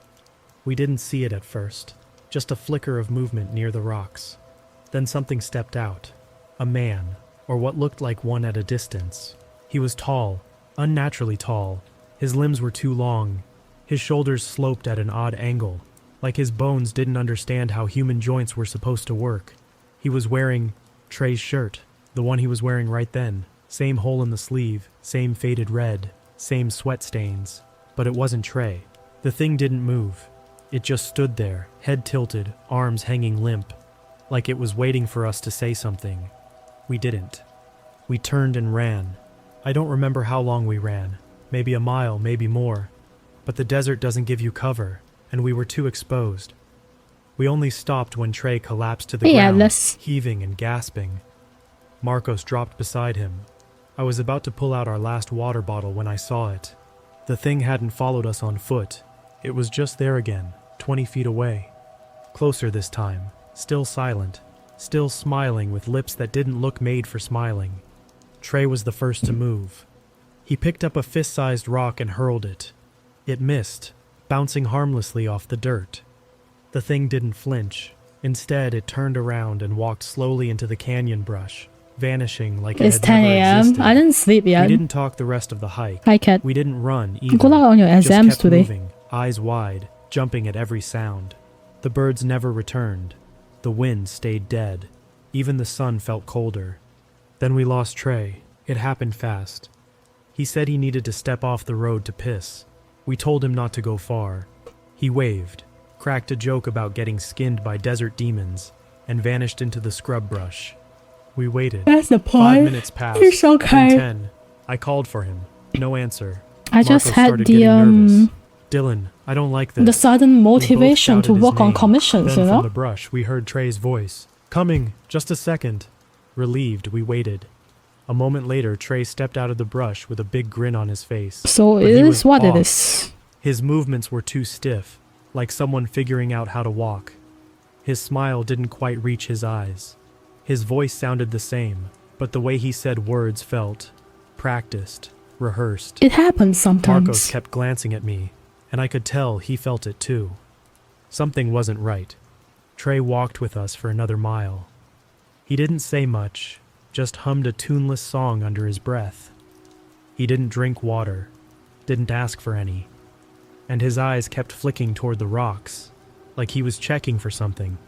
We didn't see it at first, just a flicker of movement near the rocks. Then something stepped out. A man, or what looked like one at a distance. He was tall, unnaturally tall. His limbs were too long. His shoulders sloped at an odd angle, like his bones didn't understand how human joints were supposed to work. He was wearing Trey's shirt, the one he was wearing right then. Same hole in the sleeve, same faded red, same sweat stains. But it wasn't Trey. The thing didn't move. It just stood there, head tilted, arms hanging limp, like it was waiting for us to say something. We didn't. We turned and ran. I don't remember how long we ran. Maybe a mile, maybe more. But the desert doesn't give you cover, and we were too exposed. We only stopped when Trey collapsed to the ground, heaving and gasping. Marcos dropped beside him. I was about to pull out our last water bottle when I saw it. The thing hadn't followed us on foot. It was just there again, 20 feet away. Closer this time, still silent, still smiling with lips that didn't look made for smiling. Trey was the first to move. He picked up a fist-sized rock and hurled it. It missed, bouncing harmlessly off the dirt. The thing didn't flinch. Instead, it turned around and walked slowly into the canyon brush, vanishing like it had never existed. I didn't sleep yet. We didn't talk the rest of the hike. Hi, Kat. We didn't run either. Good luck on your exams just kept today. Moving, eyes wide, jumping at every sound. The birds never returned. The wind stayed dead. Even the sun felt colder. Then we lost Trey. It happened fast. He said he needed to step off the road to piss. We told him not to go far. He waved, cracked a joke about getting skinned by desert demons, and vanished into the scrub brush. We waited. That's the point. 5 minutes passed. It's okay. Then 10. I called for him. No answer. I just Marcos had started getting nervous. Dylan, I don't like this. the sudden We both motivation to shouted his work on name. commissions, Then you from know? the brush, we heard Trey's voice. "Coming, just a second." Relieved, we waited. A moment later, Trey stepped out of the brush with a big grin on his face. So But it he is was what it off. is. His movements were too stiff, like someone figuring out how to walk. His smile didn't quite reach his eyes. His voice sounded the same, but the way he said words felt practiced, rehearsed. It happens sometimes. Marcos kept glancing at me, and I could tell he felt it too. Something wasn't right. Trey walked with us for another mile. He didn't say much, just hummed a tuneless song under his breath. He didn't drink water, didn't ask for any, and his eyes kept flicking toward the rocks, like he was checking for something.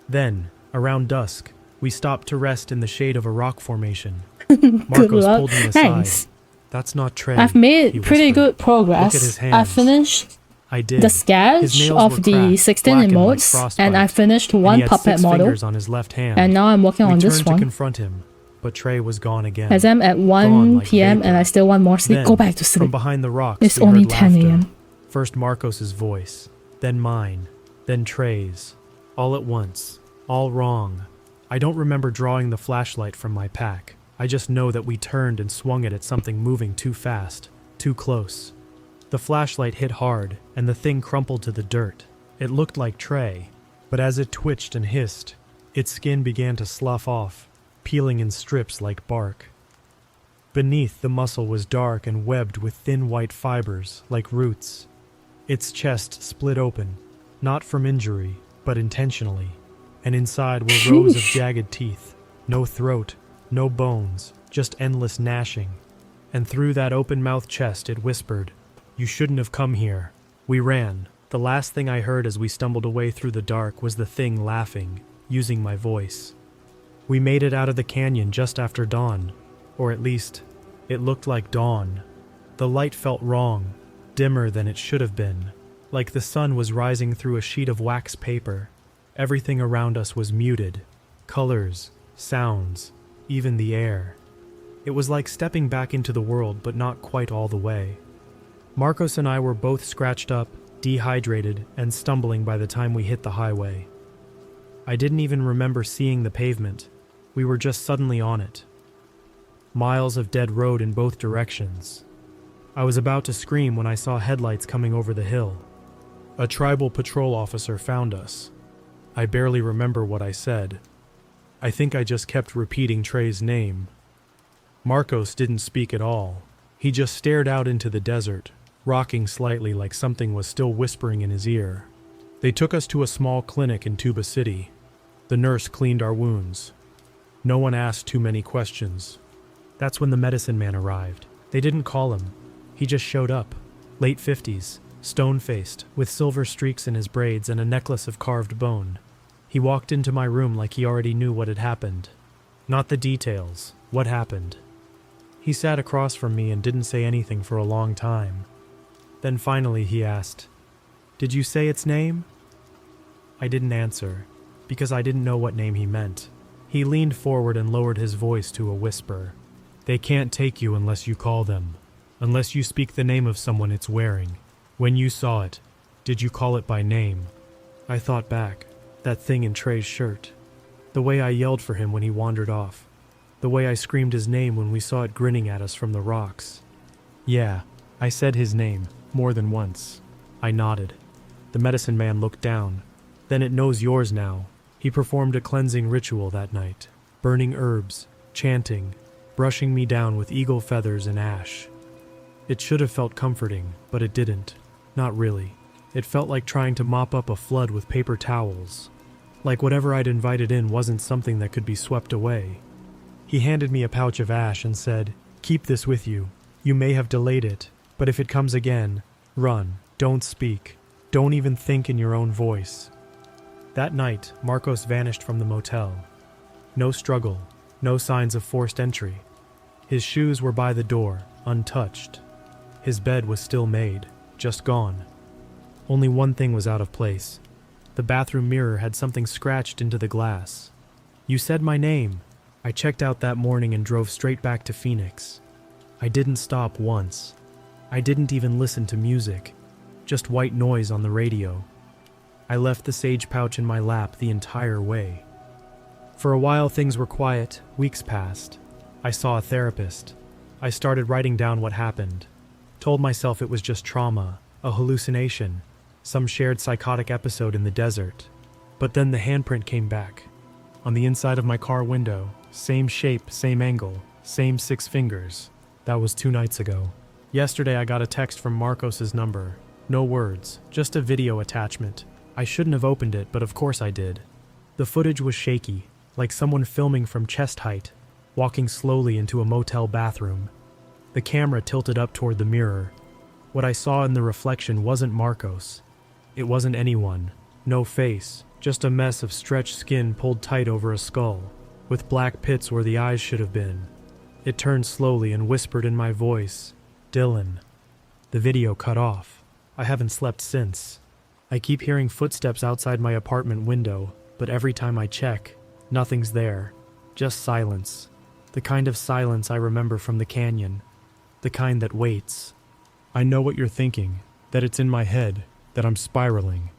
Then, around dusk, we stopped to rest in the shade of a rock formation. Good Marcos luck. pulled me aside. Thanks. That's not Trey. I've made he pretty whispered. good progress. Look at his hands. I finished I did. the His sketch nails of were the cracked, 16 blackened like emotes, frostbite, and I finished and one he had puppet 6 model. fingers on his left hand. And now I'm working we on this turned to one. confront him, but Trey was gone again. As I'm at 1 Gone like p.m. vapor. and I still want more sleep. Then, Go back to from sleep. behind the rocks, It's we only heard 10 laughter. a.m. First Marcos's voice, then mine, then Trey's, all at once, all wrong. I don't remember drawing the flashlight from my pack. I just know that we turned and swung it at something moving too fast, too close. The flashlight hit hard, and the thing crumpled to the dirt. It looked like Trey, but as it twitched and hissed, its skin began to slough off, peeling in strips like bark. Beneath, the muscle was dark and webbed with thin white fibers, like roots. Its chest split open, not from injury, but intentionally, and inside were rows of jagged teeth. No throat, no bones, just endless gnashing. And through that open-mouthed chest it whispered, "You shouldn't have come here." We ran. The last thing I heard as we stumbled away through the dark was the thing laughing, using my voice. We made it out of the canyon just after dawn, or at least, it looked like dawn. The light felt wrong, dimmer than it should have been, like the sun was rising through a sheet of wax paper. Everything around us was muted, colors, sounds, even the air. It was like stepping back into the world, but not quite all the way. Marcos and I were both scratched up, dehydrated, and stumbling by the time we hit the highway. I didn't even remember seeing the pavement. We were just suddenly on it. Miles of dead road in both directions. I was about to scream when I saw headlights coming over the hill. A tribal patrol officer found us. I barely remember what I said. I think I just kept repeating Trey's name. Marcos didn't speak at all. He just stared out into the desert, rocking slightly like something was still whispering in his ear. They took us to a small clinic in Tuba City. The nurse cleaned our wounds. No one asked too many questions. That's when the medicine man arrived. They didn't call him. He just showed up, late 50s, stone-faced, with silver streaks in his braids and a necklace of carved bone. He walked into my room like he already knew what had happened. Not the details, what happened. He sat across from me and didn't say anything for a long time. Then finally he asked, "Did you say its name?" I didn't answer, because I didn't know what name he meant. He leaned forward and lowered his voice to a whisper. "They can't take you unless you call them, unless you speak the name of someone it's wearing. When you saw it, did you call it by name?" I thought back, that thing in Trey's shirt. The way I yelled for him when he wandered off. The way I screamed his name when we saw it grinning at us from the rocks. Yeah, I said his name, more than once. I nodded. The medicine man looked down. "Then it knows yours now." He performed a cleansing ritual that night, burning herbs, chanting, brushing me down with eagle feathers and ash. It should have felt comforting, but it didn't. Not really. It felt like trying to mop up a flood with paper towels. Like whatever I'd invited in wasn't something that could be swept away. He handed me a pouch of ash and said, "Keep this with you. You may have delayed it, but if it comes again, run. Don't speak. Don't even think in your own voice." That night, Marcos vanished from the motel. No struggle, no signs of forced entry. His shoes were by the door, untouched. His bed was still made, just gone. Only one thing was out of place. The bathroom mirror had something scratched into the glass. "You said my name." I checked out that morning and drove straight back to Phoenix. I didn't stop once. I didn't even listen to music, just white noise on the radio. I left the sage pouch in my lap the entire way. For a while things were quiet, weeks passed. I saw a therapist. I started writing down what happened. Told myself it was just trauma, a hallucination, some shared psychotic episode in the desert. But then the handprint came back. On the inside of my car window, same shape, same angle, same 6 fingers. That was 2 nights ago. Yesterday I got a text from Marcos's number. No words, just a video attachment. I shouldn't have opened it, but of course I did. The footage was shaky, like someone filming from chest height, walking slowly into a motel bathroom. The camera tilted up toward the mirror. What I saw in the reflection wasn't Marcos. It wasn't anyone. No face, Just a mess of stretched skin pulled tight over a skull, with black pits where the eyes should have been. It turned slowly and whispered in my voice, "Dylan." The video cut off. I haven't slept since. I keep hearing footsteps outside my apartment window, but every time I check, nothing's there. Just silence. The kind of silence I remember from the canyon. The kind that waits. I know what you're thinking, that it's in my head, that I'm spiraling.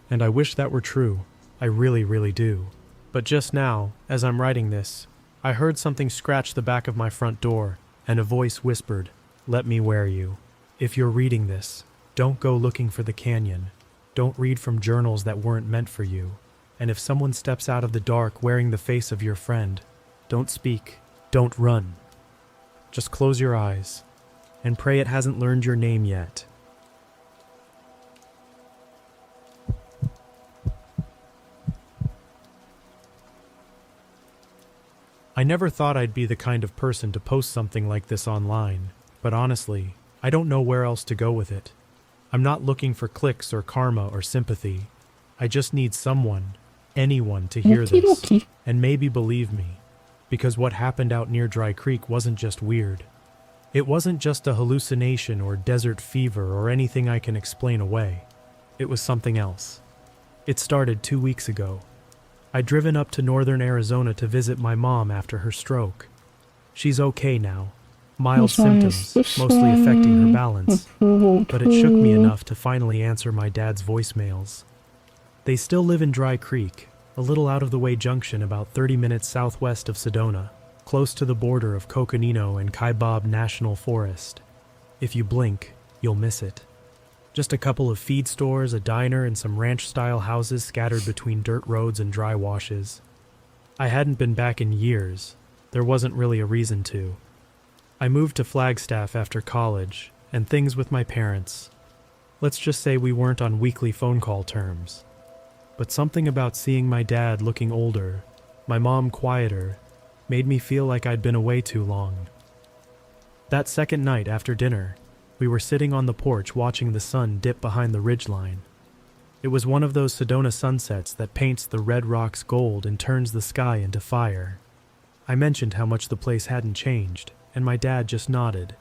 And I wish that were true. I really, really do. But just now, as I'm writing this, I heard something scratch the back of my front door, and a voice whispered, "Let me wear you." If you're reading this, don't go looking for the canyon. Don't read from journals that weren't meant for you. And if someone steps out of the dark wearing the face of your friend, don't speak, don't run. Just close your eyes and pray it hasn't learned your name yet. I never thought I'd be the kind of person to post something like this online, but honestly, I don't know where else to go with it. I'm not looking for clicks or karma or sympathy. I just need someone, anyone, to hear this and maybe believe me, because what happened out near Dry Creek wasn't just weird. It wasn't just a hallucination or desert fever or anything I can explain away. It was something else. It started 2 weeks ago. I'd driven up to northern Arizona to visit my mom after her stroke. She's okay now. Mild symptoms, mostly affecting her balance, but it shook me enough to finally answer my dad's voicemails. They still live in Dry Creek, a little out-of-the-way junction about 30 minutes southwest of Sedona, close to the border of Coconino and Kaibab National Forest. If you blink, you'll miss it. Just a couple of feed stores, a diner, and some ranch-style houses scattered between dirt roads and dry washes. I hadn't been back in years. There wasn't really a reason to. I moved to Flagstaff after college, and things with my parents. Let's just say we weren't on weekly phone call terms. But something about seeing my dad looking older, my mom quieter, made me feel like I'd been away too long. That second night after dinner, we were sitting on the porch watching the sun dip behind the ridgeline. It was one of those Sedona sunsets that paints the red rocks gold and turns the sky into fire. I mentioned how much the place hadn't changed, and my dad just nodded.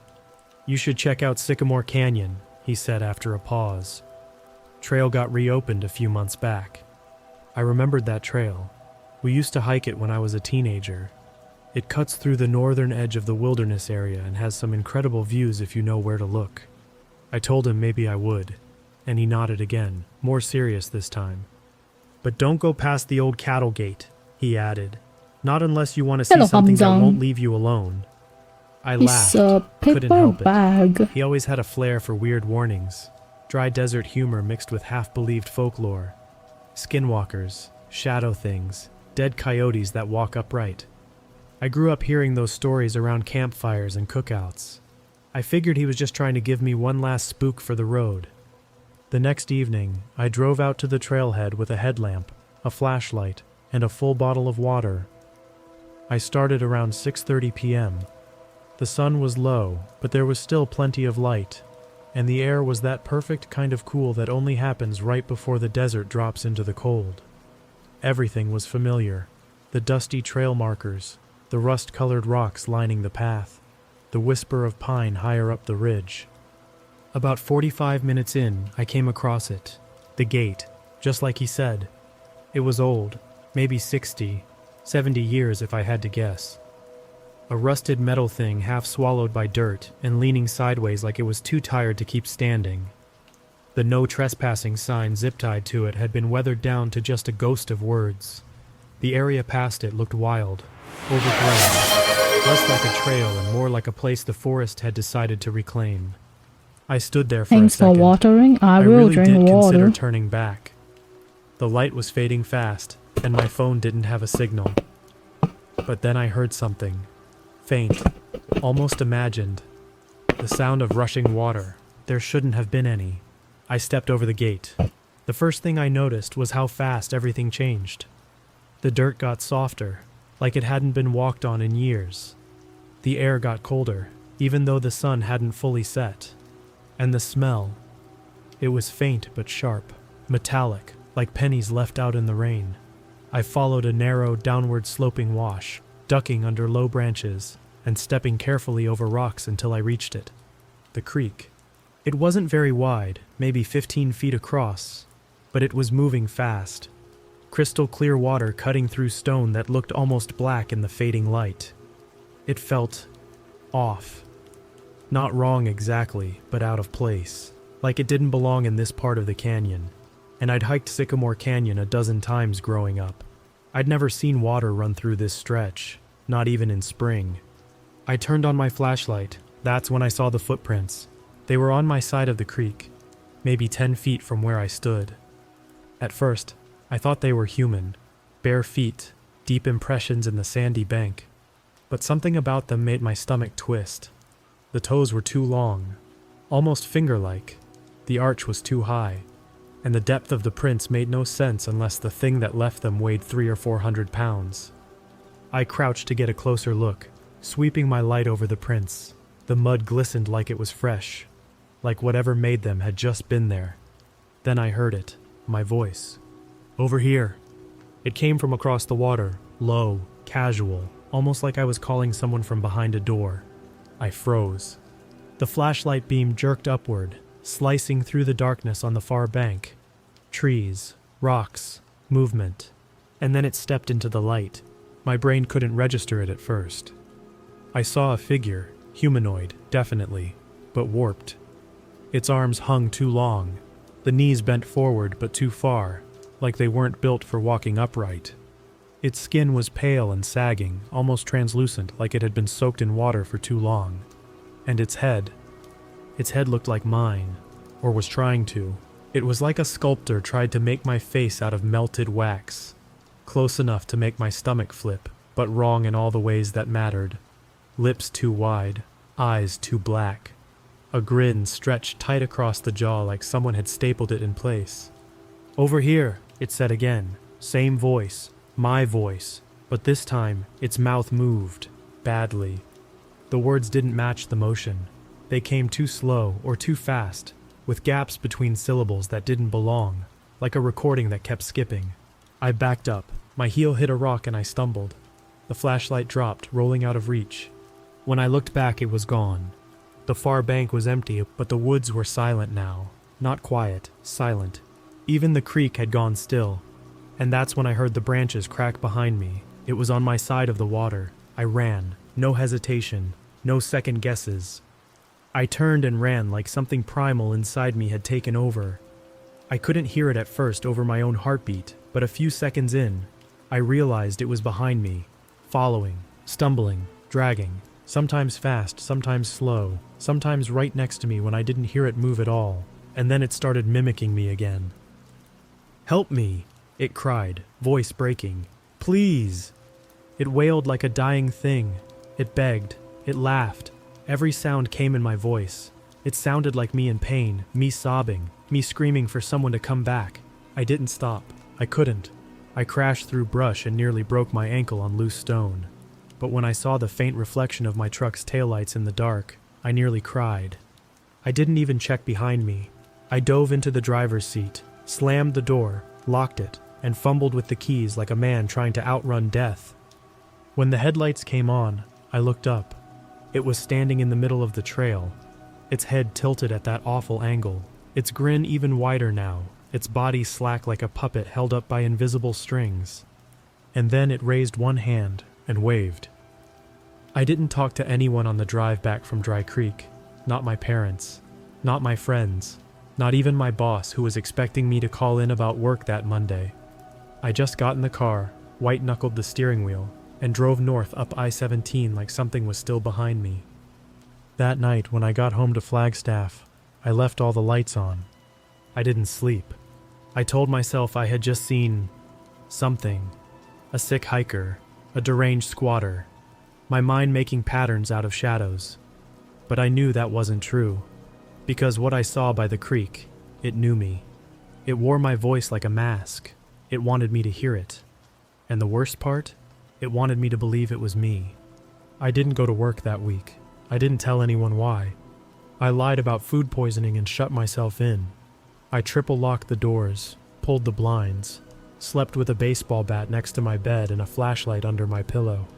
"You should check out Sycamore Canyon," he said after a pause. Trail got reopened a few months back. I remembered that trail. We used to hike it when I was a teenager. It cuts through the northern edge of the wilderness area and has some incredible views if you know where to look. I told him maybe I would, and he nodded again, more serious this time. "But don't go past the old cattle gate," he added. "Not unless you want to see something that won't leave you alone." I laughed, couldn't help it. He always had a flair for weird warnings, dry desert humor mixed with half-believed folklore. Skinwalkers, shadow things, dead coyotes that walk upright. I grew up hearing those stories around campfires and cookouts. I figured he was just trying to give me one last spook for the road. The next evening, I drove out to the trailhead with a headlamp, a flashlight, and a full bottle of water. I started around 6:30 p.m. The sun was low, but there was still plenty of light, and the air was that perfect kind of cool that only happens right before the desert drops into the cold. Everything was familiar. The dusty trail markers, the rust-colored rocks lining the path, the whisper of pine higher up the ridge. About 45 minutes in, I came across it. The gate, just like he said. It was old, maybe 60, 70 years if I had to guess. A rusted metal thing half swallowed by dirt and leaning sideways like it was too tired to keep standing. The no trespassing sign zip-tied to it had been weathered down to just a ghost of words. The area past it looked wild, overgrown, less like a trail and more like a place the forest had decided to reclaim. I stood there for a second. Thanks for watering. I will really drink did water. consider turning back. The light was fading fast, and my phone didn't have a signal. But then I heard something. Faint, almost imagined. The sound of rushing water. There shouldn't have been any. I stepped over the gate. The first thing I noticed was how fast everything changed. The dirt got softer, like it hadn't been walked on in years. The air got colder, even though the sun hadn't fully set. And the smell. It was faint but sharp, metallic, like pennies left out in the rain. I followed a narrow, downward-sloping wash, ducking under low branches and stepping carefully over rocks until I reached it. The creek. It wasn't very wide, maybe 15 feet across, but it was moving fast. Crystal clear water cutting through stone that looked almost black in the fading light. It felt off. Not wrong exactly, but out of place, like it didn't belong in this part of the canyon. And I'd hiked Sycamore Canyon a dozen times growing up. I'd never seen water run through this stretch, not even in spring. I turned on my flashlight. That's when I saw the footprints. They were on my side of the creek, maybe 10 feet from where I stood. At first, I thought they were human, bare feet, deep impressions in the sandy bank. But something about them made my stomach twist. The toes were too long, almost finger-like. The arch was too high, and the depth of the prints made no sense unless the thing that left them weighed 300 or 400 pounds. I crouched to get a closer look, sweeping my light over the prints. The mud glistened like it was fresh, like whatever made them had just been there. Then I heard it, my voice. "Over here." It came from across the water, low, casual, almost like I was calling someone from behind a door. I froze. The flashlight beam jerked upward, slicing through the darkness on the far bank. Trees, rocks, movement. And then it stepped into the light. My brain couldn't register it at first. I saw a figure, humanoid, definitely, but warped. Its arms hung too long, the knees bent forward but too far, like they weren't built for walking upright. Its skin was pale and sagging, almost translucent, like it had been soaked in water for too long. And its head looked like mine, or was trying to. It was like a sculptor tried to make my face out of melted wax, close enough to make my stomach flip, but wrong in all the ways that mattered. Lips too wide, eyes too black. A grin stretched tight across the jaw like someone had stapled it in place. "Over here," it said again. Same voice, my voice, but this time its mouth moved, badly. The words didn't match the motion. They came too slow or too fast, with gaps between syllables that didn't belong, like a recording that kept skipping. I backed up. My heel hit a rock and I stumbled. The flashlight dropped, rolling out of reach. When I looked back, it was gone. The far bank was empty, but the woods were silent now. Not quiet, silent. Even the creek had gone still. And that's when I heard the branches crack behind me. It was on my side of the water. I ran. No hesitation. No second guesses. I turned and ran like something primal inside me had taken over. I couldn't hear it at first over my own heartbeat, but a few seconds in, I realized it was behind me, following, stumbling, dragging, sometimes fast, sometimes slow, sometimes right next to me when I didn't hear it move at all, and then it started mimicking me again. "Help me!" it cried, voice breaking. "Please!" It wailed like a dying thing. It begged. It laughed. Every sound came in my voice. It sounded like me in pain, me sobbing, me screaming for someone to come back. I didn't stop. I couldn't. I crashed through brush and nearly broke my ankle on loose stone. But when I saw the faint reflection of my truck's taillights in the dark, I nearly cried. I didn't even check behind me. I dove into the driver's seat, slammed the door, locked it, and fumbled with the keys like a man trying to outrun death. When the headlights came on, I looked up. It was standing in the middle of the trail, its head tilted at that awful angle, its grin even wider now, its body slack like a puppet held up by invisible strings. And then it raised one hand and waved. I didn't talk to anyone on the drive back from Dry Creek, not my parents, not my friends, not even my boss who was expecting me to call in about work that Monday. I just got in the car, white-knuckled the steering wheel, and drove north up I-17 like something was still behind me. That night, when I got home to Flagstaff, I left all the lights on. I didn't sleep. I told myself I had just seen something. A sick hiker, a deranged squatter, my mind making patterns out of shadows. But I knew that wasn't true, because what I saw by the creek, it knew me. It wore my voice like a mask. It wanted me to hear it. And the worst part? It wanted me to believe it was me. I didn't go to work that week. I didn't tell anyone why. I lied about food poisoning and shut myself in. I triple locked the doors, pulled the blinds, slept with a baseball bat next to my bed and a flashlight under my pillow.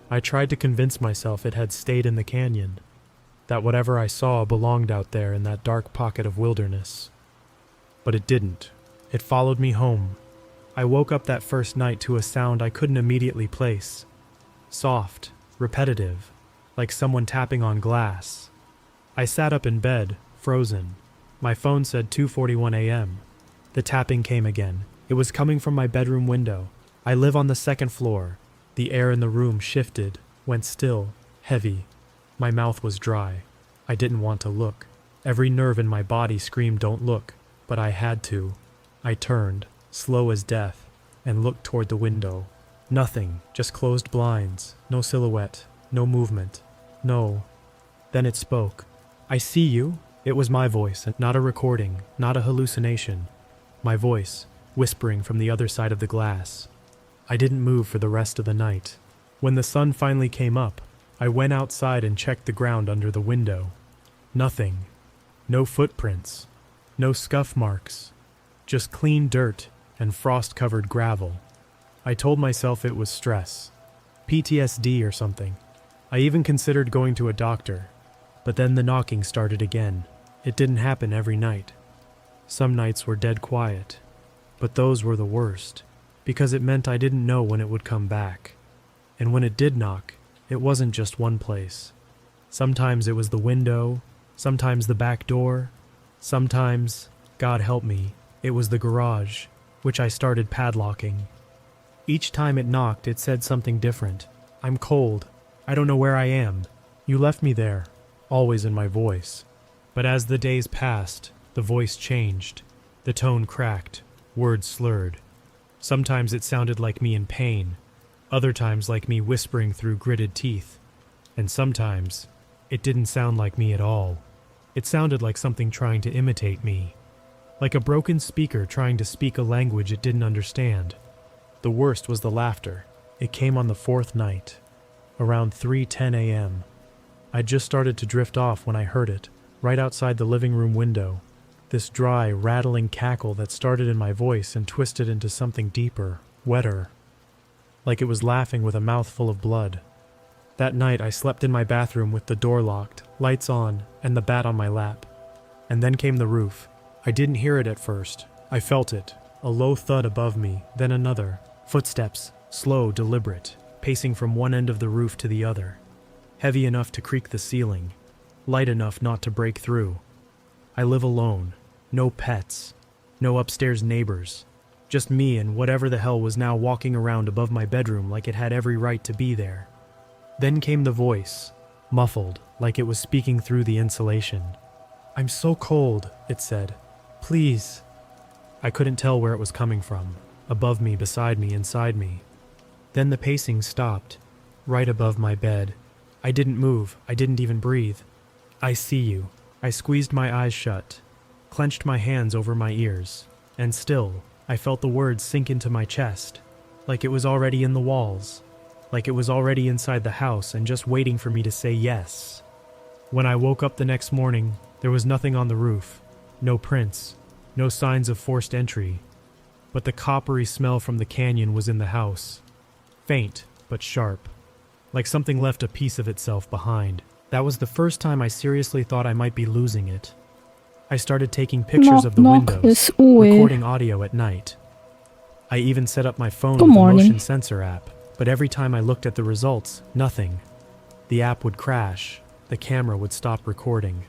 I tried to convince myself it had stayed in the canyon, that whatever I saw belonged out there in that dark pocket of wilderness. But it didn't. It followed me home. I woke up that first night to a sound I couldn't immediately place. Soft, repetitive, like someone tapping on glass. I sat up in bed, frozen. My phone said 2:41 a.m. The tapping came again. It was coming from my bedroom window. I live on the second floor. The air in the room shifted, went still, heavy. My mouth was dry. I didn't want to look. Every nerve in my body screamed, "Don't look," but I had to. I turned, slow as death, and looked toward the window. Nothing, just closed blinds, no silhouette, no movement, no. Then it spoke. "I see you." It was my voice, not a recording, not a hallucination. My voice, whispering from the other side of the glass. I didn't move for the rest of the night. When the sun finally came up, I went outside and checked the ground under the window. Nothing. No footprints. No scuff marks. Just clean dirt and frost-covered gravel. I told myself it was stress. PTSD or something. I even considered going to a doctor. But then the knocking started again. It didn't happen every night. Some nights were dead quiet. But those were the worst, because it meant I didn't know when it would come back. And when it did knock, it wasn't just one place. Sometimes it was the window, sometimes the back door, sometimes, God help me, it was the garage, which I started padlocking. Each time it knocked, it said something different. "I'm cold. I don't know where I am. You left me there," always in my voice. But as the days passed, the voice changed. The tone cracked, words slurred. Sometimes it sounded like me in pain, other times like me whispering through gritted teeth, and sometimes it didn't sound like me at all. It sounded like something trying to imitate me, like a broken speaker trying to speak a language it didn't understand. The worst was the laughter. It came on the fourth night, around 3:10 a.m. I'd just started to drift off when I heard it, right outside the living room window. This dry, rattling cackle that started in my voice and twisted into something deeper, wetter, like it was laughing with a mouth full of blood. That night I slept in my bathroom with the door locked, lights on, and the bat on my lap. And then came the roof. I didn't hear it at first. I felt it, a low thud above me, then another. Footsteps, slow, deliberate, pacing from one end of the roof to the other. Heavy enough to creak the ceiling, light enough not to break through. I live alone, no pets, no upstairs neighbors, just me and whatever the hell was now walking around above my bedroom like it had every right to be there. Then came the voice, muffled, like it was speaking through the insulation. "I'm so cold," it said. "Please." I couldn't tell where it was coming from, above me, beside me, inside me. Then the pacing stopped, right above my bed. I didn't move, I didn't even breathe. "I see you." I squeezed my eyes shut, clenched my hands over my ears, and still, I felt the words sink into my chest, like it was already in the walls, like it was already inside the house and just waiting for me to say yes. When I woke up the next morning, there was nothing on the roof, no prints, no signs of forced entry, but the coppery smell from the canyon was in the house, faint but sharp, like something left a piece of itself behind. That was the first time I seriously thought I might be losing it. I started taking pictures of the windows, recording audio at night. I even set up my phone with a motion sensor app, but every time I looked at the results, nothing. The app would crash, the camera would stop recording.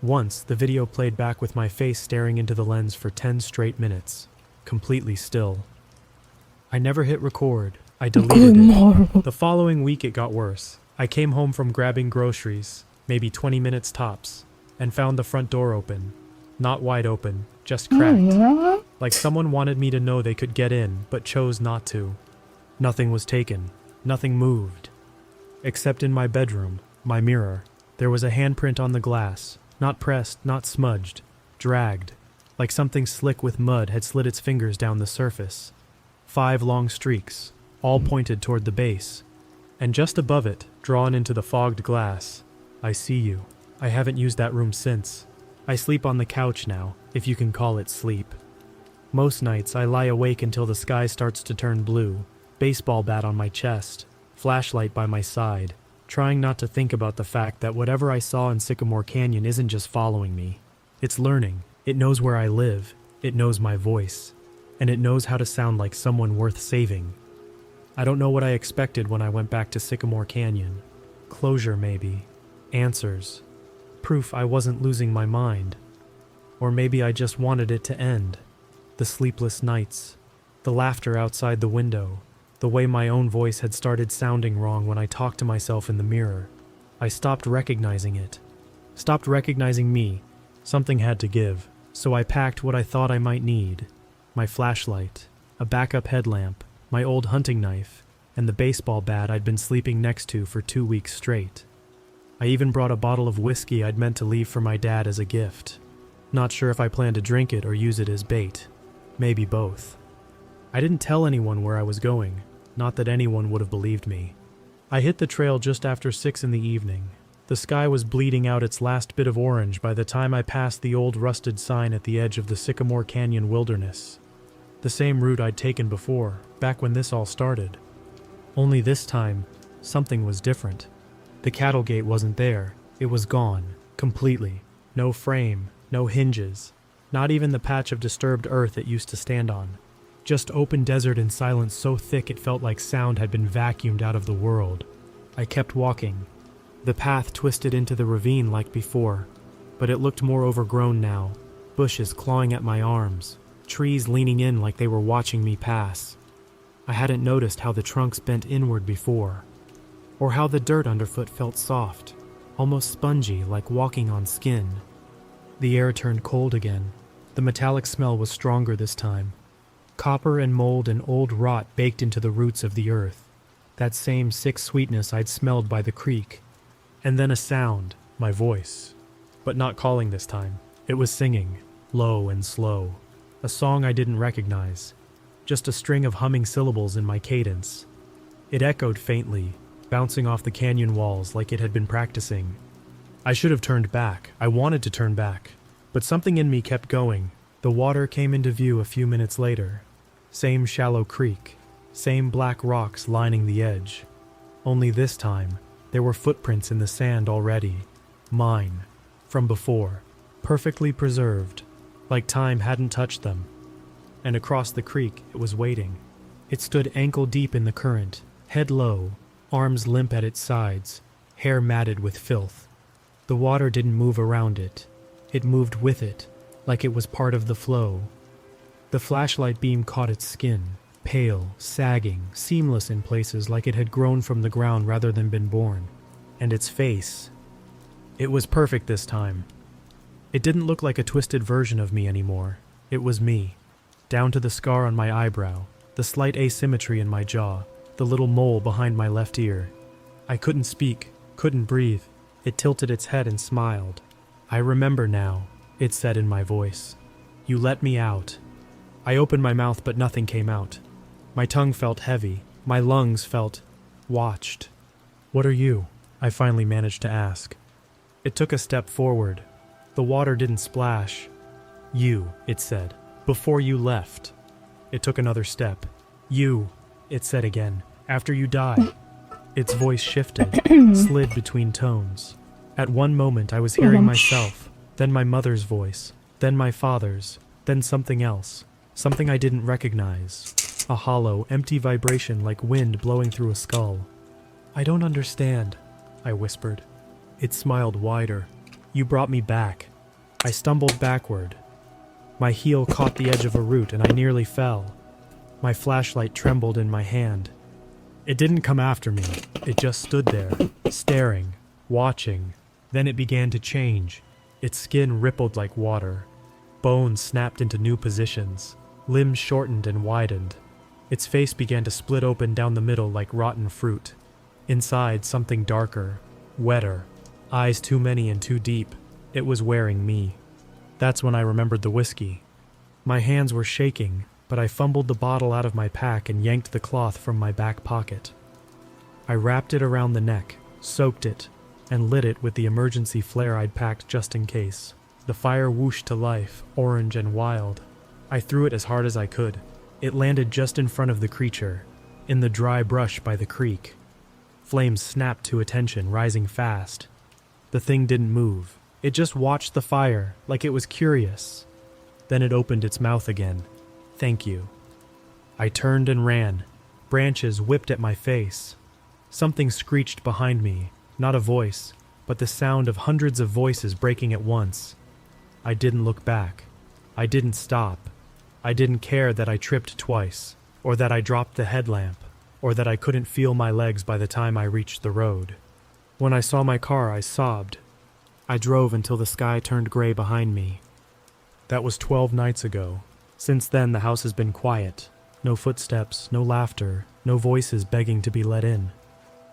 Once, the video played back with my face staring into the lens for 10 straight minutes, completely still. I never hit record. I deleted it. The following week it got worse. I came home from grabbing groceries, maybe 20 minutes tops, and found the front door open. Not wide open, just cracked. Like someone wanted me to know they could get in, but chose not to. Nothing was taken. Nothing moved. Except in my bedroom, my mirror. There was a handprint on the glass, not pressed, not smudged, dragged, like something slick with mud had slid its fingers down the surface. 5 long streaks, all pointed toward the base. And just above it, drawn into the fogged glass, "I see you." I haven't used that room since. I sleep on the couch now, if you can call it sleep. Most nights, I lie awake until the sky starts to turn blue, baseball bat on my chest, flashlight by my side, trying not to think about the fact that whatever I saw in Sycamore Canyon isn't just following me. It's learning. It knows where I live. It knows my voice. And it knows how to sound like someone worth saving. I don't know what I expected when I went back to Sycamore Canyon. Closure, maybe. Answers. Proof I wasn't losing my mind. Or maybe I just wanted it to end. The sleepless nights. The laughter outside the window. The way my own voice had started sounding wrong when I talked to myself in the mirror. I stopped recognizing it. Stopped recognizing me. Something had to give. So I packed what I thought I might need. My flashlight, a backup headlamp, my old hunting knife, and the baseball bat I'd been sleeping next to for 2 weeks straight. I even brought a bottle of whiskey I'd meant to leave for my dad as a gift. Not sure if I planned to drink it or use it as bait. Maybe both. I didn't tell anyone where I was going, not that anyone would have believed me. I hit the trail just after 6 in the evening. The sky was bleeding out its last bit of orange by the time I passed the old rusted sign at the edge of the Sycamore Canyon wilderness. The same route I'd taken before, back when this all started. Only this time, something was different. The cattle gate wasn't there. It was gone, completely. No frame, no hinges, not even the patch of disturbed earth it used to stand on. Just open desert and silence so thick it felt like sound had been vacuumed out of the world. I kept walking. The path twisted into the ravine like before, but it looked more overgrown now, bushes clawing at my arms, trees leaning in like they were watching me pass. I hadn't noticed how the trunks bent inward before, or how the dirt underfoot felt soft, almost spongy like walking on skin. The air turned cold again. The metallic smell was stronger this time. Copper and mold and old rot baked into the roots of the earth. That same sick sweetness I'd smelled by the creek. And then a sound, my voice. But not calling this time. It was singing, low and slow. A song I didn't recognize. Just a string of humming syllables in my cadence. It echoed faintly, bouncing off the canyon walls like it had been practicing. I should have turned back. I wanted to turn back. But something in me kept going. The water came into view a few minutes later. Same shallow creek. Same black rocks lining the edge. Only this time, there were footprints in the sand already. Mine. From before. Perfectly preserved. Like time hadn't touched them. And across the creek, it was waiting. It stood ankle deep in the current, head low, arms limp at its sides, hair matted with filth. The water didn't move around it. It moved with it, like it was part of the flow. The flashlight beam caught its skin, pale, sagging, seamless in places like it had grown from the ground rather than been born. And its face. It was perfect this time. It didn't look like a twisted version of me anymore. It was me. Down to the scar on my eyebrow, the slight asymmetry in my jaw, the little mole behind my left ear. I couldn't speak, couldn't breathe. It tilted its head and smiled. I remember now, it said in my voice. You let me out. I opened my mouth but nothing came out. My tongue felt heavy. My lungs felt watched. What are you? I finally managed to ask. It took a step forward. The water didn't splash. You, it said. Before you left. It took another step. You, it said again. After you die. Its voice shifted, slid between tones. At one moment I was hearing myself, then my mother's voice, then my father's, then something else. Something I didn't recognize. A hollow, empty vibration like wind blowing through a skull. I don't understand, I whispered. It smiled wider. You brought me back. I stumbled backward. My heel caught the edge of a root and I nearly fell. My flashlight trembled in my hand. It didn't come after me. It just stood there, staring, watching. Then it began to change. Its skin rippled like water. Bones snapped into new positions. Limbs shortened and widened. Its face began to split open down the middle like rotten fruit. Inside, something darker, wetter. Eyes too many and too deep. It was wearing me. That's when I remembered the whiskey. My hands were shaking, but I fumbled the bottle out of my pack and yanked the cloth from my back pocket. I wrapped it around the neck, soaked it, and lit it with the emergency flare I'd packed just in case. The fire whooshed to life, orange and wild. I threw it as hard as I could. It landed just in front of the creature, in the dry brush by the creek. Flames snapped to attention, rising fast. The thing didn't move. It just watched the fire, like it was curious. Then it opened its mouth again. Thank you. I turned and ran. Branches whipped at my face. Something screeched behind me, not a voice, but the sound of hundreds of voices breaking at once. I didn't look back. I didn't stop. I didn't care that I tripped twice, or that I dropped the headlamp, or that I couldn't feel my legs by the time I reached the road. When I saw my car, I sobbed. I drove until the sky turned gray behind me. That was 12 nights ago. Since then, the house has been quiet. No footsteps, no laughter, no voices begging to be let in.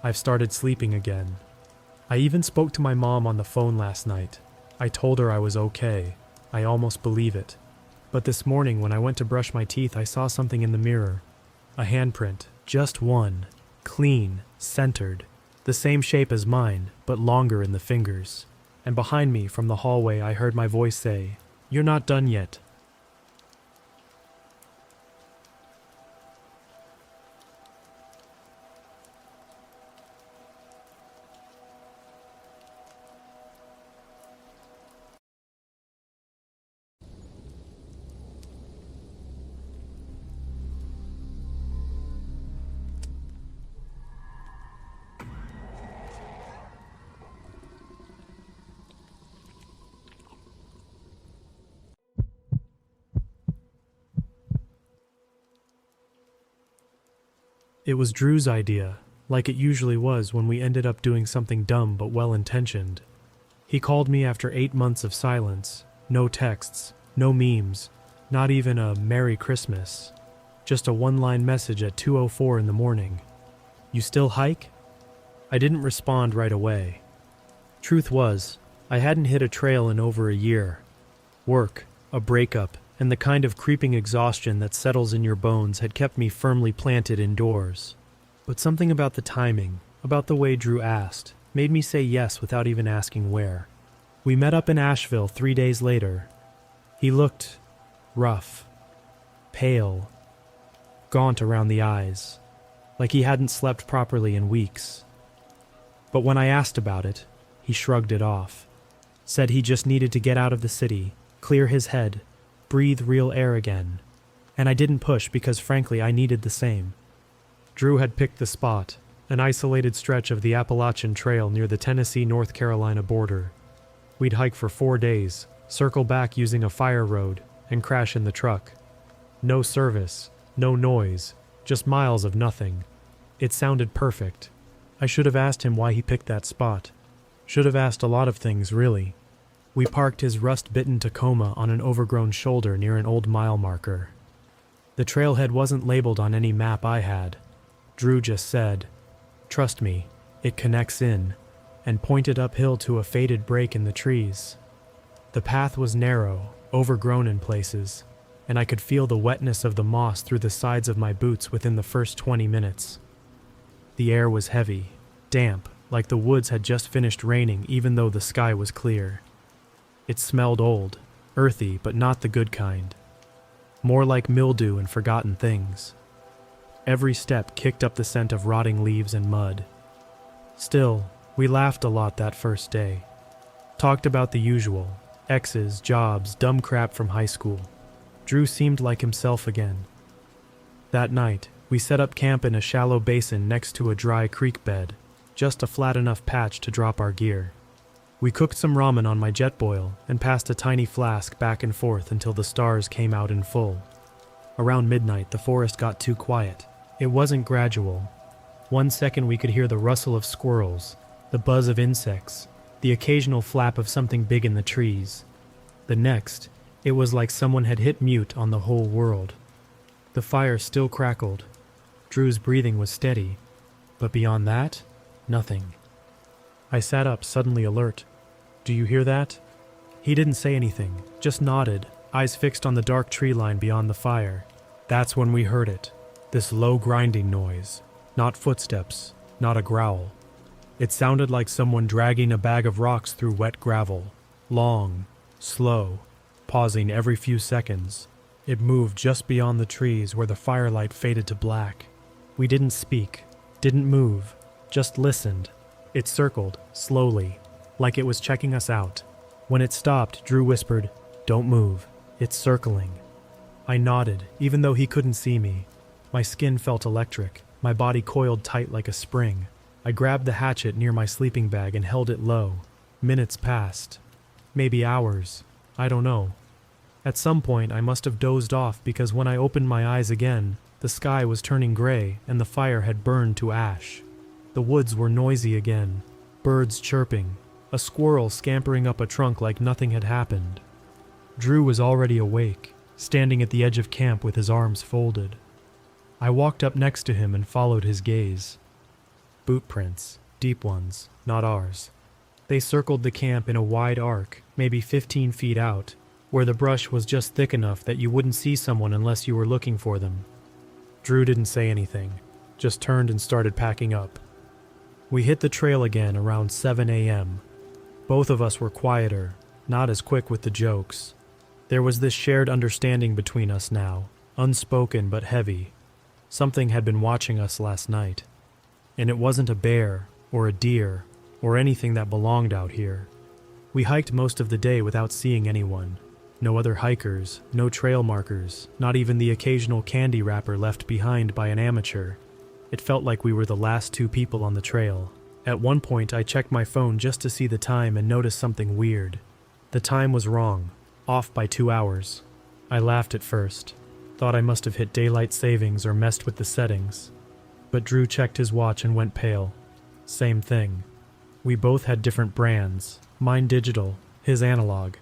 I've started sleeping again. I even spoke to my mom on the phone last night. I told her I was okay. I almost believe it. But this morning, when I went to brush my teeth, I saw something in the mirror. A handprint, just one, clean, centered, the same shape as mine, but longer in the fingers. And behind me, from the hallway, I heard my voice say, "You're not done yet." It was Drew's idea, like it usually was when we ended up doing something dumb but well-intentioned. He called me after 8 months of silence, no texts, no memes, not even a Merry Christmas, just a one-line message at 2:04 in the morning. "You still hike?" I didn't respond right away. Truth was, I hadn't hit a trail in over a year. Work, a breakup, and the kind of creeping exhaustion that settles in your bones had kept me firmly planted indoors. But something about the timing, about the way Drew asked, made me say yes without even asking where. We met up in Asheville 3 days later. He looked rough, pale, gaunt around the eyes, like he hadn't slept properly in weeks. But when I asked about it, he shrugged it off, said he just needed to get out of the city, clear his head, breathe real air again. And I didn't push because frankly I needed the same. Drew had picked the spot, an isolated stretch of the Appalachian Trail near the Tennessee-North Carolina border. We'd hike for 4 days, circle back using a fire road, and crash in the truck. No service, no noise, just miles of nothing. It sounded perfect. I should have asked him why he picked that spot. Should have asked a lot of things, really. We parked his rust-bitten Tacoma on an overgrown shoulder near an old mile marker. The trailhead wasn't labeled on any map I had. Drew just said, "Trust me, it connects in," and pointed uphill to a faded break in the trees. The path was narrow, overgrown in places, and I could feel the wetness of the moss through the sides of my boots within the first 20 minutes. The air was heavy, damp, like the woods had just finished raining even though the sky was clear. It smelled old, earthy, but not the good kind. More like mildew and forgotten things. Every step kicked up the scent of rotting leaves and mud. Still, we laughed a lot that first day. Talked about the usual, exes, jobs, dumb crap from high school. Drew seemed like himself again. That night, we set up camp in a shallow basin next to a dry creek bed, just a flat enough patch to drop our gear. We cooked some ramen on my jet boil and passed a tiny flask back and forth until the stars came out in full. Around midnight, the forest got too quiet. It wasn't gradual. 1 second we could hear the rustle of squirrels, the buzz of insects, the occasional flap of something big in the trees. The next, it was like someone had hit mute on the whole world. The fire still crackled. Drew's breathing was steady. But beyond that, nothing. I sat up, suddenly alert. "Do you hear that?" He didn't say anything, just nodded, eyes fixed on the dark tree line beyond the fire. That's when we heard it, this low grinding noise. Not footsteps, not a growl. It sounded like someone dragging a bag of rocks through wet gravel. Long, slow, pausing every few seconds. It moved just beyond the trees where the firelight faded to black. We didn't speak, didn't move, just listened. It circled, slowly, like it was checking us out. When it stopped, Drew whispered, "Don't move. It's circling." I nodded, even though he couldn't see me. My skin felt electric, my body coiled tight like a spring. I grabbed the hatchet near my sleeping bag and held it low. Minutes passed. Maybe hours. I don't know. At some point, I must have dozed off because when I opened my eyes again, the sky was turning gray and the fire had burned to ash. The woods were noisy again, birds chirping, a squirrel scampering up a trunk like nothing had happened. Drew was already awake, standing at the edge of camp with his arms folded. I walked up next to him and followed his gaze. Boot prints, deep ones, not ours. They circled the camp in a wide arc, maybe 15 feet out, where the brush was just thick enough that you wouldn't see someone unless you were looking for them. Drew didn't say anything, just turned and started packing up. We hit the trail again around 7 a.m. Both of us were quieter, not as quick with the jokes. There was this shared understanding between us now, unspoken but heavy. Something had been watching us last night. And it wasn't a bear, or a deer, or anything that belonged out here. We hiked most of the day without seeing anyone. No other hikers, no trail markers, not even the occasional candy wrapper left behind by an amateur. It felt like we were the last two people on the trail. At one point, I checked my phone just to see the time and noticed something weird. The time was wrong, off by 2 hours. I laughed at first, thought I must have hit daylight savings or messed with the settings. But Drew checked his watch and went pale. Same thing. We both had different brands, mine digital, his analog.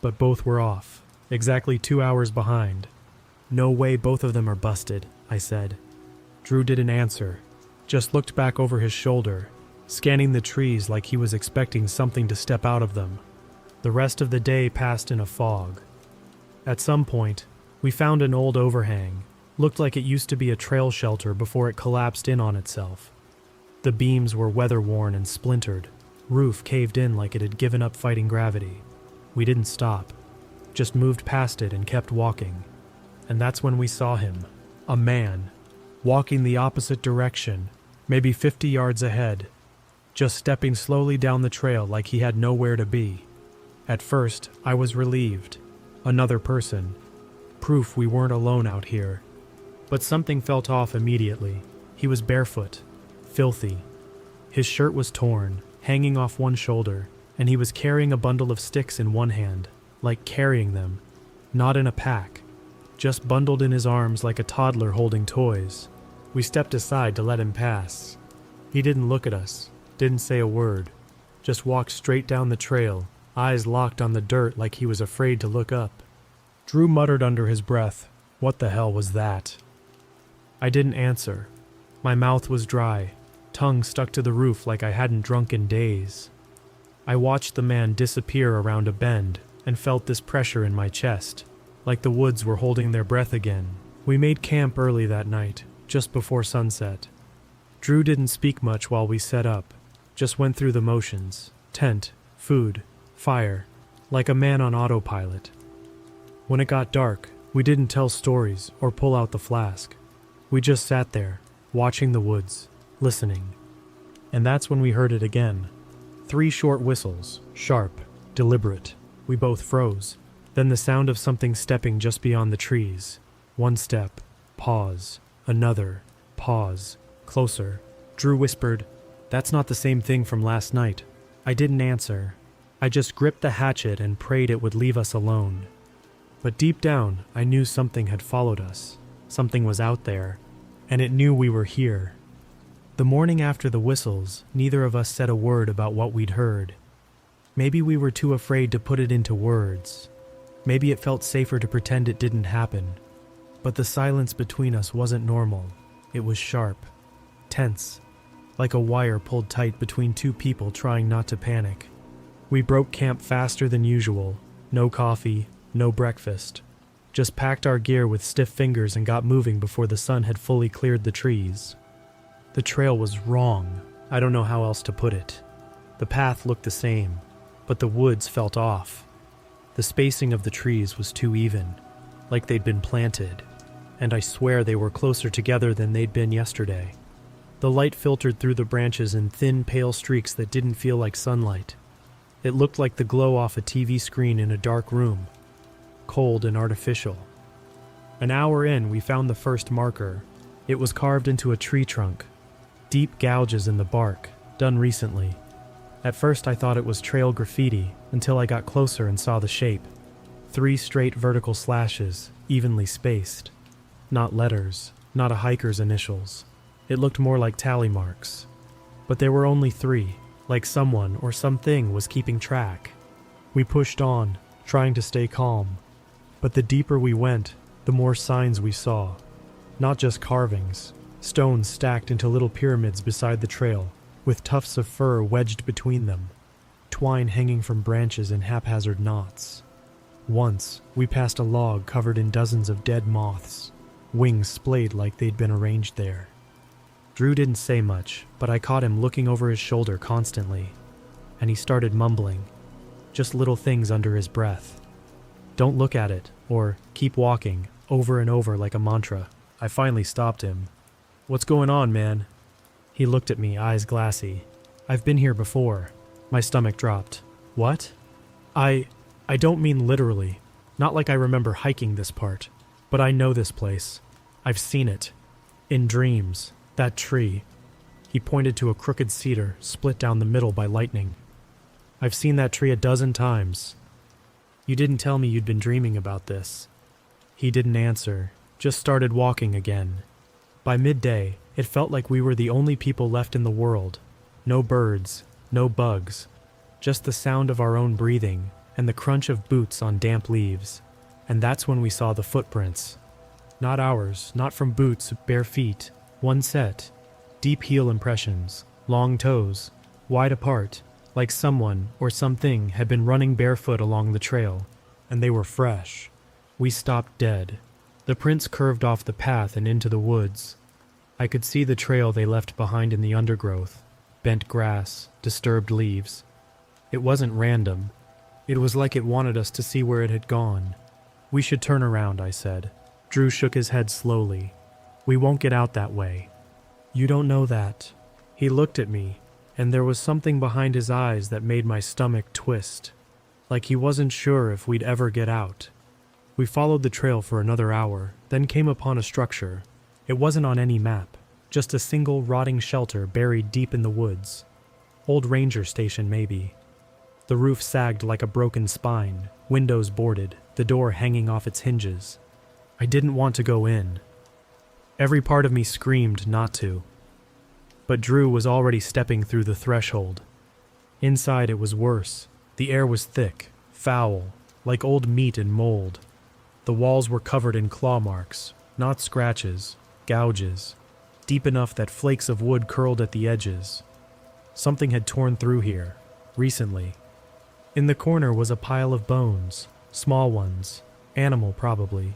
But both were off, exactly 2 hours behind. "No way both of them are busted," I said. Drew didn't answer, just looked back over his shoulder, scanning the trees like he was expecting something to step out of them. The rest of the day passed in a fog. At some point, we found an old overhang. Looked like it used to be a trail shelter before it collapsed in on itself. The beams were weather-worn and splintered. Roof caved in like it had given up fighting gravity. We didn't stop, just moved past it and kept walking. And that's when we saw him, a man, walking the opposite direction, maybe 50 yards ahead, just stepping slowly down the trail like he had nowhere to be. At first, I was relieved. Another person. Proof we weren't alone out here. But something felt off immediately. He was barefoot, filthy. His shirt was torn, hanging off one shoulder, and he was carrying a bundle of sticks in one hand, like carrying them, not in a pack, just bundled in his arms like a toddler holding toys. We stepped aside to let him pass. He didn't look at us, didn't say a word, just walked straight down the trail, eyes locked on the dirt like he was afraid to look up. Drew muttered under his breath, "What the hell was that?" I didn't answer. My mouth was dry, tongue stuck to the roof like I hadn't drunk in days. I watched the man disappear around a bend and felt this pressure in my chest, like the woods were holding their breath again. We made camp early that night, just before sunset. Drew didn't speak much while we set up, just went through the motions, tent, food, fire, like a man on autopilot. When it got dark, we didn't tell stories or pull out the flask. We just sat there, watching the woods, listening. And that's when we heard it again. 3 short whistles, sharp, deliberate. We both froze. Then the sound of something stepping just beyond the trees. One step, pause, another, pause, closer. Drew whispered, "That's not the same thing from last night." I didn't answer. I just gripped the hatchet and prayed it would leave us alone. But deep down, I knew something had followed us. Something was out there, and it knew we were here. The morning after the whistles, neither of us said a word about what we'd heard. Maybe we were too afraid to put it into words. Maybe it felt safer to pretend it didn't happen. But the silence between us wasn't normal. It was sharp, tense, like a wire pulled tight between two people trying not to panic. We broke camp faster than usual. No coffee, no breakfast. Just packed our gear with stiff fingers and got moving before the sun had fully cleared the trees. The trail was wrong. I don't know how else to put it. The path looked the same, but the woods felt off. The spacing of the trees was too even. like they'd been planted, and I swear they were closer together than they'd been yesterday. The light filtered through the branches in thin, pale streaks that didn't feel like sunlight. It looked like the glow off a TV screen in a dark room, cold and artificial. An hour in, we found the first marker. It was carved into a tree trunk. Deep gouges in the bark, done recently. At first I thought it was trail graffiti, until I got closer and saw the shape. 3 straight vertical slashes, evenly spaced. Not letters, not a hiker's initials. It looked more like tally marks. But there were only 3, like someone or something was keeping track. We pushed on, trying to stay calm. But the deeper we went, the more signs we saw. Not just carvings, stones stacked into little pyramids beside the trail, with tufts of fur wedged between them, twine hanging from branches in haphazard knots. Once, we passed a log covered in dozens of dead moths, wings splayed like they'd been arranged there. Drew didn't say much, but I caught him looking over his shoulder constantly, and he started mumbling, just little things under his breath. Don't look at it, or keep walking, over and over like a mantra. I finally stopped him. What's going on, man? He looked at me, eyes glassy. I've been here before. My stomach dropped. What? I don't mean literally. Not like I remember hiking this part. But I know this place. I've seen it. In dreams. That tree. He pointed to a crooked cedar, split down the middle by lightning. I've seen that tree 12 times. You didn't tell me you'd been dreaming about this. He didn't answer, just started walking again. By midday, it felt like we were the only people left in the world. No birds, no bugs, just the sound of our own breathing and the crunch of boots on damp leaves. And that's when we saw the footprints. Not ours, not from boots, bare feet. One set. Deep heel impressions, long toes, wide apart, like someone or something had been running barefoot along the trail, and they were fresh. We stopped dead. The prints curved off the path and into the woods. I could see the trail they left behind in the undergrowth, bent grass, disturbed leaves. It wasn't random. It was like it wanted us to see where it had gone. We should turn around, I said. Drew shook his head slowly. We won't get out that way. You don't know that. He looked at me, and there was something behind his eyes that made my stomach twist, like he wasn't sure if we'd ever get out. We followed the trail for another hour, then came upon a structure. It wasn't on any map, just a single rotting shelter buried deep in the woods. Old ranger station, maybe. The roof sagged like a broken spine, windows boarded, the door hanging off its hinges. I didn't want to go in. Every part of me screamed not to. But Drew was already stepping through the threshold. Inside it was worse. The air was thick, foul, like old meat and mold. The walls were covered in claw marks, not scratches, gouges, deep enough that flakes of wood curled at the edges. Something had torn through here, recently. In the corner was a pile of bones, small ones, animal probably,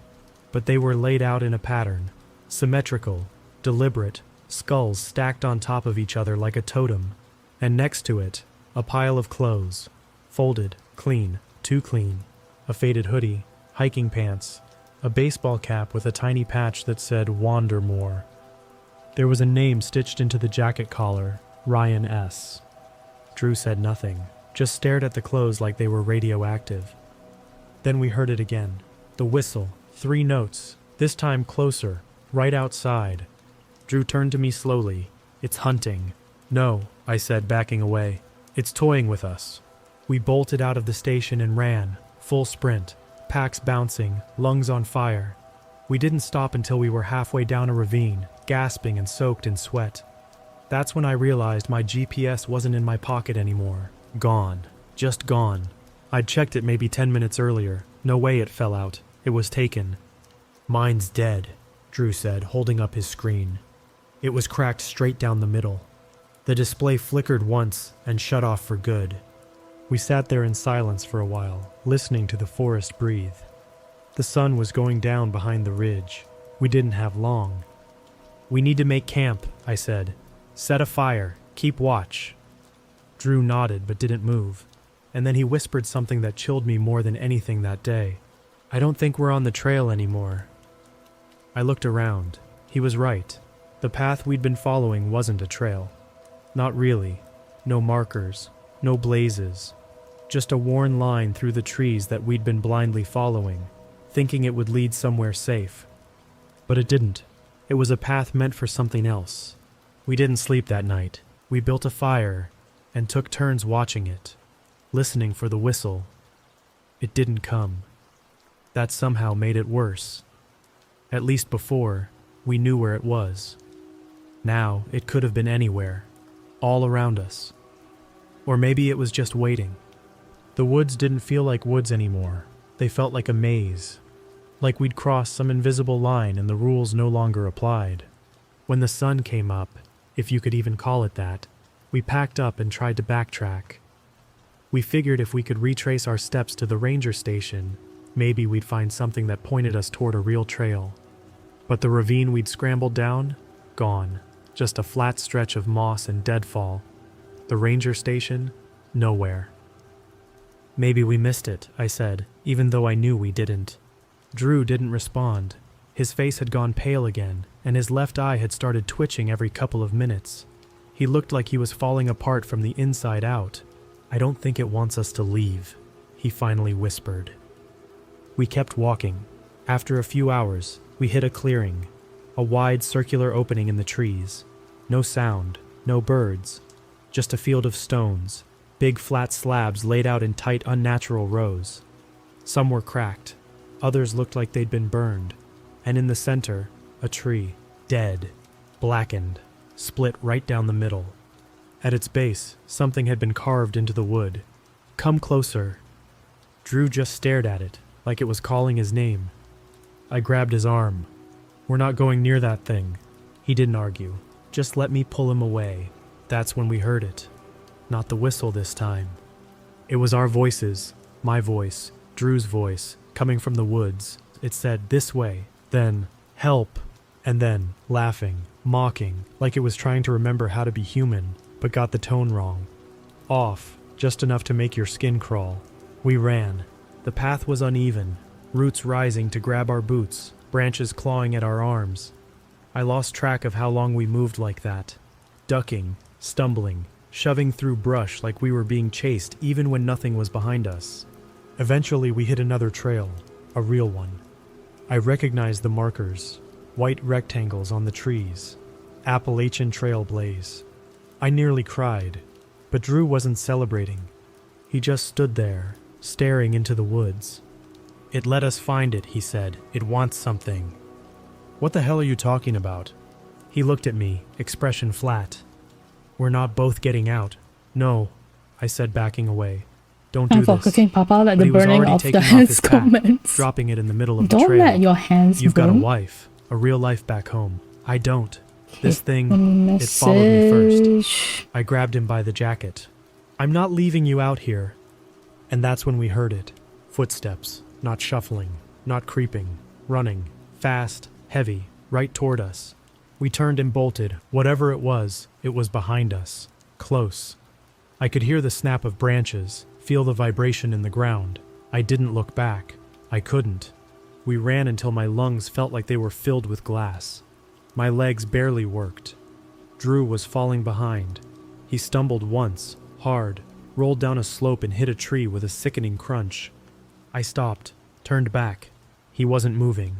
but they were laid out in a pattern. Symmetrical, deliberate, skulls stacked on top of each other like a totem, and next to it, a pile of clothes, folded, clean, too clean, a faded hoodie, hiking pants, a baseball cap with a tiny patch that said Wander More. There was a name stitched into the jacket collar, Ryan S. Drew said nothing, just stared at the clothes like they were radioactive. Then we heard it again, the whistle, 3 notes, this time closer, right outside. Drew turned to me slowly. It's hunting. No, I said, backing away. It's toying with us. We bolted out of the station and ran, full sprint, packs bouncing, lungs on fire. We didn't stop until we were halfway down a ravine, gasping and soaked in sweat. That's when I realized my GPS wasn't in my pocket anymore. Gone. Just gone. I'd checked it maybe 10 minutes earlier. No way it fell out. It was taken. Mine's dead, Drew said, holding up his screen. It was cracked straight down the middle. The display flickered once and shut off for good. We sat there in silence for a while, listening to the forest breathe. The sun was going down behind the ridge. We didn't have long. We need to make camp, I said. Set a fire. Keep watch. Drew nodded but didn't move, and then he whispered something that chilled me more than anything that day. I don't think we're on the trail anymore. I looked around. He was right. The path we'd been following wasn't a trail. Not really. No markers, no blazes. Just a worn line through the trees that we'd been blindly following, thinking it would lead somewhere safe. But it didn't. It was a path meant for something else. We didn't sleep that night. We built a fire and took turns watching it, listening for the whistle. It didn't come. That somehow made it worse. At least before, we knew where it was. Now, it could have been anywhere, all around us. Or maybe it was just waiting. The woods didn't feel like woods anymore. They felt like a maze, like we'd crossed some invisible line and the rules no longer applied. When the sun came up, if you could even call it that, we packed up and tried to backtrack. We figured if we could retrace our steps to the ranger station, maybe we'd find something that pointed us toward a real trail. But the ravine we'd scrambled down, gone. Just a flat stretch of moss and deadfall. The ranger station, nowhere. Maybe we missed it, I said, even though I knew we didn't. Drew didn't respond. His face had gone pale again, and his left eye had started twitching every couple of minutes. He looked like he was falling apart from the inside out. I don't think it wants us to leave, he finally whispered. We kept walking. After a few hours, we hit a clearing, a wide circular opening in the trees. No sound, no birds, just a field of stones, big flat slabs laid out in tight, unnatural rows. Some were cracked, others looked like they'd been burned, and in the center, a tree, dead, blackened, split right down the middle. At its base, something had been carved into the wood. Come closer. Drew just stared at it, like it was calling his name. I grabbed his arm. We're not going near that thing. He didn't argue. Just let me pull him away. That's when we heard it. Not the whistle this time. It was our voices, my voice, Drew's voice, coming from the woods. It said, "This way," then, "Help," and then, laughing, mocking, like it was trying to remember how to be human, but got the tone wrong. Off, just enough to make your skin crawl. We ran. The path was uneven, roots rising to grab our boots, branches clawing at our arms. I lost track of how long we moved like that, ducking, stumbling, shoving through brush like we were being chased even when nothing was behind us. Eventually we hit another trail, a real one. I recognized the markers, white rectangles on the trees, Appalachian Trail blaze. I nearly cried, but Drew wasn't celebrating. He just stood there, staring into the woods. "It let us find it," he said. "It wants something." "What the hell are you talking about?" He looked at me, expression flat. "We're not both getting out." "No," I said, backing away. "Don't do this." Cooking Papa, like but the burning of the hands comments. Dropping it in the middle of the Don't trail. let your hands You've got a burn. wife, a real life back home. I don't. This thing, it followed me first. I grabbed him by the jacket. "I'm not leaving you out here." And that's when we heard it. Footsteps, not shuffling, not creeping, running, fast, heavy, right toward us. We turned and bolted. Whatever it was behind us, close. I could hear the snap of branches, feel the vibration in the ground. I didn't look back. I couldn't. We ran until my lungs felt like they were filled with glass. My legs barely worked. Drew was falling behind. He stumbled once, hard, rolled down a slope and hit a tree with a sickening crunch. I stopped, turned back. He wasn't moving.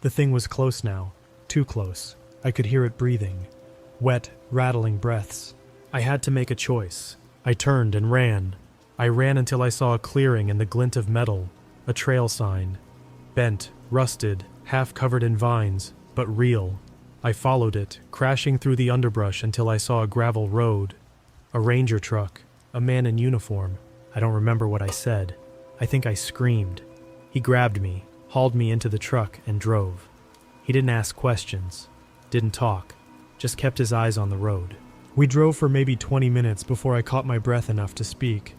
The thing was close now, too close. I could hear it breathing. Wet, rattling breaths. I had to make a choice. I turned and ran. I ran until I saw a clearing and the glint of metal, a trail sign. Bent, rusted, half covered in vines, but real. I followed it, crashing through the underbrush until I saw a gravel road. A ranger truck, a man in uniform. I don't remember what I said. I think I screamed. He grabbed me, hauled me into the truck, and drove. He didn't ask questions, didn't talk, just kept his eyes on the road. We drove for maybe 20 minutes before I caught my breath enough to speak.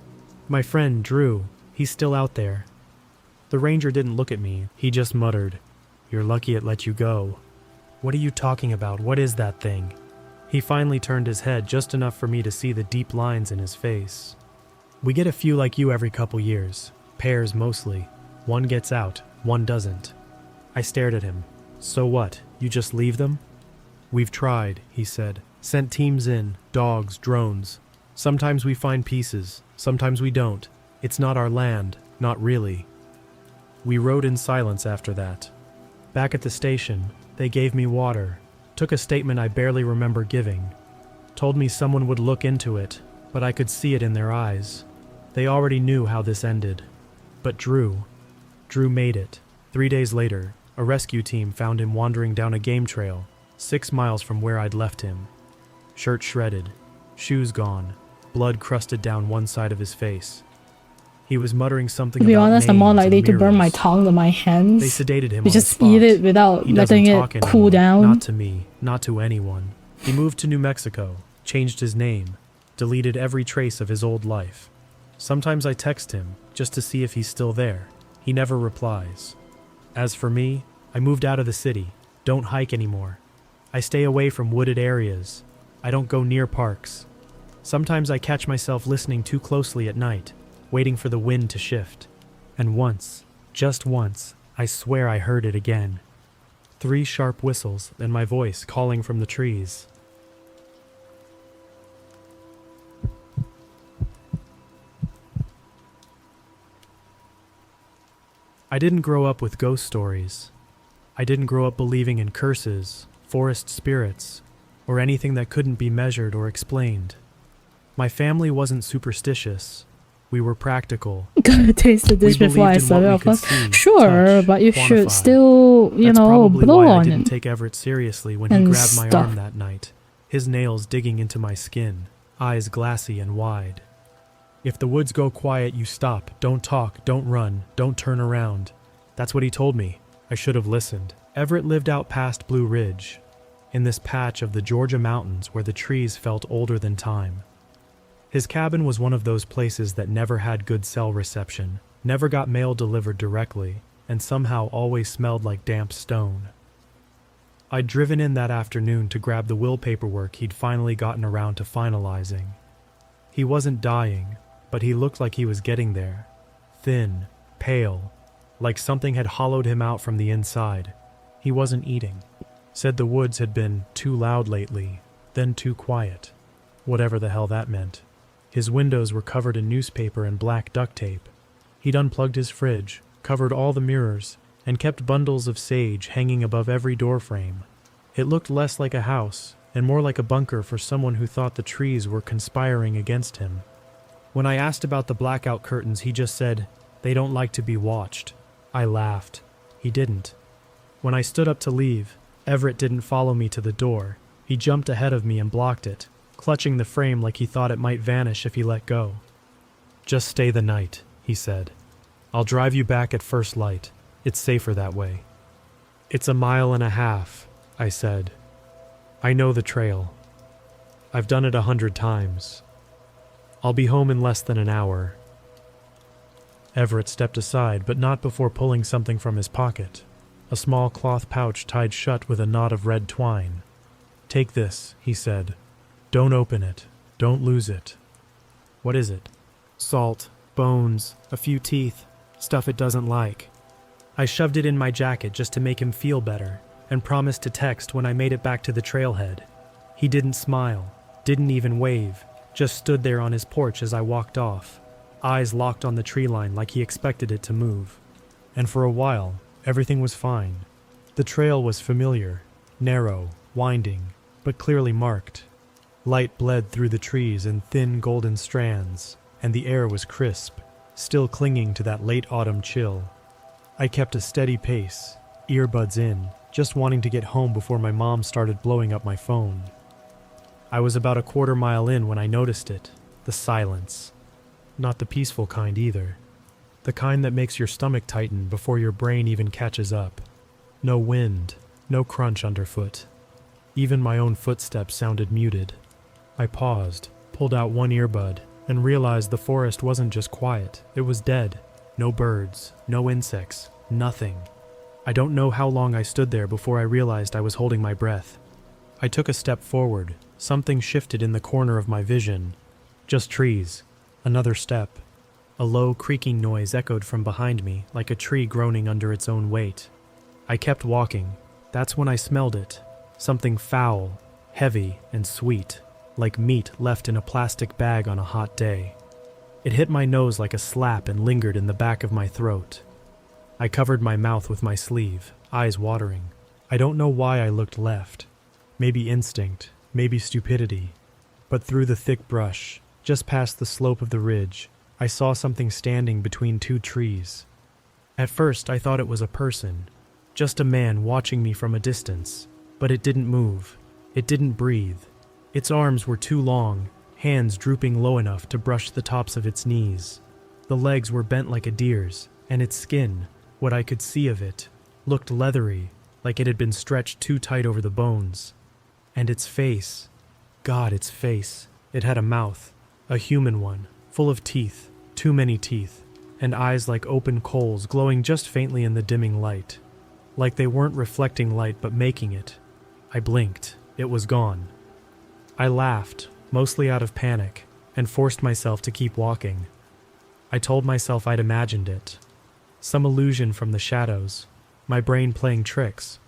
My friend, Drew, he's still out there. The ranger didn't look at me. He just muttered, "You're lucky it let you go." "What are you talking about? What is that thing?" He finally turned his head just enough for me to see the deep lines in his face. "We get a few like you every couple years. Pairs mostly. One gets out, One doesn't. I stared at him. So what? You just leave them? We've tried, he said. Sent teams in, dogs, drones. Sometimes we find pieces, sometimes we don't. It's not our land, not really. We rode in silence after that. Back at the station, they gave me water, took a statement I barely remember giving, told me someone would look into it, but I could see it in their eyes. They already knew how this ended. But Drew made it. 3 days later, a rescue team found him wandering down a game trail, 6 miles from where I'd left him. Shirt shredded, shoes gone, blood crusted down one side of his face. He was muttering something about To be honest, I'm more likely to burn my mirrors. tongue than my hands. They sedated him You on just the spot. eat it without He doesn't letting talk it anymore. cool down. Not to me, not to anyone. He moved to New Mexico, changed his name, deleted every trace of his old life. Sometimes I text him, just to see if he's still there. He never replies. As for me, I moved out of the city, don't hike anymore. I stay away from wooded areas. I don't go near parks. Sometimes I catch myself listening too closely at night, waiting for the wind to shift. And once, just once, I swear I heard it again. 3 sharp whistles and my voice calling from the trees. I didn't grow up with ghost stories. I didn't grow up believing in curses, forest spirits, or anything that couldn't be measured or explained. My family wasn't superstitious. We were practical. Gotta taste the dish We before I believed in serve what it, we of could course. see, Sure, touch, but you should quantify. still, That's probably blow why I on didn't it. take Everett seriously when he and grabbed my stuff. arm that night, his nails digging into my skin, eyes glassy and wide. If the woods go quiet, you stop. Don't talk, don't run, don't turn around. That's what he told me. I should have listened. Everett lived out past Blue Ridge, in this patch of the Georgia mountains where the trees felt older than time. His cabin was one of those places that never had good cell reception, never got mail delivered directly, and somehow always smelled like damp stone. I'd driven in that afternoon to grab the will paperwork he'd finally gotten around to finalizing. He wasn't dying, but he looked like he was getting there. Thin, pale, like something had hollowed him out from the inside. He wasn't eating. Said the woods had been too loud lately, then too quiet. Whatever the hell that meant. His windows were covered in newspaper and black duct tape. He'd unplugged his fridge, covered all the mirrors, and kept bundles of sage hanging above every doorframe. It looked less like a house, and more like a bunker for someone who thought the trees were conspiring against him. When I asked about the blackout curtains, he just said, "They don't like to be watched." I laughed. He didn't. When I stood up to leave, Everett didn't follow me to the door. He jumped ahead of me and blocked it, clutching the frame like he thought it might vanish if he let go. "Just stay the night," he said. "I'll drive you back at first light. It's safer that way." "It's 1.5 miles, I said. "I know the trail. I've done it 100 times. I'll be home in less than an hour." Everett stepped aside, but not before pulling something from his pocket. A small cloth pouch tied shut with a knot of red twine. "Take this," he said. "Don't open it. Don't lose it." "What is it?" "Salt, bones, a few teeth, stuff it doesn't like." I shoved it in my jacket just to make him feel better, and promised to text when I made it back to the trailhead. He didn't smile, didn't even wave, just stood there on his porch as I walked off, eyes locked on the tree line like he expected it to move. And for a while, everything was fine. The trail was familiar, narrow, winding, but clearly marked. Light bled through the trees in thin golden strands, and the air was crisp, still clinging to that late autumn chill. I kept a steady pace, earbuds in, just wanting to get home before my mom started blowing up my phone. I was about a 1/4 mile in when I noticed it, the silence. Not the peaceful kind either. The kind that makes your stomach tighten before your brain even catches up. No wind, no crunch underfoot. Even my own footsteps sounded muted. I paused, pulled out one earbud, and realized the forest wasn't just quiet, it was dead. No birds, no insects, nothing. I don't know how long I stood there before I realized I was holding my breath. I took a step forward, something shifted in the corner of my vision. Just trees. Another step. A low, creaking noise echoed from behind me, like a tree groaning under its own weight. I kept walking. That's when I smelled it. Something foul, heavy, and sweet, like meat left in a plastic bag on a hot day. It hit my nose like a slap and lingered in the back of my throat. I covered my mouth with my sleeve, eyes watering. I don't know why I looked left. Maybe instinct, maybe stupidity. But through the thick brush, just past the slope of the ridge, I saw something standing between two trees. At first, I thought it was a person, just a man watching me from a distance. But it didn't move. It didn't breathe. Its arms were too long, hands drooping low enough to brush the tops of its knees. The legs were bent like a deer's, and its skin, what I could see of it, looked leathery, like it had been stretched too tight over the bones. And its face, God, its face. It had a mouth, a human one, full of teeth, too many teeth, and eyes like open coals glowing just faintly in the dimming light. Like they weren't reflecting light but making it. I blinked. It was gone. I laughed, mostly out of panic, and forced myself to keep walking. I told myself I'd imagined it. Some illusion from the shadows, my brain playing tricks.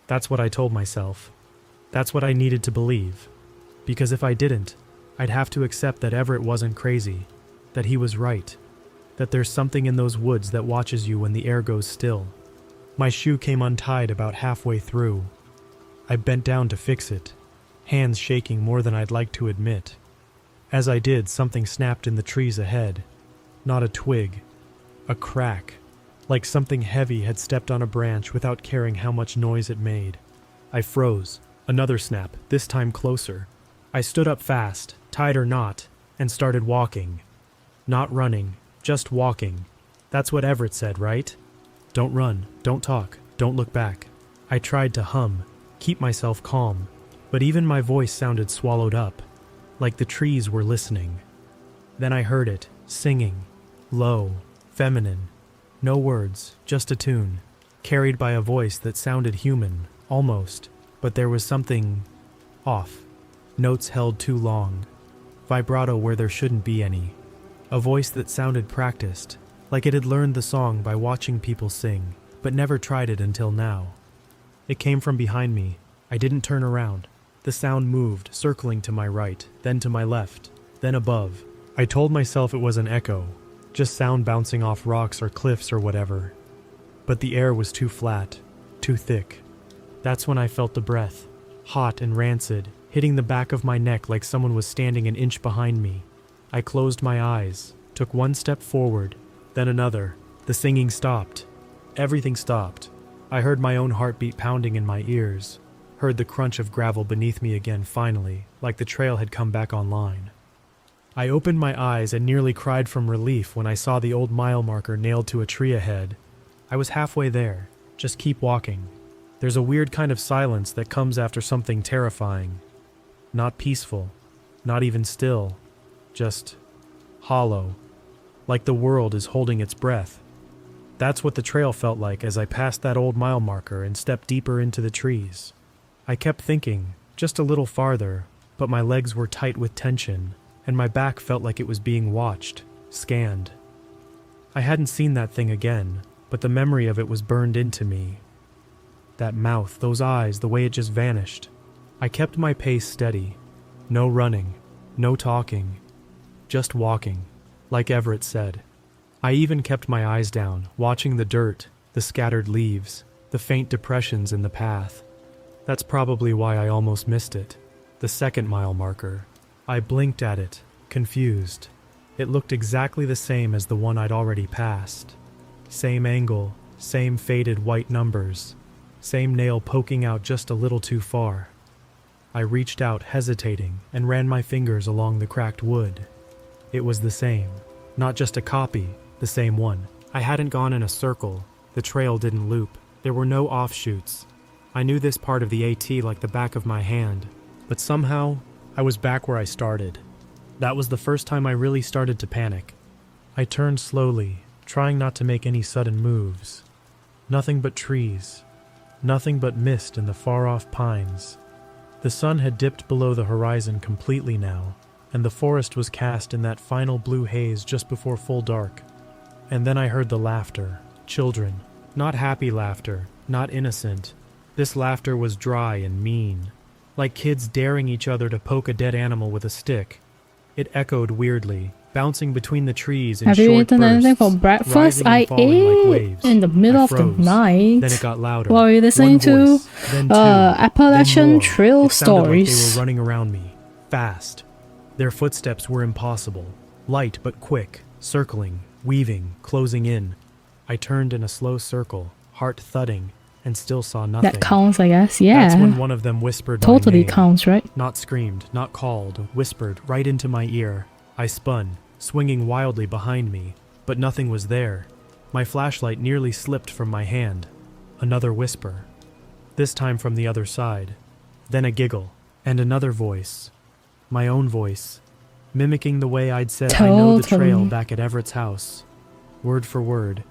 That's what I told myself. That's what I needed to believe. Because if I didn't, I'd have to accept that Everett wasn't crazy, that he was right, that there's something in those woods that watches you when the air goes still. My shoe came untied about halfway through. I bent down to fix it, hands shaking more than I'd like to admit. As I did, something snapped in the trees ahead. Not a twig, a crack, like something heavy had stepped on a branch without caring how much noise it made. I froze. Another snap, this time closer. I stood up fast, tied or not, and started walking. Not running, just walking. That's what Everett said, right? Don't run, don't talk, don't look back. I tried to hum, keep myself calm, but even my voice sounded swallowed up, like the trees were listening. Then I heard it, singing, low, feminine. No words, just a tune, carried by a voice that sounded human, almost, but there was something off. Notes held too long, vibrato where there shouldn't be any. A voice that sounded practiced, like it had learned the song by watching people sing, but never tried it until now. It came from behind me. I didn't turn around. The sound moved, circling to my right, then to my left, then above. I told myself it was an echo, just sound bouncing off rocks or cliffs or whatever. But the air was too flat, too thick. That's when I felt the breath, hot and rancid, hitting the back of my neck like someone was standing an inch behind me. I closed my eyes, took one step forward, then another. The singing stopped. Everything stopped. I heard my own heartbeat pounding in my ears, heard the crunch of gravel beneath me again finally, like the trail had come back online. I opened my eyes and nearly cried from relief when I saw the old mile marker nailed to a tree ahead. I was halfway there. Just keep walking. There's a weird kind of silence that comes after something terrifying. Not peaceful, not even still, just hollow, like the world is holding its breath. That's what the trail felt like as I passed that old mile marker and stepped deeper into the trees. I kept thinking, just a little farther, but my legs were tight with tension, and my back felt like it was being watched, scanned. I hadn't seen that thing again, but the memory of it was burned into me. That mouth, those eyes, the way it just vanished. I kept my pace steady. No running, no talking, just walking, like Everett said. I even kept my eyes down, watching the dirt, the scattered leaves, the faint depressions in the path. That's probably why I almost missed it. The second mile marker. I blinked at it, confused. It looked exactly the same as the one I'd already passed. Same angle, same faded white numbers, same nail poking out just a little too far. I reached out, hesitating, and ran my fingers along the cracked wood. It was the same. Not just a copy, the same one. I hadn't gone in a circle. The trail didn't loop. There were no offshoots. I knew this part of the AT like the back of my hand, but somehow, I was back where I started. That was the first time I really started to panic. I turned slowly, trying not to make any sudden moves. Nothing but trees. Nothing but mist and the far-off pines. The sun had dipped below the horizon completely now, and the forest was cast in that final blue haze just before full dark. And then I heard the laughter. Children. Not happy laughter, not innocent. This laughter was dry and mean, like kids daring each other to poke a dead animal with a stick. It echoed weirdly, bouncing between the trees in Have short you eaten bursts, anything for breakfast? rising and I falling like ate waves. in the middle I of the froze. night Then it got louder. while you're listening One to voice, then two, Appalachian then more. Trail It sounded like stories. they were running around me, fast. Their footsteps were impossible, light but quick, circling, weaving, closing in. I turned in a slow circle, heart thudding, and still saw nothing. That counts, I guess. Yeah. That's when one of them whispered my Totally name. counts, right? Not screamed, not called, whispered right into my ear. I spun, swinging wildly behind me, but nothing was there. My flashlight nearly slipped from my hand. Another whisper. This time from the other side. Then a giggle, and another voice. My own voice, mimicking the way I'd said I know the trail back at Everett's house. Word for word.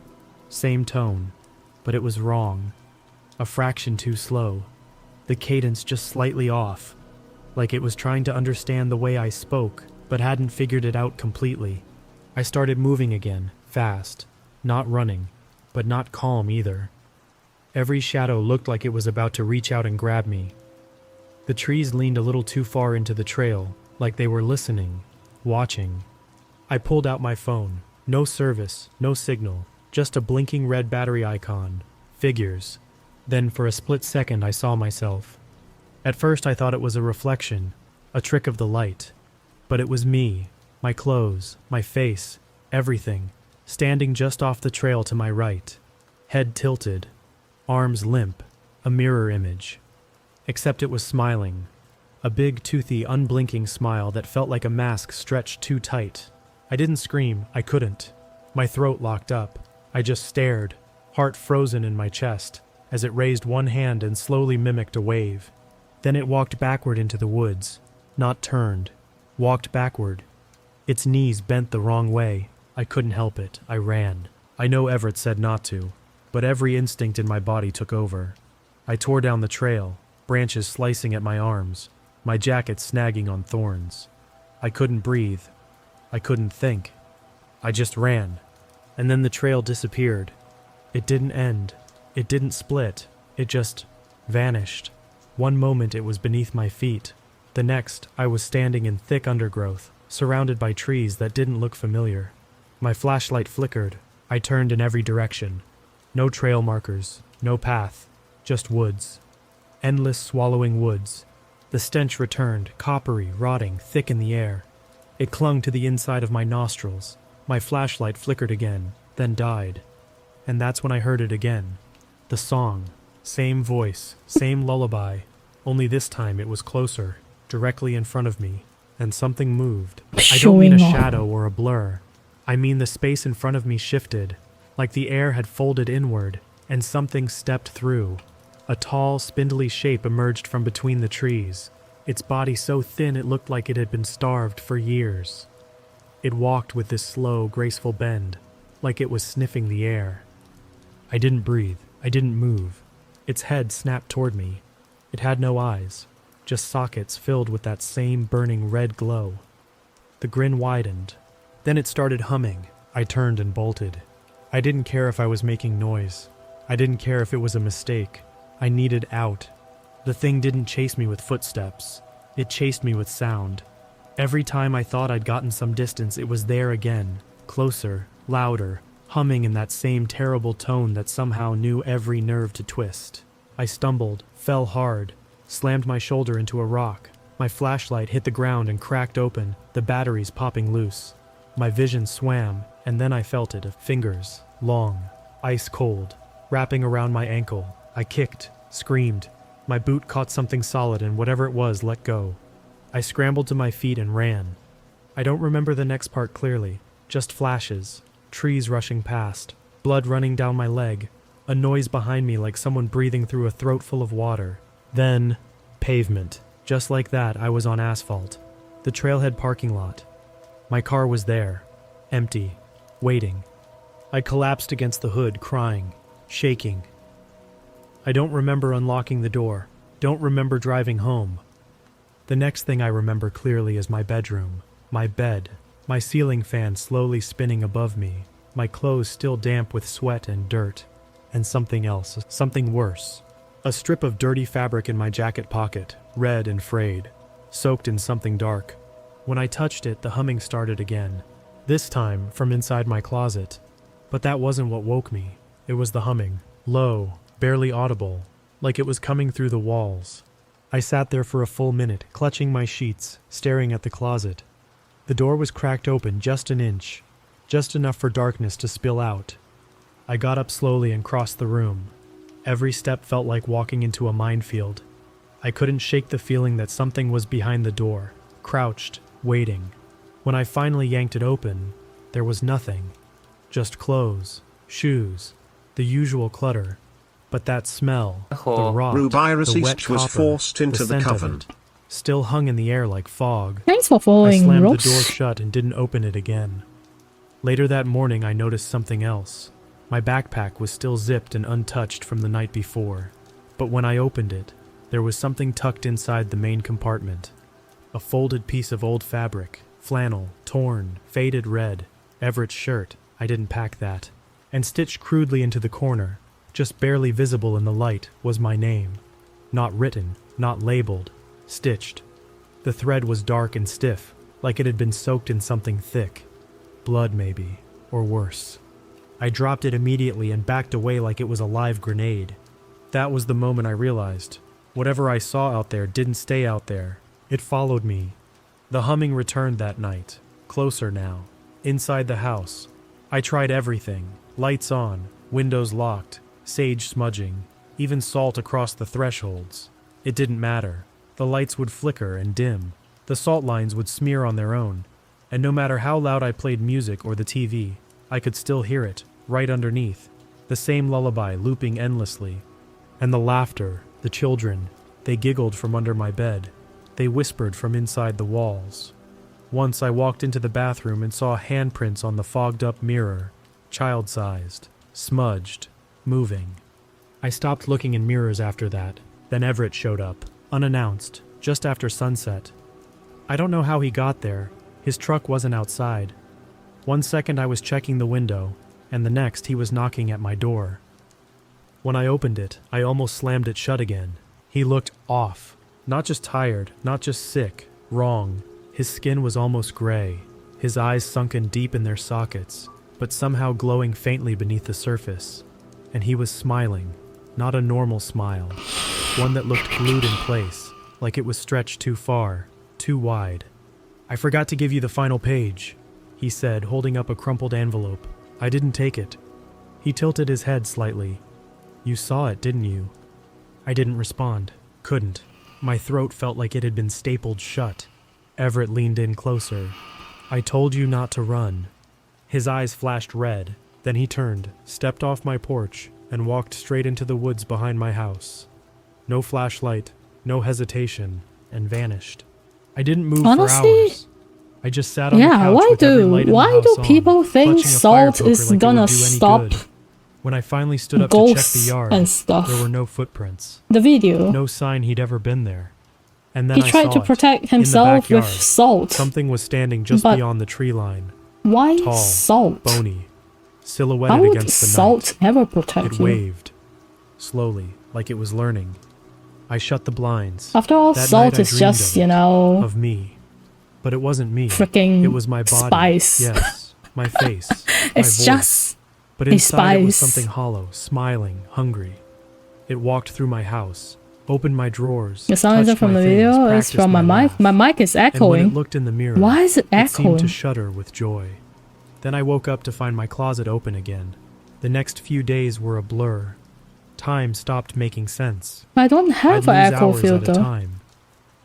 Same tone, but it was wrong. A fraction too slow. The cadence just slightly off, like it was trying to understand the way I spoke, but hadn't figured it out completely. I started moving again, fast, not running, but not calm either. Every shadow looked like it was about to reach out and grab me. The trees leaned a little too far into the trail, like they were listening, watching. I pulled out my phone. No service, no signal, just a blinking red battery icon. Figures. Then for a split second I saw myself. At first I thought it was a reflection, a trick of the light. But it was me, my clothes, my face, everything, standing just off the trail to my right. Head tilted, arms limp, a mirror image. Except it was smiling. A big, toothy, unblinking smile that felt like a mask stretched too tight. I didn't scream, I couldn't. My throat locked up. I just stared, heart frozen in my chest, as it raised one hand and slowly mimicked a wave. Then it walked backward into the woods, not turned. Walked backward. Its knees bent the wrong way. I couldn't help it. I ran. I know Everett said not to, but every instinct in my body took over. I tore down the trail, branches slicing at my arms, my jacket snagging on thorns. I couldn't breathe. I couldn't think. I just ran. And then the trail disappeared. It didn't end. It didn't split. It just vanished. One moment it was beneath my feet. The next, I was standing in thick undergrowth, surrounded by trees that didn't look familiar. My flashlight flickered. I turned in every direction. No trail markers, no path, just woods. Endless swallowing woods. The stench returned, coppery, rotting, thick in the air. It clung to the inside of my nostrils. My flashlight flickered again, then died. And that's when I heard it again. The song. Same voice, same lullaby. Only this time it was closer, directly in front of me, and something moved. I don't mean a shadow or a blur. I mean the space in front of me shifted, like the air had folded inward, and something stepped through. A tall, spindly shape emerged from between the trees, its body so thin it looked like it had been starved for years. It walked with this slow, graceful bend, like it was sniffing the air. I didn't breathe. I didn't move. Its head snapped toward me. It had no eyes, just sockets filled with that same burning red glow. The grin widened. Then it started humming. I turned and bolted. I didn't care if I was making noise. I didn't care if it was a mistake. I needed out. The thing didn't chase me with footsteps. It chased me with sound. Every time I thought I'd gotten some distance, it was there again, closer, louder, humming in that same terrible tone that somehow knew every nerve to twist. I stumbled, fell hard, slammed my shoulder into a rock. My flashlight hit the ground and cracked open, the batteries popping loose. My vision swam, and then I felt it, fingers, long, ice cold, wrapping around my ankle. I kicked, screamed. My boot caught something solid and whatever it was let go. I scrambled to my feet and ran. I don't remember the next part clearly, just flashes, trees rushing past, blood running down my leg, a noise behind me like someone breathing through a throat full of water. Then, pavement. Just like that, I was on asphalt. The trailhead parking lot. My car was there, empty, waiting. I collapsed against the hood, crying, shaking. I don't remember unlocking the door, don't remember driving home. The next thing I remember clearly is my bedroom. My bed, my ceiling fan slowly spinning above me, my clothes still damp with sweat and dirt, and something else, something worse. A strip of dirty fabric in my jacket pocket, red and frayed, soaked in something dark. When I touched it, the humming started again, this time from inside my closet. But that wasn't what woke me. It was the humming, low, barely audible, like it was coming through the walls. I sat there for a full minute, clutching my sheets, staring at the closet. The door was cracked open just an inch, just enough for darkness to spill out. I got up slowly and crossed the room. Every step felt like walking into a minefield. I couldn't shake the feeling that something was behind the door, crouched, waiting. When I finally yanked it open, there was nothing. Just clothes, shoes, the usual clutter. But that smell, the rot, the wet copper, was forced into the the scent coven. of it, still hung in the air like fog. Thanks for I following slammed ropes. the door shut and didn't open it again. Later that morning, I noticed something else. My backpack was still zipped and untouched from the night before. But when I opened it, there was something tucked inside the main compartment. A folded piece of old fabric, flannel, torn, faded red, Everett's shirt. I didn't pack that. And stitched crudely into the corner, just barely visible in the light, was my name. Not written, not labeled, stitched. The thread was dark and stiff, like it had been soaked in something thick. Blood, maybe, or worse. I dropped it immediately and backed away like it was a live grenade. That was the moment I realized. Whatever I saw out there didn't stay out there. It followed me. The humming returned that night, closer now, inside the house. I tried everything, lights on, windows locked, sage smudging, even salt across the thresholds. It didn't matter. The lights would flicker and dim. The salt lines would smear on their own. And no matter how loud I played music or the TV, I could still hear it, right underneath. The same lullaby looping endlessly. And the laughter, the children, they giggled from under my bed. They whispered from inside the walls. Once I walked into the bathroom and saw handprints on the fogged-up mirror, child-sized, smudged, moving. I stopped looking in mirrors after that. Then Everett showed up, unannounced, just after sunset. I don't know how he got there. His truck wasn't outside. One second I was checking the window, and the next he was knocking at my door. When I opened it, I almost slammed it shut again. He looked off. Not just tired, not just sick, wrong. His skin was almost gray, his eyes sunken deep in their sockets, but somehow glowing faintly beneath the surface. And he was smiling, not a normal smile, one that looked glued in place, like it was stretched too far, too wide. "I forgot to give you the final page," he said, holding up a crumpled envelope. I didn't take it. He tilted his head slightly. "You saw it, didn't you?" I didn't respond. Couldn't. My throat felt like it had been stapled shut. Everett leaned in closer. "I told you not to run." His eyes flashed red. Then he turned, stepped off my porch, and walked straight into the woods behind my house. No flashlight, no hesitation, and vanished. I didn't move Honestly, for hours. I just sat on the couch with every light in the house on, people think clutching a salt fire is poker like it gonna would do any stop good. When I finally stood up to check the ghosts yard, and stuff? there were no footprints. The video. No sign he'd ever been there. And then He tried to protect himself with salt. Something was standing just beyond the tree line. Why Tall, salt? bony, How silhouetted would against the salt night. ever protect It you? waved, slowly, like it was learning. I shut the blinds. After all, That salt night I is dreamed just, of you it, know, of me. But it wasn't me. freaking It was my body. spice. Yes, my face. my It's voice. just But a inside it was spice. something hollow, smiling, hungry. It walked through my house, opened my drawers. The sound isn't touched from my the things, video, it's practiced from my mic. laugh. My mic is And when echoing. it looked in the mirror, Why is it it seemed to echoing? shudder with joy. Then I woke up to find my closet open again. The next few days were a blur. Time stopped making sense. I don't I'd have lose an echo hours at a filter. time.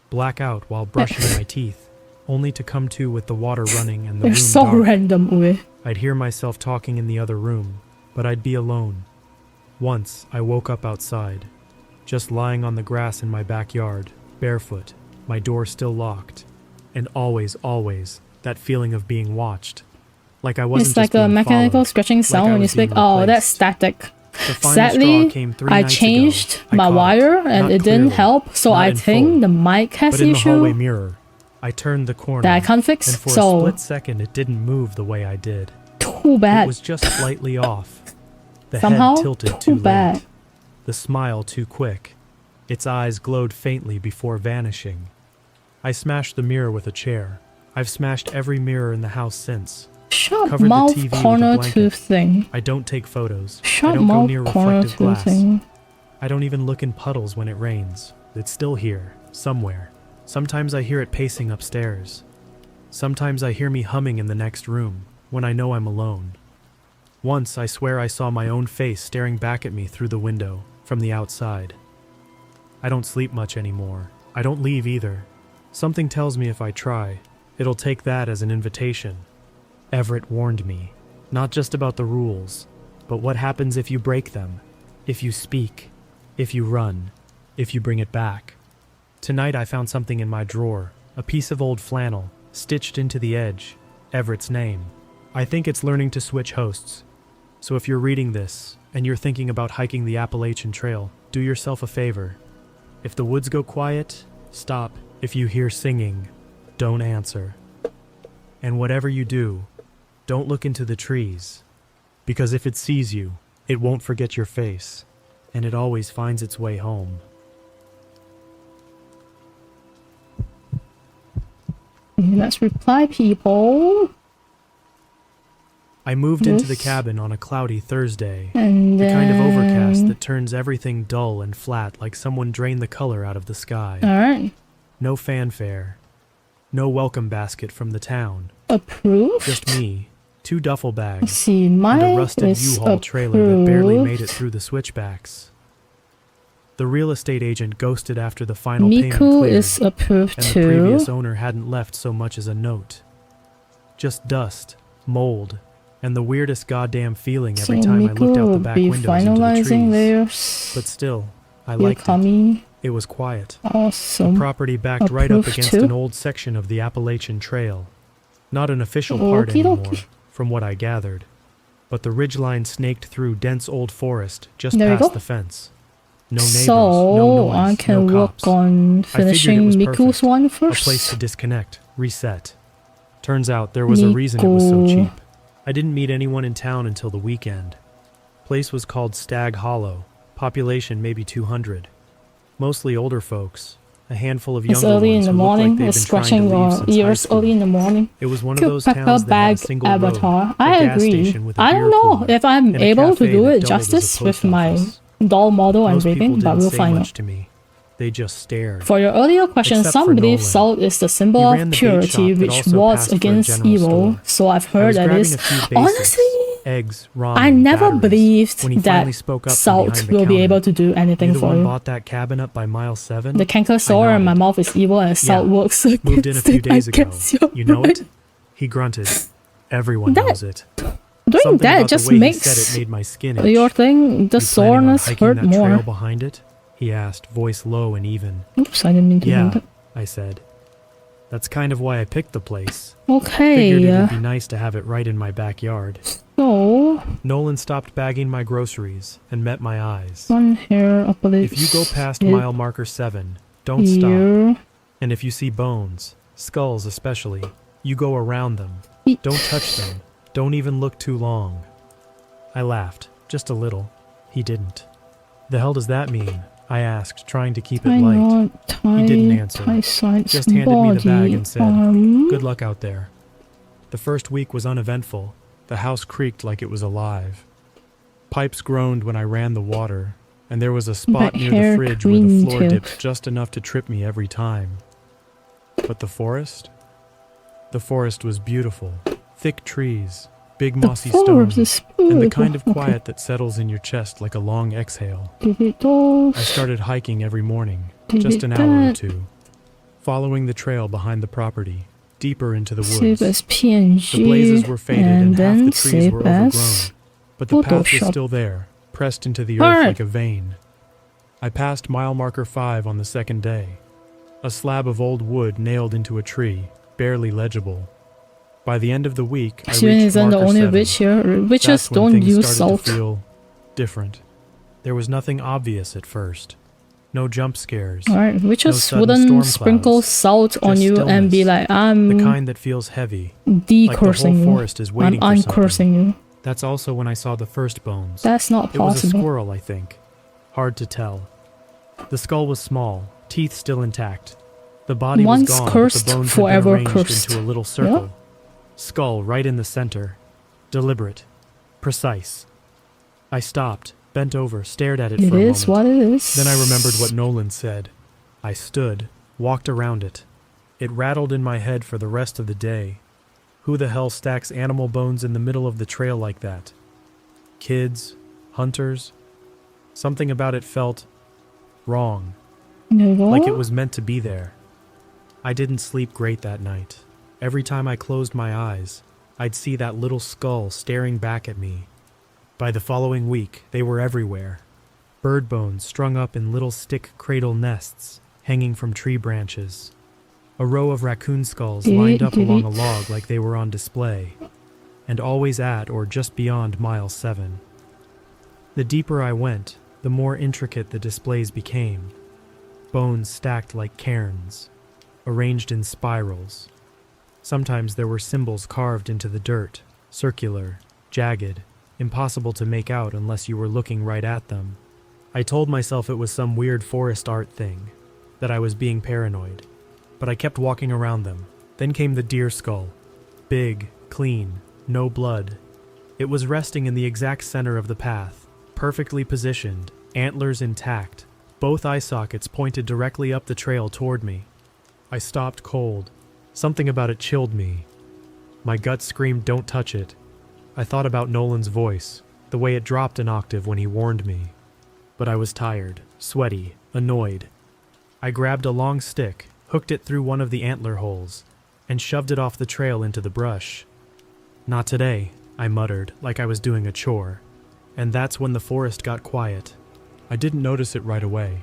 Black out while brushing my teeth, only to come to with the water running and the room It's so dark. random, Uwe. I'd hear myself talking in the other room, but I'd be alone. Once, I woke up outside, just lying on the grass in my backyard, barefoot, my door still locked, and always, that feeling of being watched. Like I wasn't It's like just a being mechanical followed, scratching sound like I when you was being speak. Oh, that's replaced. static. The final straw Sadly, came 3 I nights changed ago. I my caught it, wire and not it didn't clearly, help, so not I in think full, the mic has but in the hallway issue. mirror. I turned the corner. That I can't fix. And for a So split second, it didn't move the way I did. too bad. It was just slightly off. The Somehow head tilted too too bad. late. The smile too quick. Its eyes glowed faintly before vanishing. I smashed the mirror with a chair. I've smashed every mirror in the house since. Shut Covered the mouth TV with a corner blanket. to thing. I don't take photos. I Shut don't go mouth near corner reflective to glass. thing. I don't even look in puddles when it rains. It's still here, somewhere. Sometimes I hear it pacing upstairs. Sometimes I hear me humming in the next room, when I know I'm alone. Once, I swear I saw my own face staring back at me through the window, from the outside. I don't sleep much anymore. I don't leave either. Something tells me if I try, it'll take that as an invitation. Everett warned me, not just about the rules, but what happens if you break them, if you speak, if you run, if you bring it back. Tonight I found something in my drawer, a piece of old flannel, stitched into the edge, Everett's name. I think it's learning to switch hosts. So if you're reading this, and you're thinking about hiking the Appalachian Trail, do yourself a favor. If the woods go quiet, stop. If you hear singing, don't answer. And whatever you do, don't look into the trees, because if it sees you, it won't forget your face, and it always finds its way home. Let's reply, people. I moved into the cabin on a cloudy Thursday, And the kind of overcast then- that turns everything dull and flat like someone drained the color out of the sky. Alright. No fanfare. No welcome basket from the town. Approved? Just me, 2 duffel bags, Let's see, and a mine rusted is U-Haul trailer that barely made it approved. through the switchbacks. The real estate agent ghosted after the final payment Miku cleared, is approved and the previous too. owner hadn't left so much as a note. Just dust, mold, and the weirdest goddamn feeling So every time I looked Miku out will the back be windows into the finalizing trees. theirs. But still, I liked it. Yukami. It was quiet. Awesome. The property backed right up Approved against too? an old section of the Appalachian Trail. Not an official part Okie anymore, dokie. from what I gathered. But the ridgeline snaked through dense old forest just There we past go. the fence. No neighbors, So no noise, I can no work cops. on I figured it finishing was Miku's perfect. one A first. place to disconnect, reset. Turns out there was a reason it was so Miku. cheap. I didn't meet anyone in town until the weekend. Place was called Stag Hollow. Population maybe 200. Mostly older folks. A handful of It's younger early in ones the who looked morning. like they'd It's been trying to scratching leave your since high ears school. early in the morning. It was one of Cute those Pepper towns that had a Bag single Avatar. road, I a gas agree. station with a I beer don't know cooler, if I'm and a able to cafe do that it doubled as a justice post with my office. doll model I'm Most people reading, but didn't we'll say find much out. to me. They just stared. For your earlier question, Except some for believe Nolan. salt is the symbol He of ran the bait purity, shop that which also wards passed for a against general evil. store. So I've I heard was that grabbing is. a few basics, Honestly, eggs, ramen, I never batteries, believed when he finally that spoke up from salt behind the will be counter. able to do anything You the for one you. bought that cabin up by mile 7? The canker sore in my nodded. mouth is evil and salt Yeah. works Moved in a against few it. days I ago. guess you're You know right. it? He grunted. Everyone That- knows it. Doing Something that about just the way makes he said it made my skin itch. your thing, the You planning on soreness hiking hurt that trail more. behind it? He asked, voice low and even. Oops, I didn't mean to do Yeah, that. I said. That's kind of why I picked the place. Figured Okay, it'd be nice to have it right in my backyard. so Nolan stopped bagging my groceries and met my eyes. one here, I believe. If you go past mile marker 7, don't stop. here. And if you see bones, skulls especially, you go around them. Don't touch them. Don't even look too long. I laughed, just a little. He didn't. The hell does that mean? I asked, trying to keep it light. He didn't answer. Just handed me the bag and said, "Good luck out there." The first week was uneventful. The house creaked like it was alive. Pipes groaned when I ran the water, and there was a spot near the fridge where the floor dipped just enough to trip me every time. But the forest? The forest was beautiful. Thick trees, big mossy stones, and the kind of quiet that settles in your chest like a long exhale. I started hiking every morning, just an hour or two, following the trail behind the property, deeper into the Save woods. as PNG, The blazes were faded and half then the trees save were overgrown, as but the path was Photoshop. still there, pressed into the earth Alright. like a vein. I passed mile marker 5 on the second day. A slab of old wood nailed into a tree, barely legible. By the end of the week, I Syun reached isn't the marker only 7. witch here. Witches That's when don't things use started salt. to feel different. There was nothing obvious at first. No jump scares. Alright, we just no wouldn't sprinkle salt on you stillness, and be like, I'm the kind that feels heavy, decursing like the whole you. forest is waiting I'm for something. uncursing you. That's also when I saw the first bones. That's not possible. It was a squirrel, I think. Hard to tell. The skull was small, teeth still intact. The body Once was gone, cursed, but the bones forever had been arranged cursed. into a little circle. Yeah. Skull right in the center. Deliberate. Precise. I stopped, bent over, stared at it for a moment. It is what it is. Then I remembered what Nolan said. I stood, walked around it. It rattled in my head for the rest of the day. Who the hell stacks animal bones in the middle of the trail like that? Kids? Hunters? Something about it felt wrong. Like it was meant to be there. I didn't sleep great that night. Every time I closed my eyes, I'd see that little skull staring back at me. By the following week, they were everywhere. Bird bones strung up in little stick cradle nests, hanging from tree branches. A row of raccoon skulls lined up along a log like they were on display, and always at or just beyond mile 7. The deeper I went, the more intricate the displays became. Bones stacked like cairns, arranged in spirals. Sometimes there were symbols carved into the dirt, circular, jagged, impossible to make out unless you were looking right at them. I told myself it was some weird forest art thing, that I was being paranoid, but I kept walking around them. Then came the deer skull. Big, clean, no blood. It was resting in the exact center of the path, perfectly positioned, antlers intact. Both eye sockets pointed directly up the trail toward me. I stopped cold. Something about it chilled me. My gut screamed, "Don't touch it." I thought about Nolan's voice, the way it dropped an octave when he warned me. But I was tired, sweaty, annoyed. I grabbed a long stick, hooked it through one of the antler holes, and shoved it off the trail into the brush. "Not today," I muttered, like I was doing a chore. And that's when the forest got quiet. I didn't notice it right away.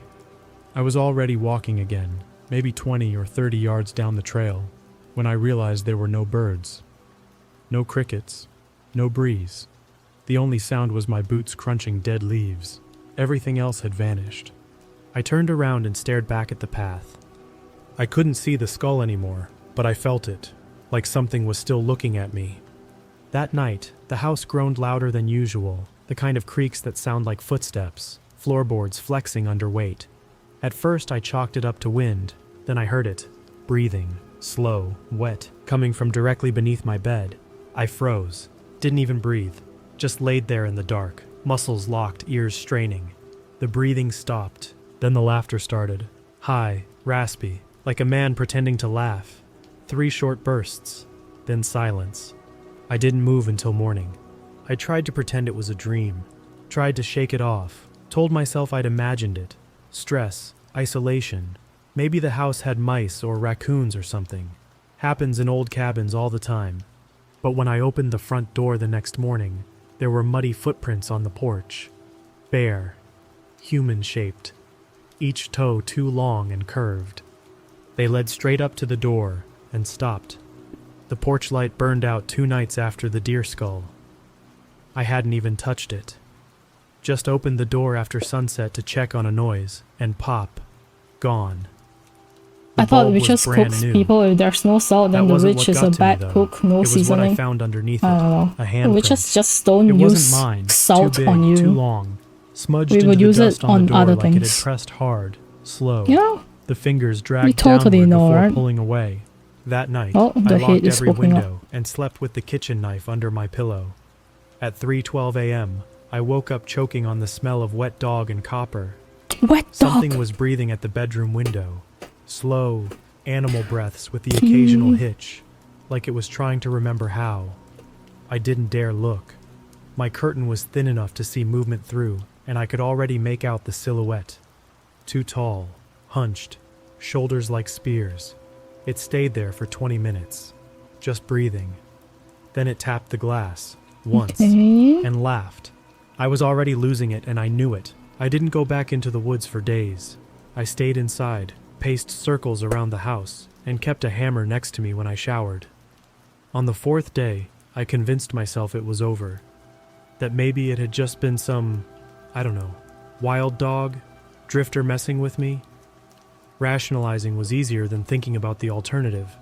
I was already walking again, maybe 20 or 30 yards down the trail, when I realized there were no birds. No crickets. No breeze. The only sound was my boots crunching dead leaves. Everything else had vanished. I turned around and stared back at the path. I couldn't see the skull anymore, but I felt it, like something was still looking at me. That night, the house groaned louder than usual, the kind of creaks that sound like footsteps, floorboards flexing under weight. At first I chalked it up to wind, then I heard it, breathing, slow, wet, coming from directly beneath my bed. I froze, didn't even breathe, just laid there in the dark, muscles locked, ears straining. The breathing stopped, then the laughter started, high, raspy, like a man pretending to laugh. 3 short bursts, then silence. I didn't move until morning. I tried to pretend it was a dream, tried to shake it off, told myself I'd imagined it. Stress, isolation. Maybe the house had mice or raccoons or something. Happens in old cabins all the time. But when I opened the front door the next morning, there were muddy footprints on the porch. Bare, human-shaped, each toe too long and curved. They led straight up to the door and stopped. The porch light burned out 2 nights after the deer skull. I hadn't even touched it. Just opened the door after sunset to check on a noise, and pop, gone. I thought witches cook people if there's no salt, then the witch is a bad cook, no seasoning. It was what I found underneath it. I don't know. A handprint. Witches just don't it use wasn't mine. salt too big, on you. Too long. Smudged We into would the use dust it on on the door other like it had things. pressed hard, slow. Yeah. The fingers dragged totally downward know, before right? pulling away. That night, Oh, the I heat locked is every poking up. window and slept with the kitchen knife under my pillow. At 3:12 a.m., I woke up choking on the smell of wet dog and copper. Wet dog! Something was breathing at the bedroom window. Slow, animal breaths with the occasional hitch, like it was trying to remember how. I didn't dare look. My curtain was thin enough to see movement through, and I could already make out the silhouette. Too tall, hunched, shoulders like spears. It stayed there for 20 minutes, just breathing. Then it tapped the glass, once, and laughed. I was already losing it, and I knew it. I didn't go back into the woods for days. I stayed inside, paced circles around the house, and kept a hammer next to me when I showered. On the 4th day, I convinced myself it was over. That maybe it had just been some, I don't know, wild dog, Drifter messing with me? Rationalizing was easier than thinking about the alternative.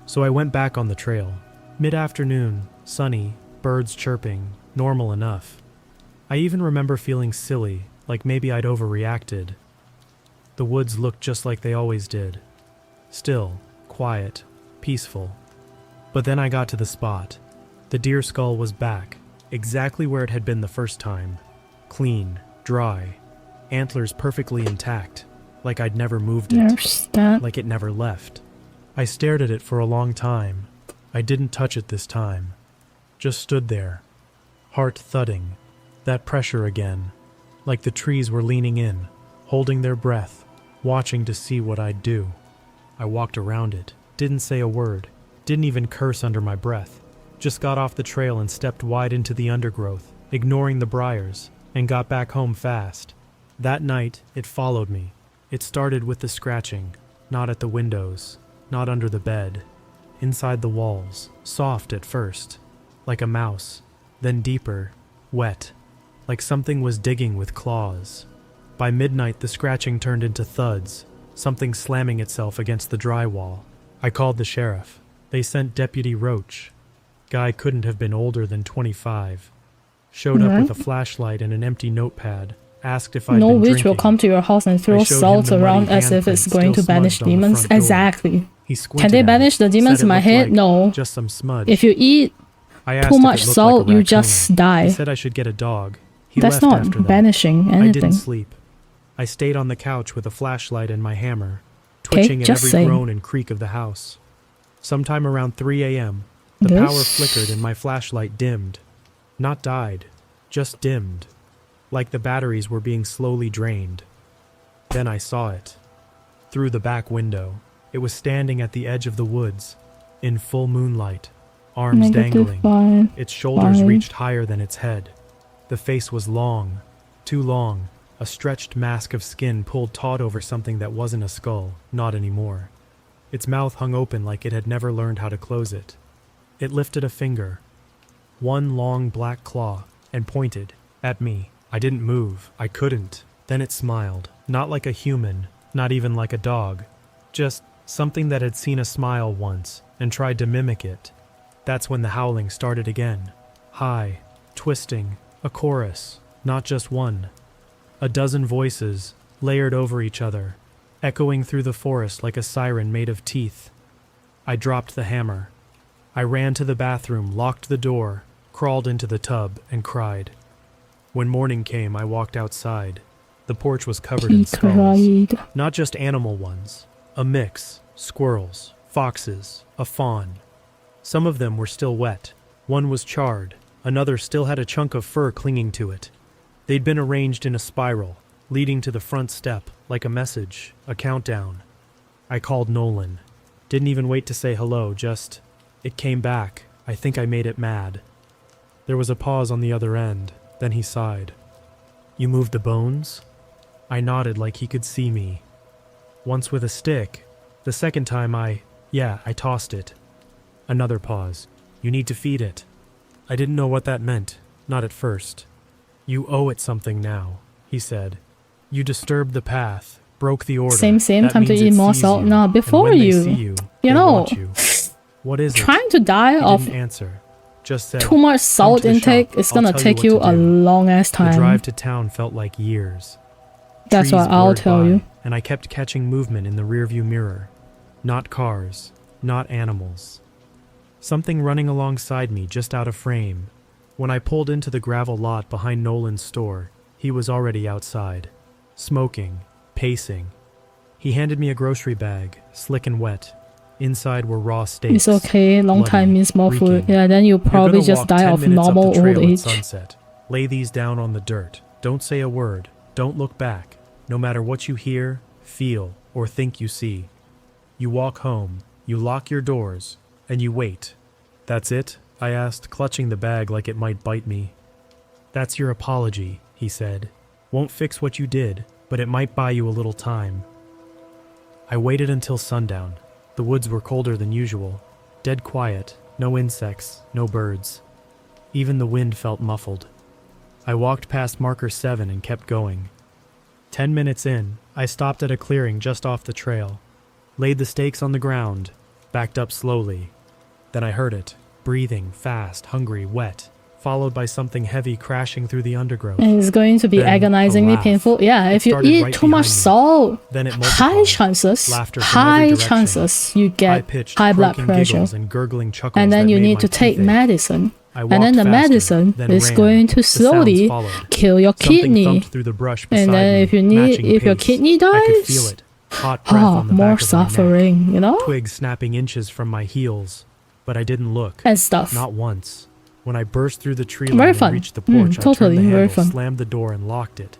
So I went back on the trail. Mid-afternoon, sunny, birds chirping, normal enough. I even remember feeling silly, like maybe I'd overreacted. The woods looked just like they always did. Still, quiet, peaceful. But then I got to the spot. The deer skull was back, exactly where it had been the first time. Clean, dry, antlers perfectly intact, like I'd never moved it, like it never left. I stared at it for a long time. I didn't touch it this time. Just stood there, heart thudding, that pressure again, like the trees were leaning in, holding their breath, watching to see what I'd do. I walked around it, didn't say a word, didn't even curse under my breath, just got off the trail and stepped wide into the undergrowth, ignoring the briars, and got back home fast. That night, it followed me. It started with the scratching, not at the windows, not under the bed, inside the walls, soft at first, like a mouse, then deeper, wet, like something was digging with claws. By midnight, the scratching turned into thuds, something slamming itself against the drywall. I called the sheriff. They sent Deputy Roach. Guy couldn't have been older than 25. Showed up with a flashlight and an empty notepad. Asked if I'd been drinking. No witch will come to your house and throw salt around as if it's going to banish demons. Exactly. Can they banish the demons in my head? No. Just some smudge. If you eat too much salt, you just die. He said I should get a dog. That's not banishing anything. I didn't sleep. I stayed on the couch with a flashlight and my hammer, twitching at every groan and creak of the house. Sometime around 3 a.m., the power flickered and my flashlight dimmed. Not died, just dimmed, like the batteries were being slowly drained. Then I saw it. Through the back window, it was standing at the edge of the woods, in full moonlight, arms dangling. Its shoulders reached higher than its head. The face was long, too long, a stretched mask of skin pulled taut over something that wasn't a skull, not anymore. Its mouth hung open like it had never learned how to close it. It lifted a finger, one long black claw, and pointed at me. I didn't move. I couldn't. Then it smiled, not like a human, not even like a dog, just something that had seen a smile once and tried to mimic it. That's when the howling started again. High, twisting, a chorus, not just one. A dozen voices, layered over each other, echoing through the forest like a siren made of teeth. I dropped the hammer. I ran to the bathroom, locked the door, crawled into the tub, and cried. When morning came, I walked outside. The porch was covered in skulls. Not just animal ones. A mix. Squirrels, foxes, a fawn. Some of them were still wet. One was charred. Another still had a chunk of fur clinging to it. They'd been arranged in a spiral, leading to the front step, like a message, a countdown. I called Nolan. Didn't even wait to say hello, just... It came back. I think I made it mad. There was a pause on the other end. Then he sighed. You moved the bones? I nodded like he could see me. Once with a stick. The second time I tossed it. Another pause. You need to feed it. I didn't know what that meant. Not at first. You owe it something now, he said. You disturbed the path, broke the order. Same, that time to eat more salt. No, before you know, what is trying to die of answer. Just said, too much salt intake is gonna take you a long ass time. The drive to town felt like years. That's what I'll tell you. And I kept catching movement in the rearview mirror. Not cars, not animals. Something running alongside me just out of frame. When I pulled into the gravel lot behind Nolan's store, he was already outside, smoking, pacing. He handed me a grocery bag, slick and wet. Inside were raw steaks. It's okay, long time means more food. Yeah, then you'll probably just die of normal old age. Sunset. Lay these down on the dirt. Don't say a word. Don't look back. No matter what you hear, feel, or think you see. You walk home, you lock your doors, and you wait. That's it? I asked, clutching the bag like it might bite me. That's your apology, he said. Won't fix what you did, but it might buy you a little time. I waited until sundown. The woods were colder than usual. Dead quiet, no insects, no birds. Even the wind felt muffled. I walked past marker 7 and kept going. 10 minutes in, I stopped at a clearing just off the trail, laid the stakes on the ground, backed up slowly. Then I heard it, breathing, fast, hungry, wet, followed by something heavy crashing through the undergrowth. It's going to be agonizingly painful. Yeah, if you eat too much salt, high chances you get high blood pressure. And then you need to take medicine. And then the medicine is going to slowly kill your kidney. And then if your kidney dies, more suffering, you know? Twigs snapping inches from my heels, but I didn't look. And stuff. Not once. When I burst through the tree line and reached the porch, I turned the handle, slammed the door, and locked it.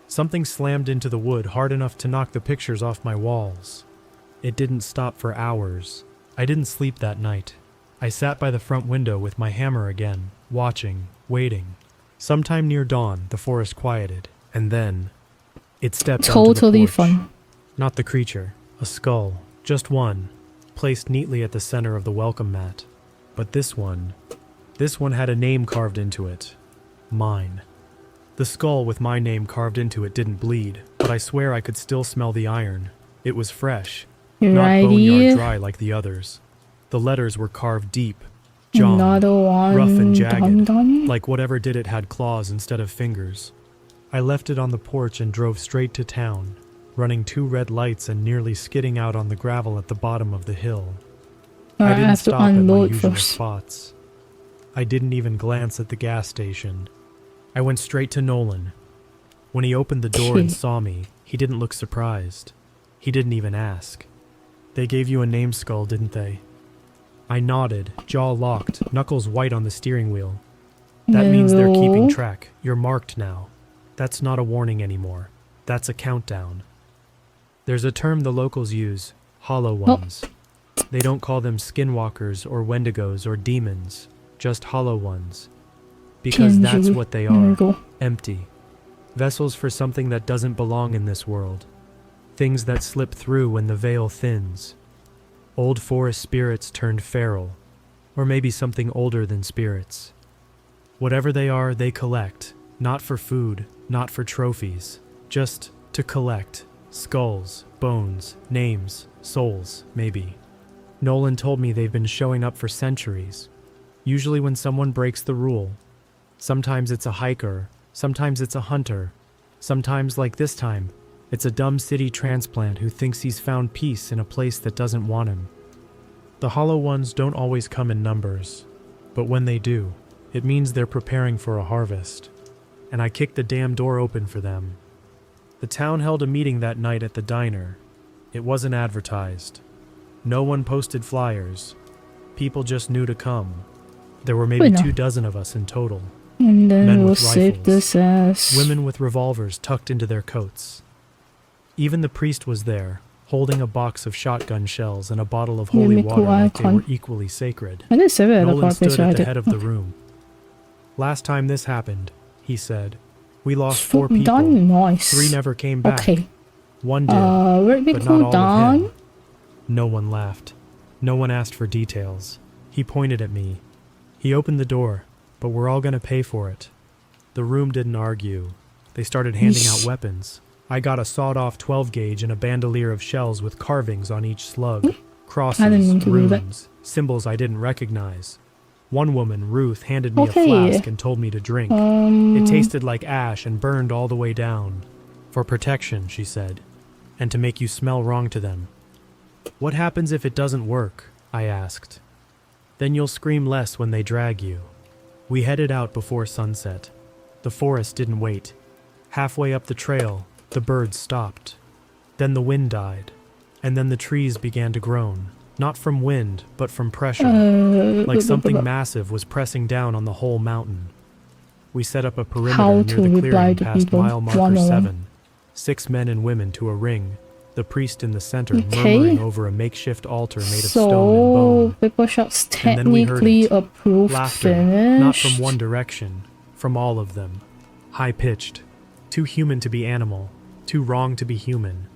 Something slammed into the wood hard enough to knock the pictures off my walls. It didn't stop for hours. I didn't sleep that night. I sat by the front window with my hammer again, watching, waiting. Sometime near dawn, the forest quieted, and then it stepped onto the porch. Fun. Not the creature, a skull, just one, placed neatly at the center of the welcome mat. But this one had a name carved into it. Mine. The skull with my name carved into it didn't bleed, but I swear I could still smell the iron. It was fresh, not boneyard dry like the others. The letters were carved deep, John, rough and jagged, like whatever did it had claws instead of fingers. I left it on the porch and drove straight to town, running 2 red lights and nearly skidding out on the gravel at the bottom of the hill. I didn't stop at my usual spots. I didn't even glance at the gas station. I went straight to Nolan. When he opened the door and saw me, he didn't look surprised. He didn't even ask. They gave you a name skull, didn't they? I nodded, jaw locked, knuckles white on the steering wheel. That means they're keeping track. You're marked now. That's not a warning anymore. That's a countdown. There's a term the locals use, hollow ones. They don't call them skinwalkers or wendigos or demons, just hollow ones. Because that's what they are, empty. Vessels for something that doesn't belong in this world. Things that slip through when the veil thins. Old forest spirits turned feral, or maybe something older than spirits. Whatever they are, they collect, not for food, not for trophies, just to collect. Skulls, bones, names, souls, maybe. Nolan told me they've been showing up for centuries, usually when someone breaks the rule. Sometimes it's a hiker, sometimes it's a hunter, sometimes, like this time, it's a dumb city transplant who thinks he's found peace in a place that doesn't want him. The hollow ones don't always come in numbers, but when they do, it means they're preparing for a harvest. And I kicked the damn door open for them. The town held a meeting that night at the diner. It wasn't advertised. No one posted flyers. People just knew to come. There were maybe 24 of us in total. And then Men we'll with save rifles, this ass. women with revolvers tucked into their coats. Even the priest was there, holding a box of shotgun shells and a bottle of holy water like they were equally sacred. Nolan stood at the head of the room. Last time this happened, he said, we lost 4 people. Nice. 3 never came back. Okay. One did, but not all of him. Down. No one laughed. No one asked for details. He pointed at me. He opened the door, but we're all gonna pay for it. The room didn't argue. They started handing out weapons. I got a sawed-off 12-gauge and a bandolier of shells with carvings on each slug. Crosses, runes, symbols I didn't recognize. One woman, Ruth, handed me a flask and told me to drink. It tasted like ash and burned all the way down. For protection, she said, and to make you smell wrong to them. What happens if it doesn't work? I asked. Then you'll scream less when they drag you. We headed out before sunset. The forest didn't wait. Halfway up the trail, the birds stopped. Then the wind died, and then the trees began to groan. Not from wind, but from pressure, like something massive was pressing down on the whole mountain. We set up a perimeter near the clearing past mile marker 7. 6 men and women to a ring, the priest in the center murmuring over a makeshift altar made of stone and bone. Paper shots And then we heard it. approved. Laughter, not from one direction, from all of them. High-pitched, too human to be animal, too wrong to be human.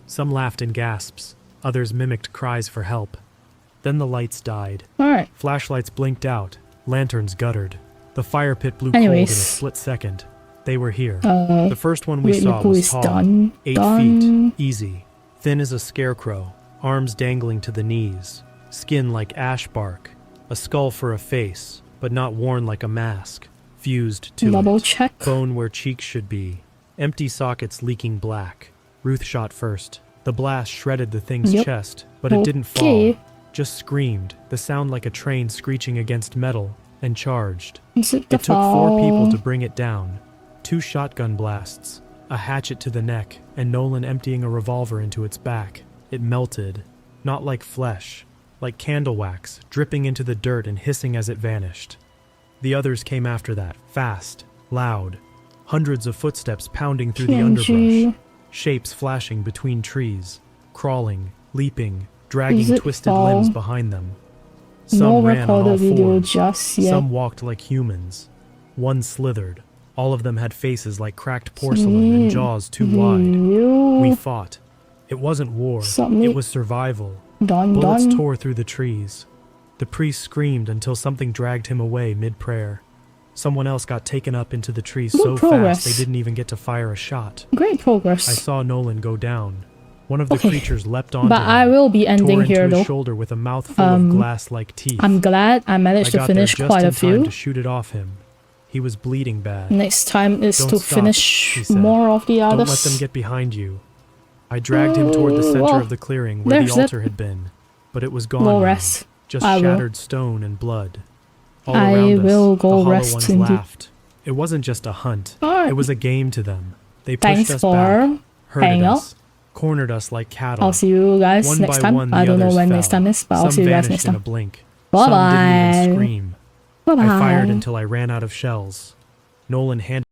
Some laughed in gasps. Others mimicked cries for help. Then the lights died. Alright. Flashlights blinked out. Lanterns guttered. The fire pit blew cold in a split second. They were here. The first one we saw was tall, 8 feet, easy, thin as a scarecrow, arms dangling to the knees, skin like ash bark, a skull for a face, but not worn like a mask, fused to it, bone where cheeks should be, empty sockets leaking black. Ruth shot first. The blast shredded the thing's chest, but it didn't fall, just screamed, the sound like a train screeching against metal, and charged. It took 4 people to bring it down. 2 shotgun blasts, a hatchet to the neck, and Nolan emptying a revolver into its back. It melted, not like flesh, like candle wax, dripping into the dirt and hissing as it vanished. The others came after that, fast, loud, hundreds of footsteps pounding through the underbrush, shapes flashing between trees, crawling, leaping, dragging twisted limbs behind them. Some ran on all fours, some walked like humans. One slithered. All of them had faces like cracked porcelain and jaws too wide. We fought. It wasn't war, it was survival. Bullets tore through the trees. The priest screamed until something dragged him away mid-prayer. Someone else got taken up into the trees so fast they didn't even get to fire a shot. Great progress. I saw Nolan go down. One of the creatures leapt onto but him, I will be ending here his though. Shoulder with a mouthful of glass-like teeth. I'm glad I managed to finish quite a few. To shoot it off him. He was bleeding bad. Next time is to finish more of the others. Don't let them get behind you. I dragged him toward the center of the clearing where the altar had been, but it was gone now, just shattered stone and blood. All around us, the hollow ones laughed. It wasn't just a hunt. It was a game to them. They pushed us back, herded us, cornered us like cattle. I'll see you guys one next by time. One, I don't know when fell. next time is, but I'll see you guys next time. In a blink. Bye Some bye. didn't even scream. Bye bye. I fired until I ran out of shells. Nolan handed